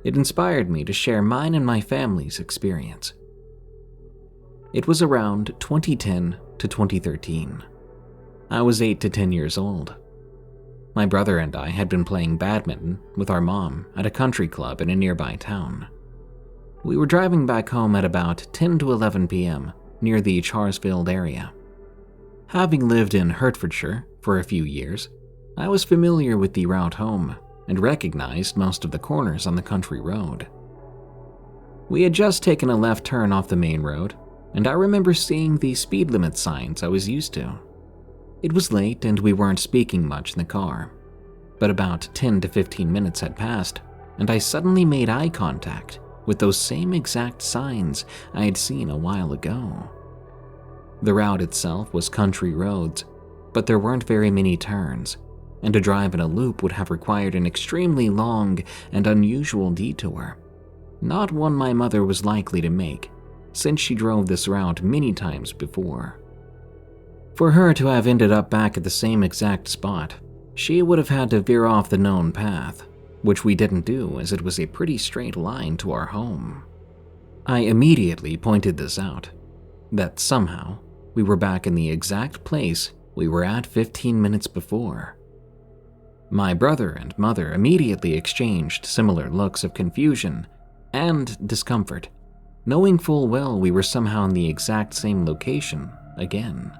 It inspired me to share mine and my family's experience. It was around 2010 to 2013. I was 8 to 10 years old. My brother and I had been playing badminton with our mom at a country club in a nearby town. We were driving back home at about 10 to 11 p.m. near the Charlesfield area. Having lived in Hertfordshire for a few years, I was familiar with the route home and recognized most of the corners on the country road. We had just taken a left turn off the main road, and I remember seeing the speed limit signs I was used to. It was late and we weren't speaking much in the car, but about 10 to 15 minutes had passed, and I suddenly made eye contact with those same exact signs I had seen a while ago. The route itself was country roads, but there weren't very many turns, and to drive in a loop would have required an extremely long and unusual detour, not one my mother was likely to make, since she drove this route many times before. For her to have ended up back at the same exact spot, she would have had to veer off the known path, which we didn't do as it was a pretty straight line to our home. I immediately pointed this out, that somehow we were back in the exact place we were at 15 minutes before. My brother and mother immediately exchanged similar looks of confusion and discomfort, knowing full well we were somehow in the exact same location again.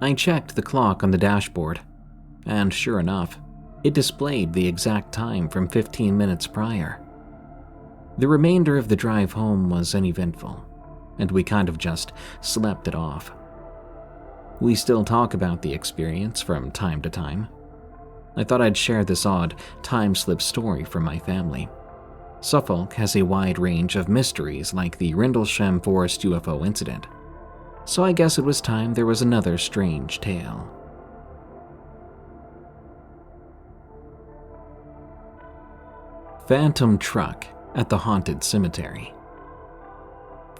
I checked the clock on the dashboard, and sure enough, it displayed the exact time from 15 minutes prior. The remainder of the drive home was uneventful, and we kind of just slept it off. We still talk about the experience from time to time. I thought I'd share this odd time slip story from my family. Suffolk has a wide range of mysteries like the Rendlesham Forest UFO incident, so I guess it was time there was another strange tale. Phantom Truck at the Haunted Cemetery.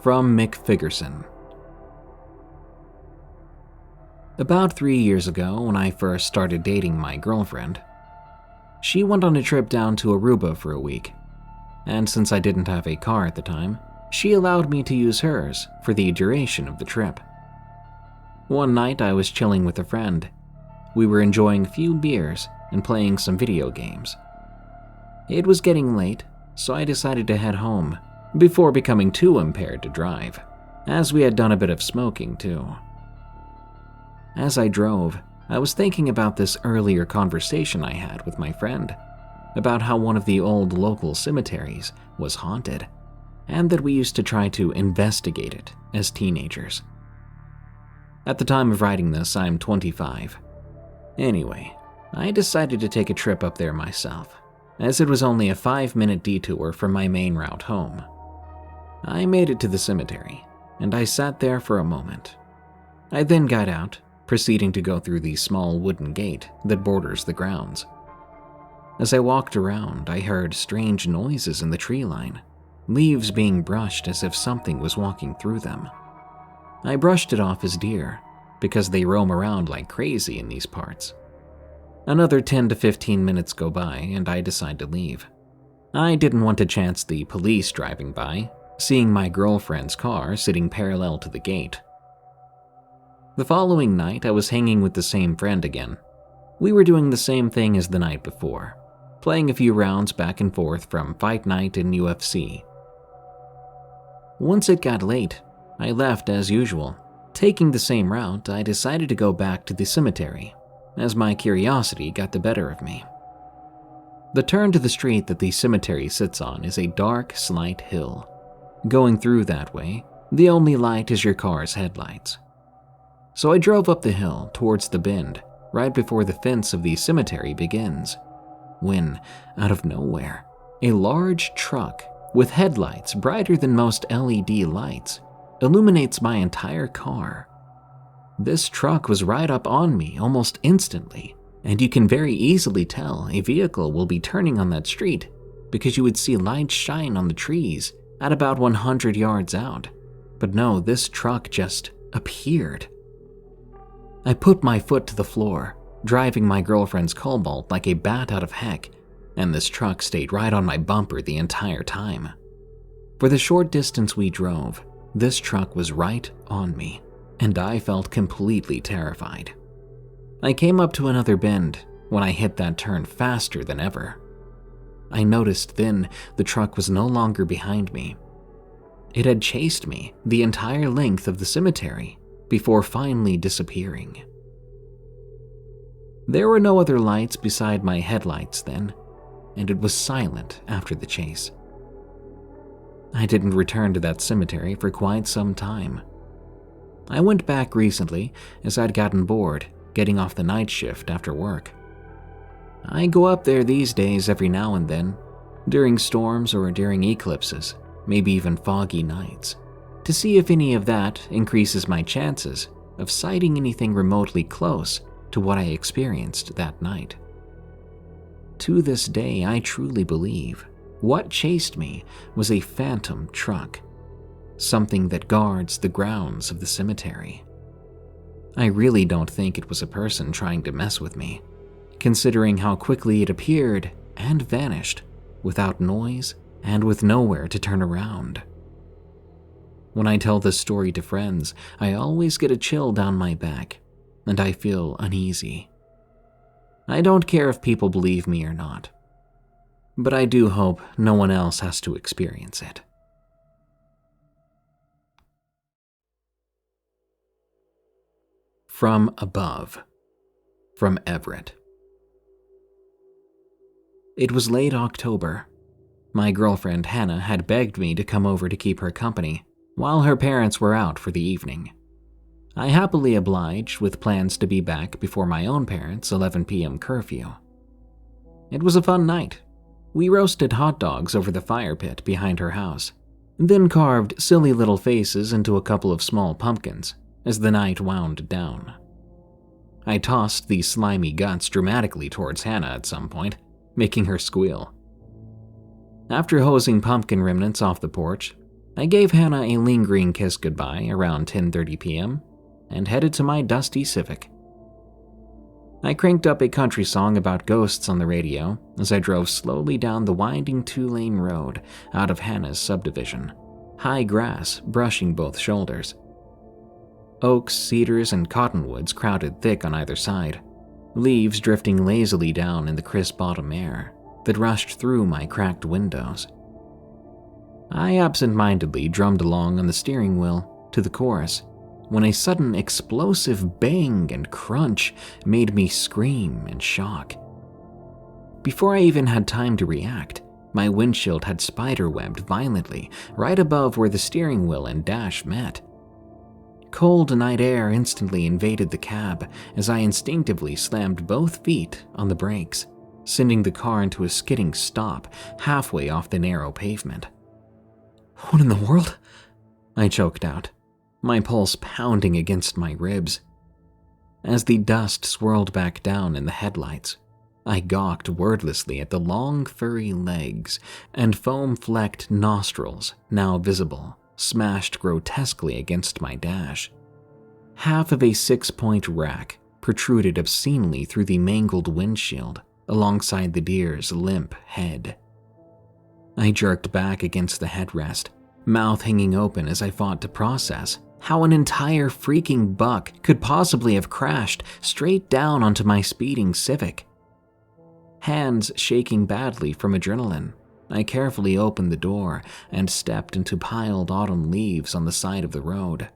From Mick Figerson. About 3 years ago, when I first started dating my girlfriend, she went on a trip down to Aruba for a week, and since I didn't have a car at the time, she allowed me to use hers for the duration of the trip. One night I was chilling with a friend. We were enjoying a few beers and playing some video games. It was getting late, so I decided to head home before becoming too impaired to drive, as we had done a bit of smoking too. As I drove, I was thinking about this earlier conversation I had with my friend, about how one of the old local cemeteries was haunted, and that we used to try to investigate it as teenagers. At the time of writing this, I'm 25. Anyway, I decided to take a trip up there myself, as it was only a 5-minute detour from my main route home. I made it to the cemetery, and I sat there for a moment. I then got out, proceeding to go through the small wooden gate that borders the grounds. As I walked around, I heard strange noises in the tree line, leaves being brushed as if something was walking through them. I brushed it off as deer, because they roam around like crazy in these parts. Another 10 to 15 minutes go by, and I decide to leave. I didn't want to chance the police driving by, seeing my girlfriend's car sitting parallel to the gate. The following night, I was hanging with the same friend again. We were doing the same thing as the night before, playing a few rounds back and forth from Fight Night and UFC. Once it got late, I left as usual. Taking the same route, I decided to go back to the cemetery, as my curiosity got the better of me. The turn to the street that the cemetery sits on is a dark, slight hill. Going through that way, the only light is your car's headlights. So I drove up the hill towards the bend, right before the fence of the cemetery begins, when, out of nowhere, a large truck with headlights brighter than most LED lights illuminates my entire car. This truck was right up on me almost instantly, and you can very easily tell a vehicle will be turning on that street because you would see lights shine on the trees at about 100 yards out. But no, this truck just appeared. I put my foot to the floor, driving my girlfriend's cobalt like a bat out of heck, and this truck stayed right on my bumper the entire time. For the short distance we drove, this truck was right on me, and I felt completely terrified. I came up to another bend when I hit that turn faster than ever. I noticed then the truck was no longer behind me. It had chased me the entire length of the cemetery before finally disappearing. There were no other lights beside my headlights then, and it was silent after the chase. I didn't return to that cemetery for quite some time. I went back recently as I'd gotten bored getting off the night shift after work. I go up there these days every now and then, during storms or during eclipses, maybe even foggy nights, to see if any of that increases my chances of sighting anything remotely close to what I experienced that night. To this day, I truly believe what chased me was a phantom truck, something that guards the grounds of the cemetery. I really don't think it was a person trying to mess with me, considering how quickly it appeared and vanished without noise and with nowhere to turn around. When I tell this story to friends, I always get a chill down my back, and I feel uneasy. I don't care if people believe me or not, but I do hope no one else has to experience it. From Above, from Everett. It was late October. My girlfriend Hannah had begged me to come over to keep her company while her parents were out for the evening. I happily obliged with plans to be back before my own parents' 11 p.m. curfew. It was a fun night. We roasted hot dogs over the fire pit behind her house, then carved silly little faces into a couple of small pumpkins as the night wound down. I tossed the slimy guts dramatically towards Hannah at some point, making her squeal. After hosing pumpkin remnants off the porch, I gave Hannah a lingering kiss goodbye around 10:30 p.m. and headed to my dusty Civic. I cranked up a country song about ghosts on the radio as I drove slowly down the winding 2-lane road out of Hannah's subdivision, high grass brushing both shoulders. Oaks, cedars, and cottonwoods crowded thick on either side, leaves drifting lazily down in the crisp autumn air that rushed through my cracked windows. I absent-mindedly drummed along on the steering wheel to the chorus, when a sudden explosive bang and crunch made me scream in shock. Before I even had time to react, my windshield had spiderwebbed violently right above where the steering wheel and dash met. Cold night air instantly invaded the cab as I instinctively slammed both feet on the brakes, sending the car into a skidding stop halfway off the narrow pavement. "What in the world?" I choked out, my pulse pounding against my ribs. As the dust swirled back down in the headlights, I gawked wordlessly at the long furry legs and foam-flecked nostrils now visible, smashed grotesquely against my dash. Half of a 6-point rack protruded obscenely through the mangled windshield alongside the deer's limp head. I jerked back against the headrest, mouth hanging open as I fought to process how an entire freaking buck could possibly have crashed straight down onto my speeding Civic. Hands shaking badly from adrenaline, I carefully opened the door and stepped into piled autumn leaves on the side of the road.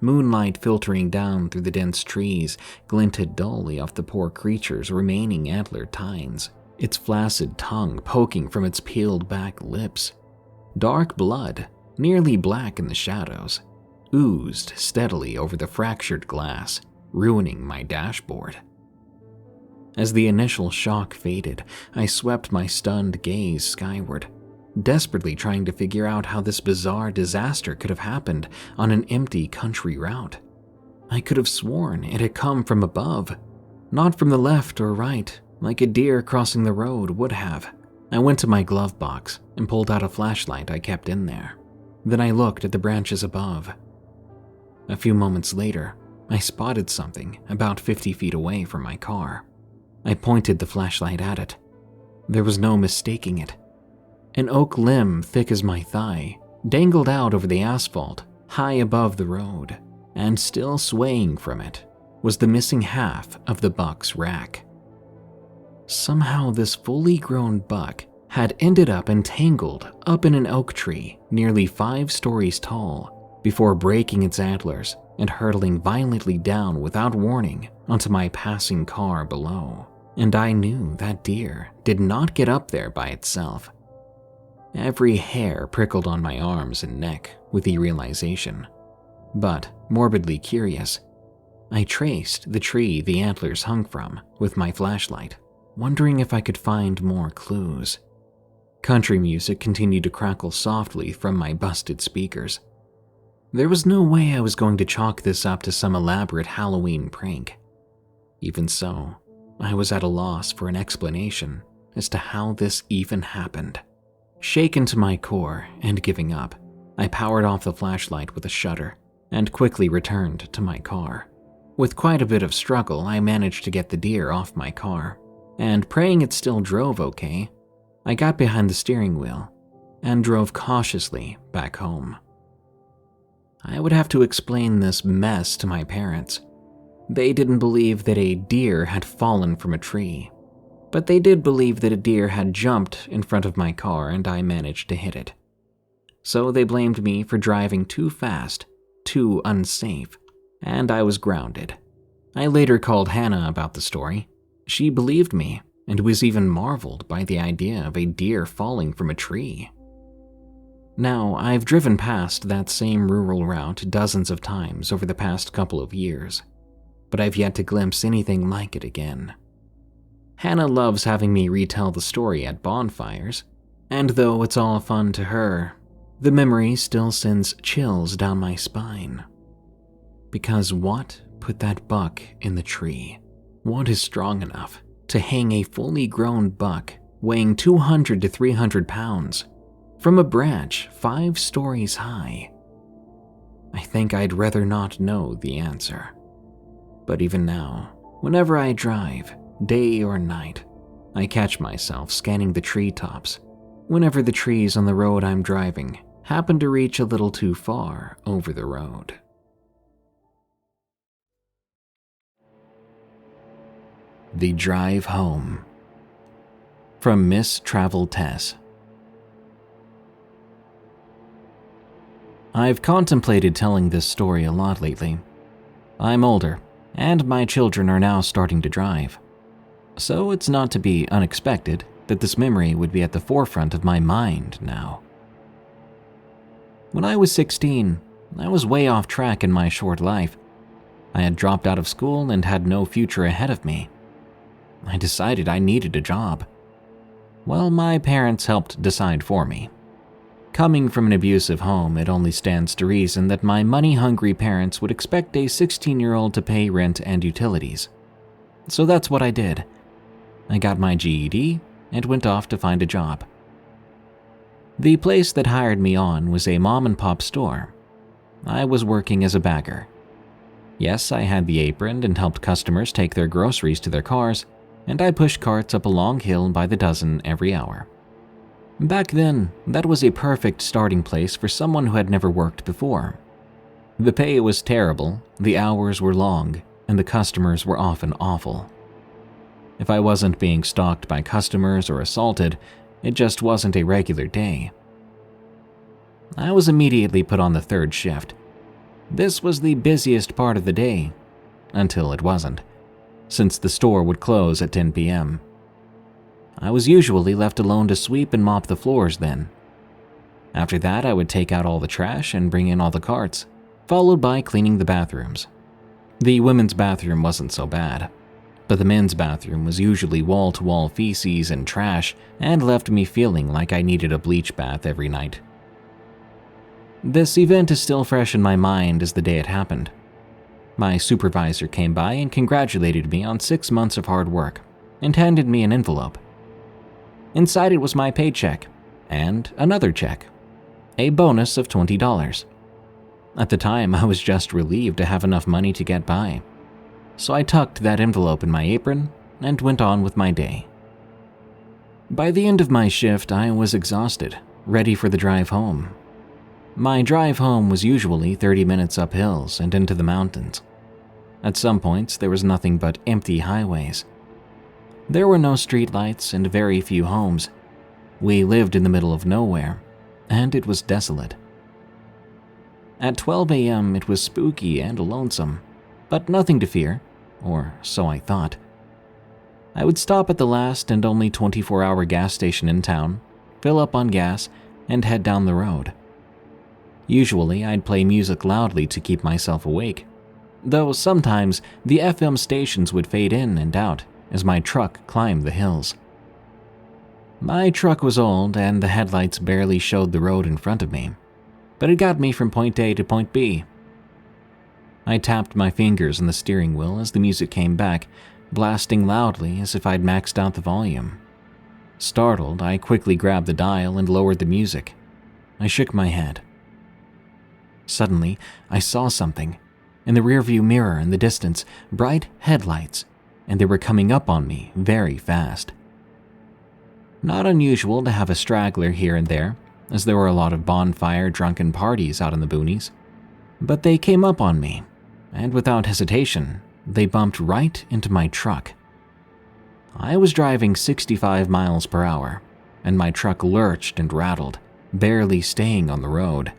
Moonlight filtering down through the dense trees glinted dully off the poor creature's remaining antlered tines, its flaccid tongue poking from its peeled back lips. Dark blood, nearly black in the shadows, oozed steadily over the fractured glass, ruining my dashboard. As the initial shock faded, I swept my stunned gaze skyward, desperately trying to figure out how this bizarre disaster could have happened on an empty country route. I could have sworn it had come from above, not from the left or right, like a deer crossing the road would have. I went to my glove box and pulled out a flashlight I kept in there. Then I looked at the branches above. A few moments later, I spotted something about 50 feet away from my car. I pointed the flashlight at it. There was no mistaking it. An oak limb thick as my thigh dangled out over the asphalt, high above the road, and still swaying from it was the missing half of the buck's rack. Somehow this fully grown buck had ended up entangled up in an oak tree nearly 5 stories tall before breaking its antlers and hurtling violently down without warning onto my passing car below. And I knew that deer did not get up there by itself. Every hair prickled on my arms and neck with the realization. But, morbidly curious, I traced the tree the antlers hung from with my flashlight, wondering if I could find more clues. Country music continued to crackle softly from my busted speakers. There was no way I was going to chalk this up to some elaborate Halloween prank. Even so, I was at a loss for an explanation as to how this even happened. Shaken to my core and giving up, I powered off the flashlight with a shudder and quickly returned to my car. With quite a bit of struggle, I managed to get the deer off my car, and praying it still drove okay, I got behind the steering wheel and drove cautiously back home. I would have to explain this mess to my parents. They didn't believe that a deer had fallen from a tree, but they did believe that a deer had jumped in front of my car and I managed to hit it. So they blamed me for driving too fast, too unsafe, and I was grounded. I later called Hannah about the story. She believed me and was even marveled by the idea of a deer falling from a tree. Now, I've driven past that same rural route dozens of times over the past couple of years, but I've yet to glimpse anything like it again. Hannah loves having me retell the story at bonfires, and though it's all fun to her, the memory still sends chills down my spine. Because what put that buck in the tree? What is strong enough to hang a fully grown buck weighing 200 to 300 pounds from a branch 5 stories high? I think I'd rather not know the answer. But even now, whenever I drive, day or night, I catch myself scanning the treetops whenever the trees on the road I'm driving happen to reach a little too far over the road. The Drive Home. From Miss Travel Tess. I've contemplated telling this story a lot lately. I'm older, and my children are now starting to drive. So it's not to be unexpected that this memory would be at the forefront of my mind now. When I was 16, I was way off track in my short life. I had dropped out of school and had no future ahead of me. I decided I needed a job. Well, my parents helped decide for me. Coming from an abusive home, it only stands to reason that my money-hungry parents would expect a 16-year-old to pay rent and utilities. So that's what I did. I got my GED and went off to find a job. The place that hired me on was a mom-and-pop store. I was working as a bagger. Yes, I had the apron and helped customers take their groceries to their cars, and I pushed carts up a long hill by the dozen every hour. Back then, that was a perfect starting place for someone who had never worked before. The pay was terrible, the hours were long, and the customers were often awful. If I wasn't being stalked by customers or assaulted, it just wasn't a regular day. I was immediately put on the third shift. This was the busiest part of the day, until it wasn't, since the store would close at 10 p.m. I was usually left alone to sweep and mop the floors then. After that, I would take out all the trash and bring in all the carts, followed by cleaning the bathrooms. The women's bathroom wasn't so bad, but the men's bathroom was usually wall-to-wall feces and trash and left me feeling like I needed a bleach bath every night. This event is still fresh in my mind as the day it happened. My supervisor came by and congratulated me on 6 months of hard work and handed me an envelope. Inside it was my paycheck and another check, a bonus of $20. At the time, I was just relieved to have enough money to get by. So I tucked that envelope in my apron and went on with my day. By the end of my shift, I was exhausted, ready for the drive home. My drive home was usually 30 minutes up hills and into the mountains. At some points, there was nothing but empty highways. There were no streetlights and very few homes. We lived in the middle of nowhere, and it was desolate. At 12 a.m., it was spooky and lonesome, but nothing to fear, or so I thought. I would stop at the last and only 24-hour gas station in town, fill up on gas, and head down the road. Usually, I'd play music loudly to keep myself awake, though sometimes the FM stations would fade in and out as my truck climbed the hills. My truck was old and the headlights barely showed the road in front of me, but it got me from point A to point B. I tapped my fingers on the steering wheel as the music came back, blasting loudly as if I'd maxed out the volume. Startled, I quickly grabbed the dial and lowered the music. I shook my head. Suddenly, I saw something. In the rearview mirror in the distance, bright headlights, and they were coming up on me very fast. Not unusual to have a straggler here and there, as there were a lot of bonfire drunken parties out in the boonies. But they came up on me, and without hesitation, they bumped right into my truck. I was driving 65 miles per hour, and my truck lurched and rattled, barely staying on the road.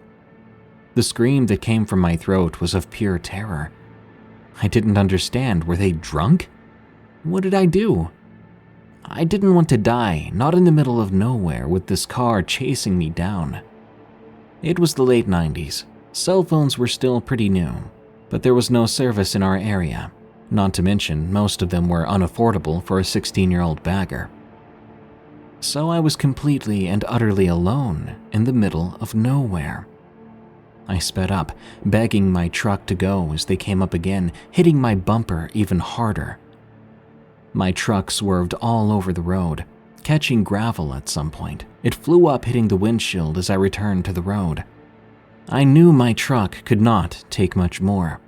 The scream that came from my throat was of pure terror. I didn't understand. Were they drunk? What did I do? I didn't want to die, not in the middle of nowhere with this car chasing me down. It was the late 90s. Cell phones were still pretty new, but there was no service in our area. Not to mention, most of them were unaffordable for a 16-year-old bagger. So I was completely and utterly alone in the middle of nowhere. I sped up, begging my truck to go as they came up again, hitting my bumper even harder. My truck swerved all over the road, catching gravel at some point. It flew up, hitting the windshield as I returned to the road. I knew my truck could not take much more.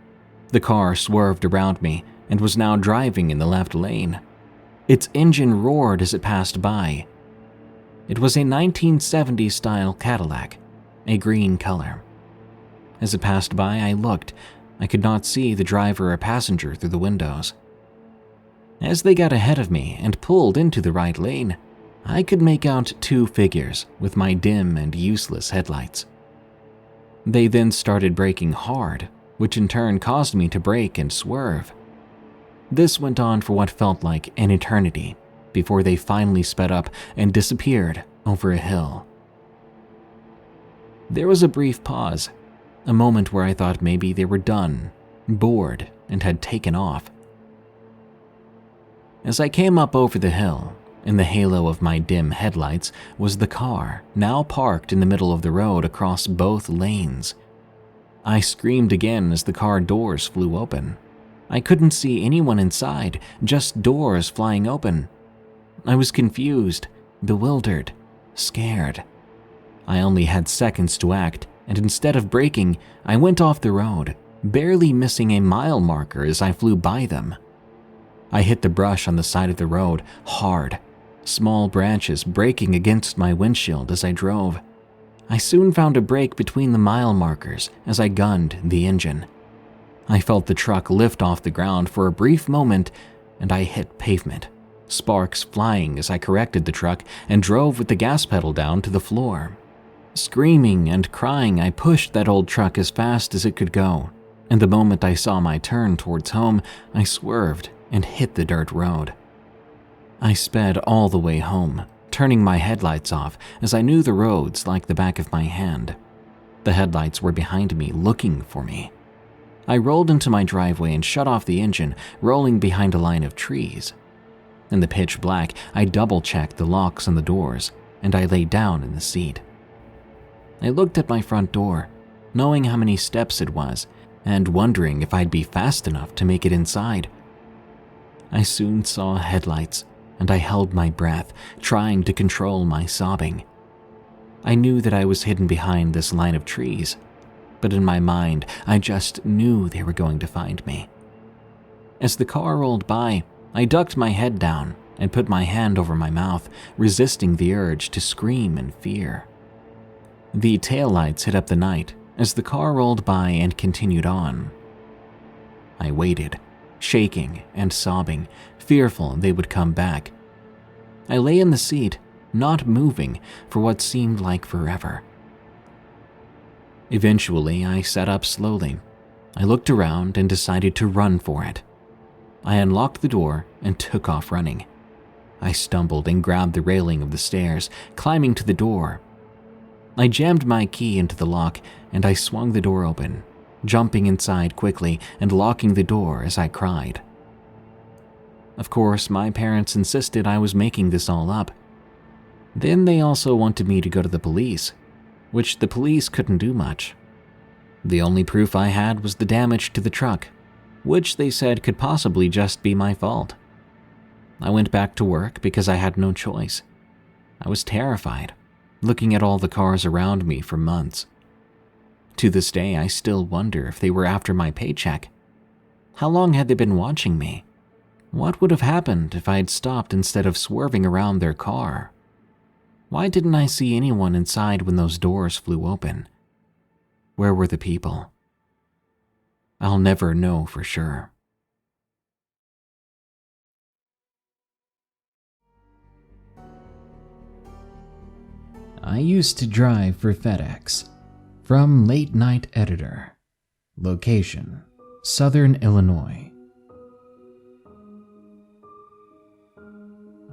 The car swerved around me and was now driving in the left lane. Its engine roared as it passed by. It was a 1970s-style Cadillac, a green color. As it passed by, I looked. I could not see the driver or passenger through the windows. As they got ahead of me and pulled into the right lane, I could make out two figures with my dim and useless headlights. They then started braking hard, which in turn caused me to brake and swerve. This went on for what felt like an eternity before they finally sped up and disappeared over a hill. There was a brief pause, a moment where I thought maybe they were done, bored, and had taken off. As I came up over the hill, in the halo of my dim headlights was the car, now parked in the middle of the road across both lanes. I screamed again as the car doors flew open. I couldn't see anyone inside, just doors flying open. I was confused, bewildered, scared. I only had seconds to act, and instead of braking, I went off the road, barely missing a mile marker as I flew by them. I hit the brush on the side of the road hard, small branches breaking against my windshield as I drove. I soon found a break between the mile markers as I gunned the engine. I felt the truck lift off the ground for a brief moment, and I hit pavement, sparks flying as I corrected the truck and drove with the gas pedal down to the floor. Screaming and crying, I pushed that old truck as fast as it could go, and the moment I saw my turn towards home, I swerved and hit the dirt road. I sped all the way home, turning my headlights off as I knew the roads like the back of my hand. The headlights were behind me, looking for me. I rolled into my driveway and shut off the engine, rolling behind a line of trees. In the pitch black, I double-checked the locks on the doors, and I lay down in the seat. I looked at my front door, knowing how many steps it was, and wondering if I'd be fast enough to make it inside. I soon saw headlights, and I held my breath, trying to control my sobbing. I knew that I was hidden behind this line of trees, but in my mind, I just knew they were going to find me. As the car rolled by, I ducked my head down and put my hand over my mouth, resisting the urge to scream in fear. The taillights hit up the night as the car rolled by and continued on. I waited, shaking and sobbing, fearful they would come back. I lay in the seat, not moving for what seemed like forever. Eventually, I sat up slowly. I looked around and decided to run for it. I unlocked the door and took off running. I stumbled and grabbed the railing of the stairs, climbing to the door. I jammed my key into the lock and I swung the door open, jumping inside quickly and locking the door as I cried. Of course, my parents insisted I was making this all up. Then they also wanted me to go to the police, which the police couldn't do much. The only proof I had was the damage to the truck, which they said could possibly just be my fault. I went back to work because I had no choice. I was terrified, looking at all the cars around me for months. To this day, I still wonder if they were after my paycheck. How long had they been watching me? What would have happened if I had stopped instead of swerving around their car? Why didn't I see anyone inside when those doors flew open? Where were the people? I'll never know for sure. I used to drive for FedEx. From Late Night Editor. Location: Southern Illinois.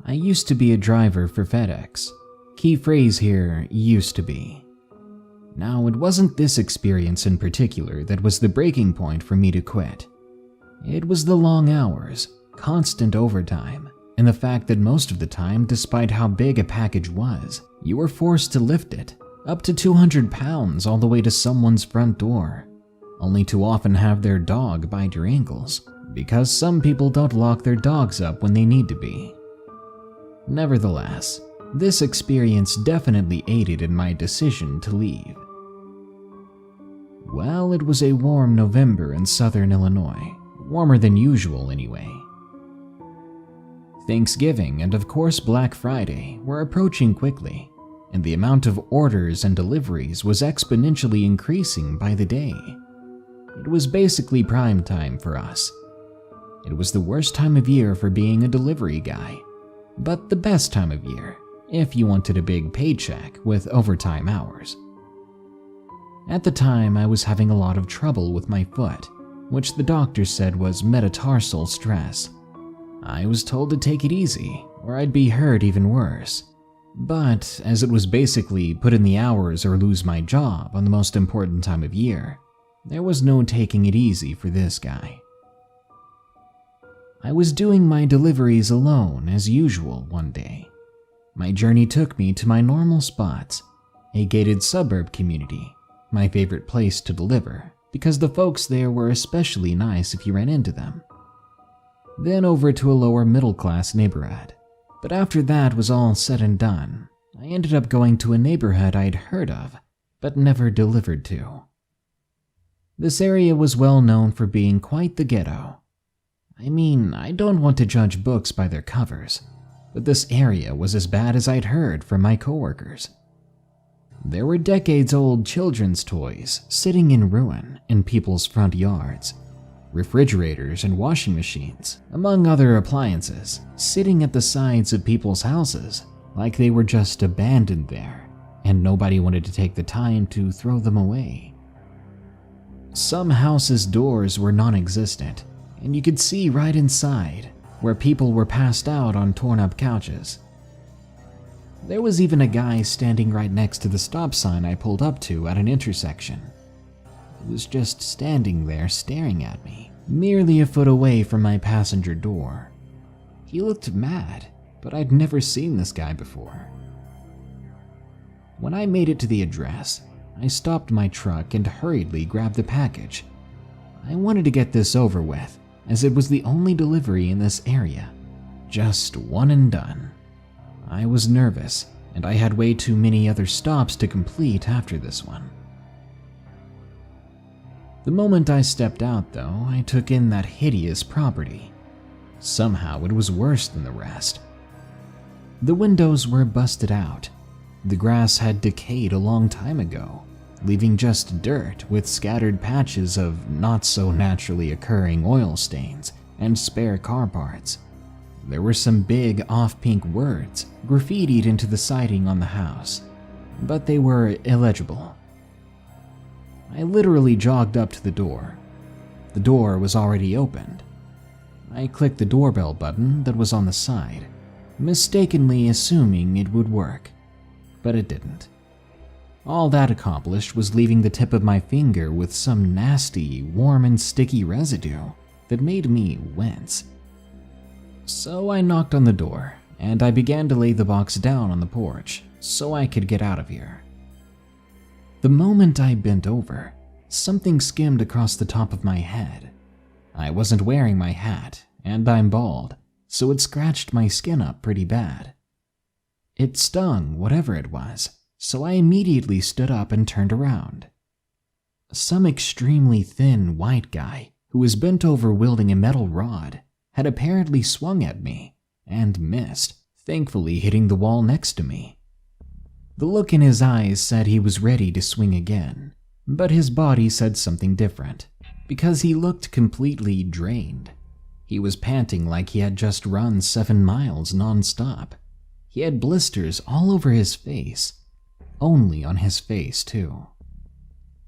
I used to be a driver for FedEx. Key phrase here, used to be. Now, it wasn't this experience in particular that was the breaking point for me to quit. It was the long hours, constant overtime, and the fact that most of the time, despite how big a package was, you were forced to lift it, up to 200 pounds all the way to someone's front door, only to often have their dog bite your ankles, because some people don't lock their dogs up when they need to be. Nevertheless, this experience definitely aided in my decision to leave. Well, it was a warm November in southern Illinois, warmer than usual anyway. Thanksgiving and of course Black Friday were approaching quickly, and the amount of orders and deliveries was exponentially increasing by the day. It was basically prime time for us. It was the worst time of year for being a delivery guy, but the best time of year if you wanted a big paycheck with overtime hours. At the time, I was having a lot of trouble with my foot, which the doctor said was metatarsal stress. I was told to take it easy, or I'd be hurt even worse. But as it was basically put in the hours or lose my job on the most important time of year, there was no taking it easy for this guy. I was doing my deliveries alone as usual one day. My journey took me to my normal spots, a gated suburb community, my favorite place to deliver because the folks there were especially nice if you ran into them. Then over to a lower middle class neighborhood. But after that was all said and done, I ended up going to a neighborhood I'd heard of, but never delivered to. This area was well known for being quite the ghetto. I mean, I don't want to judge books by their covers, but this area was as bad as I'd heard from my coworkers. There were decades-old children's toys sitting in ruin in people's front yards, refrigerators and washing machines, among other appliances, sitting at the sides of people's houses like they were just abandoned there, and nobody wanted to take the time to throw them away. Some houses' doors were non-existent, and you could see right inside, where people were passed out on torn-up couches. There was even a guy standing right next to the stop sign I pulled up to at an intersection. He was just standing there staring at me, merely a foot away from my passenger door. He looked mad, but I'd never seen this guy before. When I made it to the address, I stopped my truck and hurriedly grabbed the package. I wanted to get this over with, as it was the only delivery in this area. Just one and done. I was nervous, and I had way too many other stops to complete after this one. The moment I stepped out, though, I took in that hideous property. Somehow it was worse than the rest. The windows were busted out. The grass had decayed a long time ago, leaving just dirt with scattered patches of not-so-naturally occurring oil stains and spare car parts. There were some big off-pink words graffitied into the siding on the house, but they were illegible. I literally jogged up to the door. The door was already opened. I clicked the doorbell button that was on the side, mistakenly assuming it would work, but it didn't. All that accomplished was leaving the tip of my finger with some nasty, warm and sticky residue that made me wince. So I knocked on the door, and I began to lay the box down on the porch so I could get out of here. The moment I bent over, something skimmed across the top of my head. I wasn't wearing my hat, and I'm bald, so it scratched my skin up pretty bad. It stung, whatever it was, so I immediately stood up and turned around. Some extremely thin white guy who was bent over wielding a metal rod had apparently swung at me and missed, thankfully hitting the wall next to me. The look in his eyes said he was ready to swing again, but his body said something different, because he looked completely drained. He was panting like he had just run 7 miles non-stop. He had blisters all over his face, only on his face too.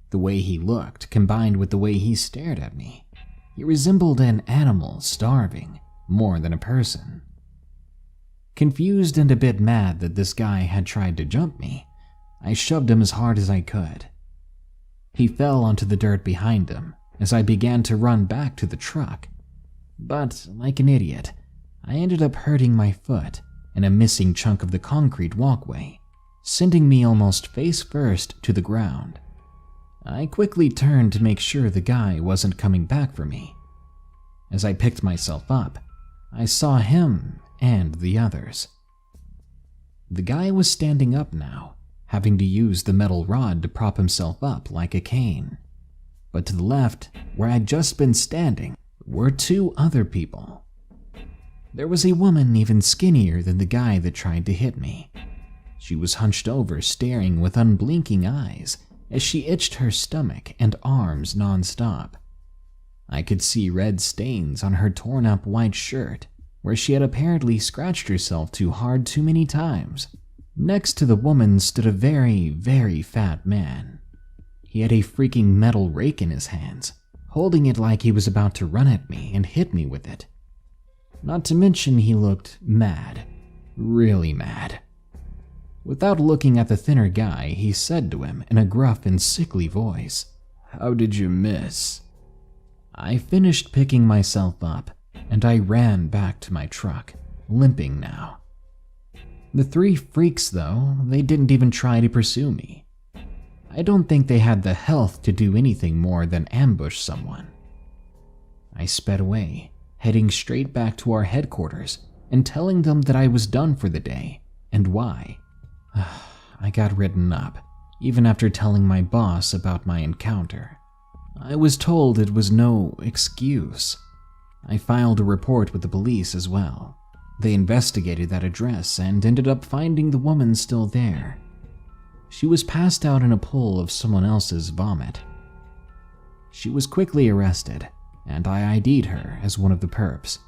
The way he looked combined with the way he stared at me, he resembled an animal starving more than a person. Confused and a bit mad that this guy had tried to jump me, I shoved him as hard as I could. He fell onto the dirt behind him as I began to run back to the truck, but like an idiot, I ended up hurting my foot and a missing chunk of the concrete walkway, sending me almost face first to the ground. I quickly turned to make sure the guy wasn't coming back for me. As I picked myself up, I saw him and the others. The guy was standing up now, having to use the metal rod to prop himself up like a cane. But to the left, where I'd just been standing, were 2 other people. There was a woman even skinnier than the guy that tried to hit me. She was hunched over, staring with unblinking eyes as she itched her stomach and arms non-stop. I could see red stains on her torn-up white shirt, where she had apparently scratched herself too hard too many times. Next to the woman stood a very, very fat man. He had a freaking metal rake in his hands, holding it like he was about to run at me and hit me with it. Not to mention he looked mad, really mad. Without looking at the thinner guy, he said to him in a gruff and sickly voice, "How did you miss?" I finished picking myself up, and I ran back to my truck, limping now. The three freaks, though, they didn't even try to pursue me. I don't think they had the health to do anything more than ambush someone. I sped away, heading straight back to our headquarters and telling them that I was done for the day, and why. I got written up, even after telling my boss about my encounter. I was told it was no excuse. I filed a report with the police as well. They investigated that address and ended up finding the woman still there. She was passed out in a pool of someone else's vomit. She was quickly arrested, and I ID'd her as one of the perps.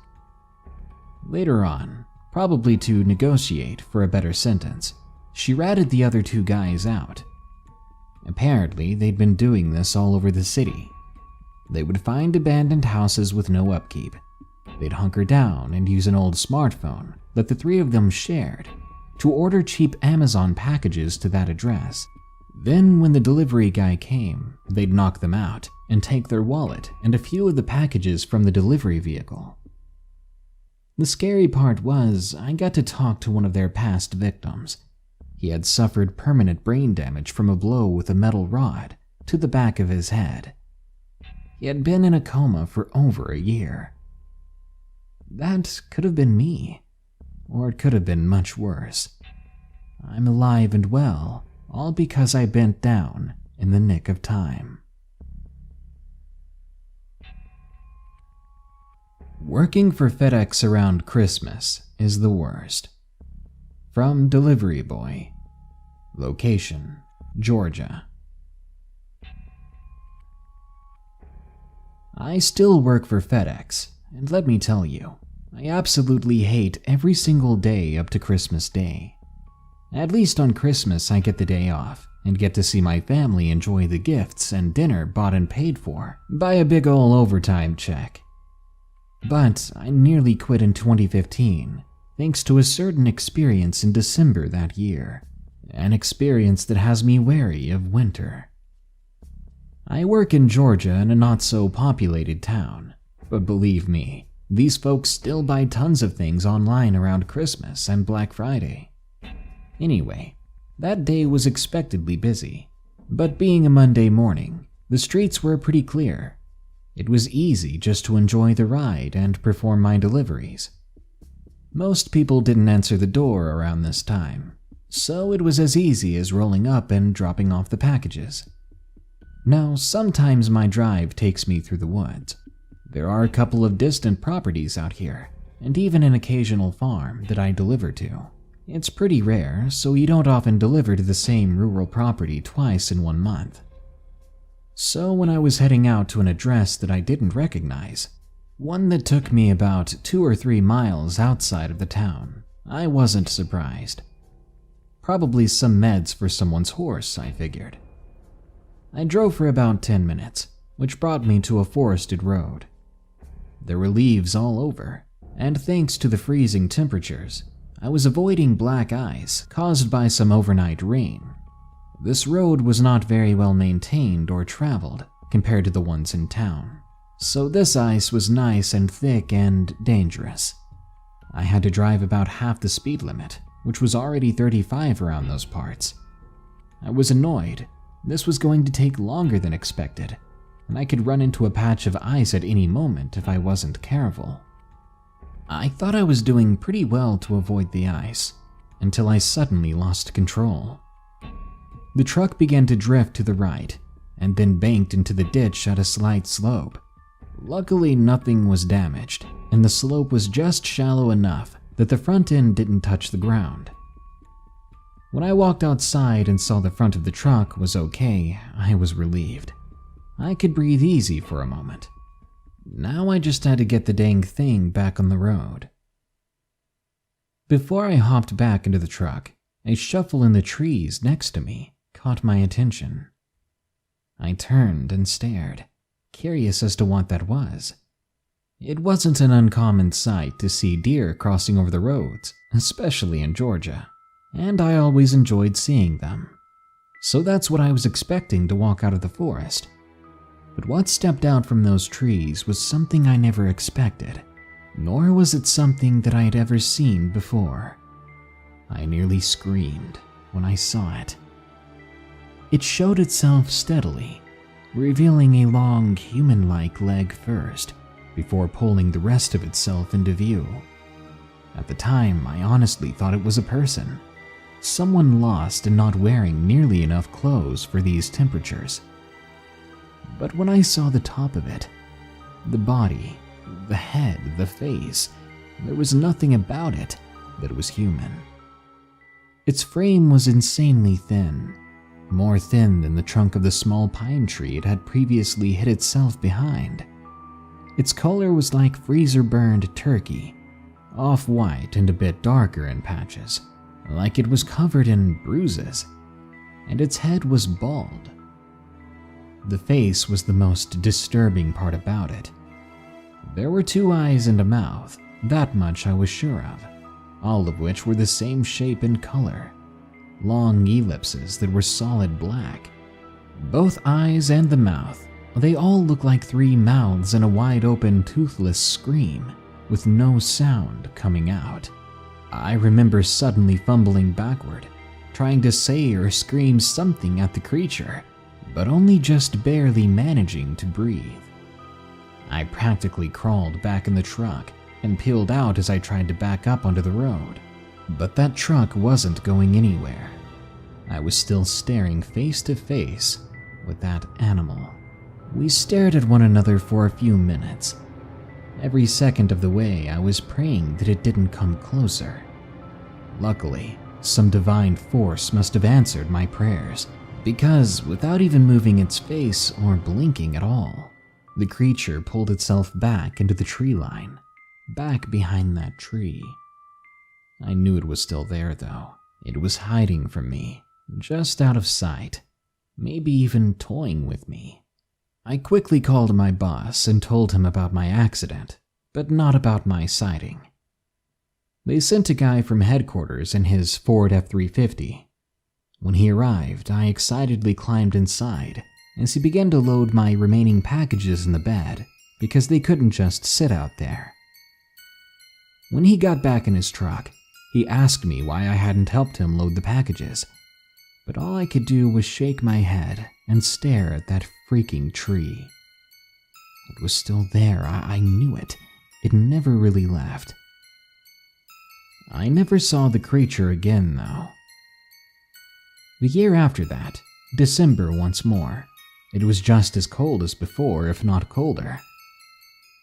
Later on, probably to negotiate for a better sentence, she ratted the other two guys out. Apparently, they'd been doing this all over the city. They would find abandoned houses with no upkeep. They'd hunker down and use an old smartphone that the three of them shared to order cheap Amazon packages to that address. Then when the delivery guy came, they'd knock them out and take their wallet and a few of the packages from the delivery vehicle. The scary part was I got to talk to one of their past victims. He had suffered permanent brain damage from a blow with a metal rod to the back of his head. He had been in a coma for over a year. That could have been me, or it could have been much worse. I'm alive and well, all because I bent down in the nick of time. Working for FedEx around Christmas is the worst. From Delivery Boy. Location, Georgia. I still work for FedEx, and let me tell you, I absolutely hate every single day up to Christmas Day. At least on Christmas I get the day off and get to see my family enjoy the gifts and dinner bought and paid for by a big ol' overtime check. But I nearly quit in 2015 thanks to a certain experience in December that year, an experience that has me wary of winter. I work in Georgia in a not-so-populated town, but believe me, these folks still buy tons of things online around Christmas and Black Friday. Anyway, that day was expectedly busy, but being a Monday morning, the streets were pretty clear. It was easy just to enjoy the ride and perform my deliveries. Most people didn't answer the door around this time, so it was as easy as rolling up and dropping off the packages. Now, sometimes my drive takes me through the woods. There are a couple of distant properties out here, and even an occasional farm that I deliver to. It's pretty rare, so you don't often deliver to the same rural property twice in 1 month. So when I was heading out to an address that I didn't recognize, one that took me about 2 or 3 miles outside of the town, I wasn't surprised. Probably some meds for someone's horse, I figured. I drove for about 10 minutes, which brought me to a forested road. There were leaves all over, and thanks to the freezing temperatures, I was avoiding black ice caused by some overnight rain. This road was not very well maintained or traveled compared to the ones in town, so this ice was nice and thick and dangerous. I had to drive about half the speed limit, which was already 35 around those parts. I was annoyed. This was going to take longer than expected, and I could run into a patch of ice at any moment if I wasn't careful. I thought I was doing pretty well to avoid the ice, until I suddenly lost control. The truck began to drift to the right, and then banked into the ditch at a slight slope. Luckily, nothing was damaged, and the slope was just shallow enough that the front end didn't touch the ground. When I walked outside and saw the front of the truck was okay, I was relieved. I could breathe easy for a moment. Now I just had to get the dang thing back on the road. Before I hopped back into the truck, a shuffle in the trees next to me caught my attention. I turned and stared, curious as to what that was. It wasn't an uncommon sight to see deer crossing over the roads, especially in Georgia, and I always enjoyed seeing them. So that's what I was expecting to walk out of the forest. But what stepped out from those trees was something I never expected, nor was it something that I had ever seen before. I nearly screamed when I saw it. It showed itself steadily, revealing a long human-like leg first, before pulling the rest of itself into view. At the time, I honestly thought it was a person, someone lost and not wearing nearly enough clothes for these temperatures. But when I saw the top of it, the body, the head, the face, there was nothing about it that was human. Its frame was insanely thin, more thin than the trunk of the small pine tree it had previously hid itself behind. Its color was like freezer-burned turkey, off-white and a bit darker in patches, like it was covered in bruises, and its head was bald. The face was the most disturbing part about it. There were 2 eyes and a mouth, that much I was sure of, all of which were the same shape and color, long ellipses that were solid black. Both eyes and the mouth, they all looked like 3 mouths in a wide-open toothless scream, with no sound coming out. I remember suddenly fumbling backward, trying to say or scream something at the creature, but only just barely managing to breathe. I practically crawled back in the truck and peeled out as I tried to back up onto the road, but that truck wasn't going anywhere. I was still staring face to face with that animal. We stared at one another for a few minutes. Every second of the way, I was praying that it didn't come closer. Luckily, some divine force must have answered my prayers, because without even moving its face or blinking at all, the creature pulled itself back into the tree line, back behind that tree. I knew it was still there, though. It was hiding from me, just out of sight, maybe even toying with me. I quickly called my boss and told him about my accident, but not about my sighting. They sent a guy from headquarters in his Ford F-350. When he arrived, I excitedly climbed inside as he began to load my remaining packages in the bed because they couldn't just sit out there. When he got back in his truck, he asked me why I hadn't helped him load the packages, but all I could do was shake my head and stare at that freaking tree. It was still there, I knew it. It never really left. I never saw the creature again, though. The year after that, December once more. It was just as cold as before, if not colder.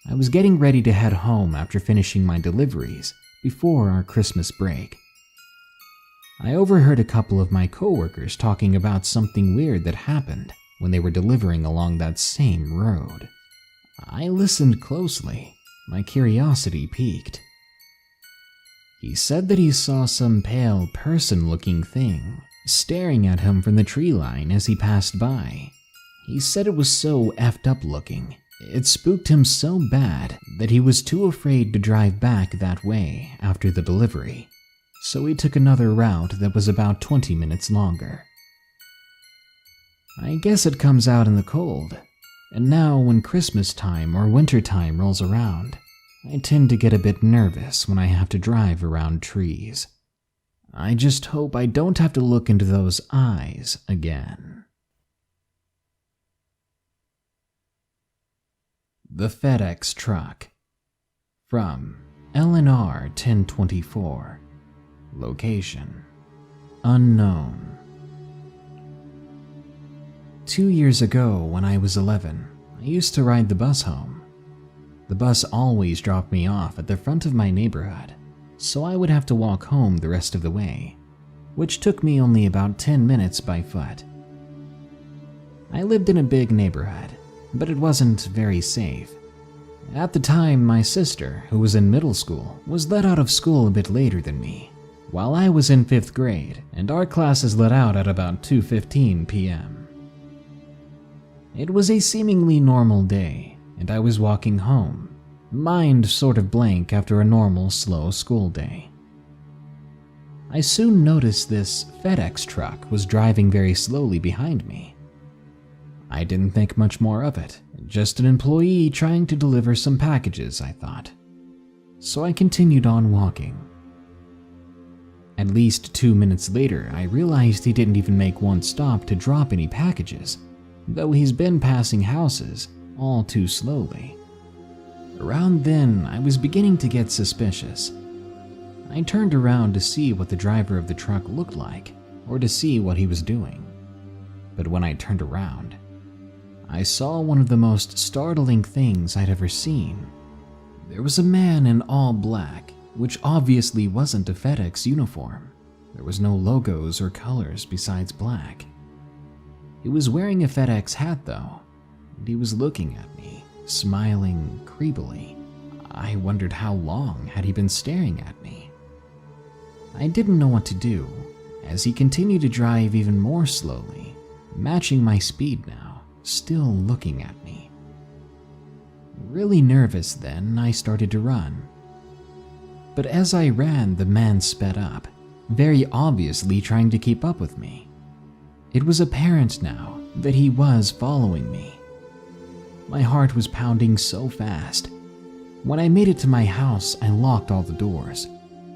I was getting ready to head home after finishing my deliveries before our Christmas break. I overheard a couple of my coworkers talking about something weird that happened when they were delivering along that same road. I listened closely, my curiosity piqued. He said that he saw some pale person-looking thing staring at him from the tree line as he passed by. He said it was so effed up looking. It spooked him so bad that he was too afraid to drive back that way after the delivery, so he took another route that was about 20 minutes longer. I guess it comes out in the cold, and now when Christmas time or winter time rolls around, I tend to get a bit nervous when I have to drive around trees. I just hope I don't have to look into those eyes again. The FedEx truck. From LNR 1024. Location: unknown. 2 years ago, when I was 11, I used to ride the bus home. The bus always dropped me off at the front of my neighborhood, so I would have to walk home the rest of the way, which took me only about 10 minutes by foot. I lived in a big neighborhood, but it wasn't very safe. At the time, my sister, who was in middle school, was let out of school a bit later than me, while I was in 5th grade, and our classes let out at about 2:15 p.m. It was a seemingly normal day, and I was walking home, mind sort of blank after a normal, slow school day. I soon noticed this FedEx truck was driving very slowly behind me. I didn't think much more of it, just an employee trying to deliver some packages, I thought. So I continued on walking. At least 2 minutes later, I realized he didn't even make one stop to drop any packages, though he's been passing houses all too slowly. Around then, I was beginning to get suspicious. I turned around to see what the driver of the truck looked like, or to see what he was doing. But when I turned around, I saw one of the most startling things I'd ever seen. There was a man in all black, which obviously wasn't a FedEx uniform. There was no logos or colors besides black. He was wearing a FedEx hat though, and he was looking at me, smiling creepily. I wondered how long had he been staring at me. I didn't know what to do, as he continued to drive even more slowly, matching my speed now, still looking at me. Really nervous then, I started to run. But as I ran, the man sped up, very obviously trying to keep up with me. It was apparent now that he was following me. My heart was pounding so fast. When I made it to my house, I locked all the doors.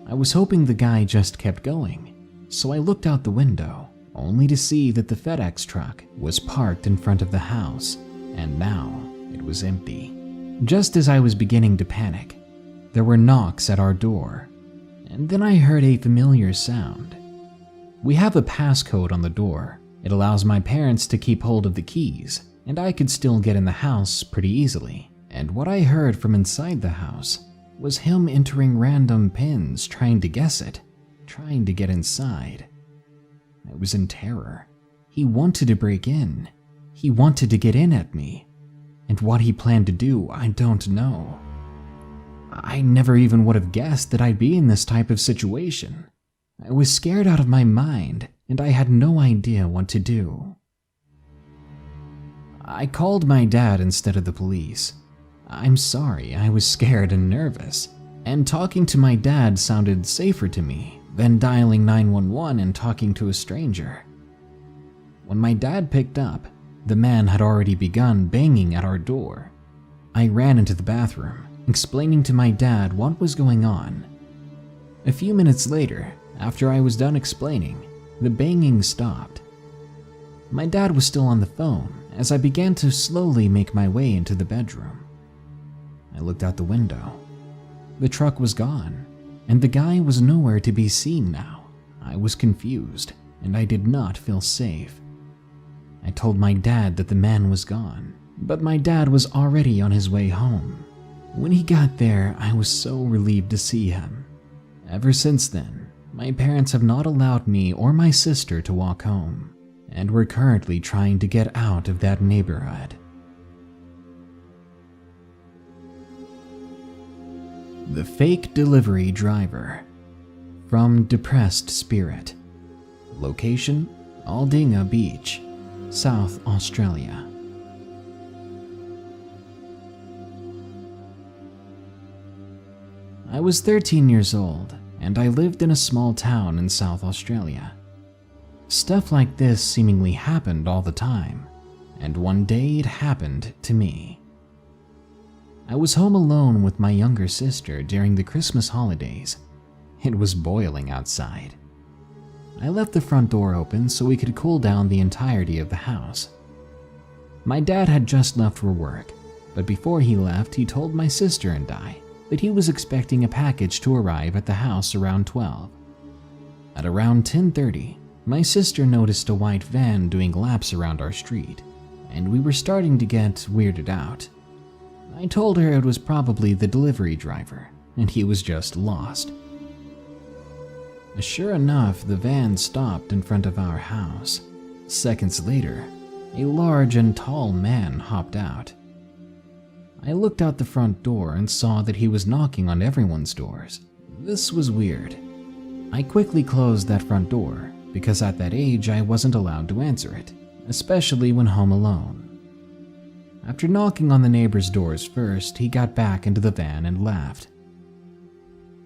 I was hoping the guy just kept going, so I looked out the window, only to see that the FedEx truck was parked in front of the house, and now it was empty. Just as I was beginning to panic, there were knocks at our door, and then I heard a familiar sound. We have a passcode on the door. It allows my parents to keep hold of the keys, and I could still get in the house pretty easily. And what I heard from inside the house was him entering random pins, trying to guess it, trying to get inside. I was in terror. He wanted to break in. He wanted to get in at me. And what he planned to do, I don't know. I never even would have guessed that I'd be in this type of situation. I was scared out of my mind, and I had no idea what to do. I called my dad instead of the police. I'm sorry, I was scared and nervous, and talking to my dad sounded safer to me than dialing 911 and talking to a stranger. When my dad picked up, the man had already begun banging at our door. I ran into the bathroom, explaining to my dad what was going on. A few minutes later, after I was done explaining, the banging stopped. My dad was still on the phone as I began to slowly make my way into the bedroom. I looked out the window. The truck was gone, and the guy was nowhere to be seen now. I was confused, and I did not feel safe. I told my dad that the man was gone, but my dad was already on his way home. When he got there, I was so relieved to see him. Ever since then, my parents have not allowed me or my sister to walk home, and we're currently trying to get out of that neighborhood. The Fake Delivery Driver. From Depressed Spirit. Location: Aldinga Beach, South Australia. I was 13 years old, and I lived in a small town in South Australia. Stuff like this seemingly happened all the time, and one day it happened to me. I was home alone with my younger sister during the Christmas holidays. It was boiling outside. I left the front door open so we could cool down the entirety of the house. My dad had just left for work, but before he left, he told my sister and I that he was expecting a package to arrive at the house around 12. At around 10:30, my sister noticed a white van doing laps around our street, and we were starting to get weirded out. I told her it was probably the delivery driver, and he was just lost. Sure enough, the van stopped in front of our house. Seconds later, a large and tall man hopped out. I looked out the front door and saw that he was knocking on everyone's doors. This was weird. I quickly closed that front door, because at that age I wasn't allowed to answer it, especially when home alone. After knocking on the neighbors' doors first, he got back into the van and left.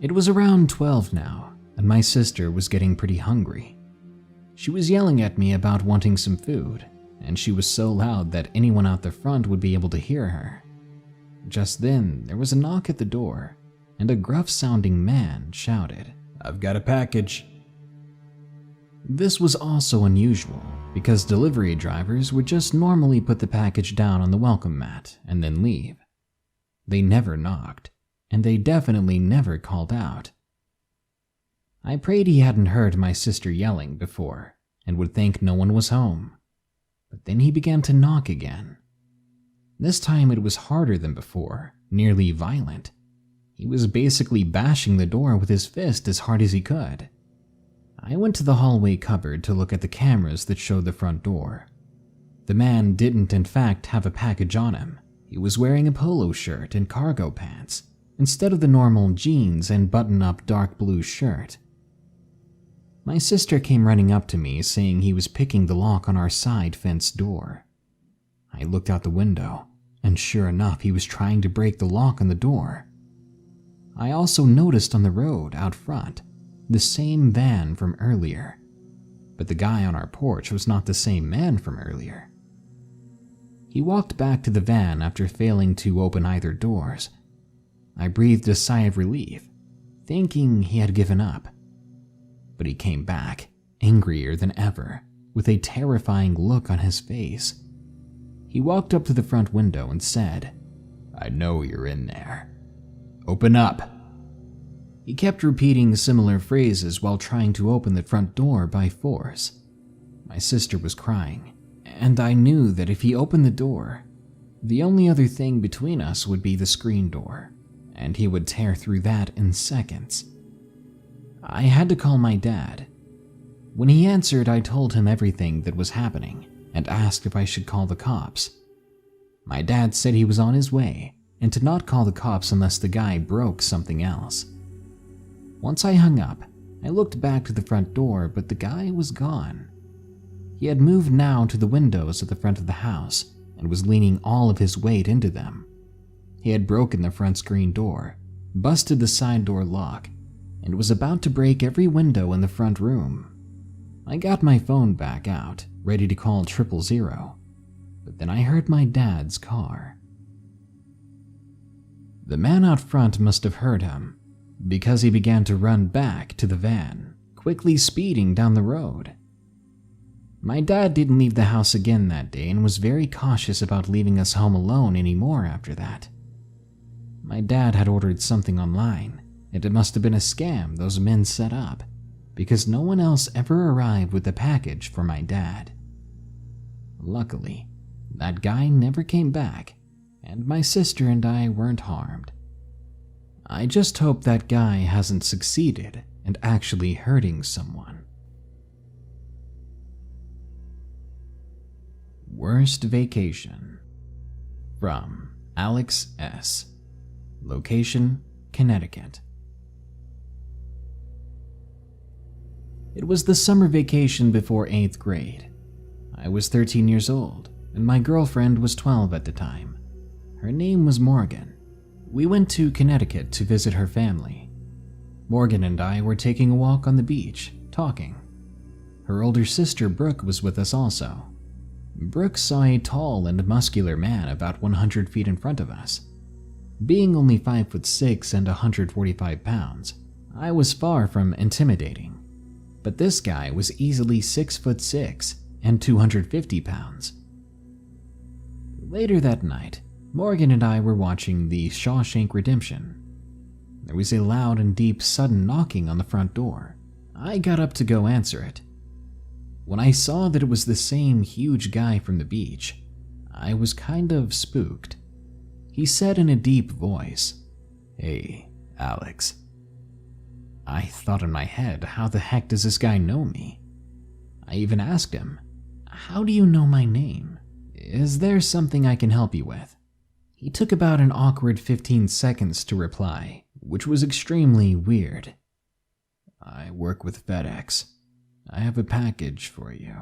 It was around 12 now, and my sister was getting pretty hungry. She was yelling at me about wanting some food, and she was so loud that anyone out the front would be able to hear her. Just then, there was a knock at the door, and a gruff-sounding man shouted, "I've got a package." This was also unusual, because delivery drivers would just normally put the package down on the welcome mat and then leave. They never knocked, and they definitely never called out. I prayed he hadn't heard my sister yelling before and would think no one was home. But then he began to knock again. This time it was harder than before, nearly violent. He was basically bashing the door with his fist as hard as he could. I went to the hallway cupboard to look at the cameras that showed the front door. The man didn't in fact have a package on him. He was wearing a polo shirt and cargo pants, instead of the normal jeans and button-up dark blue shirt. My sister came running up to me saying he was picking the lock on our side fence door. I looked out the window, and sure enough, he was trying to break the lock on the door. I also noticed on the road out front the same van from earlier, but the guy on our porch was not the same man from earlier. He walked back to the van after failing to open either doors. I breathed a sigh of relief, thinking he had given up. But he came back, angrier than ever, with a terrifying look on his face. He walked up to the front window and said, "I know you're in there. Open up." He kept repeating similar phrases while trying to open the front door by force. My sister was crying, and I knew that if he opened the door, the only other thing between us would be the screen door, and he would tear through that in seconds. I had to call my dad. When he answered, I told him everything that was happening and asked if I should call the cops. My dad said he was on his way and to not call the cops unless the guy broke something else. Once I hung up, I looked back to the front door, but the guy was gone. He had moved now to the windows at the front of the house and was leaning all of his weight into them. He had broken the front screen door, busted the side door lock, and was about to break every window in the front room. I got my phone back out, ready to call 000, but then I heard my dad's car. The man out front must have heard him, because he began to run back to the van, quickly speeding down the road. My dad didn't leave the house again that day and was very cautious about leaving us home alone anymore after that. My dad had ordered something online, and it must have been a scam those men set up, because no one else ever arrived with the package for my dad. Luckily, that guy never came back, and my sister and I weren't harmed. I just hope that guy hasn't succeeded in actually hurting someone. Worst vacation. From Alex S. Location, Connecticut. It was the summer vacation before 8th grade. I was 13 years old, and my girlfriend was 12 at the time. Her name was Morgan. We went to Connecticut to visit her family. Morgan and I were taking a walk on the beach, talking. Her older sister Brooke was with us also. Brooke saw a tall and muscular man about 100 feet in front of us. Being only 5'6" and 145 pounds, I was far from intimidating. But this guy was easily 6'6" and 250 pounds. Later that night, Morgan and I were watching The Shawshank Redemption. There was a loud and deep sudden knocking on the front door. I got up to go answer it. When I saw that it was the same huge guy from the beach, I was kind of spooked. He said in a deep voice, "Hey, Alex." I thought in my head, how the heck does this guy know me? I even asked him, "How do you know my name? Is there something I can help you with?" He took about an awkward 15 seconds to reply, which was extremely weird. "I work with FedEx. I have a package for you."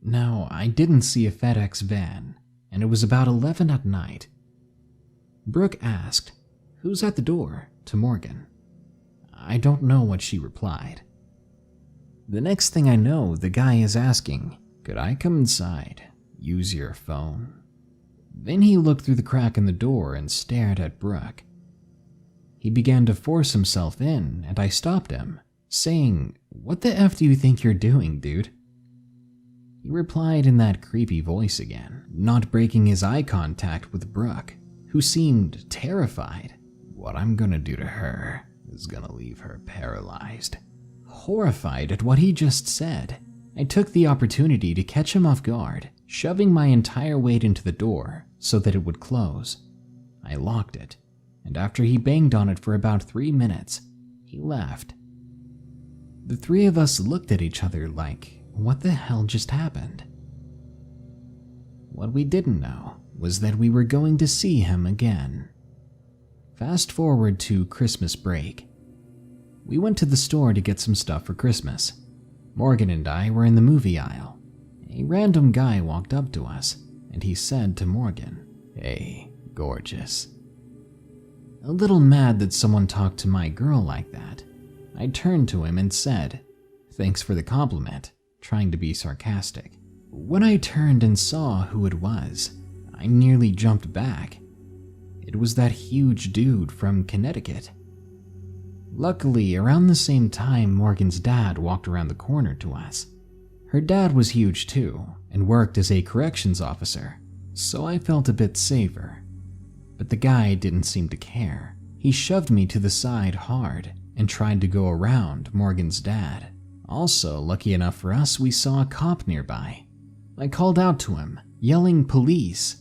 Now, I didn't see a FedEx van, and it was about 11 at night. Brooke asked, "Who's at the door?" to Morgan. I don't know what she replied. The next thing I know, the guy is asking, "Could I come inside? Use your phone?" Then he looked through the crack in the door and stared at Brooke. He began to force himself in, and I stopped him, saying, "What the F do you think you're doing, dude?" He replied in that creepy voice again, not breaking his eye contact with Brooke, who seemed terrified. "What I'm gonna do to her is gonna leave her paralyzed." Horrified at what he just said, I took the opportunity to catch him off guard, shoving my entire weight into the door so that it would close. I locked it, and after he banged on it for about 3 minutes, he left. The three of us looked at each other like, what the hell just happened? What we didn't know was that we were going to see him again. Fast forward to Christmas break. We went to the store to get some stuff for Christmas. Morgan and I were in the movie aisle. A random guy walked up to us, and he said to Morgan, "Hey, gorgeous." A little mad that someone talked to my girl like that, I turned to him and said, "Thanks for the compliment," trying to be sarcastic. When I turned and saw who it was, I nearly jumped back. It was that huge dude from Connecticut. Luckily, around the same time, Morgan's dad walked around the corner to us. Her dad was huge too, and worked as a corrections officer, so I felt a bit safer. But the guy didn't seem to care. He shoved me to the side hard and tried to go around Morgan's dad. Also, lucky enough for us, we saw a cop nearby. I called out to him, yelling "Police!"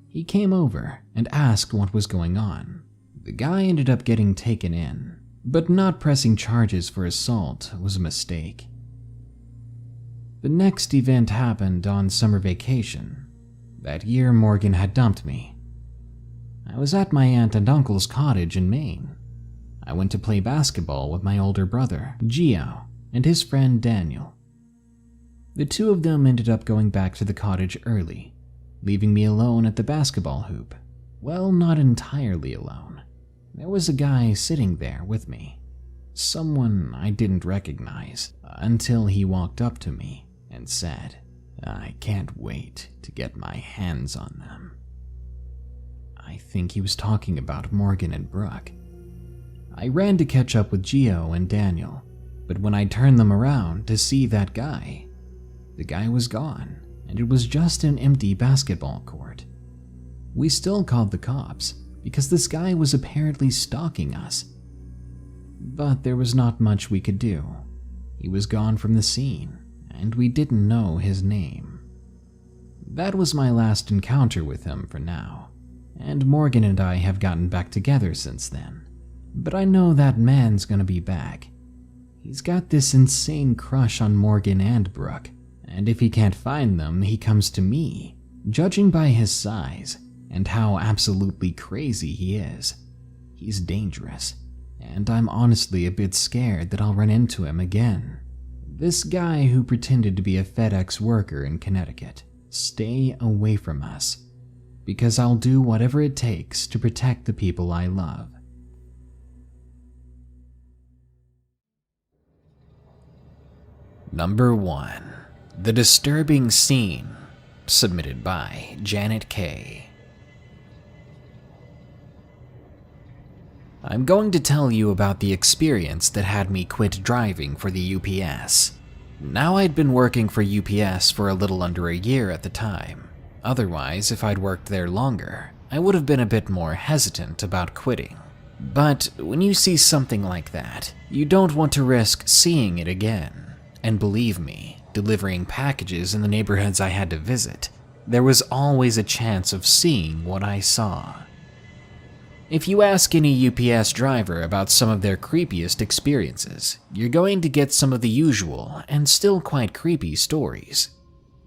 He came over and asked what was going on. The guy ended up getting taken in, but not pressing charges for assault was a mistake. The next event happened on summer vacation. That year, Morgan had dumped me. I was at my aunt and uncle's cottage in Maine. I went to play basketball with my older brother, Gio, and his friend Daniel. The two of them ended up going back to the cottage early, leaving me alone at the basketball hoop. Well, not entirely alone. There was a guy sitting there with me. Someone I didn't recognize until he walked up to me and said, "I can't wait to get my hands on them." I think he was talking about Morgan and Brooke. I ran to catch up with Gio and Daniel, but when I turned them around to see that guy, the guy was gone, and it was just an empty basketball court. We still called the cops, because this guy was apparently stalking us. But there was not much we could do. He was gone from the scene, and we didn't know his name. That was my last encounter with him for now, and Morgan and I have gotten back together since then. But I know that man's gonna be back. He's got this insane crush on Morgan and Brooke, and if he can't find them, he comes to me, judging by his size and how absolutely crazy he is. He's dangerous, and I'm honestly a bit scared that I'll run into him again. This guy who pretended to be a FedEx worker in Connecticut. Stay away from us, because I'll do whatever it takes to protect the people I love. Number 1. The Disturbing Scene, submitted by Janet K. I'm going to tell you about the experience that had me quit driving for the UPS. Now, I'd been working for UPS for a little under a year at the time. Otherwise, if I'd worked there longer, I would have been a bit more hesitant about quitting. But when you see something like that, you don't want to risk seeing it again. And believe me, delivering packages in the neighborhoods I had to visit, there was always a chance of seeing what I saw. If you ask any UPS driver about some of their creepiest experiences, you're going to get some of the usual and still quite creepy stories.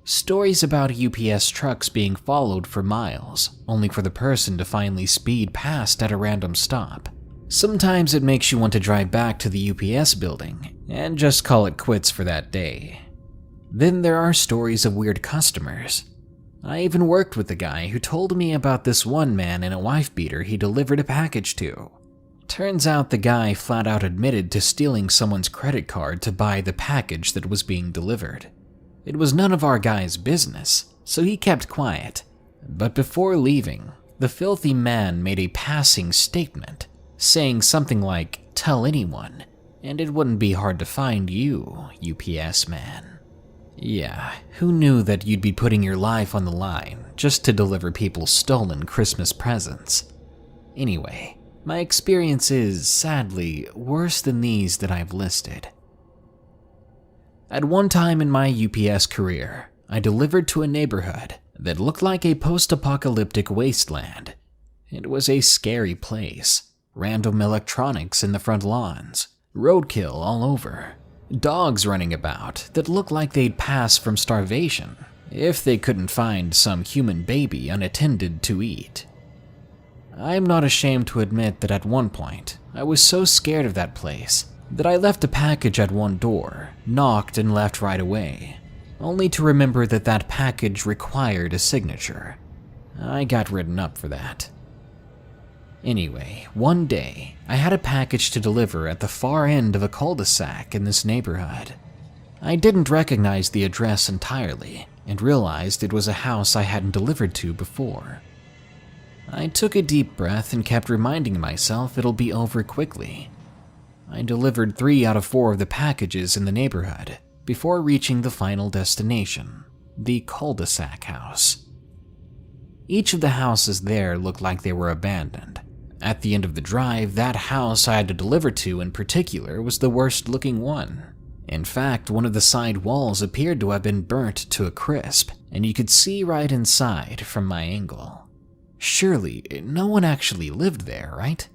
Stories about UPS trucks being followed for miles, only for the person to finally speed past at a random stop. Sometimes it makes you want to drive back to the UPS building and just call it quits for that day. Then there are stories of weird customers. I even worked with a guy who told me about this one man in a wife beater he delivered a package to. Turns out the guy flat out admitted to stealing someone's credit card to buy the package that was being delivered. It was none of our guy's business, so he kept quiet. But before leaving, the filthy man made a passing statement, saying something like, "Tell anyone, and it wouldn't be hard to find you, UPS man." Yeah, who knew that you'd be putting your life on the line just to deliver people stolen Christmas presents? Anyway, my experience is, sadly, worse than these that I've listed. At one time in my UPS career, I delivered to a neighborhood that looked like a post-apocalyptic wasteland. It was a scary place. Random electronics in the front lawns, roadkill all over, dogs running about that looked like they'd pass from starvation if they couldn't find some human baby unattended to eat. I'm not ashamed to admit that at one point, I was so scared of that place that I left a package at one door, knocked and left right away, only to remember that that package required a signature. I got written up for that. Anyway, one day, I had a package to deliver at the far end of a cul-de-sac in this neighborhood. I didn't recognize the address entirely and realized it was a house I hadn't delivered to before. I took a deep breath and kept reminding myself it'll be over quickly. I delivered 3 out of 4 of the packages in the neighborhood before reaching the final destination, the cul-de-sac house. Each of the houses there looked like they were abandoned. At the end of the drive, that house I had to deliver to in particular was the worst looking one. In fact, one of the side walls appeared to have been burnt to a crisp, and you could see right inside from my angle. Surely, no one actually lived there, right?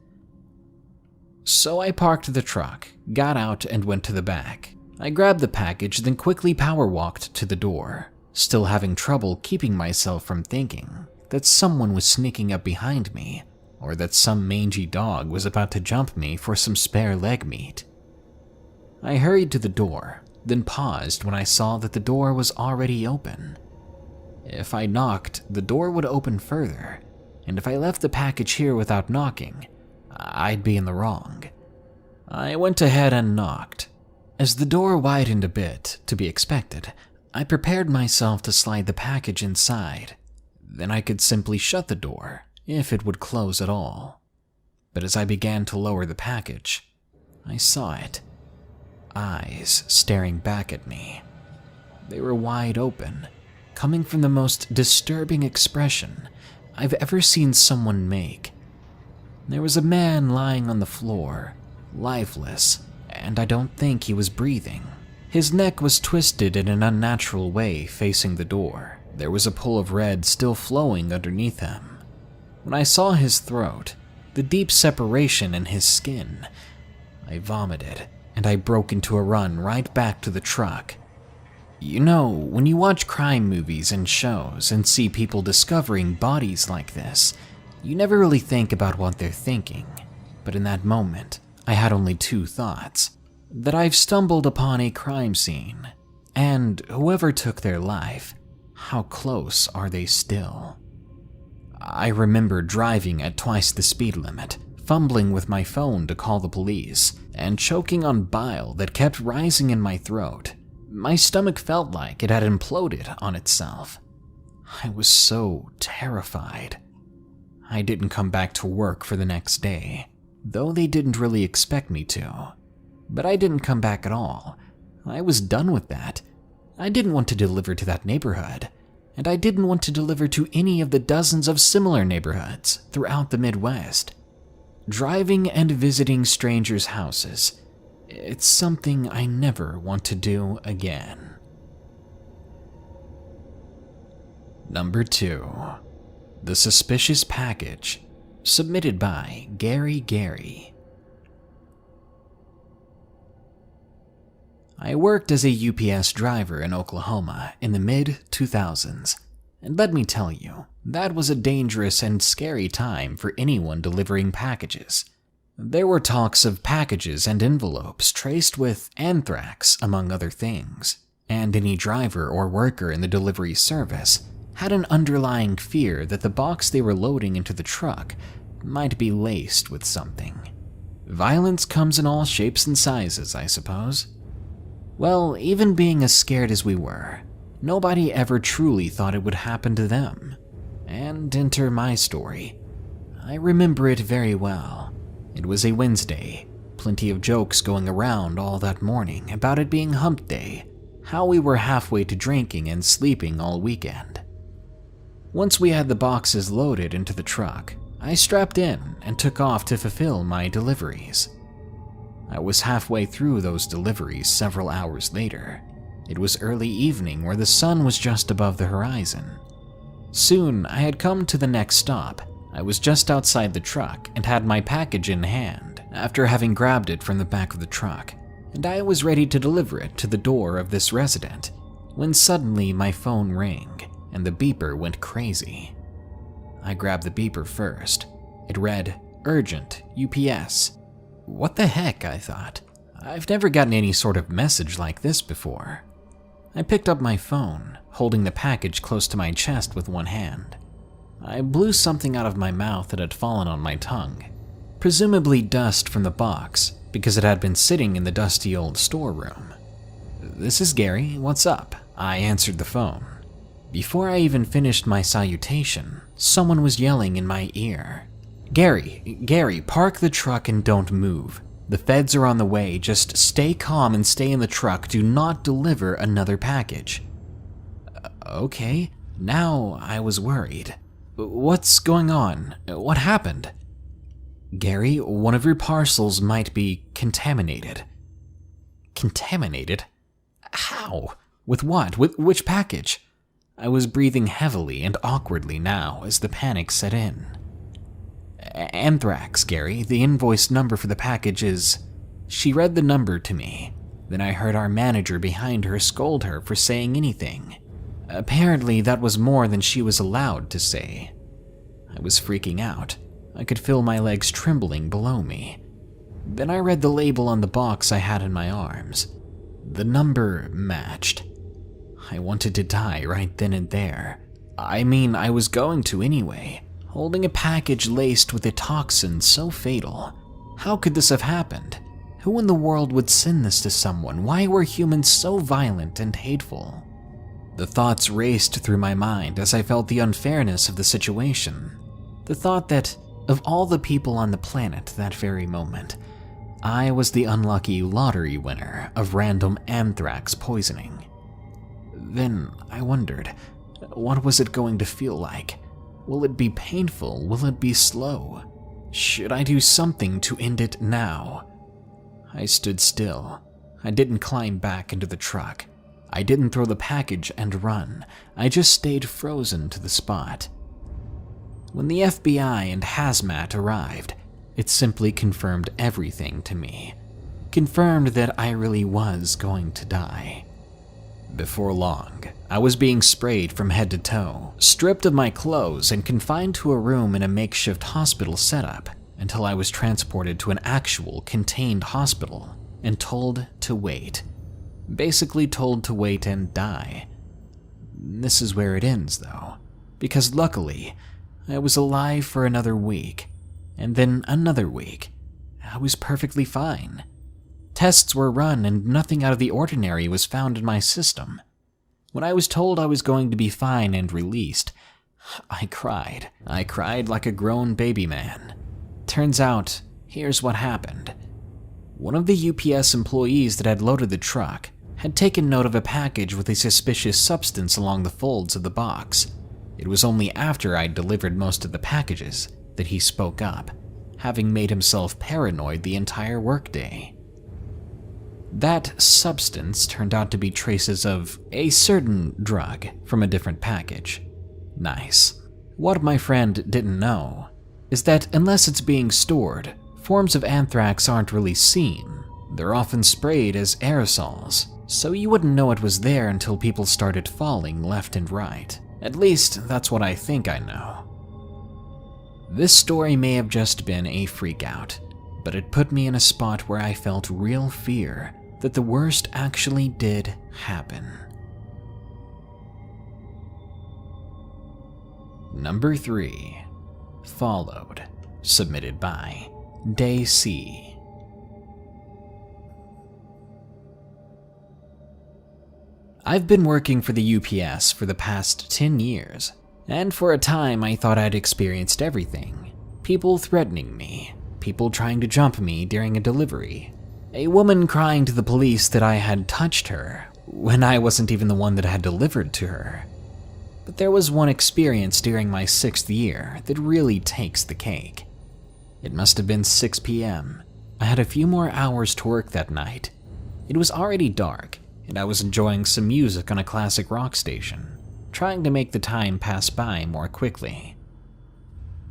So I parked the truck, got out, and went to the back. I grabbed the package, then quickly power walked to the door, still having trouble keeping myself from thinking that someone was sneaking up behind me, or that some mangy dog was about to jump me for some spare leg meat. I hurried to the door, then paused when I saw that the door was already open. If I knocked, the door would open further, and if I left the package here without knocking, I'd be in the wrong. I went ahead and knocked. As the door widened a bit, to be expected, I prepared myself to slide the package inside. Then I could simply shut the door, if it would close at all. But as I began to lower the package, I saw it. Eyes staring back at me. They were wide open, coming from the most disturbing expression I've ever seen someone make. There was a man lying on the floor, lifeless, and I don't think he was breathing. His neck was twisted in an unnatural way facing the door. There was a pool of red still flowing underneath him. When I saw his throat, the deep separation in his skin, I vomited, and I broke into a run right back to the truck. You know, when you watch crime movies and shows and see people discovering bodies like this, you never really think about what they're thinking. But in that moment, I had only 2 thoughts. That I've stumbled upon a crime scene, and whoever took their life, how close are they still? I remember driving at twice the speed limit, fumbling with my phone to call the police, and choking on bile that kept rising in my throat. My stomach felt like it had imploded on itself. I was so terrified. I didn't come back to work for the next day, though they didn't really expect me to. But I didn't come back at all. I was done with that. I didn't want to deliver to that neighborhood, and I didn't want to deliver to any of the dozens of similar neighborhoods throughout the Midwest. Driving and visiting strangers' houses, it's something I never want to do again. Number 2. The Suspicious Package, submitted by Gary. I worked as a UPS driver in Oklahoma in the mid-2000s, and let me tell you, that was a dangerous and scary time for anyone delivering packages. There were talks of packages and envelopes traced with anthrax, among other things, and any driver or worker in the delivery service had an underlying fear that the box they were loading into the truck might be laced with something. Violence comes in all shapes and sizes, I suppose. Well, even being as scared as we were, nobody ever truly thought it would happen to them. And enter my story. I remember it very well. It was a Wednesday, plenty of jokes going around all that morning about it being hump day, how we were halfway to drinking and sleeping all weekend. Once we had the boxes loaded into the truck, I strapped in and took off to fulfill my deliveries. I was halfway through those deliveries several hours later. It was early evening where the sun was just above the horizon. Soon, I had come to the next stop. I was just outside the truck and had my package in hand after having grabbed it from the back of the truck, and I was ready to deliver it to the door of this resident when suddenly my phone rang and the beeper went crazy. I grabbed the beeper first. It read, "Urgent, UPS." What the heck, I thought. I've never gotten any sort of message like this before. I picked up my phone, holding the package close to my chest with one hand. I blew something out of my mouth that had fallen on my tongue, presumably dust from the box because it had been sitting in the dusty old storeroom. "This is Gary, what's up?" I answered the phone. Before I even finished my salutation, someone was yelling in my ear. Gary, park the truck and don't move. The feds are on the way, just stay calm and stay in the truck, do not deliver another package." Okay, now I was worried. "What's going on? What happened?" "Gary, one of your parcels might be contaminated." "Contaminated? How? With what? With which package?" I was breathing heavily and awkwardly now as the panic set in. "Anthrax, Gary. The invoice number for the package is..." She read the number to me. Then I heard our manager behind her scold her for saying anything. Apparently, that was more than she was allowed to say. I was freaking out. I could feel my legs trembling below me. Then I read the label on the box I had in my arms. The number matched. I wanted to die right then and there. I mean, I was going to anyway. Holding a package laced with a toxin so fatal. How could this have happened? Who in the world would send this to someone? Why were humans so violent and hateful? The thoughts raced through my mind as I felt the unfairness of the situation. The thought that, of all the people on the planet that very moment, I was the unlucky lottery winner of random anthrax poisoning. Then I wondered, what was it going to feel like? Will it be painful? Will it be slow? Should I do something to end it now? I stood still. I didn't climb back into the truck. I didn't throw the package and run. I just stayed frozen to the spot. When the FBI and Hazmat arrived, it simply confirmed everything to me. Confirmed that I really was going to die. Before long, I was being sprayed from head to toe, stripped of my clothes and confined to a room in a makeshift hospital setup until I was transported to an actual contained hospital and told to wait. Basically told to wait and die. This is where it ends though, because luckily, I was alive for another week, and then another week. I was perfectly fine. Tests were run and nothing out of the ordinary was found in my system. When I was told I was going to be fine and released, I cried. I cried like a grown baby man. Turns out, here's what happened. One of the UPS employees that had loaded the truck had taken note of a package with a suspicious substance along the folds of the box. It was only after I'd delivered most of the packages that he spoke up, having made himself paranoid the entire workday. That substance turned out to be traces of a certain drug from a different package. Nice. What my friend didn't know is that unless it's being stored, forms of anthrax aren't really seen. They're often sprayed as aerosols, so you wouldn't know it was there until people started falling left and right. At least, that's what I think I know. This story may have just been a freak out, but it put me in a spot where I felt real fear that the worst actually did happen. Number 3. Followed. Submitted by Day C. I've been working for the UPS for the past 10 years, and for a time I thought I'd experienced everything. People threatening me, people trying to jump me during a delivery, a woman crying to the police that I had touched her when I wasn't even the one that had delivered to her. But there was one experience during my 6th year that really takes the cake. It must have been 6 p.m. I had a few more hours to work that night. It was already dark, and I was enjoying some music on a classic rock station, trying to make the time pass by more quickly.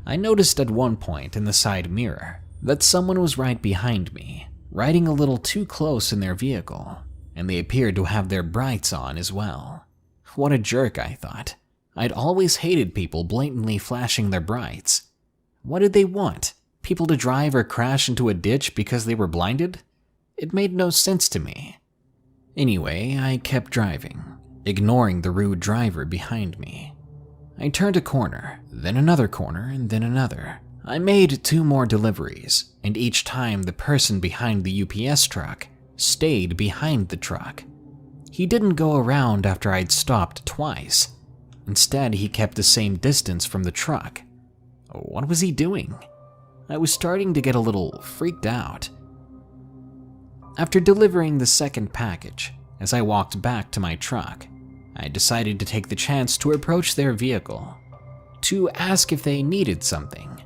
I noticed at one point in the side mirror that someone was right behind me, riding a little too close in their vehicle, and they appeared to have their brights on as well. What a jerk, I thought. I'd always hated people blatantly flashing their brights. What did they want? People to drive or crash into a ditch because they were blinded? It made no sense to me. Anyway, I kept driving, ignoring the rude driver behind me. I turned a corner, then another corner, and then another. I made 2 more deliveries, and each time the person behind the UPS truck stayed behind the truck. He didn't go around after I'd stopped twice. Instead, he kept the same distance from the truck. What was he doing? I was starting to get a little freaked out. After delivering the second package, as I walked back to my truck, I decided to take the chance to approach their vehicle, to ask if they needed something.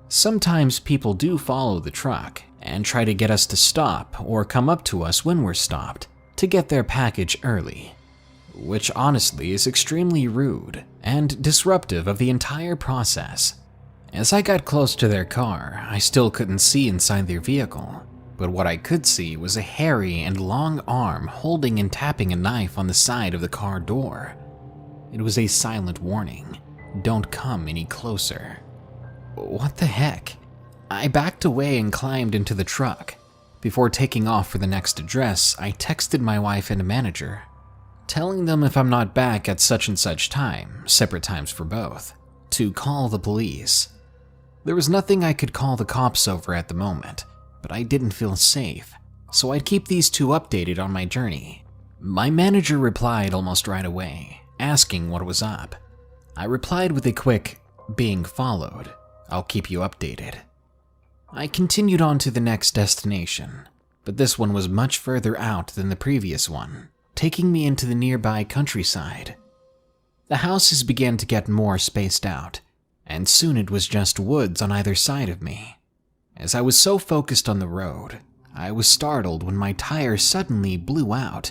Sometimes people do follow the truck and try to get us to stop or come up to us when we're stopped to get their package early, which honestly is extremely rude and disruptive of the entire process. As I got close to their car, I still couldn't see inside their vehicle, but what I could see was a hairy and long arm holding and tapping a knife on the side of the car door. It was a silent warning, don't come any closer. What the heck? I backed away and climbed into the truck. Before taking off for the next address, I texted my wife and manager, telling them if I'm not back at such and such time, separate times for both, to call the police. There was nothing I could call the cops over at the moment, but I didn't feel safe, so I'd keep these 2 updated on my journey. My manager replied almost right away, asking what was up. I replied with a quick, "Being followed. I'll keep you updated." I continued on to the next destination, but this one was much further out than the previous one, taking me into the nearby countryside. The houses began to get more spaced out, and soon it was just woods on either side of me. As I was so focused on the road, I was startled when my tire suddenly blew out.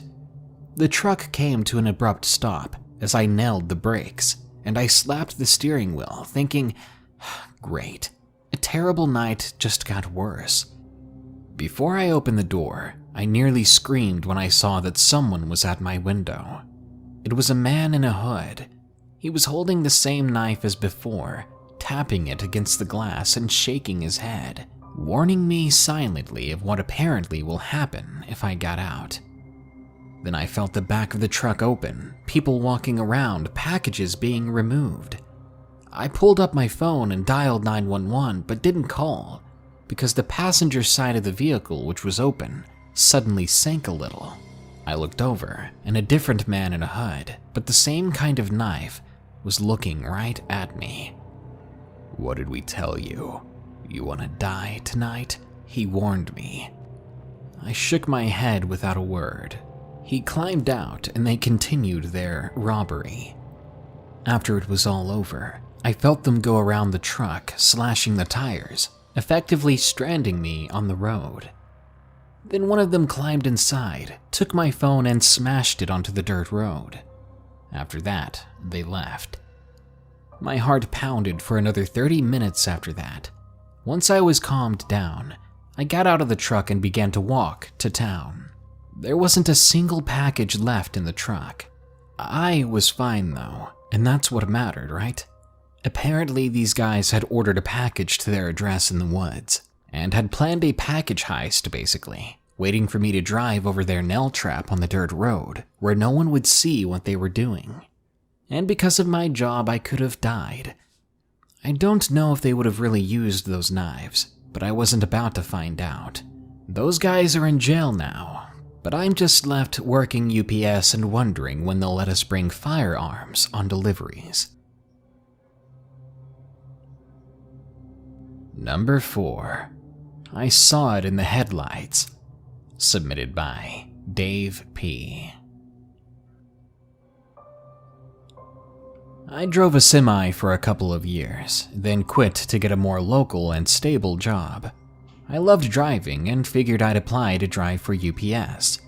The truck came to an abrupt stop as I nailed the brakes, and I slapped the steering wheel, thinking, great, a terrible night just got worse. Before I opened the door, I nearly screamed when I saw that someone was at my window. It was a man in a hood. He was holding the same knife as before, tapping it against the glass and shaking his head, warning me silently of what apparently will happen if I got out. Then I felt the back of the truck open, people walking around, packages being removed. I pulled up my phone and dialed 911 but didn't call because the passenger side of the vehicle, which was open, suddenly sank a little. I looked over and a different man in a hood, but the same kind of knife, was looking right at me. "What did we tell you? You want to die tonight?" he warned me. I shook my head without a word. He climbed out and they continued their robbery. After it was all over, I felt them go around the truck, slashing the tires, effectively stranding me on the road. Then one of them climbed inside, took my phone and smashed it onto the dirt road. After that, they left. My heart pounded for another 30 minutes after that. Once I was calmed down, I got out of the truck and began to walk to town. There wasn't a single package left in the truck. I was fine though, and that's what mattered, right? Apparently these guys had ordered a package to their address in the woods, and had planned a package heist basically, waiting for me to drive over their nail trap on the dirt road where no one would see what they were doing. And because of my job, I could have died. I don't know if they would have really used those knives, but I wasn't about to find out. Those guys are in jail now, but I'm just left working UPS and wondering when they'll let us bring firearms on deliveries. Number 4. I saw it in the headlights. Submitted by Dave P. I drove a semi for a couple of years, then quit to get a more local and stable job. I loved driving and figured I'd apply to drive for UPS.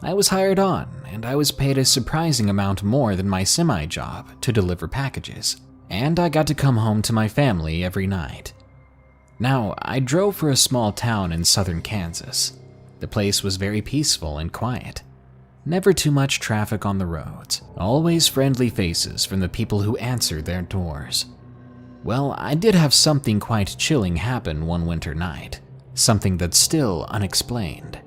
I was hired on, and I was paid a surprising amount more than my semi job to deliver packages, and I got to come home to my family every night. Now, I drove for a small town in southern Kansas. The place was very peaceful and quiet. Never too much traffic on the roads, always friendly faces from the people who answered their doors. Well, I did have something quite chilling happen one winter night, something that's still unexplained.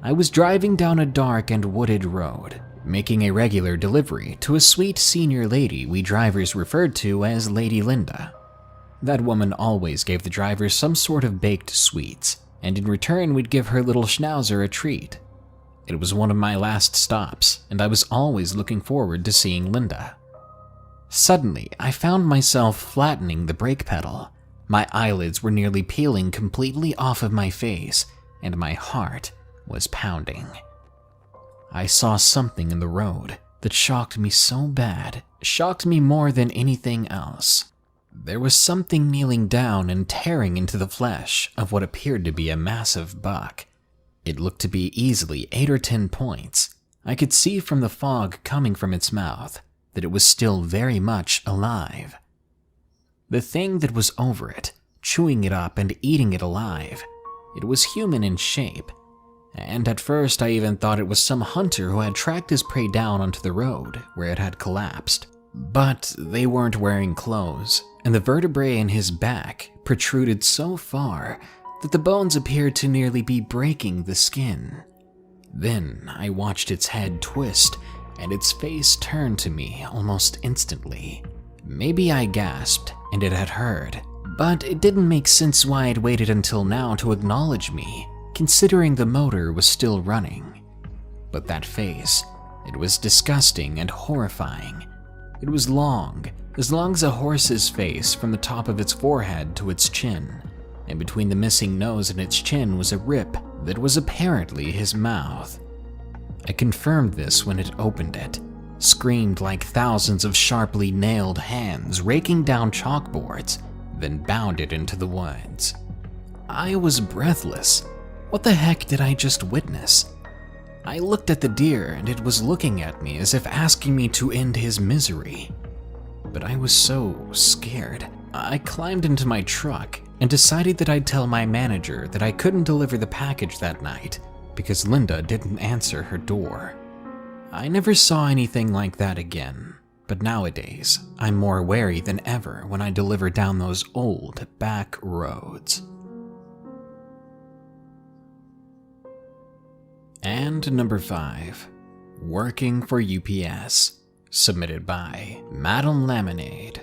I was driving down a dark and wooded road, making a regular delivery to a sweet senior lady we drivers referred to as Lady Linda. That woman always gave the drivers some sort of baked sweets, and in return we'd give her little schnauzer a treat. It was one of my last stops, and I was always looking forward to seeing Linda. Suddenly, I found myself flattening the brake pedal. My eyelids were nearly peeling completely off of my face, and my heart was pounding. I saw something in the road that shocked me so bad, shocked me more than anything else. There was something kneeling down and tearing into the flesh of what appeared to be a massive buck. It looked to be easily 8 or 10 points. I could see from the fog coming from its mouth that it was still very much alive. The thing that was over it, chewing it up and eating it alive, it was human in shape, and at first I even thought it was some hunter who had tracked his prey down onto the road where it had collapsed. But they weren't wearing clothes, and the vertebrae in his back protruded so far that the bones appeared to nearly be breaking the skin. Then I watched its head twist, and its face turned to me almost instantly. Maybe I gasped, and it had heard, but it didn't make sense why it waited until now to acknowledge me, considering the motor was still running. But that face, it was disgusting and horrifying. It was long as a horse's face from the top of its forehead to its chin, and between the missing nose and its chin was a rip that was apparently his mouth. I confirmed this when it opened it, screamed like thousands of sharply nailed hands raking down chalkboards, then bounded into the woods. I was breathless. What the heck did I just witness? I looked at the deer and it was looking at me as if asking me to end his misery. But I was so scared. I climbed into my truck and decided that I'd tell my manager that I couldn't deliver the package that night because Linda didn't answer her door. I never saw anything like that again, but nowadays I'm more wary than ever when I deliver down those old back roads. And number 5, working for UPS, submitted by Madame Lemonade.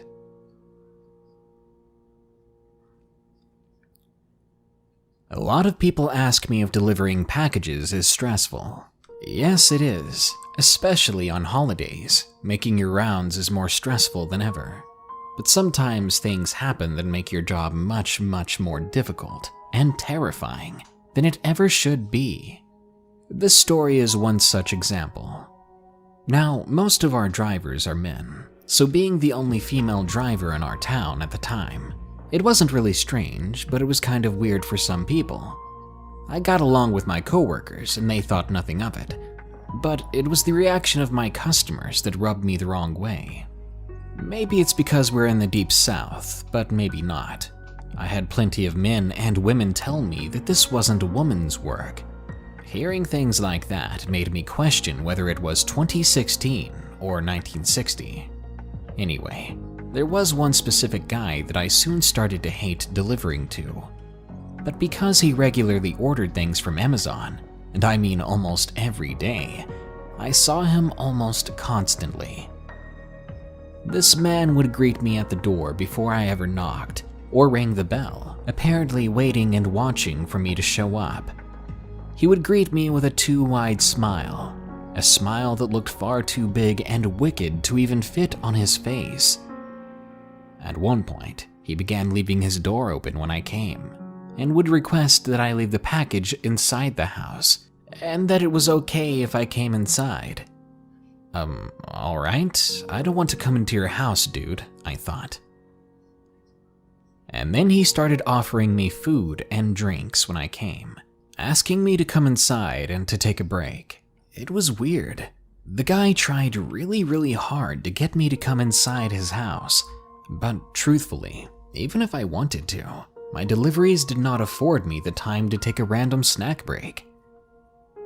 A lot of people ask me if delivering packages is stressful. Yes, it is, especially on holidays. Making your rounds is more stressful than ever. But sometimes things happen that make your job much, much more difficult and terrifying than it ever should be. This story is one such example. Now, most of our drivers are men, so being the only female driver in our town at the time, it wasn't really strange, but it was kind of weird for some people. I got along with my coworkers and they thought nothing of it, but it was the reaction of my customers that rubbed me the wrong way. Maybe it's because we're in the deep south, but maybe not. I had plenty of men and women tell me that this wasn't a woman's work. Hearing things like that made me question whether it was 2016 or 1960. Anyway, there was one specific guy that I soon started to hate delivering to. But because he regularly ordered things from Amazon, and I mean almost every day, I saw him almost constantly. This man would greet me at the door before I ever knocked or rang the bell, apparently waiting and watching for me to show up. He would greet me with a too wide smile, a smile that looked far too big and wicked to even fit on his face. At one point, he began leaving his door open when I came, and would request that I leave the package inside the house, and that it was okay if I came inside. Alright, I don't want to come into your house, dude, I thought. And then he started offering me food and drinks when I came, asking me to come inside and to take a break. It was weird. The guy tried really hard to get me to come inside his house, but truthfully, even if I wanted to, my deliveries did not afford me the time to take a random snack break.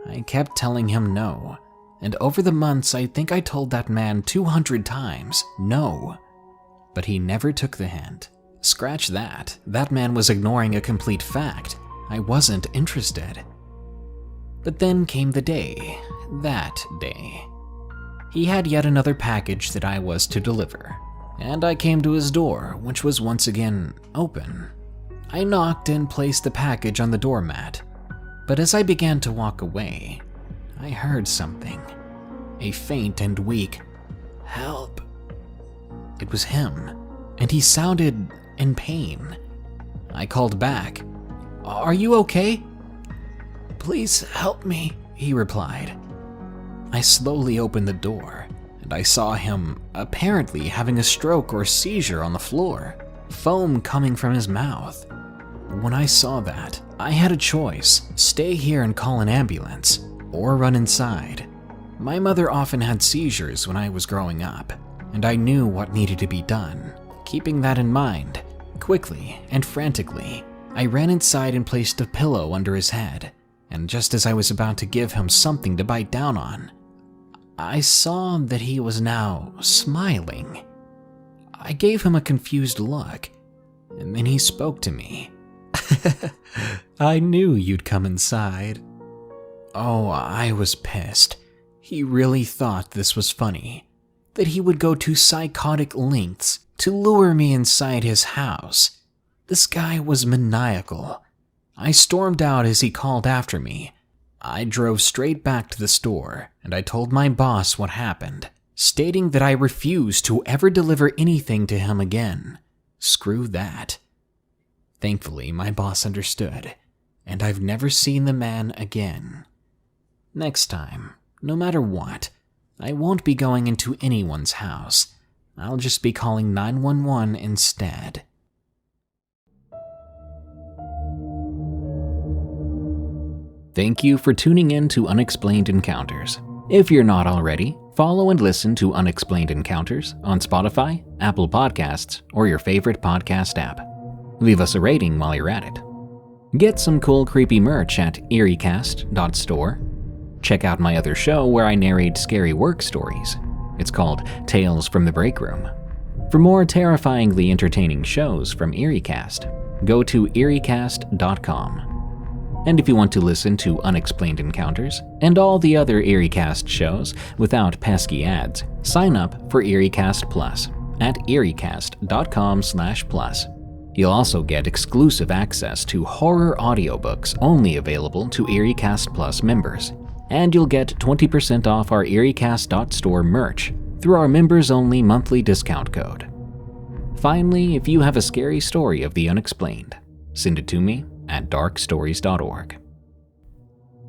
I kept telling him no, and over the months I think I told that man 200 times no, but he never took the hint. Scratch that, that man was ignoring a complete fact. I wasn't interested. But then came the day, that day. He had yet another package that I was to deliver, and I came to his door, which was once again open. I knocked and placed the package on the doormat, but as I began to walk away, I heard something. A faint and weak, "Help." It was him, and he sounded in pain. I called back, "Are you okay?" "Please help me," he replied. I slowly opened the door, and I saw him apparently having a stroke or seizure on the floor, foam coming from his mouth. When I saw that, I had a choice: stay here and call an ambulance, or run inside. My mother often had seizures when I was growing up, and I knew what needed to be done. Keeping that in mind, quickly and frantically, I ran inside and placed a pillow under his head, and just as I was about to give him something to bite down on, I saw that he was now smiling. I gave him a confused look, and then he spoke to me. "I knew you'd come inside." Oh, I was pissed. He really thought this was funny, that he would go to psychotic lengths to lure me inside his house. This guy was maniacal. I stormed out as he called after me. I drove straight back to the store, and I told my boss what happened, stating that I refused to ever deliver anything to him again. Screw that. Thankfully, my boss understood, and I've never seen the man again. Next time, no matter what, I won't be going into anyone's house. I'll just be calling 911 instead. Thank you for tuning in to Unexplained Encounters. If you're not already, follow and listen to Unexplained Encounters on Spotify, Apple Podcasts, or your favorite podcast app. Leave us a rating while you're at it. Get some cool creepy merch at eeriecast.store. Check out my other show where I narrate scary work stories. It's called Tales from the Break Room. For more terrifyingly entertaining shows from EerieCast, go to eeriecast.com. And if you want to listen to Unexplained Encounters and all the other EerieCast shows without pesky ads, sign up for EerieCast Plus at eeriecast.com/plus. You'll also get exclusive access to horror audiobooks only available to EerieCast Plus members. And you'll get 20% off our EerieCast.store merch through our members-only monthly discount code. Finally, if you have a scary story of the unexplained, send it to me at darkstories.org.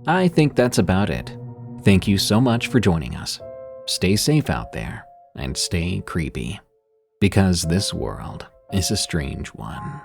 I think that's about it. Thank you so much for joining us. Stay safe out there and stay creepy, because this world is a strange one.